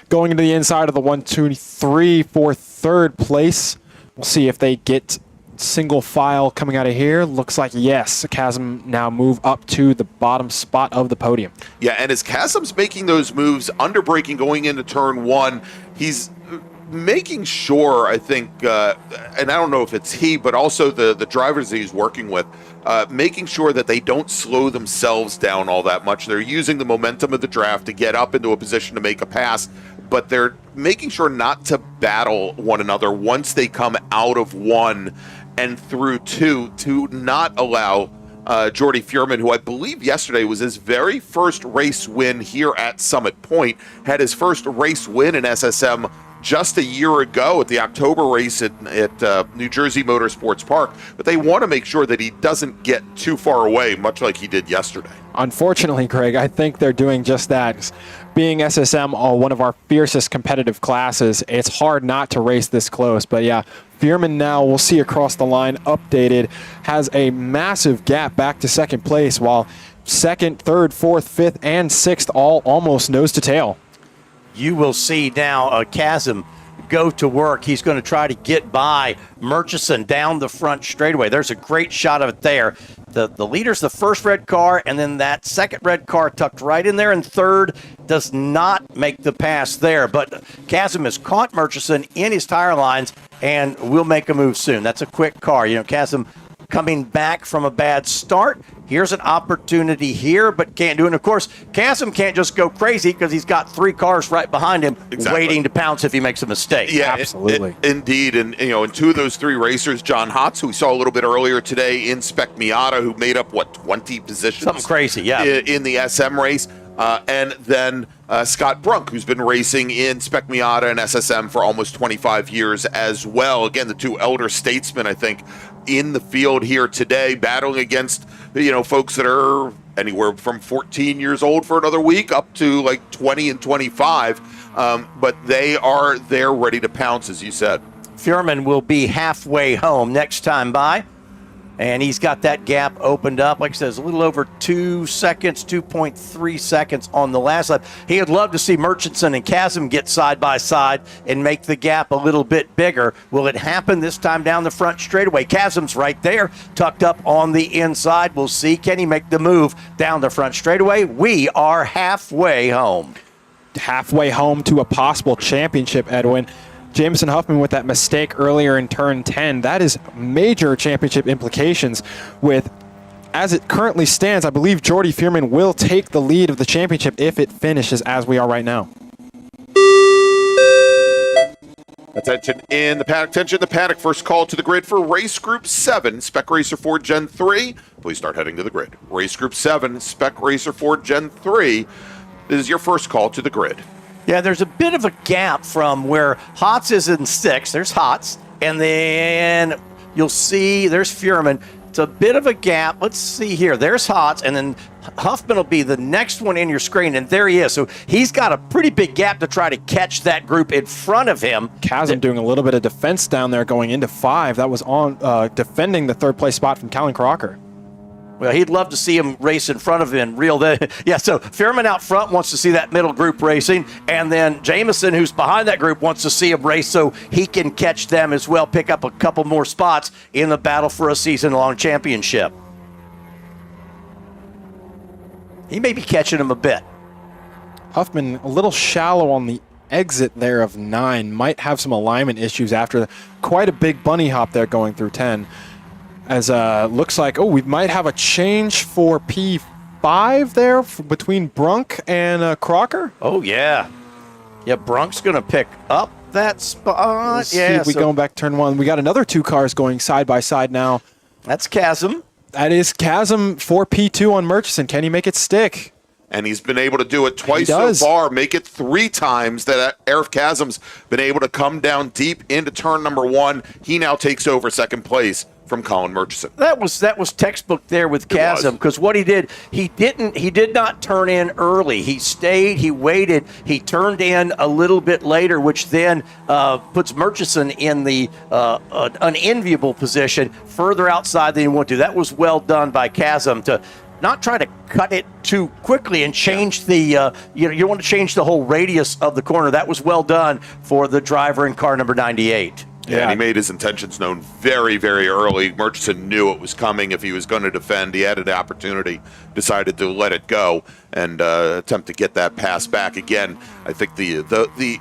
Going into the inside of the 1, 2, 3 for 3rd place. We'll see if they get single file coming out of here. Looks like, yes, Chasm now move up to the bottom spot of the podium. Yeah, and as Chasm's making those moves, under braking going into turn one, he's making sure, I think, and I don't know if it's he, but also the drivers that he's working with, making sure that they don't slow themselves down all that much. They're using the momentum of the draft to get up into a position to make a pass, but they're making sure not to battle one another once they come out of one and through two, to not allow Jordy Fuhrman, who I believe yesterday was his very first race win here at Summit Point, had his first race win in SSM just a year ago at the October race at New Jersey Motorsports Park, but they want to make sure that he doesn't get too far away, much like he did yesterday. Unfortunately, Greg, I think they're doing just that. Being SSM one of our fiercest competitive classes, it's hard not to race this close. But yeah, Fuhrman now, we'll see across the line, updated, has a massive gap back to second place, while second, third, fourth, fifth, and sixth all almost nose to tail. You will see now Chasm go to work. He's going to try to get by Murchison down the front straightaway. There's a great shot of it there. The leader's the first red car, and then that second red car tucked right in there, and third does not make the pass there. But Chasm has caught Murchison in his tire lines and will make a move soon. That's a quick car. You know, Chasm coming back from a bad start. Here's an opportunity here, but can't do it. And of course, Chasm can't just go crazy because he's got three cars right behind him waiting to pounce if he makes a mistake. Yeah, absolutely. Indeed. And, you know, and two of those three racers, John Hotz, who we saw a little bit earlier today in Spec Miata, who made up, 20 positions? Something crazy, yeah. In the SM race. And then Scott Brunk, who's been racing in Spec Miata and SSM for almost 25 years as well. Again, the two elder statesmen, I think, in the field here today, battling against, folks that are anywhere from 14 years old for another week up to like 20 and 25. But they are there ready to pounce, as you said. Fuhrman will be halfway home next time by. And he's got that gap opened up. Like I said, it's a little over 2 seconds, 2.3 seconds on the last lap. He would love to see Murchison and Chasm get side by side and make the gap a little bit bigger. Will it happen this time down the front straightaway? Chasm's right there, tucked up on the inside. We'll see. Can he make the move down the front straightaway? We are halfway home. Halfway home to a possible championship, Edwin. Jameson Huffman with that mistake earlier in turn 10. That is major championship implications with, as it currently stands, I believe Jordy Fuhrman will take the lead of the championship if it finishes as we are right now. Attention in the paddock. Attention in the paddock. First call to the grid for Race Group 7, Spec Racer Ford Gen 3. Please start heading to the grid. Race Group 7, Spec Racer Ford Gen 3. This is your first call to the grid. Yeah, there's a bit of a gap from where Hotz is in 6th. There's Hotz. And then you'll see there's Fuhrman. It's a bit of a gap. Let's see here. There's Hotz. And then Huffman will be the next one in your screen. And there he is. So he's got a pretty big gap to try to catch that group in front of him. Chasm doing a little bit of defense down there going into 5. That was on defending the third place spot from Callan Crocker. Well, he'd love to see him race in front of him. Yeah, so Fuhrman out front wants to see that middle group racing, and then Jameson, who's behind that group, wants to see him race so he can catch them as well, pick up a couple more spots in the battle for a season-long championship. He may be catching him a bit. Huffman a little shallow on the exit there of 9. Might have some alignment issues after quite a big bunny hop there going through 10. As looks like, we might have a change for P5 there between Brunk and Crocker. Oh, yeah. Yeah, Brunk's going to pick up that spot. Let's see if we go back turn 1. We got another 2 cars going side by side now. That's Chasm. That is Chasm for P2 on Murchison. Can he make it stick? And he's been able to do it twice so far, make it 3 times that Arif Chasm's been able to come down deep into turn number 1. He now takes over second place from Colin Murchison. That was textbook there with Chasm, because what he did not turn in early. He stayed, he waited, he turned in a little bit later, which then puts Murchison in the unenviable position further outside than he wanted to. That was well done by Chasm to not try to cut it too quickly and change the, you want to change the whole radius of the corner. That was well done for the driver in car number 98. Yeah, and he made his intentions known very, very early. Murchison knew it was coming. If he was going to defend, he had an opportunity, decided to let it go and attempt to get that pass back. Again, I think the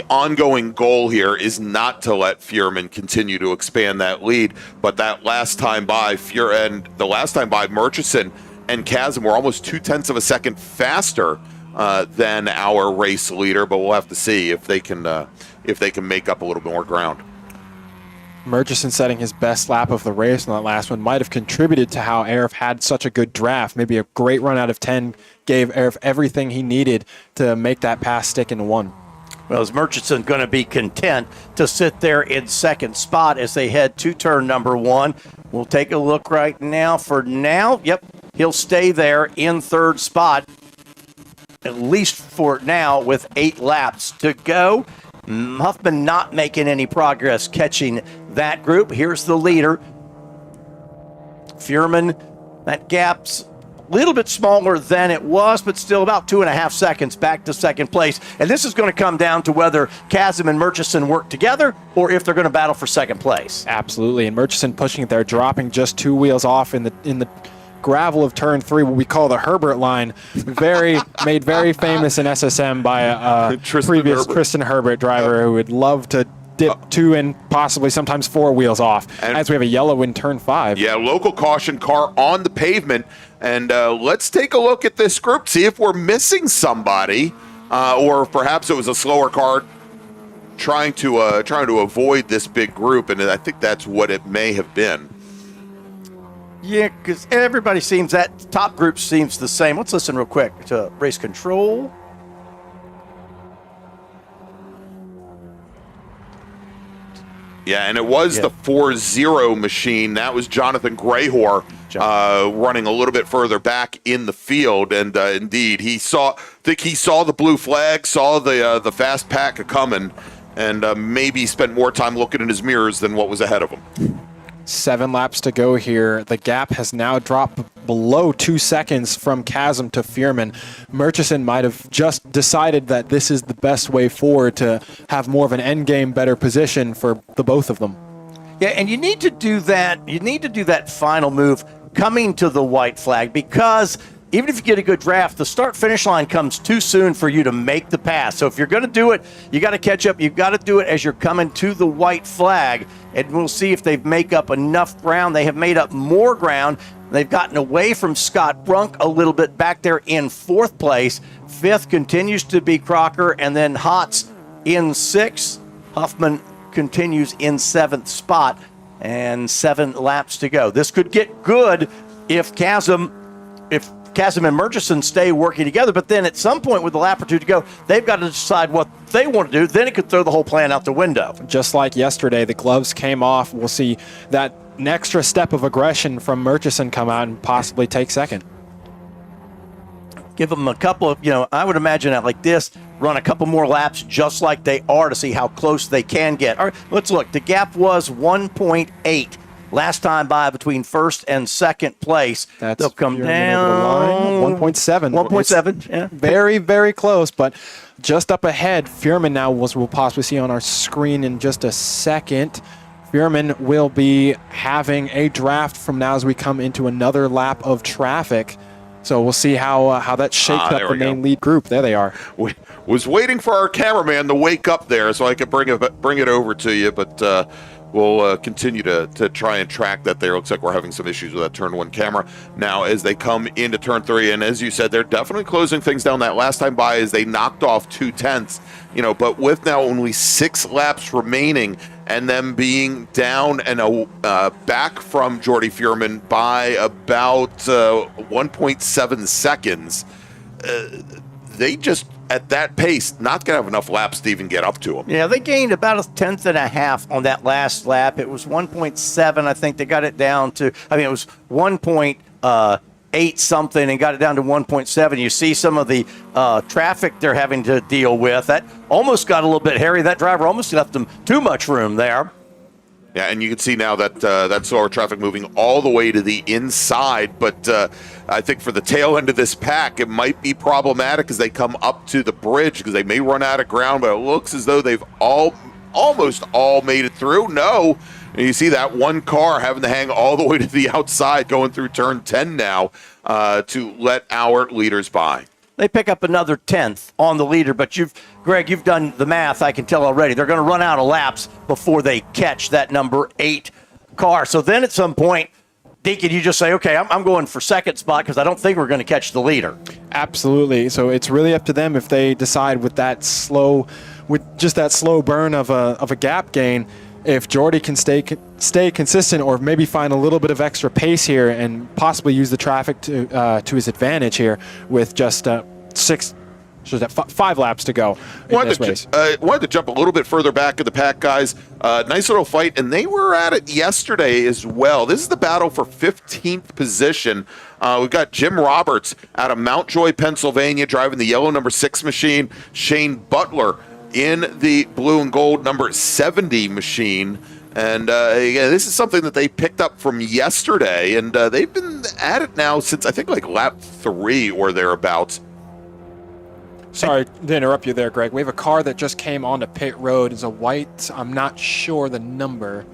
ongoing goal here is not to let Fuhrman continue to expand that lead, but that last time by Murchison and Chasm were almost 0.2 of a second faster than our race leader, but we'll have to see if they can make up a little bit more ground. Murchison setting his best lap of the race on that last one might have contributed to how Arif had such a good draft. Maybe a great run out of 10 gave Arif everything he needed to make that pass stick into one. Well, is Murchison going to be content to sit there in second spot as they head to turn number 1? We'll take a look right now. For now, yep, he'll stay there in third spot, at least for now, with 8 laps to go. Huffman not making any progress catching that group. Here's the leader. Fuhrman, that gap's a little bit smaller than it was, but still about 2.5 seconds back to second place. And this is going to come down to whether Chasm and Murchison work together or if they're going to battle for second place. Absolutely, and Murchison pushing it there, dropping just 2 wheels off in the gravel of turn 3, what we call the Herbert line, made very famous in SSM by a previous Tristan Herbert driver who would love to dip 2 and possibly sometimes 4 wheels off, and as we have a yellow in turn 5. Yeah, local caution car on the pavement, and let's take a look at this group, see if we're missing somebody, or perhaps it was a slower car trying to avoid this big group, and I think that's what it may have been. Yeah, because everybody seems, that top group seems the same. Let's listen real quick to race control. Yeah, and it was the 4-0 machine. That was Jonathan Grayhor running a little bit further back in the field, and indeed, he saw the blue flag, saw the fast pack coming, and maybe spent more time looking in his mirrors than what was ahead of him. 7 laps to go here. The gap has now dropped below 2 seconds from Chasm to Fuhrman. Murchison might have just decided that this is the best way forward to have more of an end game, better position for the both of them. Yeah, and you need to do that. You need to do that final move coming to the white flag, because even if you get a good draft, the start-finish line comes too soon for you to make the pass. So if you're going to do it, you got to catch up. You've got to do it as you're coming to the white flag, and we'll see if they've make up enough ground. They have made up more ground. They've gotten away from Scott Brunk a little bit back there in 4th place. 5th continues to be Crocker, and then Hotz in 6th. Huffman continues in 7th spot, and 7 laps to go. This could get good if Chasm and Murchison stay working together, but then at some point with the lap or 2 to go, they've got to decide what they want to do. Then it could throw the whole plan out the window. Just like yesterday, the gloves came off. We'll see that an extra step of aggression from Murchison come out and possibly take second. Give them a couple of, I would imagine that like this, run a couple more laps just like they are to see how close they can get. All right, let's look. The gap was 1.8. Last time by between 1st and 2nd place. They'll come down. 1.7. 1.7, yeah. Very, very close, but just up ahead. Fuhrman now, we'll possibly see on our screen in just a second. Fuhrman will be having a draft from now as we come into another lap of traffic. So we'll see how that shakes up the main lead group. There they are. We was waiting for our cameraman to wake up there so I could bring it over to you, but we'll continue to try and track that there. Looks like we're having some issues with that turn 1 camera now as they come into turn 3. And as you said, they're definitely closing things down. That last time by as they knocked off 2/10, but with now only 6 laps remaining and them being down and back from Jordy Fuhrman by about 1.7 seconds, they just, at that pace, not going to have enough laps to even get up to him. Yeah, they gained about 1/10.5 on that last lap. It was 1.7, I think. They got it down to, it was 1.8 something and got it down to 1.7. You see some of the traffic they're having to deal with. That almost got a little bit hairy. That driver almost left them too much room there. Yeah, and you can see now that that slower traffic moving all the way to the inside, but I think for the tail end of this pack, it might be problematic as they come up to the bridge because they may run out of ground, but it looks as though they've all almost all made it through. No. And you see that one car having to hang all the way to the outside going through turn 10 now to let our leaders by. They pick up another 10th on the leader, but Greg, you've done the math, I can tell already. They're going to run out of laps before they catch that number 8 car. So then at some point, Deacon, you just say, okay, I'm going for second spot because I don't think we're going to catch the leader. Absolutely. So it's really up to them if they decide with just that slow burn of a gap gain, if Jordy can stay consistent or maybe find a little bit of extra pace here and possibly use the traffic to his advantage here with just 5 laps to go in this race. Wanted to jump a little bit further back in the pack, guys. Nice little fight, and they were at it yesterday as well. This is the battle for 15th position. We've got Jim Roberts out of Mount Joy, Pennsylvania, driving the yellow number 6 machine. Shane Butler in the blue and gold number 70 machine. And this is something that they picked up from yesterday, and they've been at it now since I think like lap 3 or thereabouts. Sorry to interrupt you there, Greg. We have a car that just came onto pit road. It's a white. I'm not sure the number.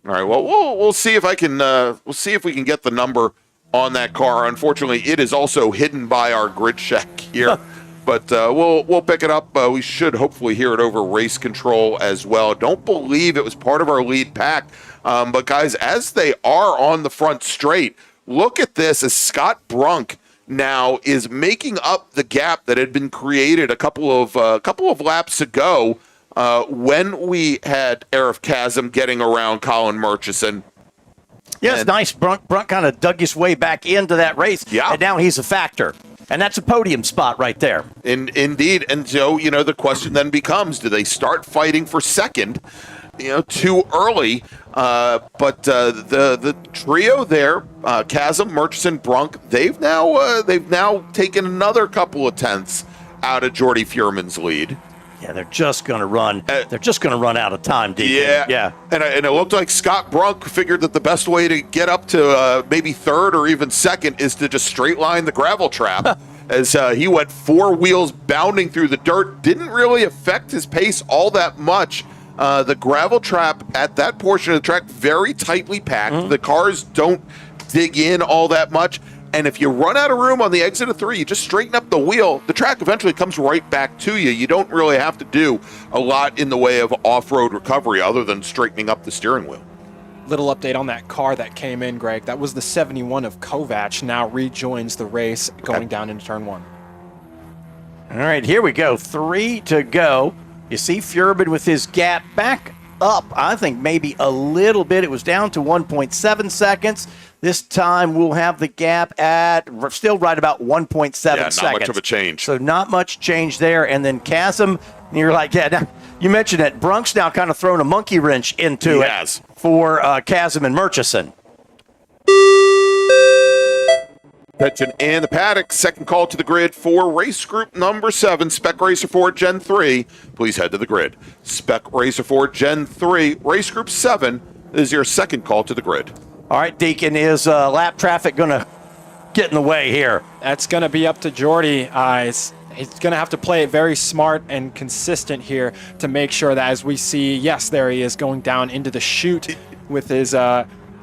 All right. Well, we'll see if I can. We'll see if we can get the number on that car. Unfortunately, it is also hidden by our grid check here. But we'll pick it up. We should hopefully hear it over race control as well. Don't believe it was part of our lead pack. But guys, as they are on the front straight, look at this as Scott Brunk now is making up the gap that had been created a couple of laps ago when we had Arif Chasm getting around Colin Murchison. Yeah, it's nice. Brunk kind of dug his way back into that race. Yeah. And now he's a factor. And that's a podium spot right there. Indeed. And so, the question then becomes, do they start fighting for second, too early? But the trio there, Chasm, Murchison, Brunk, they've now taken another couple of tenths out of Jordy Fuhrman's lead. Yeah, they're just going to run. They're just going to run out of time, Deacon. Yeah. And it looked like Scott Brunk figured that the best way to get up to maybe third or even second is to just straight line the gravel trap. As he went 4 wheels bounding through the dirt, didn't really affect his pace all that much. The gravel trap at that portion of the track, very tightly packed. Mm-hmm. The cars don't dig in all that much. And if you run out of room on the exit of 3, you just straighten up the wheel. The track eventually comes right back to you. You don't really have to do a lot in the way of off-road recovery other than straightening up the steering wheel. Little update on that car that came in, Greg. That was the 71 of Kovac. Now rejoins the race going down into turn 1. All right, here we go. 3 to go. You see Fuhrman with his gap back up, I think maybe a little bit. It was down to 1.7 seconds. This time we'll have the gap at still right about 1.7 seconds. Not much of a change. So not much change there. And then Chasm, you're like, now, you mentioned it. Brunk's now kind of thrown a monkey wrench into it for Chasm and Murchison. Attention in the paddock. Second call to the grid for race group number 7, Spec Racer 4 Gen 3. Please head to the grid. Spec Racer 4 Gen 3, race group 7 is your second call to the grid. All right, Deacon, is lap traffic going to get in the way here? That's going to be up to Jordy. He's going to have to play it very smart and consistent here to make sure that as we see, yes, there he is going down into the chute with his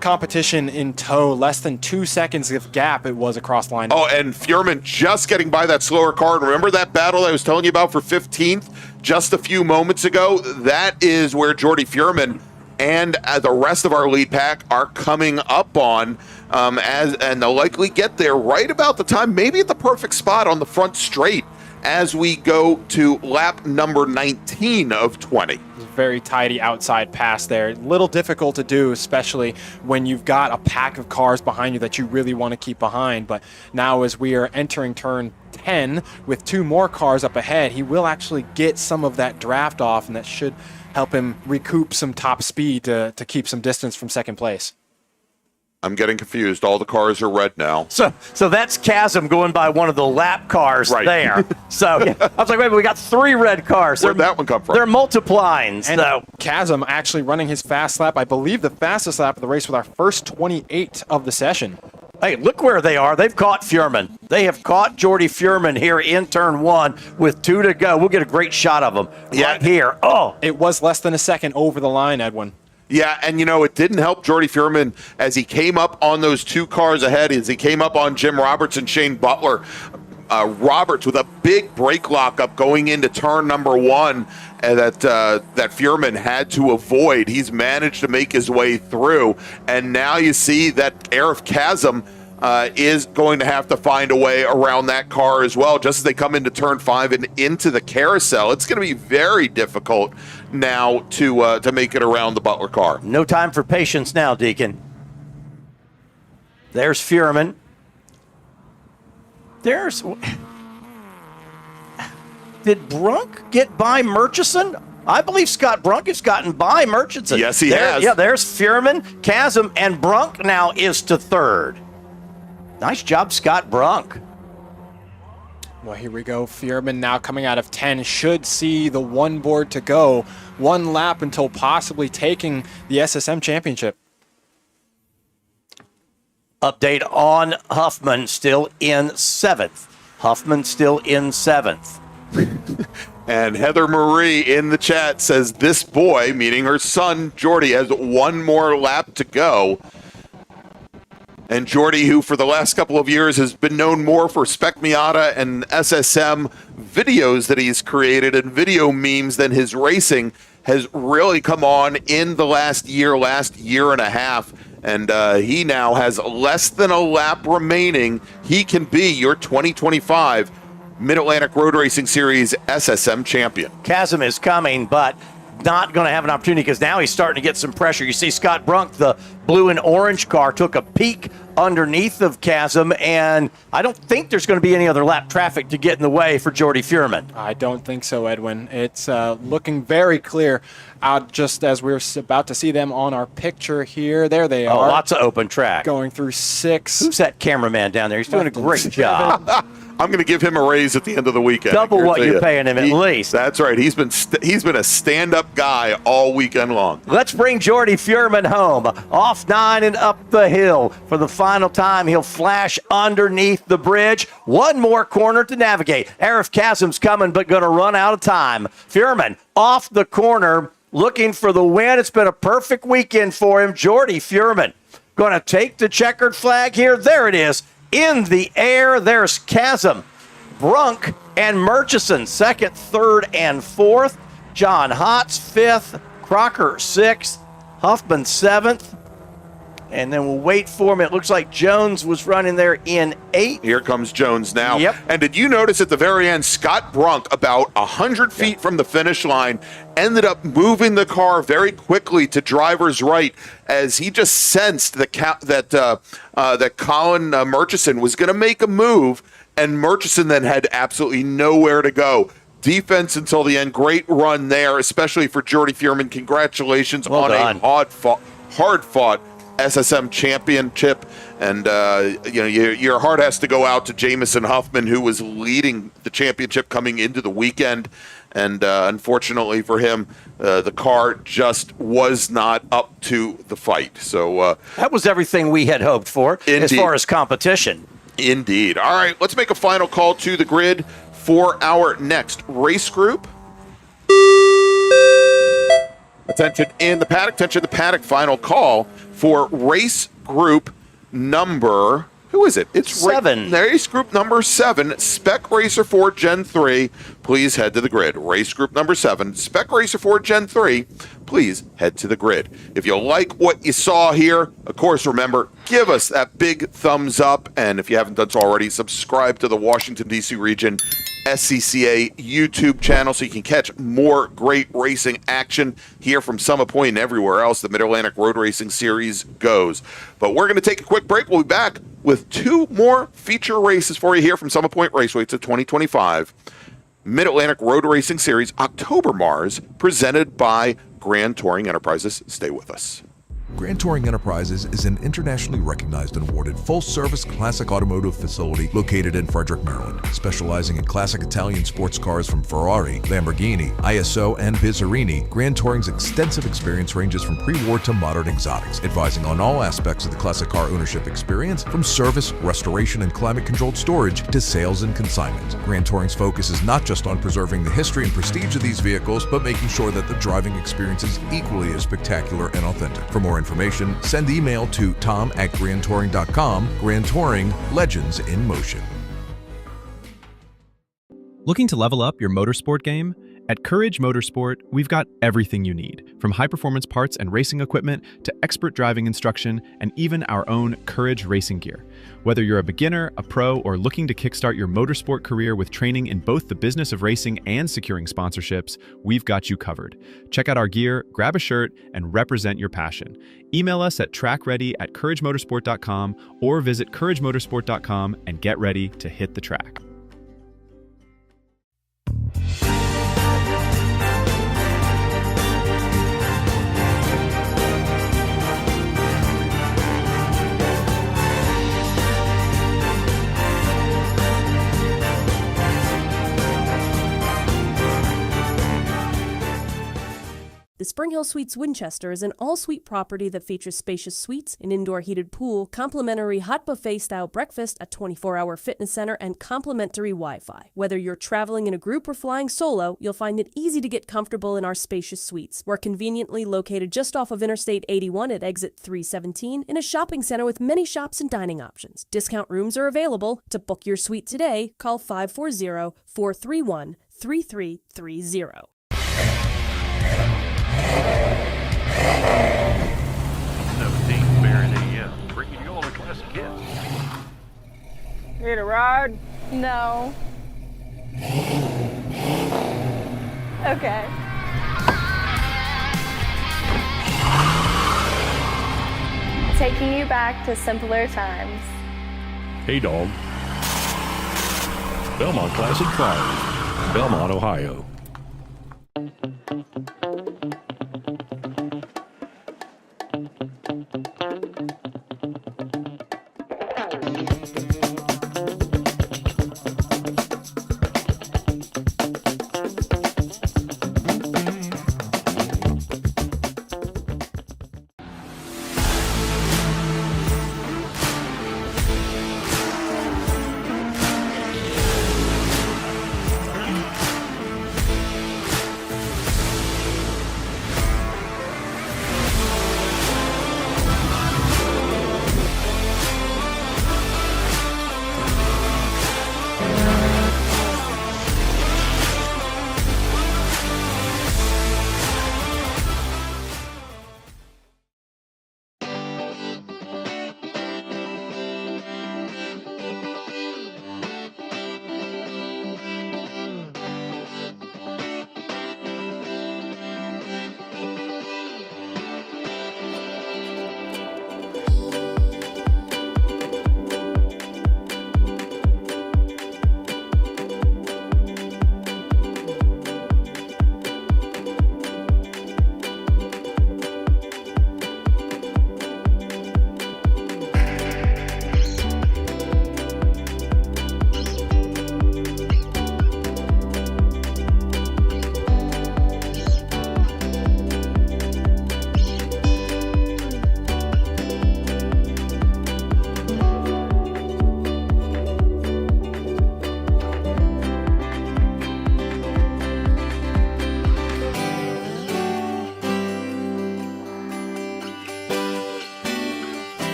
competition in tow. Less than 2 seconds of gap it was across the line. Oh, and Fuhrman just getting by that slower car. And remember that battle I was telling you about for 15th just a few moments ago? That is where Jordy Fuhrman and the rest of our lead pack are coming up on, and they'll likely get there right about the time, maybe at the perfect spot on the front straight as we go to lap number 19 of 20. Very tidy outside pass there. Little difficult to do, especially when you've got a pack of cars behind you that you really want to keep behind. But now as we are entering turn 10 with 2 more cars up ahead, he will actually get some of that draft off, and that should help him recoup some top speed to keep some distance from second place. I'm getting confused. All the cars are red now. So that's Chasm going by one of the lap cars there. So I was like, wait, we got 3 red cars. Where'd that one come from? They're multiplying. And Chasm actually running his fast lap. I believe the fastest lap of the race with our first 28 of the session. Hey, look where they are. They've caught Furman. They have caught Jordy Furman here in turn 1 with 2 to go. We'll get a great shot of him right here. Oh, it was less than a second over the line, Edwin. Yeah, and it didn't help Jordy Furman as he came up on those 2 cars ahead, as he came up on Jim Roberts and Shane Butler. Roberts with a big brake lockup going into turn number 1 that Furman had to avoid. He's managed to make his way through, and now you see that Arif Chasm is going to have to find a way around that car as well, just as they come into turn 5 and into the carousel. It's going to be very difficult now to make it around the Butler car. No time for patience now, Deacon. There's Furman. Did Brunk get by Murchison? I believe Scott Brunk has gotten by Murchison. Yes, he has. Yeah, there's Furman, Chasm, and Brunk now is to 3rd. Nice job, Scott Brunk. Well, here we go. Furman now coming out of 10 should see the 1 board to go. 1 lap until possibly taking the SSM championship. Update on Huffman, still in 7th. Huffman still in 7th. And Heather Marie in the chat says this boy, meaning her son Jordy, has 1 more lap to go. And Jordy, who for the last couple of years has been known more for Spec Miata and SSM videos that he's created and video memes than his racing, has really come on in the last year and a half. And he now has less than a lap remaining. He can be your 2025 Mid-Atlantic Road Racing Series SSM champion. Chasm is coming, but not going to have an opportunity because now he's starting to get some pressure. You see Scott Brunk, the blue and orange car, took a peek underneath of Chasm, and I don't think there's going to be any other lap traffic to get in the way for Jordy Furman. I don't think so, Edwin. It's looking very clear out just as we're about to see them on our picture here. There they are. Lots of open track. Going through 6. Who's that cameraman down there? He's doing a great job. I'm going to give him a raise at the end of the weekend. Double what you're paying him at least. That's right. He's been a stand-up guy all weekend long. Let's bring Jordy Furman home. Off 9 and up the hill. For the final time, he'll flash underneath the bridge. 1 more corner to navigate. Arif Chasm's coming, but going to run out of time. Furman off the corner, looking for the win. It's been a perfect weekend for him. Jordy Furman going to take the checkered flag here. There it is. In the air, there's Chasm, Brunk, and Murchison, 2nd, 3rd, and 4th. John Hotz, 5th. Crocker, 6th. Huffman, 7th. And then we'll wait for him. It looks like Jones was running there in 8th. Here comes Jones now. Yep. And did you notice at the very end, Scott Brunk, about 100 feet from the finish line, ended up moving the car very quickly to driver's right as he just sensed that Colin Murchison was going to make a move, and Murchison then had absolutely nowhere to go. Defense until the end. Great run there, especially for Jordy Furman. Congratulations on a hard-fought SSM championship, and your heart has to go out to Jamison Huffman, who was leading the championship coming into the weekend, and unfortunately for him, the car just was not up to the fight. So that was everything we had hoped for as far as competition. Indeed. All right, let's make a final call to the grid for our next race group. Attention in the paddock. Attention in the paddock. Final call for race group number. Who is it? It's 7. Race group number 7, Spec Racer 4 Gen 3. Please head to the grid. Race group number 7, Spec Racer 4 Gen 3. Please head to the grid. If you like what you saw here, of course, remember, give us that big thumbs up. And if you haven't done so already, subscribe to the Washington, D.C. region SCCA YouTube channel so you can catch more great racing action here from Summit Point and everywhere else the Mid-Atlantic Road Racing Series goes. But we're going to take a quick break. We'll be back with 2 more feature races for you here from Summit Point Raceway to 2025 Mid-Atlantic Road Racing Series October MARRS presented by Grand Touring Enterprises. Stay with us. Grand Touring Enterprises is an internationally recognized and awarded full-service classic automotive facility located in Frederick, Maryland. Specializing in classic Italian sports cars from Ferrari, Lamborghini, ISO, and Bizzarini, Grand Touring's extensive experience ranges from pre-war to modern exotics, advising on all aspects of the classic car ownership experience, from service, restoration, and climate-controlled storage to sales and consignment. Grand Touring's focus is not just on preserving the history and prestige of these vehicles, but making sure that the driving experience is equally as spectacular and authentic. For more information, send email to tom@grandtouring.com. Grand Touring, legends in motion. Looking to level up your motorsport game? At Courage Motorsport, we've got everything you need, from high-performance parts and racing equipment to expert driving instruction and even our own Courage racing gear. Whether you're a beginner, a pro, or looking to kickstart your motorsport career with training in both the business of racing and securing sponsorships, we've got you covered. Check out our gear, grab a shirt, and represent your passion. Email us at trackready@couragemotorsport.com or visit couragemotorsport.com and get ready to hit the track. The Spring Hill Suites Winchester is an all-suite property that features spacious suites, an indoor heated pool, complimentary hot buffet-style breakfast, a 24-hour fitness center, and complimentary Wi-Fi. Whether you're traveling in a group or flying solo, you'll find it easy to get comfortable in our spacious suites. We're conveniently located just off of Interstate 81 at exit 317 in a shopping center with many shops and dining options. Discount rooms are available. To book your suite today, call 540-431-3330. Baron AEM, bringing you all the classic hits. Need a ride? No. Okay. Taking you back to simpler times. Hey, dog. Belmont Classic Cars, Belmont, Ohio.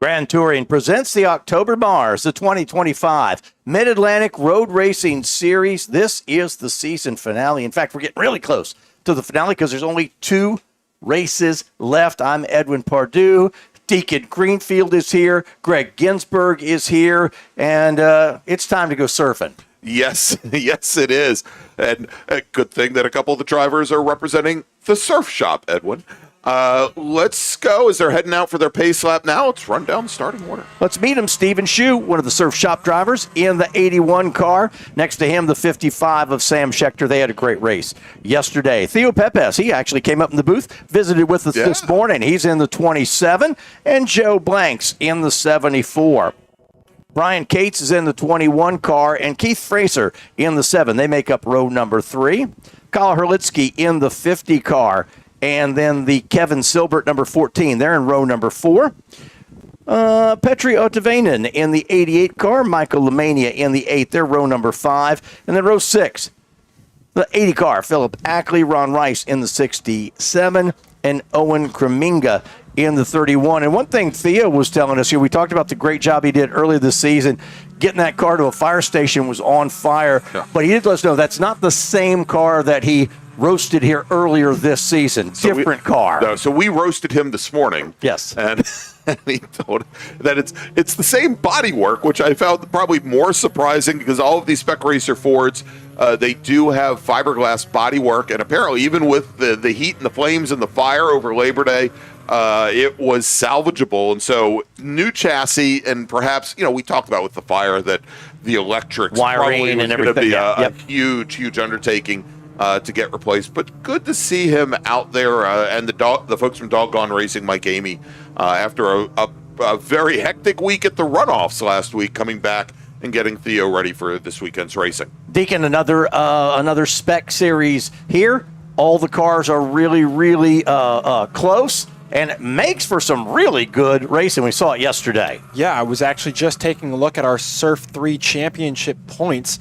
Grand Touring presents the October MARRS, the 2025 Mid-Atlantic Road Racing Series. This is the season finale. In fact, we're getting really close to the finale because there's only 2 races left. I'm Edwin Pardue. Deacon Greenfield is here. Greg Ginsburg is here. And it's time to go surfing. Yes, yes, it is. And a good thing that a couple of the drivers are representing the surf shop, Edwin. Let's go. As they're heading out for their pace lap now, let's run down the starting order. Let's meet him. Stephen Shue, one of the surf shop drivers in the 81 car. Next to him, the 55 of Sam Schechter. They had a great race yesterday. Theo Pepes, he actually came up in the booth, visited with us this morning. He's in the 27, and Joe Blanks in the 74. Brian Cates is in the 21 car, and Keith Fraser in the 7. They make up row number 3. Kyle Herlitsky in the 50 car. And then the Kevin Silbert, number 14. They're in row number 4. Petri Otavainen in the 88 car. Michael Lemania in the 8. They're row number 5. And then row 6, the 80 car. Philip Ackley, Ron Rice in the 67. And Owen Kreminga in the 31. And one thing Theo was telling us here, we talked about the great job he did early this season. Getting that car to a fire station was on fire. Yeah. But he did let us know that's not the same car that he roasted here earlier this season. Different car. No, so we roasted him this morning. Yes. And he told that it's the same bodywork, which I found probably more surprising because all of these Spec Racer Fords, they do have fiberglass bodywork. And apparently even with the heat and the flames and the fire over Labor Day, it was salvageable. And so new chassis, and perhaps, we talked about with the fire that the electrics wiring and everything be a huge undertaking to get replaced, but good to see him out there, and the folks from Doggone Racing, Mike Amy, after a very hectic week at the runoffs last week, coming back and getting Theo ready for this weekend's racing. Deacon, another Spec series here. All the cars are really, really close. And it makes for some really good racing. We saw it yesterday. Yeah, I was actually just taking a look at our Surf 3 championship points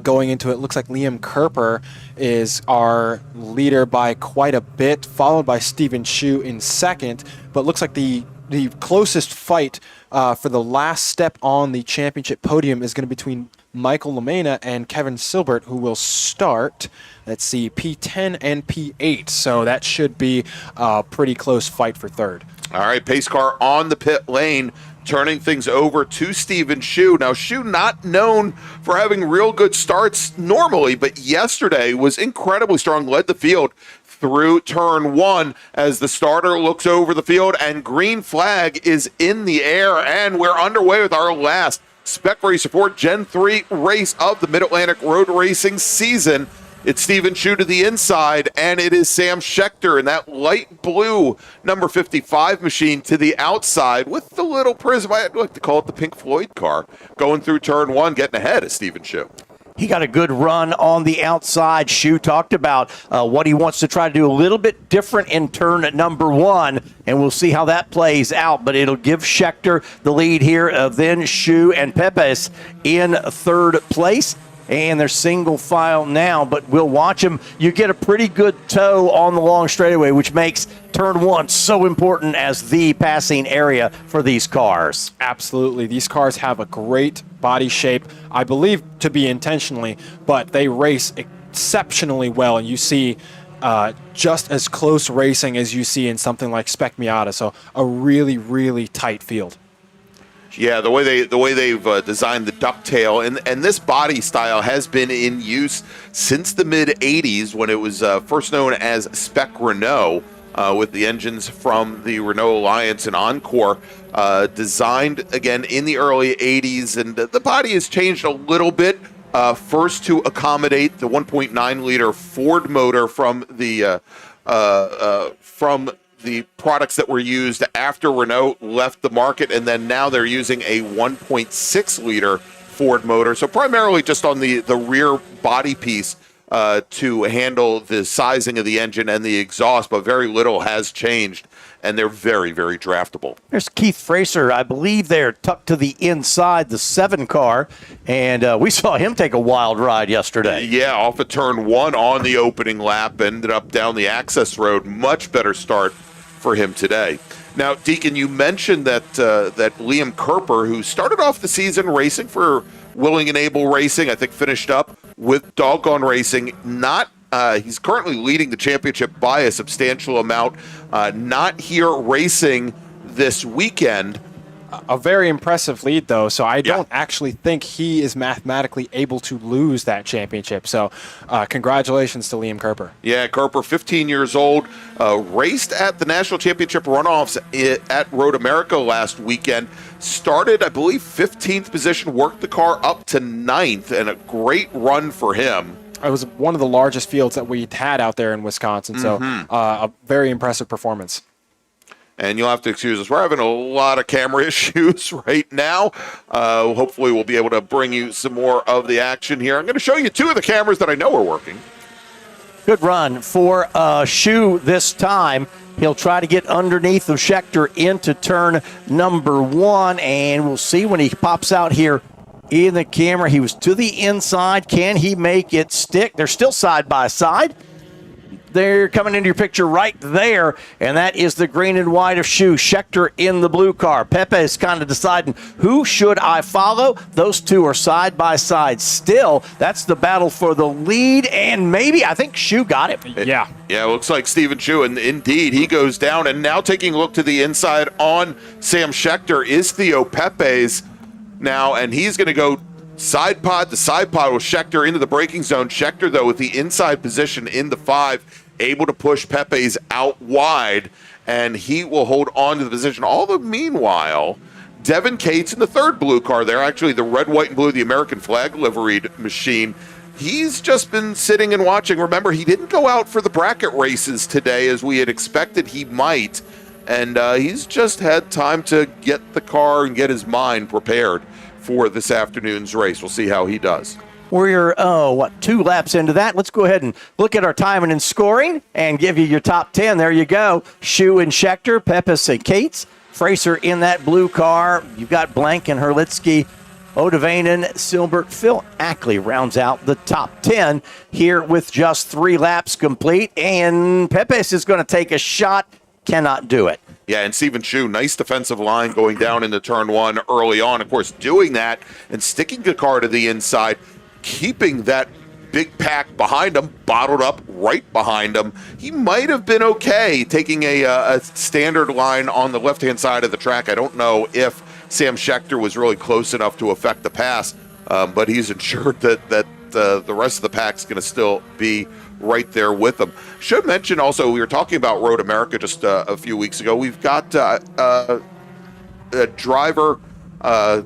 going into it. Looks like Liam Kerper is our leader by quite a bit, followed by Stephen Shue in second. But looks like the closest fight for the last step on the championship podium is going to be between Michael Lemana and Kevin Silbert, who will start, let's see, P10 and P8. So that should be a pretty close fight for third. All right, pace car on the pit lane, turning things over to Stephen Shue. Now, Shue not known for having real good starts normally, but yesterday was incredibly strong, led the field through turn 1 as the starter looks over the field, and green flag is in the air, and we're underway with our last Spec Racer Ford Gen 3 race of the Mid-Atlantic Road Racing season. It's Stephen Shue to the inside, and it is Sam Schechter in that light blue number 55 machine to the outside with the little prism. I'd like to call it the Pink Floyd car, going through turn 1, getting ahead of Stephen Shue. He got a good run on the outside. Shue talked about what he wants to try to do a little bit different in turn at number 1, and we'll see how that plays out. But it'll give Schechter the lead here. Then Shue and Pepes in third place. And they're single file now, but we'll watch them. You get a pretty good toe on the long straightaway, which makes turn 1 so important as the passing area for these cars. Absolutely. These cars have a great body shape, I believe to be intentionally, but they race exceptionally well. You see just as close racing as you see in something like Spec Miata, so a really, really tight field. Yeah, the way they've designed the ducktail, and this body style has been in use since the mid-'80s when it was first known as Spec Renault, with the engines from the Renault Alliance and Encore, designed again in the early 80s, and the body has changed a little bit. First to accommodate the 1.9-liter Ford motor from the products that were used after Renault left the market, and then now they're using a 1.6-liter Ford motor. So primarily just on the rear body piece to handle the sizing of the engine and the exhaust, but very little has changed, and they're very, very draftable. There's Keith Fraser. I believe they're tucked to the inside, the 7 car, and we saw him take a wild ride yesterday. Yeah, off of turn 1 on the opening lap, ended up down the access road. Much better start for him today. Now, Deacon, you mentioned that that Liam Kerper, who started off the season racing for Willing and Able Racing, I think finished up with Doggone Racing. He's currently leading the championship by a substantial amount. Not here racing this weekend. A very impressive lead, though, so I don't actually think he is mathematically able to lose that championship. So congratulations to Liam Kerper. Yeah, Kerper, 15 years old, raced at the National Championship runoffs at Road America last weekend. Started, I believe, 15th position, worked the car up to 9th, and a great run for him. It was one of the largest fields that we had out there in Wisconsin, so a very impressive performance. And you'll have to excuse us. We're having a lot of camera issues right now. Hopefully we'll be able to bring you some more of the action here. I'm going to show you 2 of the cameras that I know are working. Good run for Shu this time. He'll try to get underneath of Schechter into turn number 1, and we'll see when he pops out here in the camera. He was to the inside. Can he make it stick? They're still side by side. They're coming into your picture right there, and that is the green and white of Shu. Schechter in the blue car. Pepe is kind of deciding, who should I follow? Those two are side by side still. That's the battle for the lead, and maybe, I think Shu got it. Yeah. Yeah, it looks like Steven Shu, and indeed, he goes down. And now taking a look to the inside on Sam Schechter is Theo Pepe's now, and he's going to go side pod to side pod with Schechter into the braking zone. Schechter, though, with the inside position in the 5, able to push Pepe's out wide, and he will hold on to the position. All the meanwhile, Devin Cates in the 3rd blue car there, actually the red, white, and blue, the American flag liveried machine. He's just been sitting and watching. Remember, he didn't go out for the bracket races today as we had expected he might, and he's just had time to get the car and get his mind prepared for this afternoon's race. We'll see how he does. We're, 2 laps into that. Let's go ahead and look at our timing and scoring and give you your top 10. There you go. Shu and Schechter, Pepis and Cates, Fraser in that blue car. You've got Blank and Herlitsky, Odavainen, Silbert. Phil Ackley rounds out the top 10 here with just 3 laps complete. And Pepis is going to take a shot, cannot do it. Yeah, and Steven Shu, nice defensive line going down into turn 1 early on. Of course, doing that and sticking the car to the inside, keeping that big pack behind him, bottled up right behind him. He might have been okay taking a standard line on the left-hand side of the track. I don't know if Sam Schechter was really close enough to affect the pass, but he's ensured that the rest of the pack's going to still be right there with them. Should mention also, we were talking about Road America just a few weeks ago. We've got a driver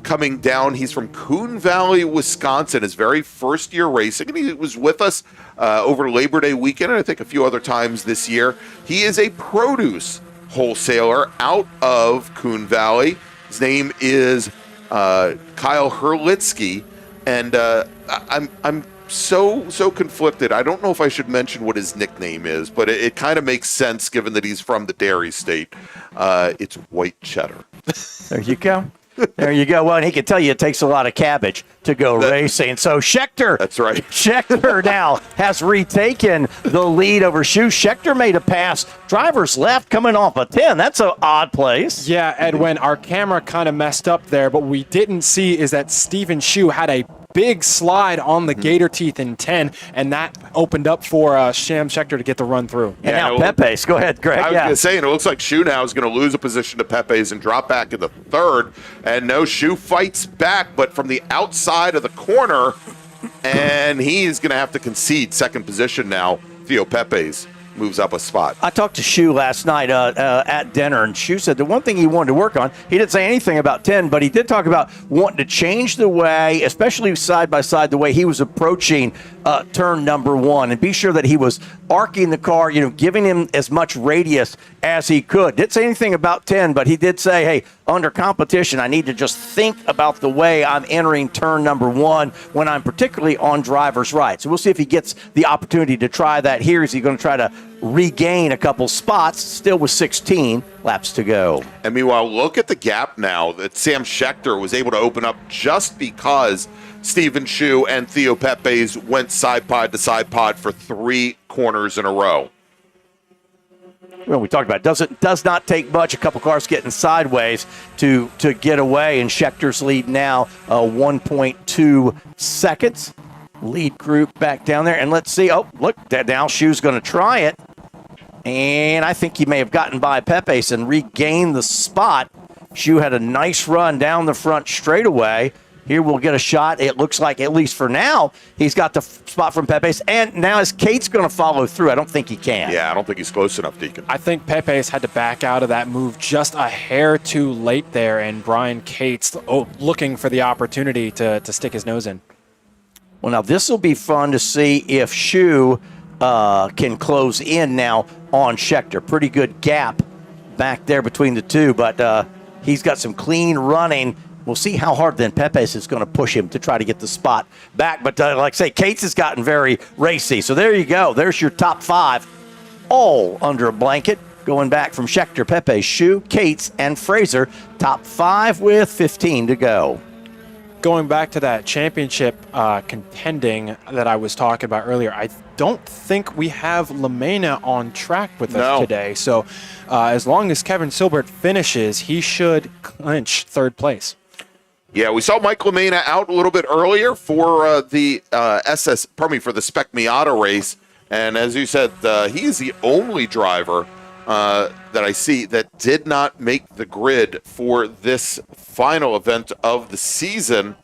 coming down. He's from Coon Valley, Wisconsin, his very first year racing, and he was with us over Labor Day weekend and I think a few other times this year. He is a produce wholesaler out of Coon Valley. His name is Kyle Herlitsky, and I'm so conflicted. I don't know if I should mention what his nickname is, but it kind of makes sense given that he's from the dairy state. It's white cheddar. There you go. There you go. Well, and he can tell you it takes a lot of cabbage to go racing. So Schechter. That's right. Schechter now has retaken the lead over Shu. Schechter made a pass. Drivers left coming off a 10. That's an odd place. Yeah, Edwin, our camera kind of messed up there, but what we didn't see is that Steven Shu had a big slide on the gator teeth in 10, and that opened up for Sam Schechter to get the run through. And now Pepe's. Go ahead, Greg. I was going to say, and it looks like Shu now is going to lose a position to Pepe's and drop back in the 3rd. And no, Shu fights back, but from the outside of the corner, and he's going to have to concede 2nd position now. Theo Pepe's moves up a spot. I talked to Shu last night at dinner, and Shu said the one thing he wanted to work on, he didn't say anything about 10, but he did talk about wanting to change the way, especially side by side, the way he was approaching turn number 1, and be sure that he was arcing the car, giving him as much radius as he could. Didn't say anything about 10, but he did say, hey, under competition, I need to just think about the way I'm entering turn number 1 when I'm particularly on driver's right. So we'll see if he gets the opportunity to try that here. Is he going to try to regain a couple spots, still with 16 laps to go? And meanwhile, look at the gap now that Sam Schechter was able to open up just because Steven Shu and Theo Pepe's went side pod to side pod for 3 corners in a row. well, we talked about it, does not take much. A couple cars getting sideways to get away, and Schechter's lead now 1.2 seconds. Lead group back down there, and let's see. Oh, look, now Shu's going to try it, and I think he may have gotten by Pepe's and regained the spot. Shu had a nice run down the front straightaway. Here we'll get a shot. It looks like, at least for now, he's got the spot from Pepe's. And now is Cates going to follow through? I don't think he can. Yeah, I don't think he's close enough, Deacon. I think Pepe's had to back out of that move just a hair too late there, and Brian Cates looking for the opportunity to stick his nose in. Well, now this will be fun to see if Shu can close in now on Schechter. Pretty good gap back there between the two, but he's got some clean running. We'll see how hard then Pepe's is going to push him to try to get the spot back. But like I say, Cates has gotten very racy. So there you go. There's your top 5, all under a blanket. Going back from Schechter, Pepe, Shu, Cates, and Fraser. Top 5 with 15 to go. Going back to that championship contending that I was talking about earlier, I don't think we have LaMena on track with us today. So as long as Kevin Silbert finishes, he should clinch 3rd place. Yeah, we saw Mike LaMena out a little bit earlier for the for the Spec Miata race, and as you said, he is the only driver that I see that did not make the grid for this final event of the season.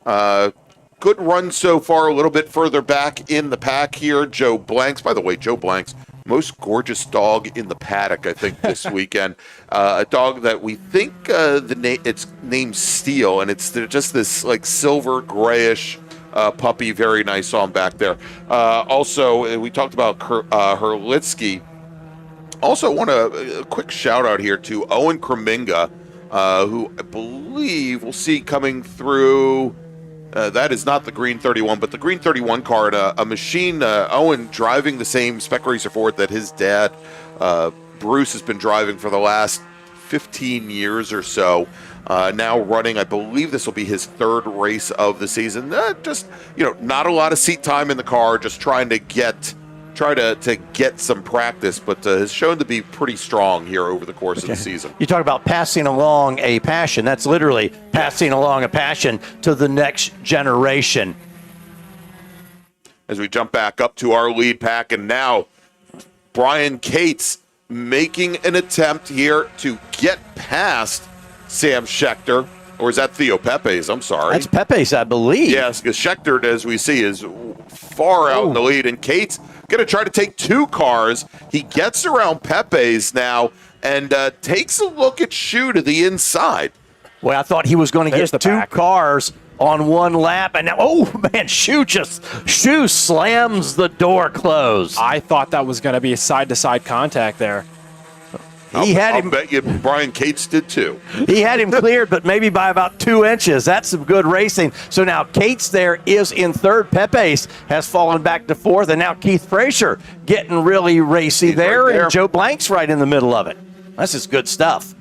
Good run so far, a little bit further back in the pack here. Joe Blanks, by the way, Joe Blanks, most gorgeous dog in the paddock, I think, this weekend. A dog that we think it's named Steel, and it's just this like silver grayish puppy. Very nice on back there. Also, we talked about Herlitsky. Also, want a quick shout out here to Owen Kreminga, who I believe we'll see coming through. That is not the Green 31, but the Green 31 car at a machine. Owen driving the same Spec Racer Ford that his dad, Bruce, has been driving for the last 15 years or so. Now running, I believe this will be his 3rd race of the season. Just, not a lot of seat time in the car, just trying to get some practice, but has shown to be pretty strong here over the course of the season. You talk about passing along a passion. That's literally passing along a passion to the next generation. As we jump back up to our lead pack, and now Brian Cates making an attempt here to get past Sam Schechter. Or is that Theo Pepe's? I'm sorry. That's Pepe's, I believe. Yes, because Schechter, as we see, is far out in the lead. And Cates going to try to take 2 cars. He gets around Pepe's now and takes a look at Shu to the inside. Well, I thought he was going to get 2 cars on one lap. And now, Shu slams the door closed. I thought that was going to be a side-to-side contact there. I'll bet you Brian Cates did too. He had him cleared, but maybe by about 2 inches. That's some good racing. So now Cates there is in 3rd. Pepe's has fallen back to 4th, and now Keith Fraser getting really racy there, and Joe Blank's right in the middle of it. This is good stuff.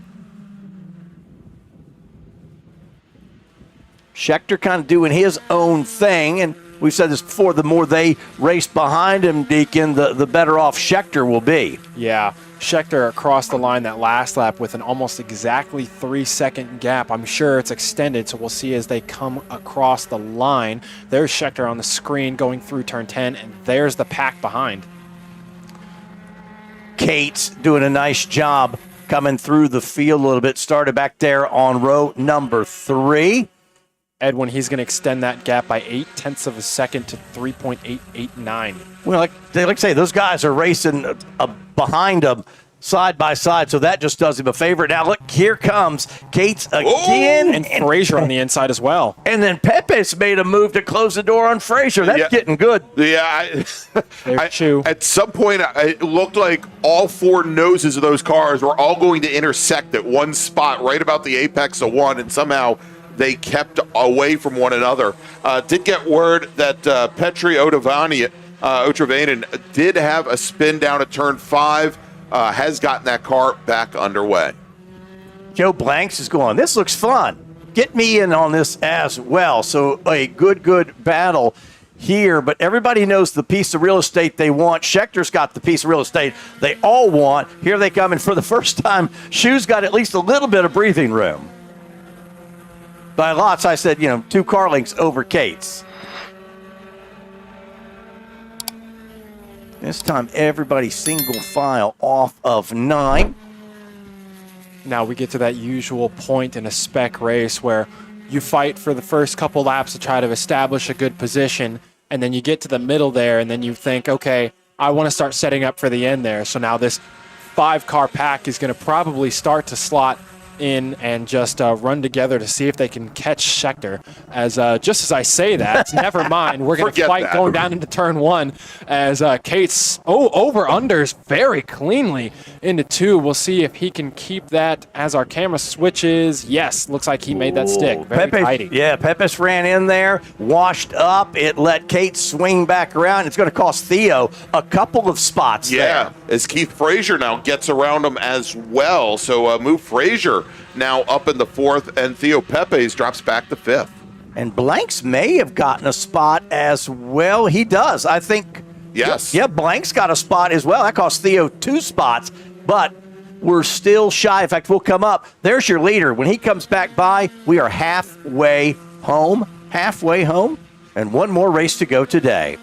Schechter kind of doing his own thing, and we've said this before, the more they race behind him, Deacon, the better off Schechter will be. Yeah. Schechter across the line that last lap with an almost exactly 3-second gap. I'm sure it's extended, so we'll see as they come across the line. There's Schechter on the screen going through turn 10, and there's the pack behind. Cates doing a nice job coming through the field a little bit. Started back there on row number 3. Edwin, he's going to extend that gap by 0.8 of a second to 3.889. Well, like I say, those guys are racing behind them side by side, so that just does him a favor. Now, look, here comes Cates again. And Fraser on the inside as well. And then Pepe's made a move to close the door on Fraser. That's getting good. Yeah. At some point, it looked like all 4 noses of those cars were all going to intersect at one spot right about the apex of one, and somehow they kept away from one another. Did get word that Petri Otravainen did have a spin down at turn 5, has gotten that car back underway. Joe Blanks is going, this looks fun. Get me in on this as well. So a good battle here, but everybody knows the piece of real estate they want. Schechter's got the piece of real estate they all want. Here they come, and for the first time, Shu's got at least a little bit of breathing room. By lots, I said, 2 car lengths over Kate's. This time, everybody single file off of 9. Now we get to that usual point in a spec race where you fight for the first couple laps to try to establish a good position, and then you get to the middle there, and then you think, okay, I want to start setting up for the end there. So now this 5-car pack is going to probably start to slot in and just run together to see if they can catch Schechter. As just as I say that, never mind. We're going to fight going down into turn 1 as Kate's over-unders very cleanly into 2. We'll see if he can keep that as our camera switches. Yes, looks like he made that stick. Very tidy. Yeah, Pepis ran in there, washed up. It let Kate swing back around. It's going to cost Theo a couple of spots there. As Keith Frazier now gets around him as well. So move Frazier now up in the 4th, and Theo Pepes drops back to 5th. And Blanks may have gotten a spot as well. He does, I think. Yes. Yeah, Blanks got a spot as well. That cost Theo 2 spots, but we're still shy. In fact, we'll come up. There's your leader. When he comes back by, we are halfway home. Halfway home, and one more race to go today.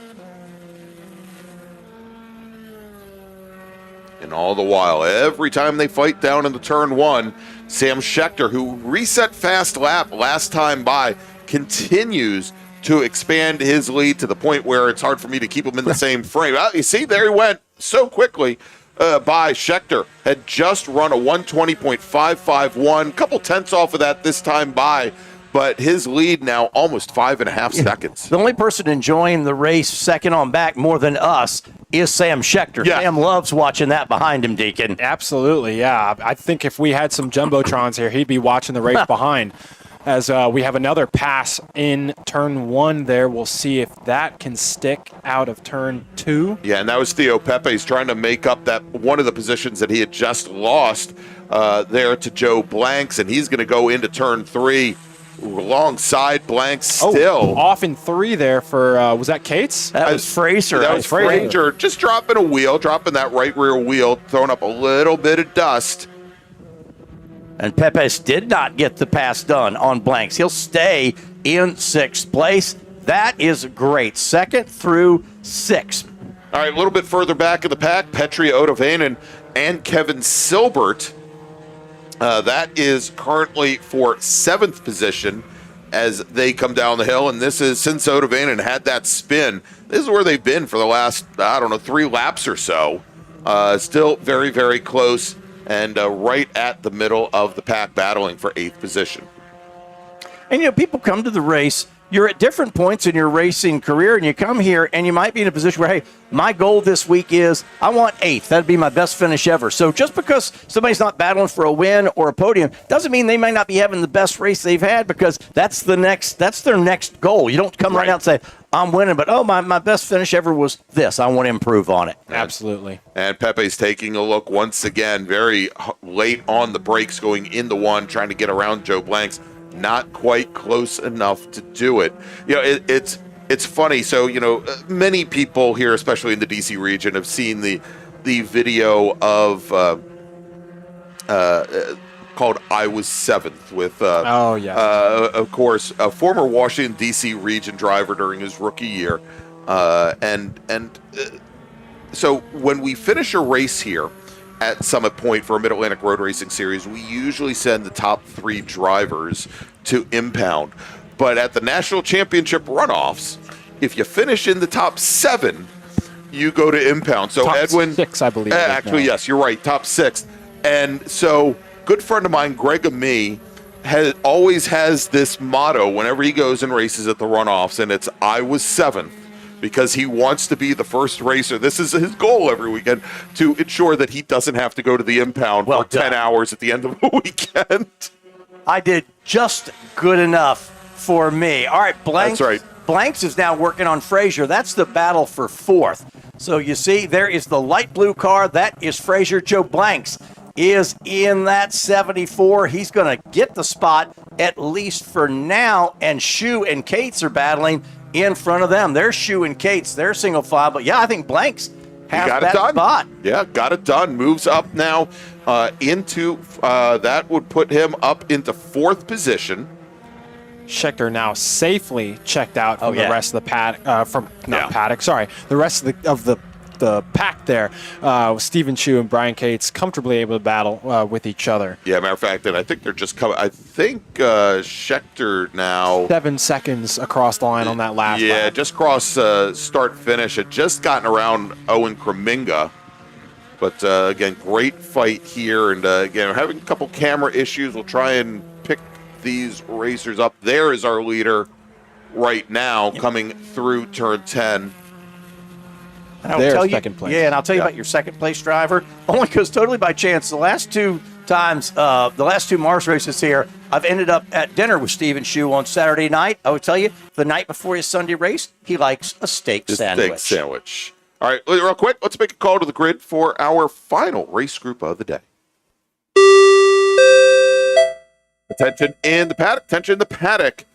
And all the while, every time they fight down into turn 1, Sam Schechter, who reset fast lap last time by, continues to expand his lead to the point where it's hard for me to keep him in the same frame. You see, there he went so quickly by. Schechter had just run a 120.551, couple tenths off of that this time by, but his lead now almost 5.5 seconds. The only person enjoying the race second on back more than us is Sam Schechter. Yeah. Sam loves watching that behind him, Deacon. Absolutely, yeah. I think if we had some Jumbotrons here, he'd be watching the race behind. As we have another pass in turn 1 there. We'll see if that can stick out of turn 2. Yeah, and that was Theo Pepes trying to make up that one of the positions that he had just lost there to Joe Blanks, and he's going to go into turn 3 alongside Blanks still. Off in 3 there for, was that Kate's? That was Fraser. That was Fraser. Just dropping a wheel, dropping that right rear wheel, throwing up a little bit of dust. And Pepes did not get the pass done on Blanks. He'll stay in 6th place. That is great. 2nd through 6th. All right, a little bit further back in the pack, Petri Otavainen and Kevin Silbert. That is currently for 7th position as they come down the hill. And this is since Otavainen had that spin. This is where they've been for the last, 3 laps or so. Still very, very close. And right at the middle of the pack battling for 8th position. And, people come to the race. You're at different points in your racing career, and you come here, and you might be in a position where, hey, my goal this week is I want 8th. That'd be my best finish ever. So just because somebody's not battling for a win or a podium doesn't mean they might not be having the best race they've had, because that's their next goal. You don't come right out and say, I'm winning, but, my best finish ever was this. I want to improve on it. Absolutely. And Pepe's taking a look once again, very late on the brakes going into 1, trying to get around Joe Blanks. Not quite close enough to do it. It's funny. So, many people here, especially in the DC region, have seen the video of called "I Was 7th" with of course, a former Washington DC region driver during his rookie year, so when we finish a race here at Summit Point for a Mid-Atlantic Road Racing Series, we usually send the top 3 drivers to impound. But at the National Championship runoffs, if you finish in the top 7, you go to impound. So top Edwin, 6, I believe. Actually, yes, you're right, top 6. And so, good friend of mine, Greg Amee, always has this motto whenever he goes and races at the runoffs, and it's "I was 7th." Because he wants to be the first racer. This is his goal every weekend, to ensure that he doesn't have to go to the impound for 10 hours at the end of the weekend. I did just good enough for me. All right, Blanks. That's right. Blanks is now working on Frazier. That's the battle for 4th. So you see, there is the light blue car. That is Frazier. Joe Blanks is in that 74. He's going to get the spot at least for now, and Shu and Cates are battling in front of them. There's Shu and Cates. They're single file, but yeah, I think Blanks has got that it done. spot. Yeah, got it done. Moves up now into that would put him up into 4th position. Schechter now safely checked out from the rest of the paddock, the rest of the pack there. Stephen Shu and Brian Cates comfortably able to battle with each other. Yeah, matter of fact, and I think they're just coming. I think Schechter now 7 seconds across the line on that last lap. just cross start finish. Had just gotten around Owen Kreminga. But again, great fight here. And again, we're having a couple camera issues. We'll try and pick these racers up. There is our leader right now coming through turn 10. And I'll tell you, second place. Yeah, and I'll tell you about your second place driver, only because totally by chance, the last two times, the last 2 MARRS races here, I've ended up at dinner with Stephen Shu on Saturday night. I would tell you, the night before his Sunday race, he likes a steak sandwich. Steak sandwich. All right, real quick, let's make a call to the grid for our final race group of the day. Attention in the paddock. Attention in the paddock.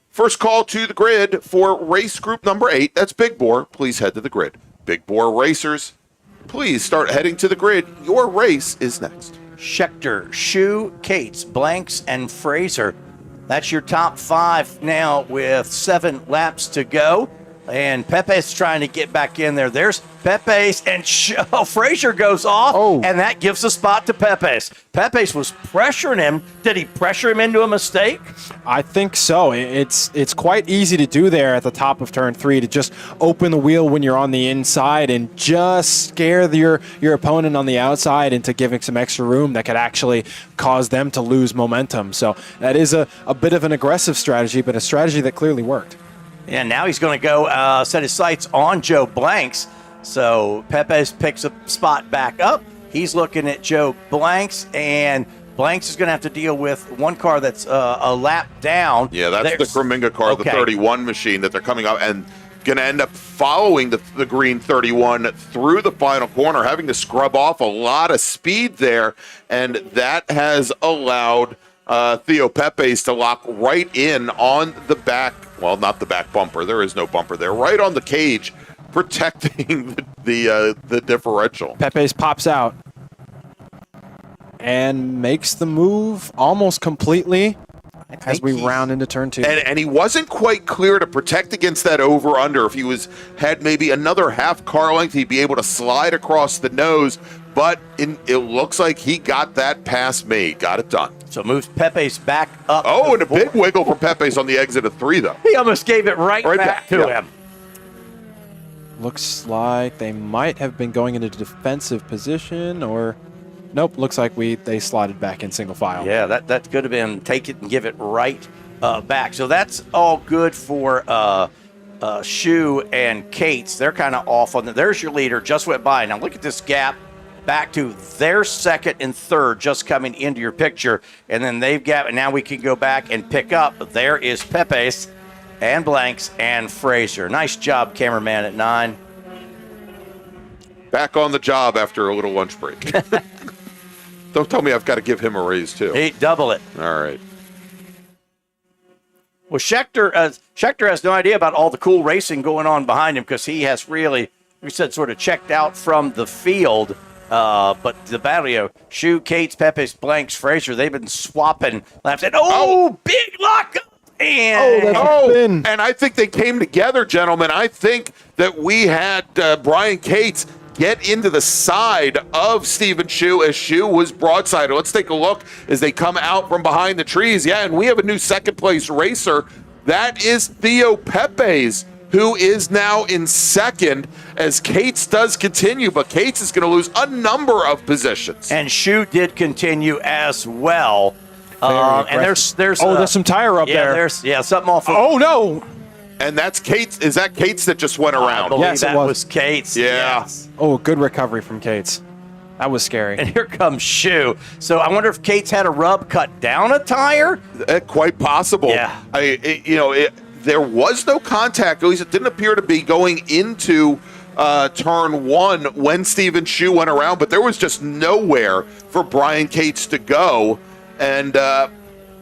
First call to the grid for race group number 8. That's Big Bore. Please head to the grid. Big Bore racers, please start heading to the grid. Your race is next. Schechter, Shu, Cates, Blanks, and Fraser. That's your top 5 now with 7 laps to go. And Pepe's trying to get back in there. There's Pepe's, and Fraser goes off, and that gives a spot to Pepe's. Pepe's was pressuring him. Did he pressure him into a mistake? I think so. It's quite easy to do there at the top of turn 3 to just open the wheel when you're on the inside and just scare your opponent on the outside into giving some extra room that could actually cause them to lose momentum. So that is a bit of an aggressive strategy, but a strategy that clearly worked. And now he's going to go set his sights on Joe Blanks. So Pepe's picks a spot back up. He's looking at Joe Blanks, and Blanks is going to have to deal with one car that's a lap down. Yeah, that's the Kreminga car, the 31 machine that they're coming up, and going to end up following the green 31 through the final corner, having to scrub off a lot of speed there, and that has allowed Theo Pepe's to lock right in on the back, well, not the back bumper. There is no bumper there. Right on the cage, protecting the differential. Pepe's pops out and makes the move almost completely as we round into turn 2. And he wasn't quite clear to protect against that over-under. If he had maybe another half car length, he'd be able to slide across the nose. But it looks like he got that pass made. Got it done. So moves Pepe's back up. Oh, and a big wiggle for Pepe's on the exit of 3, though. He almost gave it right back to him. Looks like they might have been going into defensive position, or nope. Looks like they slotted back in single file. Yeah, that could have been take it and give it right back. So that's all good for Shu and Cates. They're kind of off on there's your leader. Just went by. Now look at this gap. Back to their second and third just coming into your picture. And then they've got, and now we can go back and pick up. There is Pepe's and Blanks and Fraser. Nice job, cameraman at 9. Back on the job after a little lunch break. Don't tell me I've got to give him a raise, too. Hey, double it. All right. Well, Schechter has no idea about all the cool racing going on behind him because he has really, we said, sort of checked out from the field. But the battle, Shu, Cates, Pepe's, Blanks, Fraser, they've been swapping laps. And big lockup! And and I think they came together, gentlemen. I think that we had Brian Cates get into the side of Stephen Shu as Shu was broadside. Let's take a look as they come out from behind the trees. Yeah, and we have a new second-place racer. That is Theo Pepe's, who is now in second as Cates does continue, but Cates is going to lose a number of positions. And Shu did continue as well. And there's some tire up there. There's something off. Oh no! And that's Cates. Is that Cates that just went around? I believe that was Cates. Yeah. Yes. Oh, good recovery from Cates. That was scary. And here comes Shu. So I wonder if Cates had a rub cut down a tire. Quite possible. Yeah. There was no contact. At least it didn't appear to be going into turn 1 when Stephen Shu went around, but there was just nowhere for Brian Cates to go. And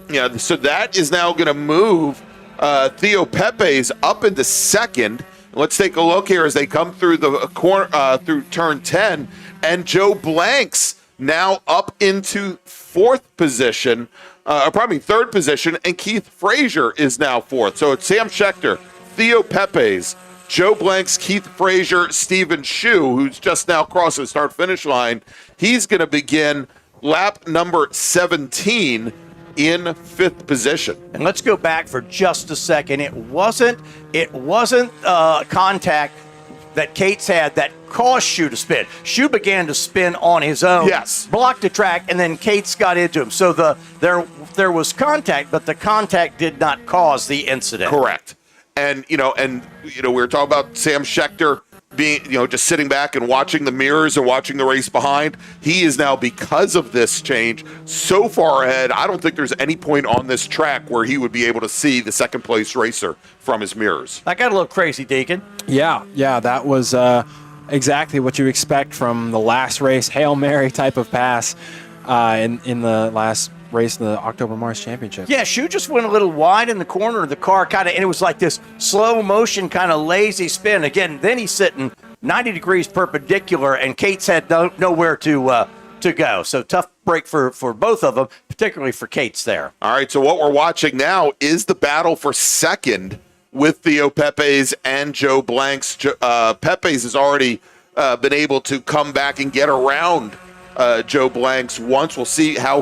Yeah, so that is now going to move Theo Pepe's up into second. Let's take a look here as they come through the corner through turn 10, and Joe Blanks now up into third position, and Keith Frazier is now fourth. So it's Sam Schechter, Theo Pepe's, Joe Blanks, Keith Frazier, Stephen Shu, who's just now crossed the start-finish line. He's going to begin lap number 17 in fifth position. And let's go back for just a second. It wasn't contact that Cates had that caused Shu to spin. Shu began to spin on his own. Yes. Blocked the track, and then Cates got into him. So there was contact, but the contact did not cause the incident. Correct. And we were talking about Sam Schechter being, just sitting back and watching the mirrors and watching the race behind. He is now, because of this change, so far ahead, I don't think there's any point on this track where he would be able to see the second place racer from his mirrors. That got a little crazy, Deacon. Yeah, that was exactly what you expect from the last race, Hail Mary type of pass in the last race in the October MARRS Championship. Yeah, Shu just went a little wide in the corner of the car, and it was like this slow motion, kind of lazy spin. Again, then he's sitting 90 degrees perpendicular, and Cates had nowhere to go. So tough break for both of them, particularly for Cates there. All right, so what we're watching now is the battle for second with Theo Pepe's and Joe Blanks. Pepe's has already been able to come back and get around Joe Blanks once. We'll see how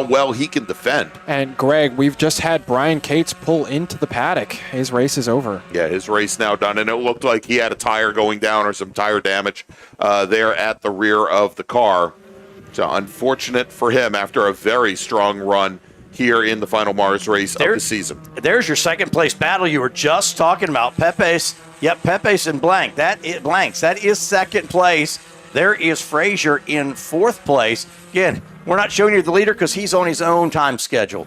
well he can defend. And Greg, we've just had Brian Cates pull into the paddock. His race is over. Yeah, his race now done, and it looked like he had a tire going down or some tire damage there at the rear of the car. So unfortunate for him after a very strong run here in the final MARRS race of the season. There's your second place battle you were just talking about. Pepe's and Blanks. That is second place. There is Frazier in fourth place. Again, we're not showing you the leader because he's on his own time schedule.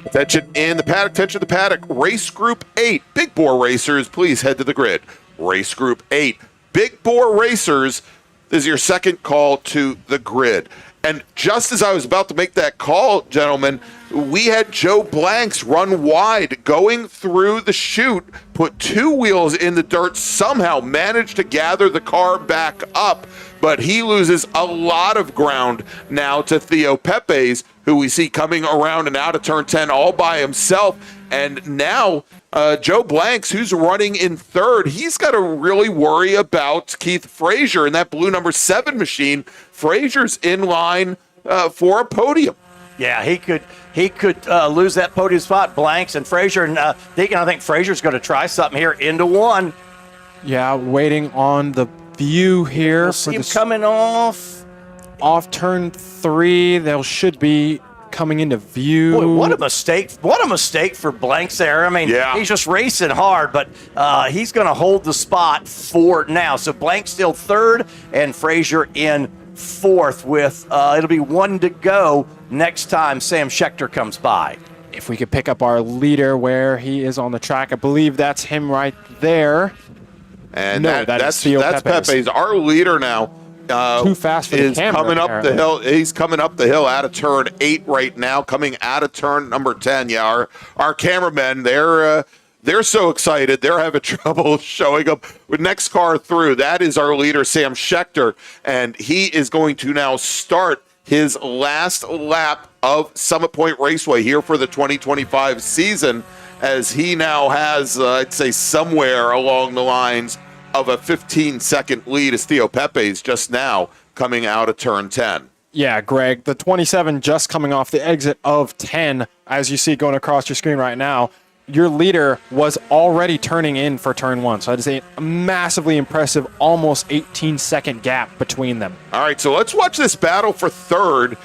Attention in the paddock, attention the paddock. Race Group 8, Big Bore Racers, please head to the grid. Race Group 8, Big Bore Racers, this is your second call to the grid. And just as I was about to make that call, gentlemen, we had Joe Blanks run wide, going through the chute, put two wheels in the dirt, somehow managed to gather the car back up, but he loses a lot of ground now to Theo Pepe's, who we see coming around and out of turn 10 all by himself. And now Joe Blanks, who's running in third, he's got to really worry about Keith Frazier in that blue number 7 machine. Frazier's in line for a podium. Yeah, he could lose that podium spot. Blanks and Frazier, and Deacon, I think Frazier's going to try something here into one. Yeah, waiting on the view here. We'll see him coming off turn 3. They should be coming into view. Boy, what a mistake. What a mistake for Blanks there. I mean, He's just racing hard, but he's going to hold the spot for now. So Blanks still third and Frazier in fourth with it'll be one to go next time Sam Schechter comes by. If we could pick up our leader where he is on the track, I believe that's him right there. And no, that's Pepe's. Our leader now. Too fast for the camera, coming up the hill. He's coming up the hill out of turn 8 right now, coming out of turn number 10. Yeah, our cameramen, they're so excited. They're having trouble showing up with next car through. That is our leader, Sam Schechter, and he is going to now start his last lap of Summit Point Raceway here for the 2025 season, as he now has, I'd say, somewhere along the lines of a 15-second lead as Theo Pepe's just now coming out of turn 10. Yeah, Greg, the 27 just coming off the exit of 10, as you see going across your screen right now. Your leader was already turning in for turn 1. So I'd say a massively impressive, almost 18-second gap between them. All right, so let's watch this battle for third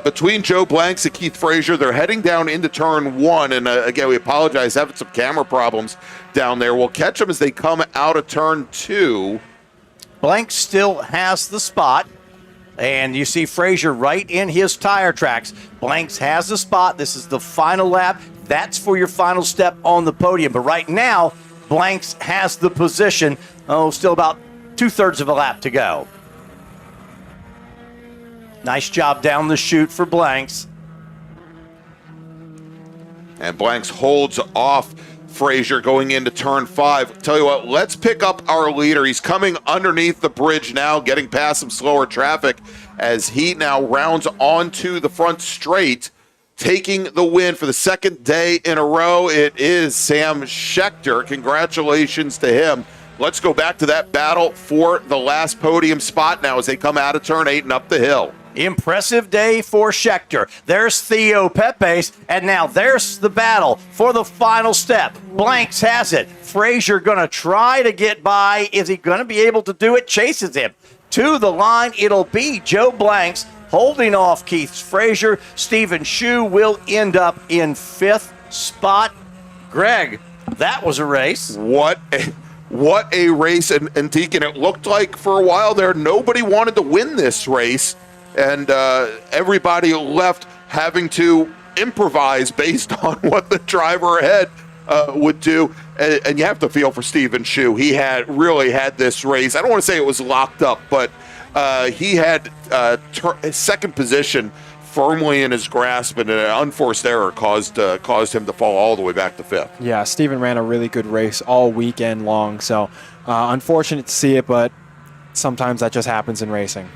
between Joe Blanks and Keith Frazier. They're heading down into turn 1. And again, we apologize, having some camera problems down there. We'll catch them as they come out of turn 2. Blanks still has the spot. And you see Frazier right in his tire tracks. Blanks has the spot. This is the final lap. That's for your final step on the podium. But right now, Blanks has the position. Still about 2/3 of a lap to go. Nice job down the chute for Blanks. And Blanks holds off Frazier going into turn 5. Tell you what, let's pick up our leader. He's coming underneath the bridge now, getting past some slower traffic as he now rounds onto the front straight, taking the win for the second day in a row. It is Sam Schechter. Congratulations to him. Let's go back to that battle for the last podium spot now as they come out of turn 8 and up the hill. Impressive day for Schechter. There's Theo Pepes, and now there's the battle for the final step. Blanks has it. Frazier going to try to get by. Is he going to be able to do it? Chases him to the line. It'll be Joe Blanks holding off Keith Frazier. Stephen Shue will end up in 5th spot. Greg, that was a race. What a race. And Deacon, it looked like for a while there nobody wanted to win this race. And everybody left having to improvise based on what the driver ahead would do. And you have to feel for Stephen Shue. He really had this race. I don't want to say it was locked up, but he had his second position firmly in his grasp, and an unforced error caused him to fall all the way back to 5th. Yeah, Stephen ran a really good race all weekend long. So unfortunate to see it, but sometimes that just happens in racing.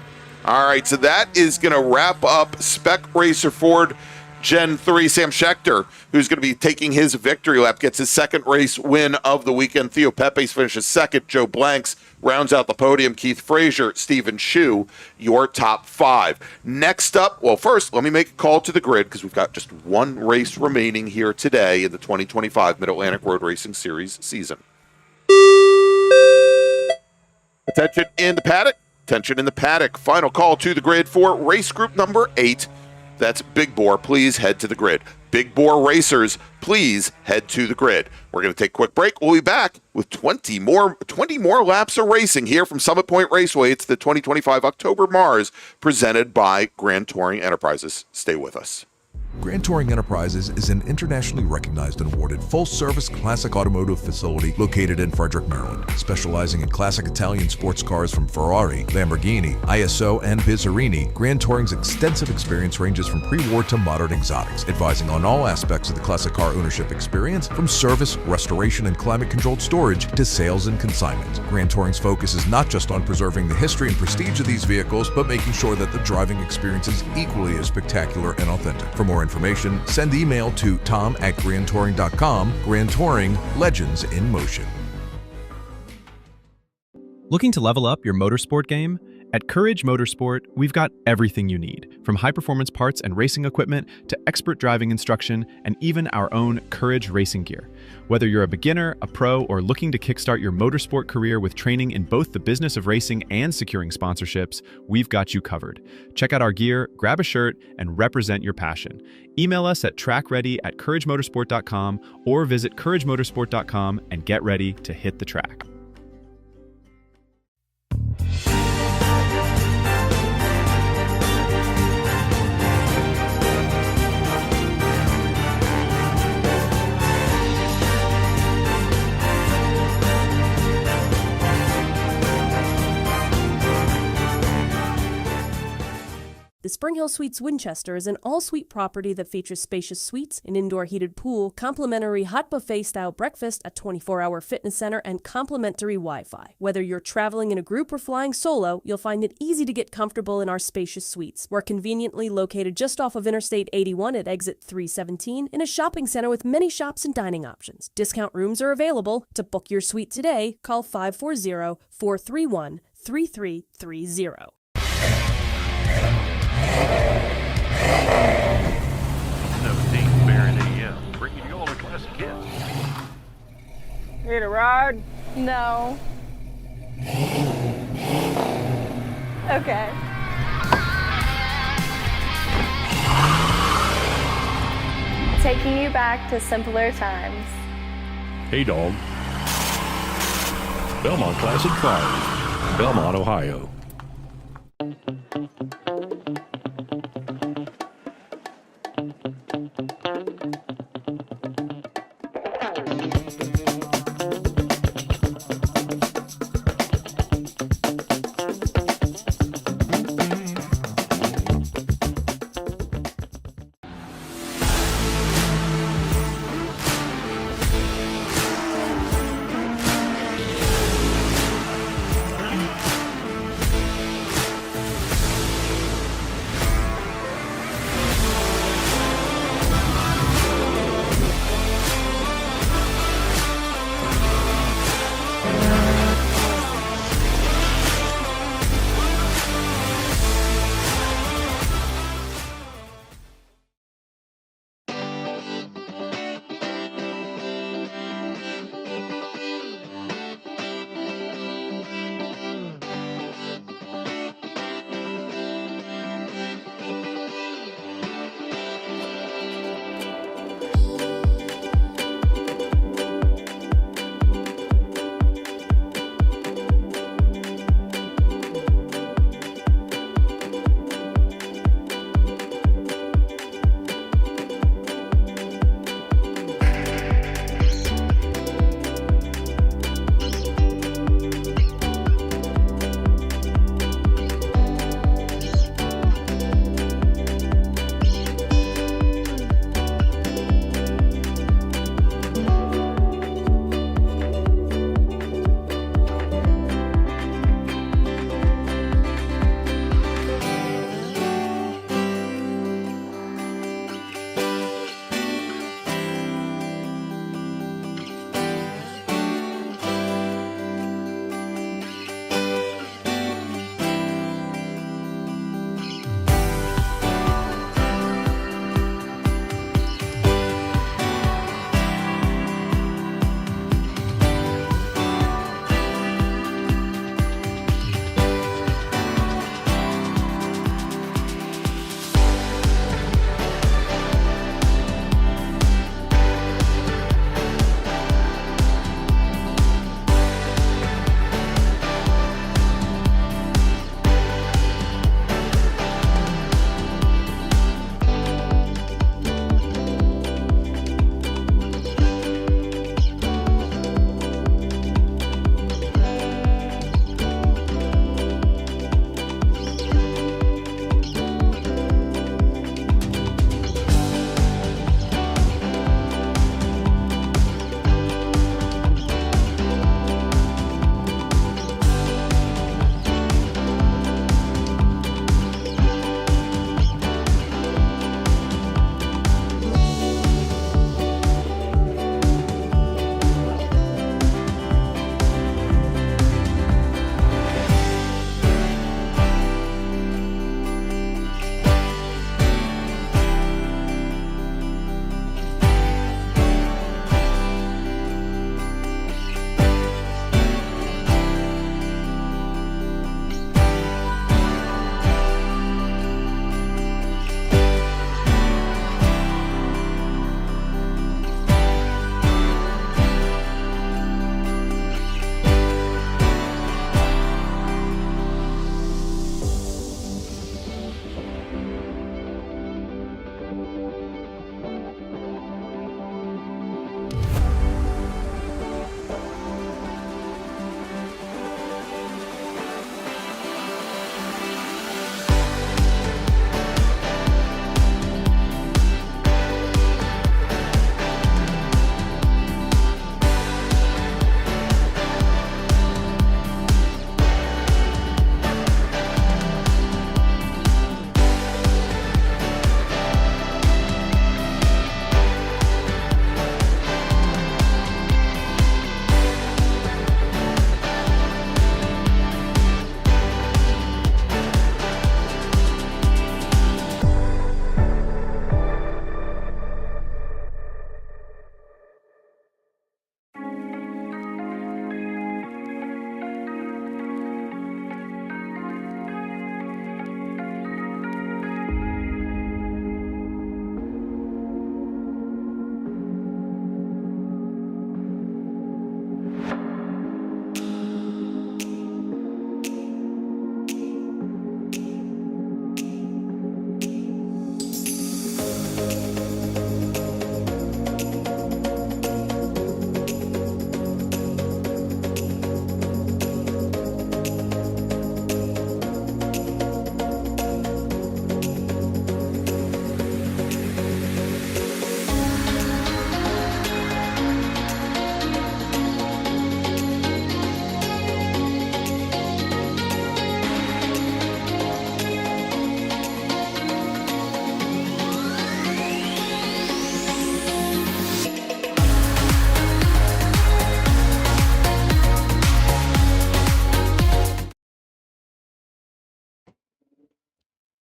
All right, so that is going to wrap up Spec Racer Ford Gen 3. Sam Schechter, who's going to be taking his victory lap, gets his second race win of the weekend. Theo Pepes finishes second. Joe Blanks rounds out the podium. Keith Frazier, Stephen Shue, your top 5. Next up, well, first, let me make a call to the grid because we've got just one race remaining here today in the 2025 Mid-Atlantic Road Racing Series season. Attention in the paddock. Attention in the paddock. Final call to the grid for race group number 8. That's Big Bore. Please head to the grid. Big Bore racers, please head to the grid. We're going to take a quick break. We'll be back with 20 more laps of racing here from Summit Point Raceway. It's the 2025 October MARRS presented by Grand Touring Enterprises. Stay with us. Grand Touring Enterprises is an internationally recognized and awarded full-service classic automotive facility located in Frederick, Maryland. Specializing in classic Italian sports cars from Ferrari, Lamborghini, ISO, and Bizzarini, Grand Touring's extensive experience ranges from pre-war to modern exotics, advising on all aspects of the classic car ownership experience, from service, restoration, and climate-controlled storage to sales and consignment. Grand Touring's focus is not just on preserving the history and prestige of these vehicles, but making sure that the driving experience is equally as spectacular and authentic. For more information, send email to tom@grandtouring.com. Grand Touring, legends in motion. Looking to level up your motorsport game? At Courage Motorsport, we've got everything you need, from high-performance parts and racing equipment to expert driving instruction and even our own Courage racing gear. Whether you're a beginner, a pro, or looking to kickstart your motorsport career with training in both the business of racing and securing sponsorships, we've got you covered. Check out our gear, grab a shirt, and represent your passion. Email us at trackready@couragemotorsport.com or visit couragemotorsport.com and get ready to hit the track. The Spring Hill Suites Winchester is an all-suite property that features spacious suites, an indoor heated pool, complimentary hot buffet-style breakfast, a 24-hour fitness center, and complimentary Wi-Fi. Whether you're traveling in a group or flying solo, you'll find it easy to get comfortable in our spacious suites. We're conveniently located just off of Interstate 81 at exit 317 in a shopping center with many shops and dining options. Discount rooms are available. To book your suite today, call 540-431-3330. Baron AM, bringing you all the classic hits. Need a ride? No. Okay. Taking you back to simpler times. Hey, dog. Belmont Classic Cars, Belmont, Ohio.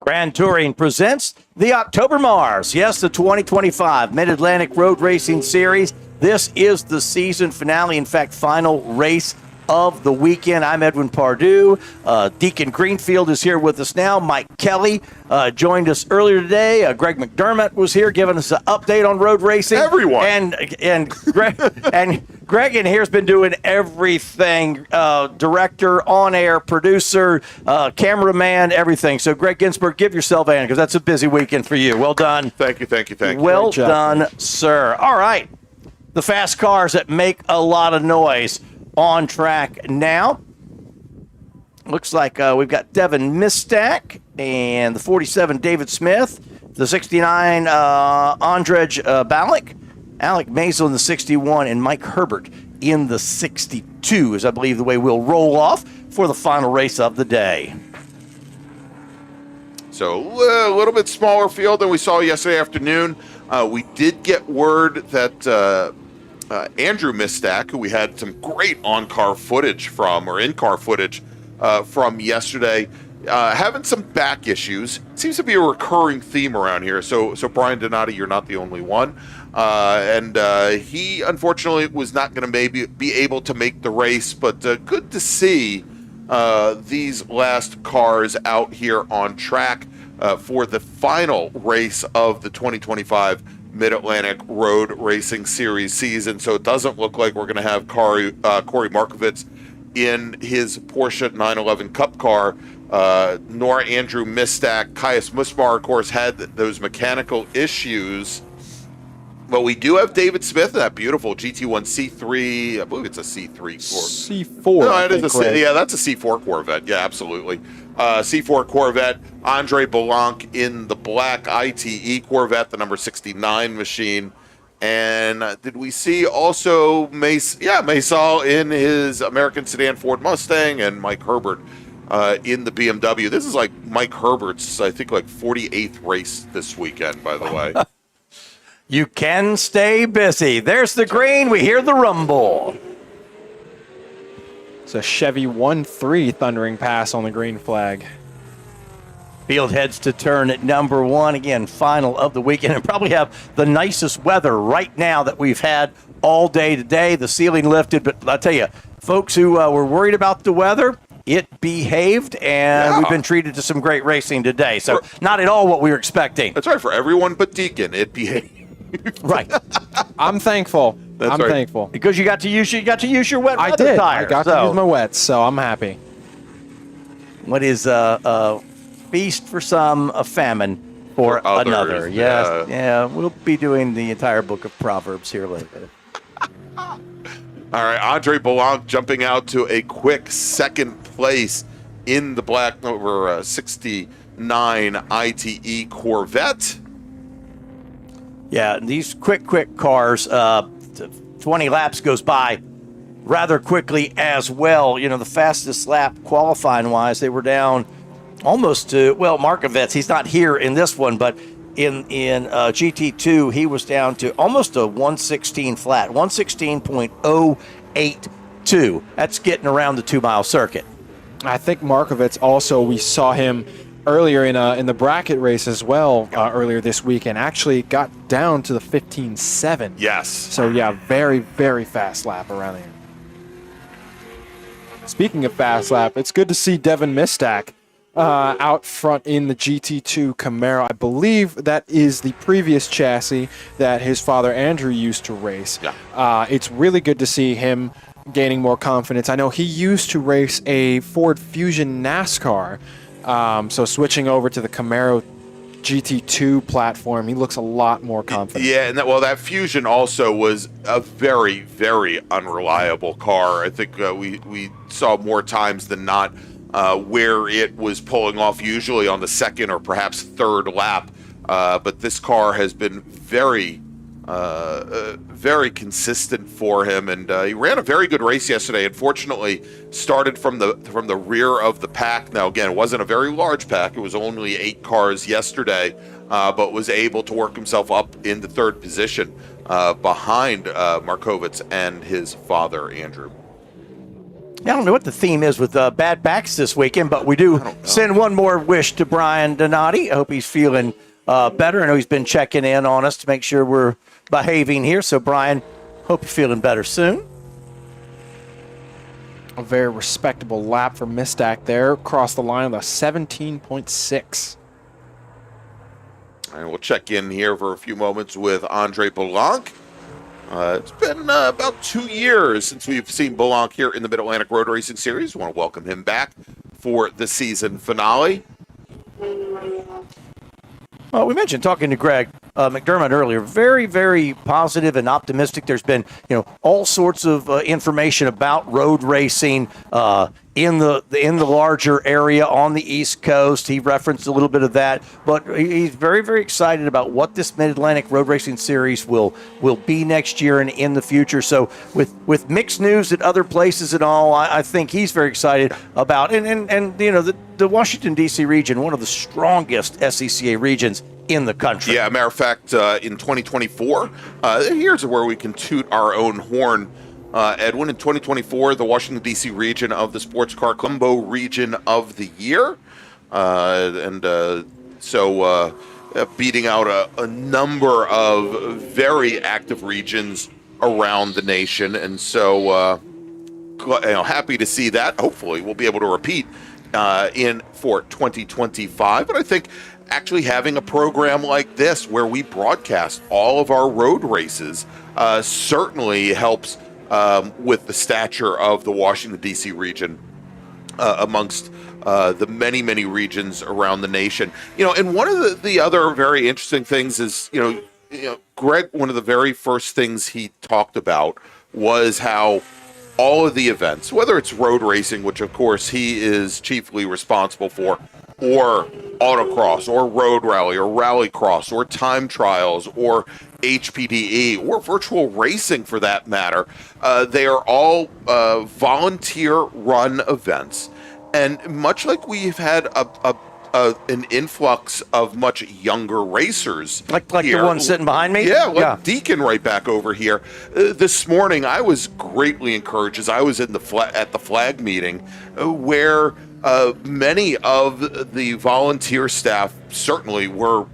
Grand Touring presents the October MARRS. Yes, the 2025 Mid-Atlantic Road Racing Series. This is the season finale, in fact, final race of the weekend. I'm Edwin Pardue. Deacon Greenfield is here with us now. Mike Kelly joined us earlier today. Greg McDermott was here giving us an update on road racing. Everyone. And Greg in here has been doing everything. Director, on-air, producer, cameraman, everything. So Greg Ginsburg, give yourself a hand because that's a busy weekend for you. Well done. Thank you. Well done, sir. All right. The fast cars that make a lot of noise on track now. Looks like we've got Devin Mistak and the 47 David Smith, the 69 Andrej Balik, Alec Mazel in the 61, and Mike Herbert in the 62 is, I believe, the way we'll roll off for the final race of the day. So a little bit smaller field than we saw yesterday afternoon. We did get word that Andrew Mistak, who we had some great in-car footage from yesterday, having some back issues. Seems to be a recurring theme around here. So Brian Donati, you're not the only one. And he, unfortunately, was not going to maybe be able to make the race, but good to see these last cars out here on track for the final race of the 2025 Mid-Atlantic Road Racing Series season. So it doesn't look like we're going to have Corey Markovitz in his Porsche 911 Cup car, nor Andrew Mistak. Caius Musmar, of course, had those mechanical issues. But we do have David Smith in that beautiful GT1 C3. I believe it's a C3 C4. No, it is that's a C4 Corvette. Yeah, absolutely. C4 Corvette. Andre Blanc in the black ITE Corvette, the number 69 machine. And did we see also Maysal in his American sedan Ford Mustang, and Mike Herbert in the BMW. This is like Mike Herbert's, I think, like 48th race this weekend, by the way. You can stay busy. There's the green. We hear the rumble. It's a Chevy 1-3 thundering pass on the green flag. Field heads to turn at number one. Again, final of the weekend, and probably have the nicest weather right now that we've had all day today. The ceiling lifted, but I'll tell you, folks who were worried about the weather, it behaved, and we've been treated to some great racing today. So not at all what we were expecting. That's right. For everyone but Deacon, it behaved. Right. I'm thankful. That's I'm right. thankful. Because you got to use your wet I weather did. tires. I got to use my wets, so I'm happy. What is a feast for some, a famine for another? Yes. Yeah, we'll be doing the entire book of Proverbs here later. All right, Andre Blanc jumping out to a quick second place in the black number 69 ITE Corvette. Yeah, these quick cars, 20 laps goes by rather quickly as well. You know, the fastest lap qualifying-wise, they were down almost to, Markovitz, he's not here in this one, but in GT2, he was down to almost a 116 flat, 116.082. That's getting around the 2-mile circuit. I think Markovitz also, we saw him earlier in the bracket race as well earlier this week, and actually got down to the 15.7. Yes. So yeah, very, very fast lap around here. Speaking of fast lap, it's good to see Devin Mistak out front in the GT2 Camaro. I believe that is the previous chassis that his father Andrew used to race. Yeah. It's really good to see him gaining more confidence. I know he used to race a Ford Fusion NASCAR. So switching over to the Camaro GT2 platform, he looks a lot more confident. Yeah, and that Fusion also was a very, very unreliable car. I think we saw more times than not where it was pulling off, usually on the second or perhaps third lap. But this car has been very consistent for him, and he ran a very good race yesterday. Unfortunately, started from the rear of the pack. Now, again, it wasn't a very large pack; it was only 8 cars yesterday, but was able to work himself up into third position behind Markovitz and his father Andrew. I don't know what the theme is with bad backs this weekend, but we do send one more wish to Brian Donati. I hope he's feeling better. I know he's been checking in on us to make sure we're behaving here. So, Brian, hope you're feeling better soon. A very respectable lap for Mistak there. Across the line with a 17.6. All right, we'll check in here for a few moments with Andre Blanc. It's been about 2 years since we've seen Blanc here in the Mid-Atlantic Road Racing Series. We want to welcome him back for the season finale. Well, we mentioned talking to Greg McDermott earlier. Very, very positive and optimistic. There's been, all sorts of information about road racing in the larger area on the East Coast. He referenced a little bit of that, but he's very, very excited about what this Mid-Atlantic Road Racing Series will be next year and in the future. So with mixed news at other places and all, I think he's very excited about the Washington, D.C. region, one of the strongest SCCA regions in the country. Yeah, matter of fact, in 2024, here's where we can toot our own horn. Edwin, in 2024, the Washington, D.C. region of the Sports Car Colombo Region of the Year. So beating out a number of very active regions around the nation. And so happy to see that. Hopefully we'll be able to repeat for 2025. But I think actually having a program like this where we broadcast all of our road races certainly helps with the stature of the Washington, D.C. region amongst the many, many regions around the nation. And one of the other very interesting things is, Greg, one of the very first things he talked about was how all of the events, whether it's road racing, which of course he is chiefly responsible for, or autocross, or road rally, or rallycross, or time trials, or HPDE, or virtual racing for that matter, they are all volunteer-run events. And much like we've had an influx of much younger racers, like here, the one sitting behind me, Deacon right back over here. This morning, I was greatly encouraged as I was at the flag meeting, where many of the volunteer staff certainly were.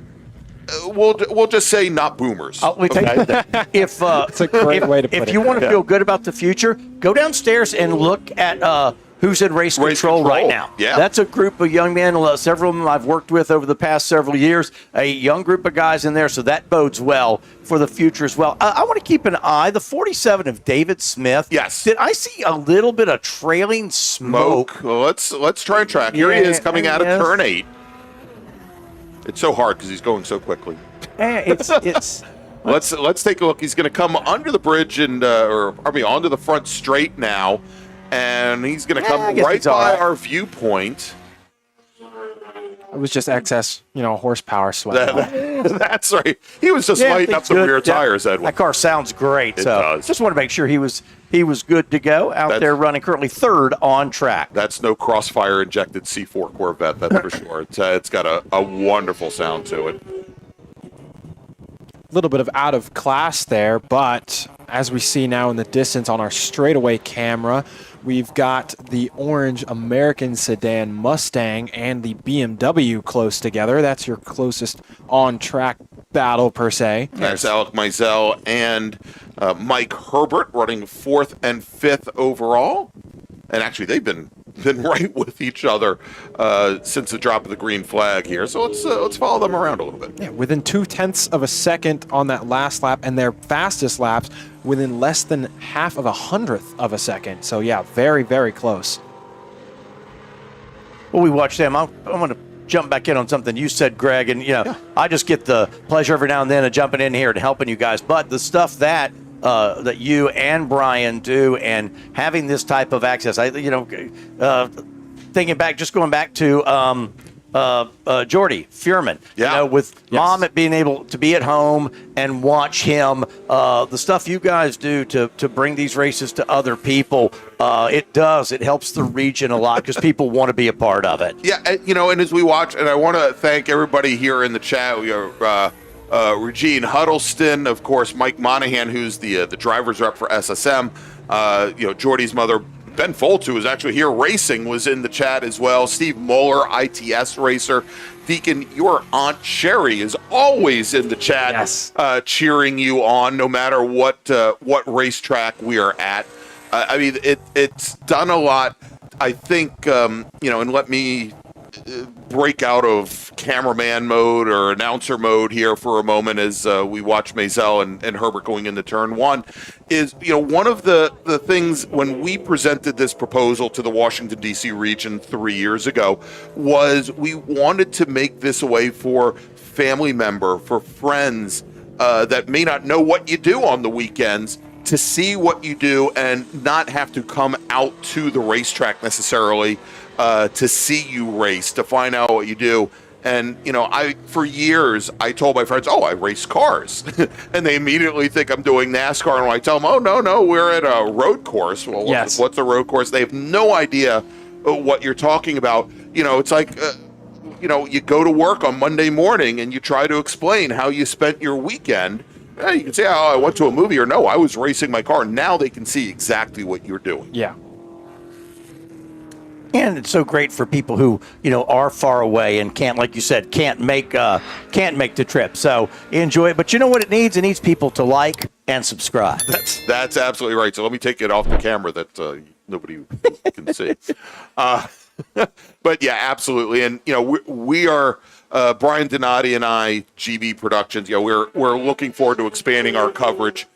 We'll just say not boomers. Let me tell you that if it's a great way to put it. If you want to feel good about the future, go downstairs and look at who's in race control right now. Yeah. That's a group of young men, several of them I've worked with over the past several years, a young group of guys in there, so that bodes well for the future as well. I want to keep an eye, the 47 of David Smith. Yes. Did I see a little bit of trailing smoke? Well, let's try and track. Here he is coming out of turn 8. It's so hard because he's going so quickly. It's Let's take a look. He's going to come under the bridge onto the front straight now, and he's going to come right by our viewpoint. It was just excess, horsepower sweat. That's right. He was just lighting up the rear tires, Edwin. That car sounds great. It does. Just want to make sure he was good to go out there running currently third on track. That's no Crossfire injected C4 Corvette, that's for sure. It's got a wonderful sound to it. A little bit of out of class there, but as we see now in the distance on our straightaway camera, we've got the orange American sedan Mustang and the BMW close together. That's your closest on-track battle, per se. There's Alec Mizell and Mike Herbert running 4th and 5th overall. And actually, they've been right with each other since the drop of the green flag here. So let's follow them around a little bit. Yeah, within 0.2 of a second on that last lap, and their fastest laps within less than half of a hundredth of a second. So yeah, very, very close. Well, we watched them. I'm going to jump back in on something you said, Greg, and I just get the pleasure every now and then of jumping in here and helping you guys. But the stuff that you and Brian do, and having this type of access, thinking back, just going back to Jordy Fuhrman, with Mom at being able to be at home and watch him, the stuff you guys do to bring these races to other people, it helps the region a lot because people want to be a part of it. Yeah, and as we watch, and I want to thank everybody here in the chat. We are Regine Huddleston, of course, Mike Monahan, who's the driver's rep for SSM, Jordy's mother, Ben Foltz, who was actually here racing, was in the chat as well. Steve Moeller, ITS racer. Deacon, your Aunt Sherry is always in the chat, Yes. Cheering you on, no matter what racetrack we are at. I mean, it's done a lot. I think, and let me break out of cameraman mode or announcer mode here for a moment as we watch Maisel and Herbert going into turn one. Is, one of the things when we presented this proposal to the Washington, D.C. region 3 years ago was we wanted to make this a way for family member, for friends that may not know what you do on the weekends to see what you do and not have to come out to the racetrack necessarily to see you race, to find out what you do. And, for years, I told my friends, I race cars. And they immediately think I'm doing NASCAR. And when I tell them, no, we're at a road course. Well, Yes. what's a road course? They have no idea what you're talking about. It's like, you go to work on Monday morning and you try to explain how you spent your weekend. You can say, I went to a movie, or no, I was racing my car. Now they can see exactly what you're doing. Yeah. And it's so great for people who, are far away and can't, like you said, can't make the trip. So enjoy it. But you know what it needs? It needs people to like and subscribe. That's absolutely right. So let me take it off the camera that nobody can see. But yeah, absolutely. And we are Brian Donati and I, GB Productions. We're looking forward to expanding our coverage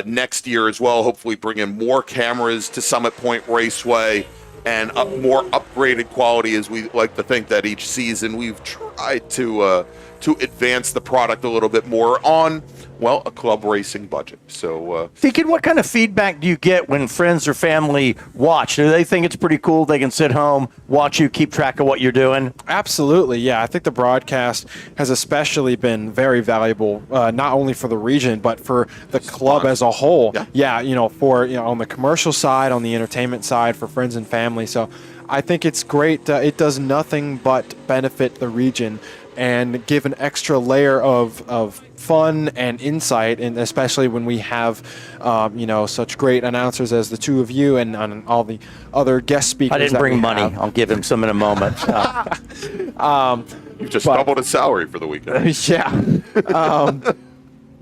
next year as well. Hopefully, bring in more cameras to Summit Point Raceway and more upgraded quality, as we like to think that each season we've tried to advance the product a little bit more on, a club racing budget. So, Deacon, what kind of feedback do you get when friends or family watch? Do they think it's pretty cool? They can sit home, watch you, keep track of what you're doing? Absolutely, yeah. I think the broadcast has especially been very valuable, not only for the region, but for the club as a whole. Yeah, for on the commercial side, on the entertainment side, for friends and family. So I think it's great. It does nothing but benefit the region and give an extra layer of fun and insight, and especially when we have, such great announcers as the two of you and all the other guest speakers. I didn't bring money. I'll give him some in a moment. You've just doubled his salary for the weekend. Yeah.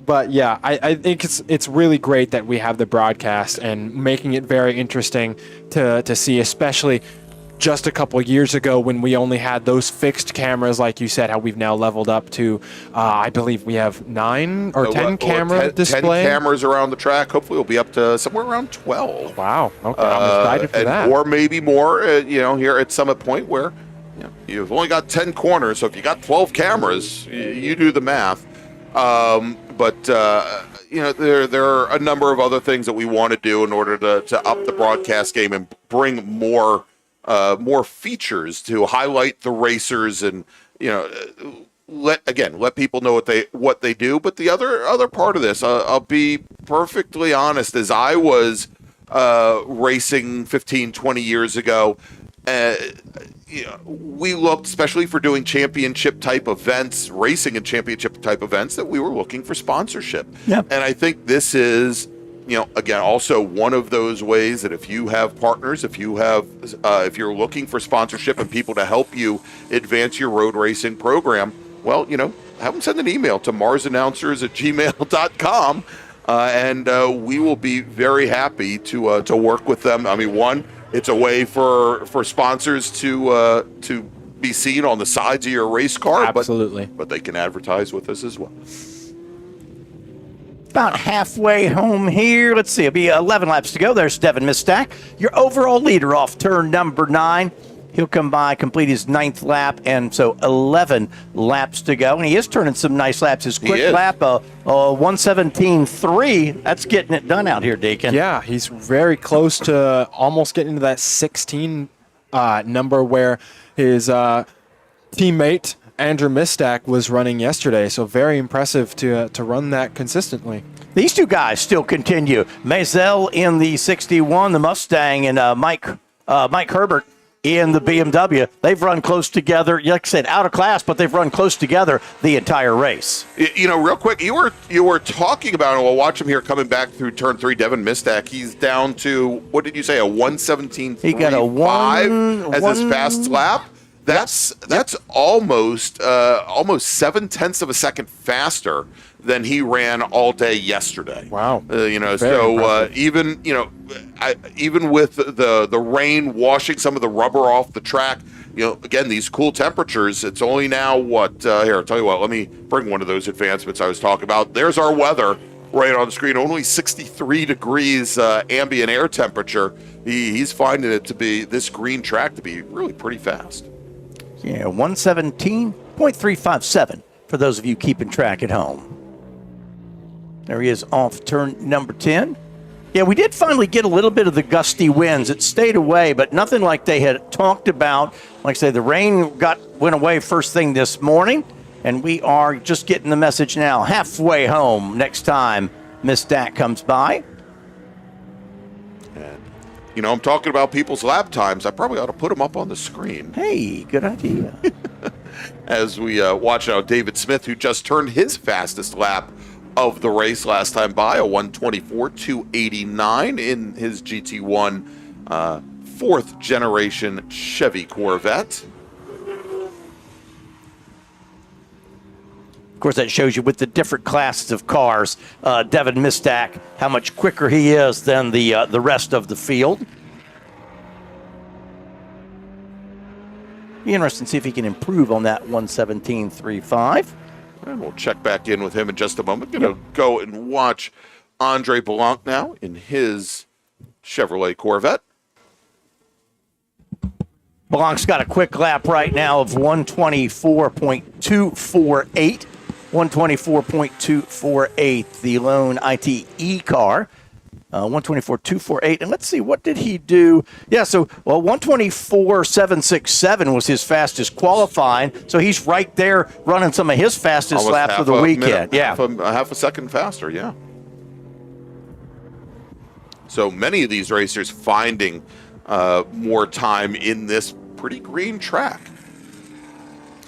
But yeah, I think it's really great that we have the broadcast and making it very interesting to see, especially just a couple of years ago when we only had those fixed cameras, like you said, how we've now leveled up to, I believe we have 9 or 10 camera display. 10 cameras around the track. Hopefully we'll be up to somewhere around 12. Wow. Okay, I'm excited for that. Or maybe more, here at Summit Point where you've only got 10 corners. So if you got 12 cameras, you do the math. But there are a number of other things that we want to do in order to up the broadcast game and bring more features to highlight the racers and let people know what they do. But the other part of this, I'll be perfectly honest, as I was racing 15, 20 years ago, we looked, especially for doing championship type events, racing and championship type events, that we were looking for sponsorship. Yep. And I think this is, again, also one of those ways that if you have partners, if you're looking for sponsorship and people to help you advance your road racing program, have them send an email to marsannouncers@gmail.com, and we will be very happy to work with them. I mean, one, it's a way for sponsors to be seen on the sides of your race car. Absolutely. But they can advertise with us as well. About halfway home here. Let's see. It'll be 11 laps to go. There's Devin Mistack, your overall leader off turn number 9. He'll come by, complete his 9th lap, and so 11 laps to go. And he is turning some nice laps. His quick lap, 1:17.3. That's getting it done out here, Deacon. Yeah, he's very close to almost getting into that 16 number where his teammate Andrew Mistack was running yesterday. So very impressive to run that consistently. These two guys still continue. Maisel in the 61, the Mustang, and Mike Herbert in the BMW. They've run close together, like I said, out of class, but they've run close together the entire race. Real quick, you were talking about, and we'll watch him here coming back through turn 3, Devin Mistak. He's down to, what did you say, a 1:17.35 he got a as his fast lap? That's almost 0.7 of a second faster than he ran all day yesterday. Wow. Even with the rain washing some of the rubber off the track, again, these cool temperatures, it's only now here, I'll tell you what, let me bring one of those advancements I was talking about. There's our weather right on the screen, only 63 degrees ambient air temperature. He's finding it to be, this green track to be really pretty fast. Yeah, 117.357 for those of you keeping track at home. There he is off turn number 10. Yeah, we did finally get a little bit of the gusty winds. It stayed away, but nothing like they had talked about. Like I say, the rain went away first thing this morning, and we are just getting the message now. Halfway home next time Miss Dak comes by. I'm talking about people's lap times. I probably ought to put them up on the screen. Hey, good idea. As we watch now David Smith, who just turned his fastest lap of the race last time by, a 1:24.289 in his GT1 fourth generation Chevy Corvette. Of course, that shows you with the different classes of cars, Devin Mistak, how much quicker he is than the rest of the field. Be interesting to see if he can improve on that 117.35. And we'll check back in with him in just a moment. Going to go and watch Andre Blanc now in his Chevrolet Corvette. Blanc's got a quick lap right now of 124.248. 124.248, the lone ITE car. 124.248. And let's see, what did he do? Yeah, so, 124.767 was his fastest qualifying. So he's right there running some of his fastest Almost laps of the weekend. Half a second faster, yeah. So many of these racers finding more time in this pretty green track.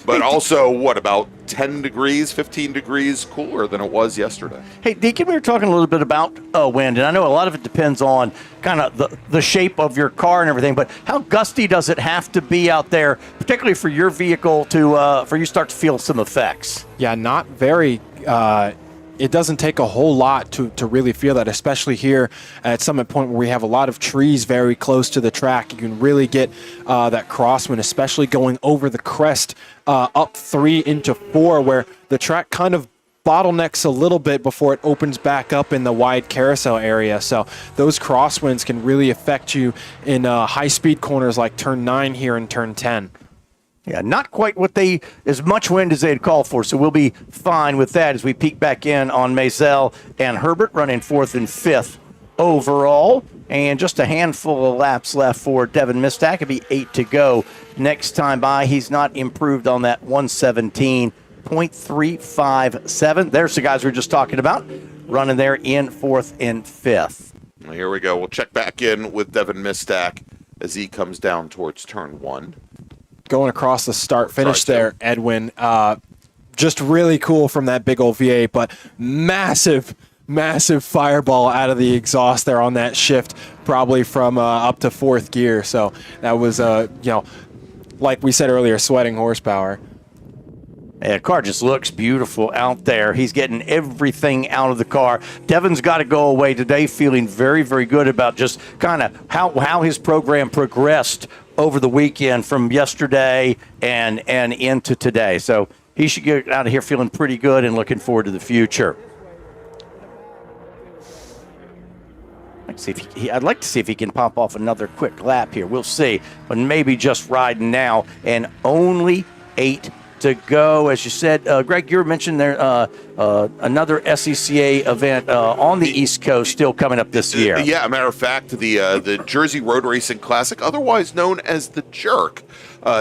But also, about 10 degrees, 15 degrees cooler than it was yesterday. Hey, Deacon, we were talking a little bit about wind, and I know a lot of it depends on kind of the shape of your car and everything, but how gusty does it have to be out there, particularly for your vehicle, for you start to feel some effects? Yeah, not very. It doesn't take a whole lot to really feel that, especially here at Summit Point where we have a lot of trees very close to the track. You can really get that crosswind, especially going over the crest up 3 into 4, where the track kind of bottlenecks a little bit before it opens back up in the wide carousel area. So those crosswinds can really affect you in high-speed corners like turn 9 here and turn 10. Yeah, not quite as much wind as they had called for, so we'll be fine with that as we peek back in on Maisel and Herbert running 4th and 5th overall. And just a handful of laps left for Devin Mistak. It'll be 8 to go next time by. He's not improved on that 117.357. There's the guys we were just talking about, running there in 4th and 5th. Well, here we go. We'll check back in with Devin Mistak as he comes down towards turn 1. Going across the start-finish there, Edwin. Just really cool from that big old V8, but massive fireball out of the exhaust there on that shift, probably from up to 4th gear. So that was, like we said earlier, sweating horsepower. Yeah, the car just looks beautiful out there. He's getting everything out of the car. Devin's got to go away today feeling very, very good about just kind of how his program progressed over the weekend from yesterday and into today. So he should get out of here feeling pretty good and looking forward to the future. I'd like to see if he can pop off another quick lap here. We'll see, but maybe just riding now, and only 8 to go. As you said, Greg, you mentioned there another SCCA event on the East Coast still coming up this year. Yeah, a matter of fact, the Jersey Road Racing Classic, otherwise known as the Jerk,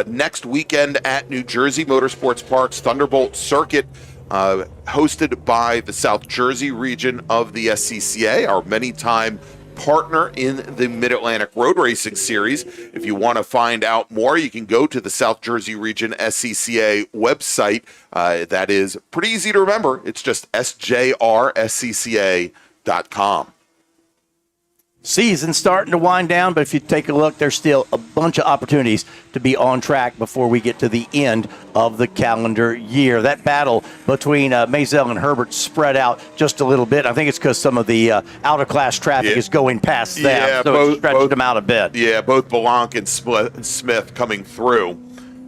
next weekend at New Jersey Motorsports Park's Thunderbolt Circuit, hosted by the South Jersey region of the SCCA, our many-time partner in the Mid-Atlantic Road Racing Series. If you want to find out more, you can go to the South Jersey Region SCCA website. That is pretty easy to remember. It's just sjrscca.com. Season starting to wind down, but if you take a look, there's still a bunch of opportunities to be on track before we get to the end of the calendar year. That battle between Maisel and Herbert spread out just a little bit. I think it's because some of the out-of-class traffic is going past them, so it stretched them out a bit. Yeah, both Blanc and Smith coming through,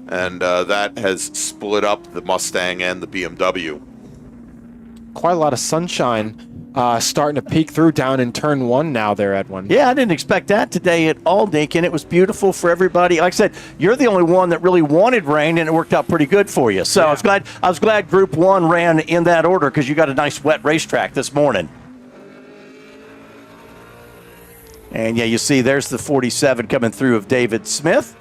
and that has split up the Mustang and the BMW. Quite a lot of sunshine starting to peek through down in turn 1 now there, Edwin. Yeah, I didn't expect that today at all, Deacon. It was beautiful for everybody. Like I said, you're the only one that really wanted rain, and it worked out pretty good for you. So yeah. I was glad Group 1 ran in that order because you got a nice wet racetrack this morning. And, yeah, you see there's the 47 coming through of David Smith.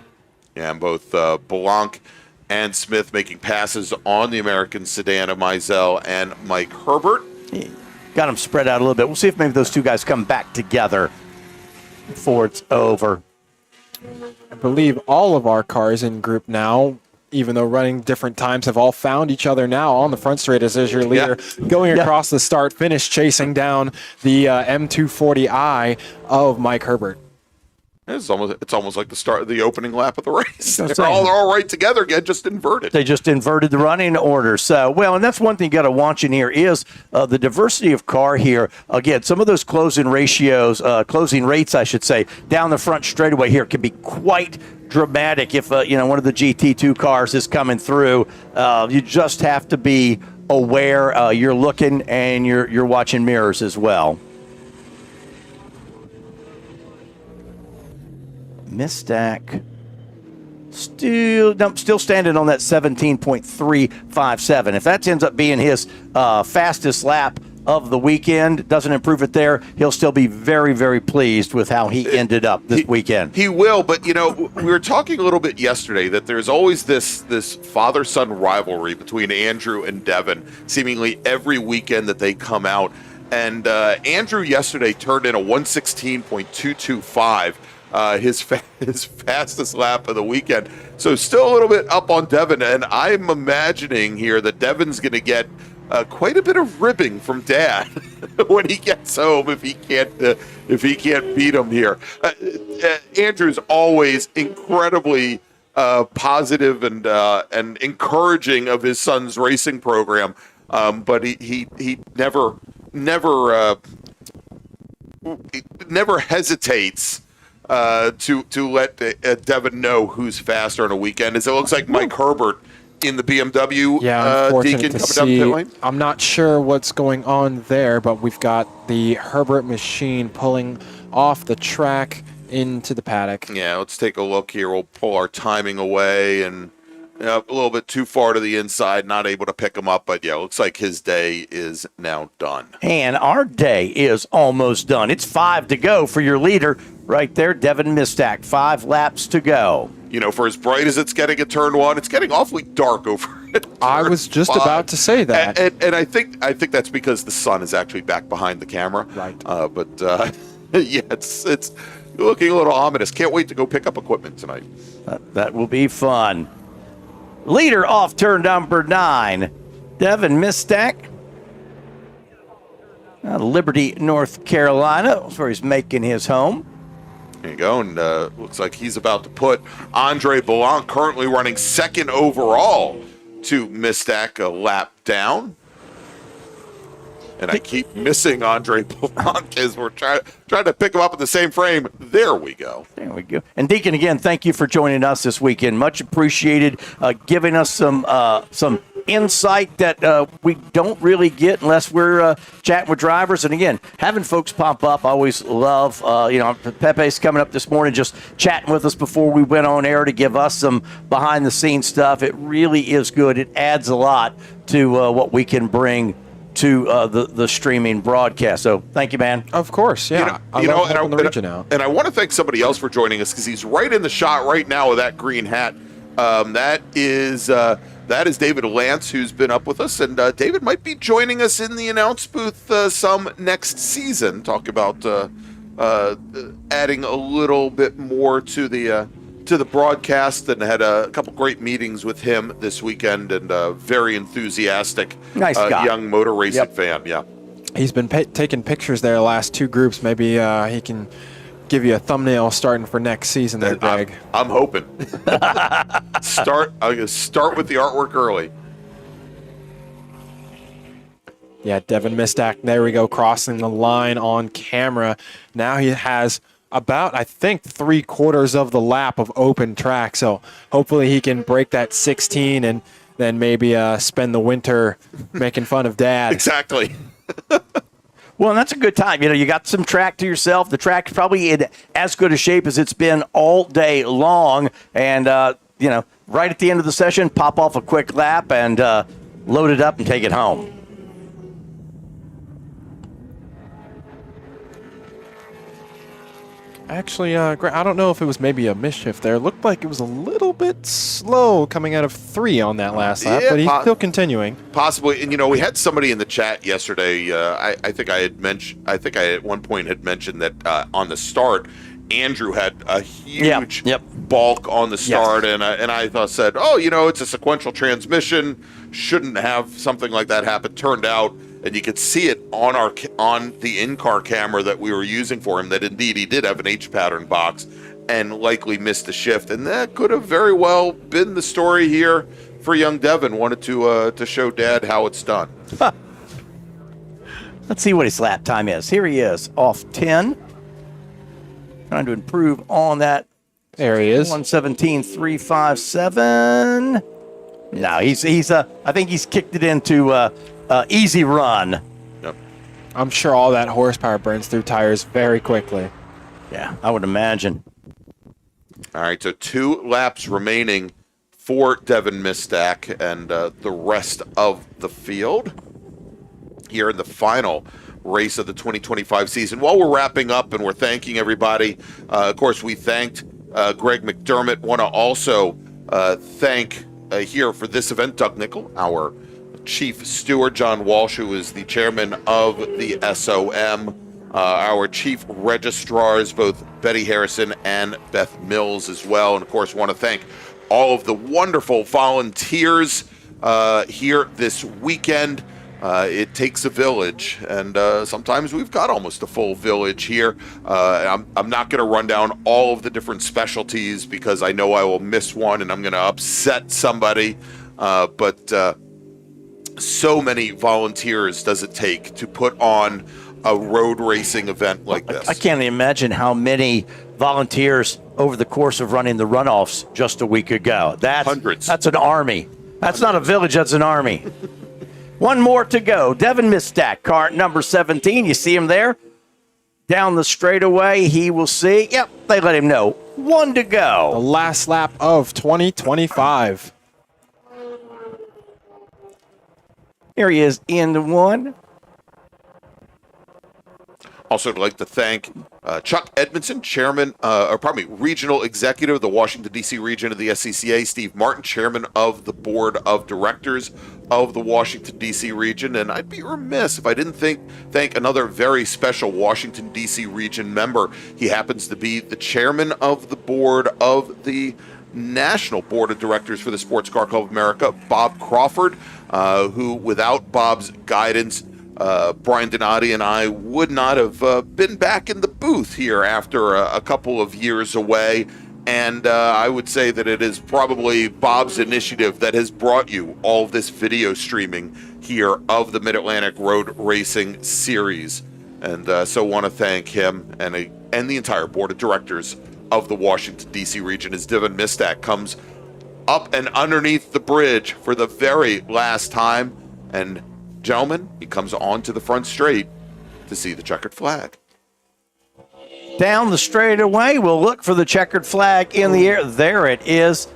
Yeah, and both Blanc and Smith making passes on the American sedan of Maisel and Mike Herbert. Yeah. Got them spread out a little bit. We'll see if maybe those two guys come back together before it's over. I believe all of our cars in Group now, even though running different times, have all found each other now on the front straight as your leader going across the start-finish, chasing down the M240i of Mike Herbert. It's almost like the opening lap of the race. They're all right together again, just inverted. They just inverted the running order. So, well, and that's one thing you got to watch in here is the diversity of car here. Again, some of those closing rates, I should say, down the front straightaway here can be quite dramatic. If one of the GT2 cars is coming through, you just have to be aware. You're looking and you're watching mirrors as well.Mistack still standing on that 17.357. If that ends up being his fastest lap of the weekend, doesn't improve it there, he'll still be very, very pleased with how he ended up this weekend. He will, but we were talking a little bit yesterday that there's always this father-son rivalry between Andrew and Devin, seemingly every weekend that they come out. And Andrew yesterday turned in a 116.225. His fastest lap of the weekend. So still a little bit up on Devin, and I'm imagining here that Devin's going to get quite a bit of ribbing from Dad when he gets home if he can't beat him here. Andrew's always incredibly positive and encouraging of his son's racing program, but he never hesitates to let Devin know who's faster on a weekend. As it looks like Mike Herbert in the BMW. Deacon coming down pit lane. I'm not sure what's going on there, but we've got the Herbert machine pulling off the track into the paddock. Yeah, let's take a look here. We'll pull our timing away and a little bit too far to the inside, not able to pick him up. But yeah, looks like his day is now done. And our day is almost done. It's 5 to go for your leader right there, Devin Mistack. 5 laps to go. For as bright as it's getting at turn 1, it's getting awfully dark over at turn I was just 5. about to say that. And I think that's because the sun is actually back behind the camera. Right. Yeah, it's looking a little ominous. Can't wait to go pick up equipment tonight. That will be fun. Leader off turn number 9, Devin Mistack. Liberty, North Carolina. That's where he's making his home. There you go, and looks like he's about to put Andre Blanc, currently running second overall, to Mistack a lap down. And I keep missing Andre Blanc as we're trying to pick him up in the same frame. There we go. There we go. And Deacon, again, thank you for joining us this weekend. Much appreciated, giving us some insight that we don't really get unless we're chatting with drivers. And again, having folks pop up, I always love. Pepe's coming up this morning, just chatting with us before we went on air to give us some behind-the-scenes stuff. It really is good. It adds a lot to what we can bring to the streaming broadcast. So thank you, man. Of course, yeah. I love helping the region out. And I want to thank somebody else for joining us because he's right in the shot right now with that green hat. That is David Lance, who's been up with us, and David might be joining us in the announce booth some next season. Talk about adding a little bit more to the broadcast, and had a couple great meetings with him this weekend, and a very enthusiastic nice guy. Young motor racing fan. Yeah, he's been taking pictures there the last two groups. Maybe he can give you a thumbnail starting for next season there, Greg. I'm hoping. I'm gonna start with the artwork early. Yeah, Devin Mistak, there we go, crossing the line on camera. Now he has about, I think, 3/4 of the lap of open track. So hopefully he can break that 16 and then maybe spend the winter making fun of Dad. Exactly. Well, and that's a good time. You got some track to yourself. The track's probably in as good a shape as it's been all day long. And, right at the end of the session, pop off a quick lap and load it up and take it home. Actually, I don't know if it was maybe a misshift there. It looked like it was a little bit slow coming out of 3 on that last lap, but he's still continuing. Possibly, and we had somebody in the chat yesterday. I think I at one point had mentioned that on the start, Andrew had a huge bulk on the start, and I said, it's a sequential transmission, shouldn't have something like that happen. Turned out, and you could see it on the in-car camera that we were using for him, that indeed he did have an H-pattern box and likely missed the shift. And that could have very well been the story here for young Devin. Wanted to show Dad how it's done. Let's see what his lap time is. Here he is, off 10. Trying to improve on that. There he is. 1:17.357. No, he's I think he's kicked it into easy run. Yep. I'm sure all that horsepower burns through tires very quickly. Yeah, I would imagine. All right, so 2 laps remaining for Devin Mistak and the rest of the field here in the final race of the 2025 season. While we're wrapping up and we're thanking everybody, of course, we thanked Greg McDermott. Want to also thank here for this event, Doug Nickel, our Chief Steward, John Walsh, who is the chairman of the SOM, our chief registrars, both Betty Harrison and Beth Mills as well. And of course, want to thank all of the wonderful volunteers here this weekend. It takes a village, and sometimes we've got almost a full village here. I'm not going to run down all of the different specialties because I know I will miss one and I'm going to upset somebody, but so many volunteers does it take to put on a road racing event like this. I can't imagine how many volunteers over the course of running the runoffs just a week ago. Hundreds. That's an army. That's not a village, that's an army. One more to go. Devin Mistak, car number 17. You see him there? Down the straightaway, he will see. Yep, they let him know. 1 to go. The last lap of 2025. Here he is in the 1. Also, I'd like to thank Chuck Edmondson, regional executive of the Washington, D.C. region of the SCCA, Steve Martin, chairman of the board of directors of the Washington, D.C. region, and I'd be remiss if I didn't thank another very special Washington, D.C. region member. He happens to be the chairman of the board of the National Board of Directors for the Sports Car Club of America, Bob Crawford, who, without Bob's guidance, Brian Donati and I would not have been back in the booth here after a couple of years away. And I would say that it is probably Bob's initiative that has brought you all of this video streaming here of the Mid-Atlantic Road Racing Series. And so want to thank him and the entire board of directors of the Washington, D.C. region as Devin Mistak comes up and underneath the bridge for the very last time. And gentlemen, he comes onto the front straight to see the checkered flag. Down the straightaway, we'll look for the checkered flag in the air. There it is.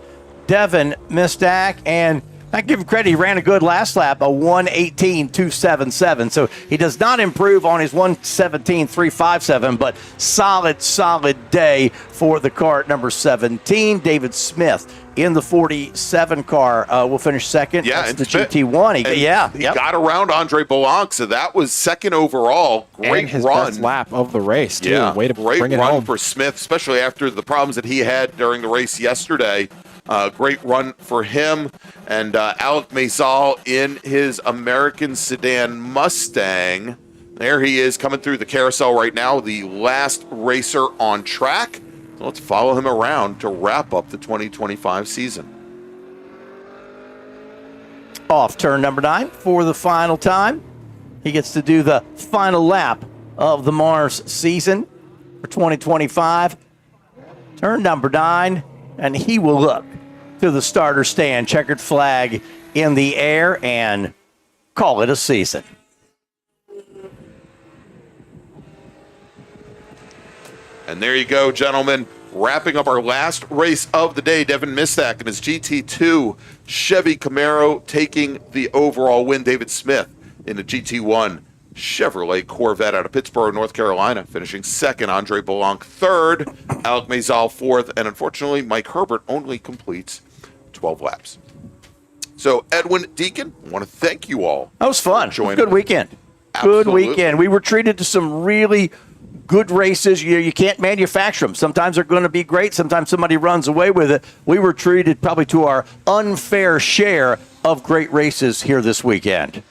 Devin Mistak, and I give him credit. He ran a good last lap, a 1:18.277. So he does not improve on his 1:17.357, but solid day for the car at number 17. David Smith in the 47 car will finish second. Yeah, that's the GT1. He got around Andre Blanc, so that was second overall. Great and his run. best lap of the race, too. Yeah, Way to great bring it run home. for Smith, especially after the problems that he had during the race yesterday. Great run for him. And Alec Maisel in his American sedan Mustang. There he is coming through the carousel right now, the last racer on track. So let's follow him around to wrap up the 2025 season. Off turn number 9 for the final time. He gets to do the final lap of the MARRS season for 2025. Turn number 9, and he will look to the starter stand, checkered flag in the air, and call it a season. And there you go, gentlemen. Wrapping up our last race of the day, Devin Mistak and his GT2 Chevy Camaro taking the overall win. David Smith in the GT1 Chevrolet Corvette out of Pittsburgh, North Carolina, finishing second. Andre Blanc third. Alec Maisel fourth. And unfortunately, Mike Herbert only completes 12 laps. So, Edwin Deacon, I want to thank you all. That was fun. Good weekend. Absolutely. Good weekend. We were treated to some really good races. You can't manufacture them. Sometimes they're going to be great. Sometimes somebody runs away with it. We were treated probably to our unfair share of great races here this weekend.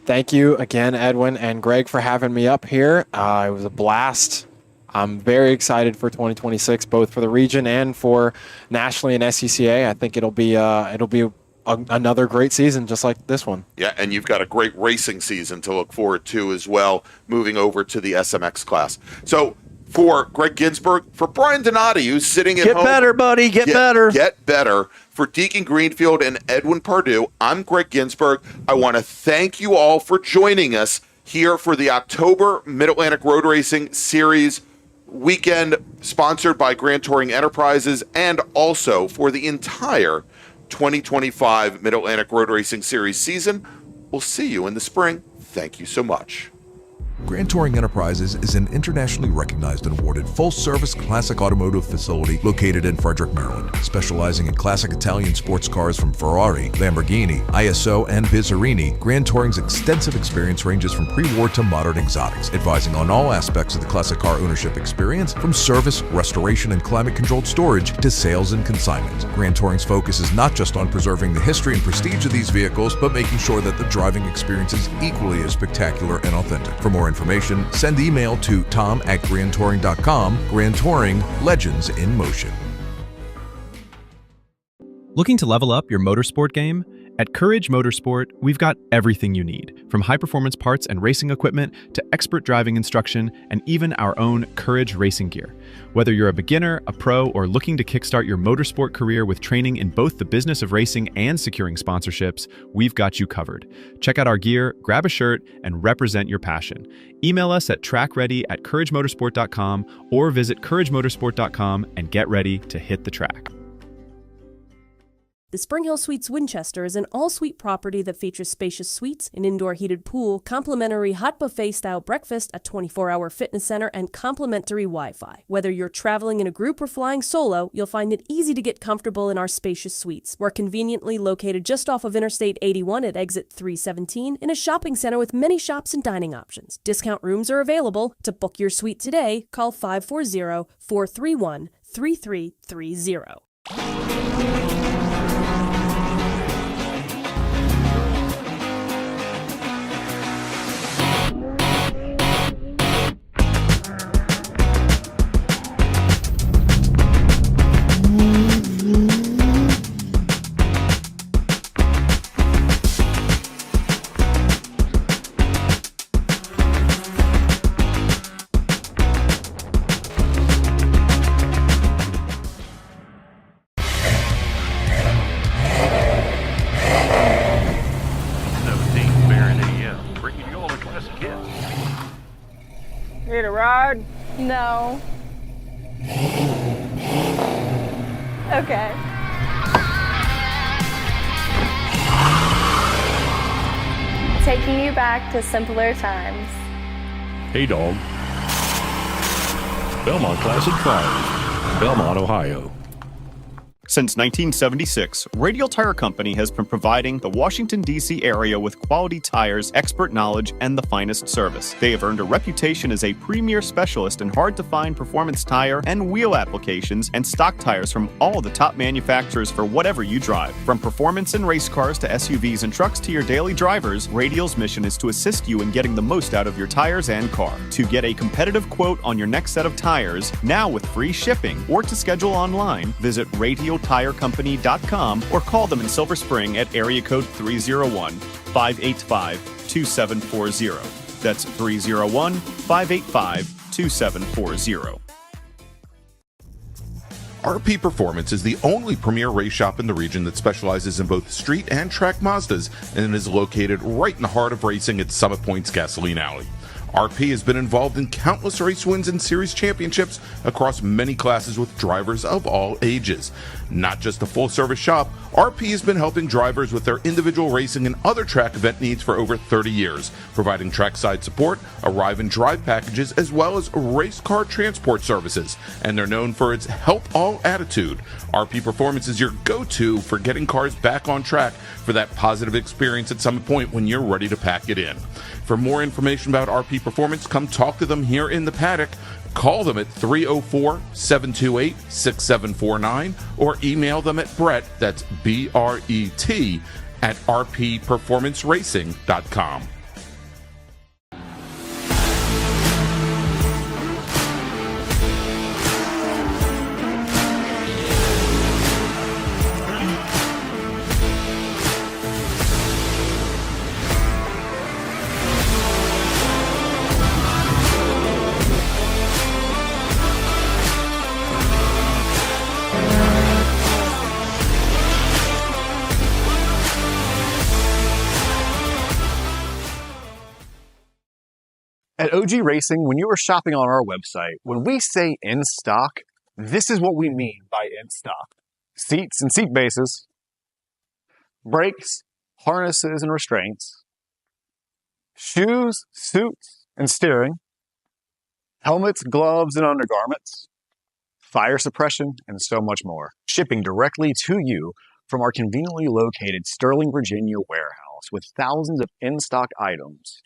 Thank you again, Edwin and Greg, for having me up here. It was a blast. I'm very excited for 2026, both for the region and for nationally and SCCA. I think it'll be another great season, just like this one. Yeah, and you've got a great racing season to look forward to as well, moving over to the SMX class. So for Greg Ginsburg, for Brian Donati, who's sitting at home. Get better, buddy. Get better. Get better. For Deacon Greenfield and Edwin Pardue, I'm Greg Ginsburg. I want to thank you all for joining us here for the October Mid-Atlantic Road Racing Series weekend, sponsored by Grand Touring Enterprises, and also for the entire 2025 Mid-Atlantic Road Racing Series season. We'll see you in the spring. Thank you so much. Grand Touring Enterprises is an internationally recognized and awarded full-service classic automotive facility located in Frederick, Maryland. Specializing in classic Italian sports cars from Ferrari, Lamborghini, ISO, and Bizzarini, Grand Touring's extensive experience ranges from pre-war to modern exotics, advising on all aspects of the classic car ownership experience, from service, restoration, and climate-controlled storage to sales and consignment. Grand Touring's focus is not just on preserving the history and prestige of these vehicles, but making sure that the driving experience is equally as spectacular and authentic. For more information, send email to tom@grandtouring.com. Grand Touring, legends in motion. Looking to level up your motorsport game? At Courage Motorsport, we've got everything you need, from high-performance parts and racing equipment to expert driving instruction and even our own Courage racing gear. Whether you're a beginner, a pro, or looking to kickstart your motorsport career with training in both the business of racing and securing sponsorships, we've got you covered. Check out our gear, grab a shirt, and represent your passion. Email us at trackready@couragemotorsport.com or visit couragemotorsport.com and get ready to hit the track. The Spring Hill Suites Winchester is an all-suite property that features spacious suites, an indoor heated pool, complimentary hot buffet-style breakfast, a 24-hour fitness center, and complimentary Wi-Fi. Whether you're traveling in a group or flying solo, you'll find it easy to get comfortable in our spacious suites. We're conveniently located just off of Interstate 81 at exit 317 in a shopping center with many shops and dining options. Discount rooms are available. To book your suite today, call 540-431-3330. Need a ride? No. Okay. taking you back to simpler times. Hey, dog. Belmont Classic Cars, Belmont, Ohio. Since 1976, Radial Tire Company has been providing the Washington, D.C. area with quality tires, expert knowledge, and the finest service. They have earned a reputation as a premier specialist in hard-to-find performance tire and wheel applications and stock tires from all the top manufacturers for whatever you drive. From performance and race cars to SUVs and trucks to your daily drivers, Radial's mission is to assist you in getting the most out of your tires and car. To get a competitive quote on your next set of tires, now with free shipping, or to schedule online, visit RadialTireCompany.com or call them in Silver Spring at area code 301-585-2740. That's 301-585-2740. RP Performance is the only premier race shop in the region that specializes in both street and track Mazdas and is located right in the heart of racing at Summit Point's Gasoline Alley. RP has been involved in countless race wins and series championships across many classes with drivers of all ages. Not just a full-service shop, RP has been helping drivers with their individual racing and other track event needs for over 30 years, providing trackside support, arrive and drive packages, as well as race car transport services. And they're known for its help all attitude. RP Performance is your go-to for getting cars back on track for that positive experience at Summit Point when you're ready to pack it in. For more information about RP Performance, come talk to them here in the paddock. Call them at 304-728-6749 or email them at Brett, that's B-R-E-T, at rpperformanceracing.com. At OG Racing, when you are shopping on our website, when we say in stock, this is what we mean by in stock. Seats and seat bases, brakes, harnesses and restraints, shoes, suits and steering, helmets, gloves and undergarments, fire suppression, and so much more. Shipping directly to you from our conveniently located Sterling, Virginia warehouse with thousands of in-stock items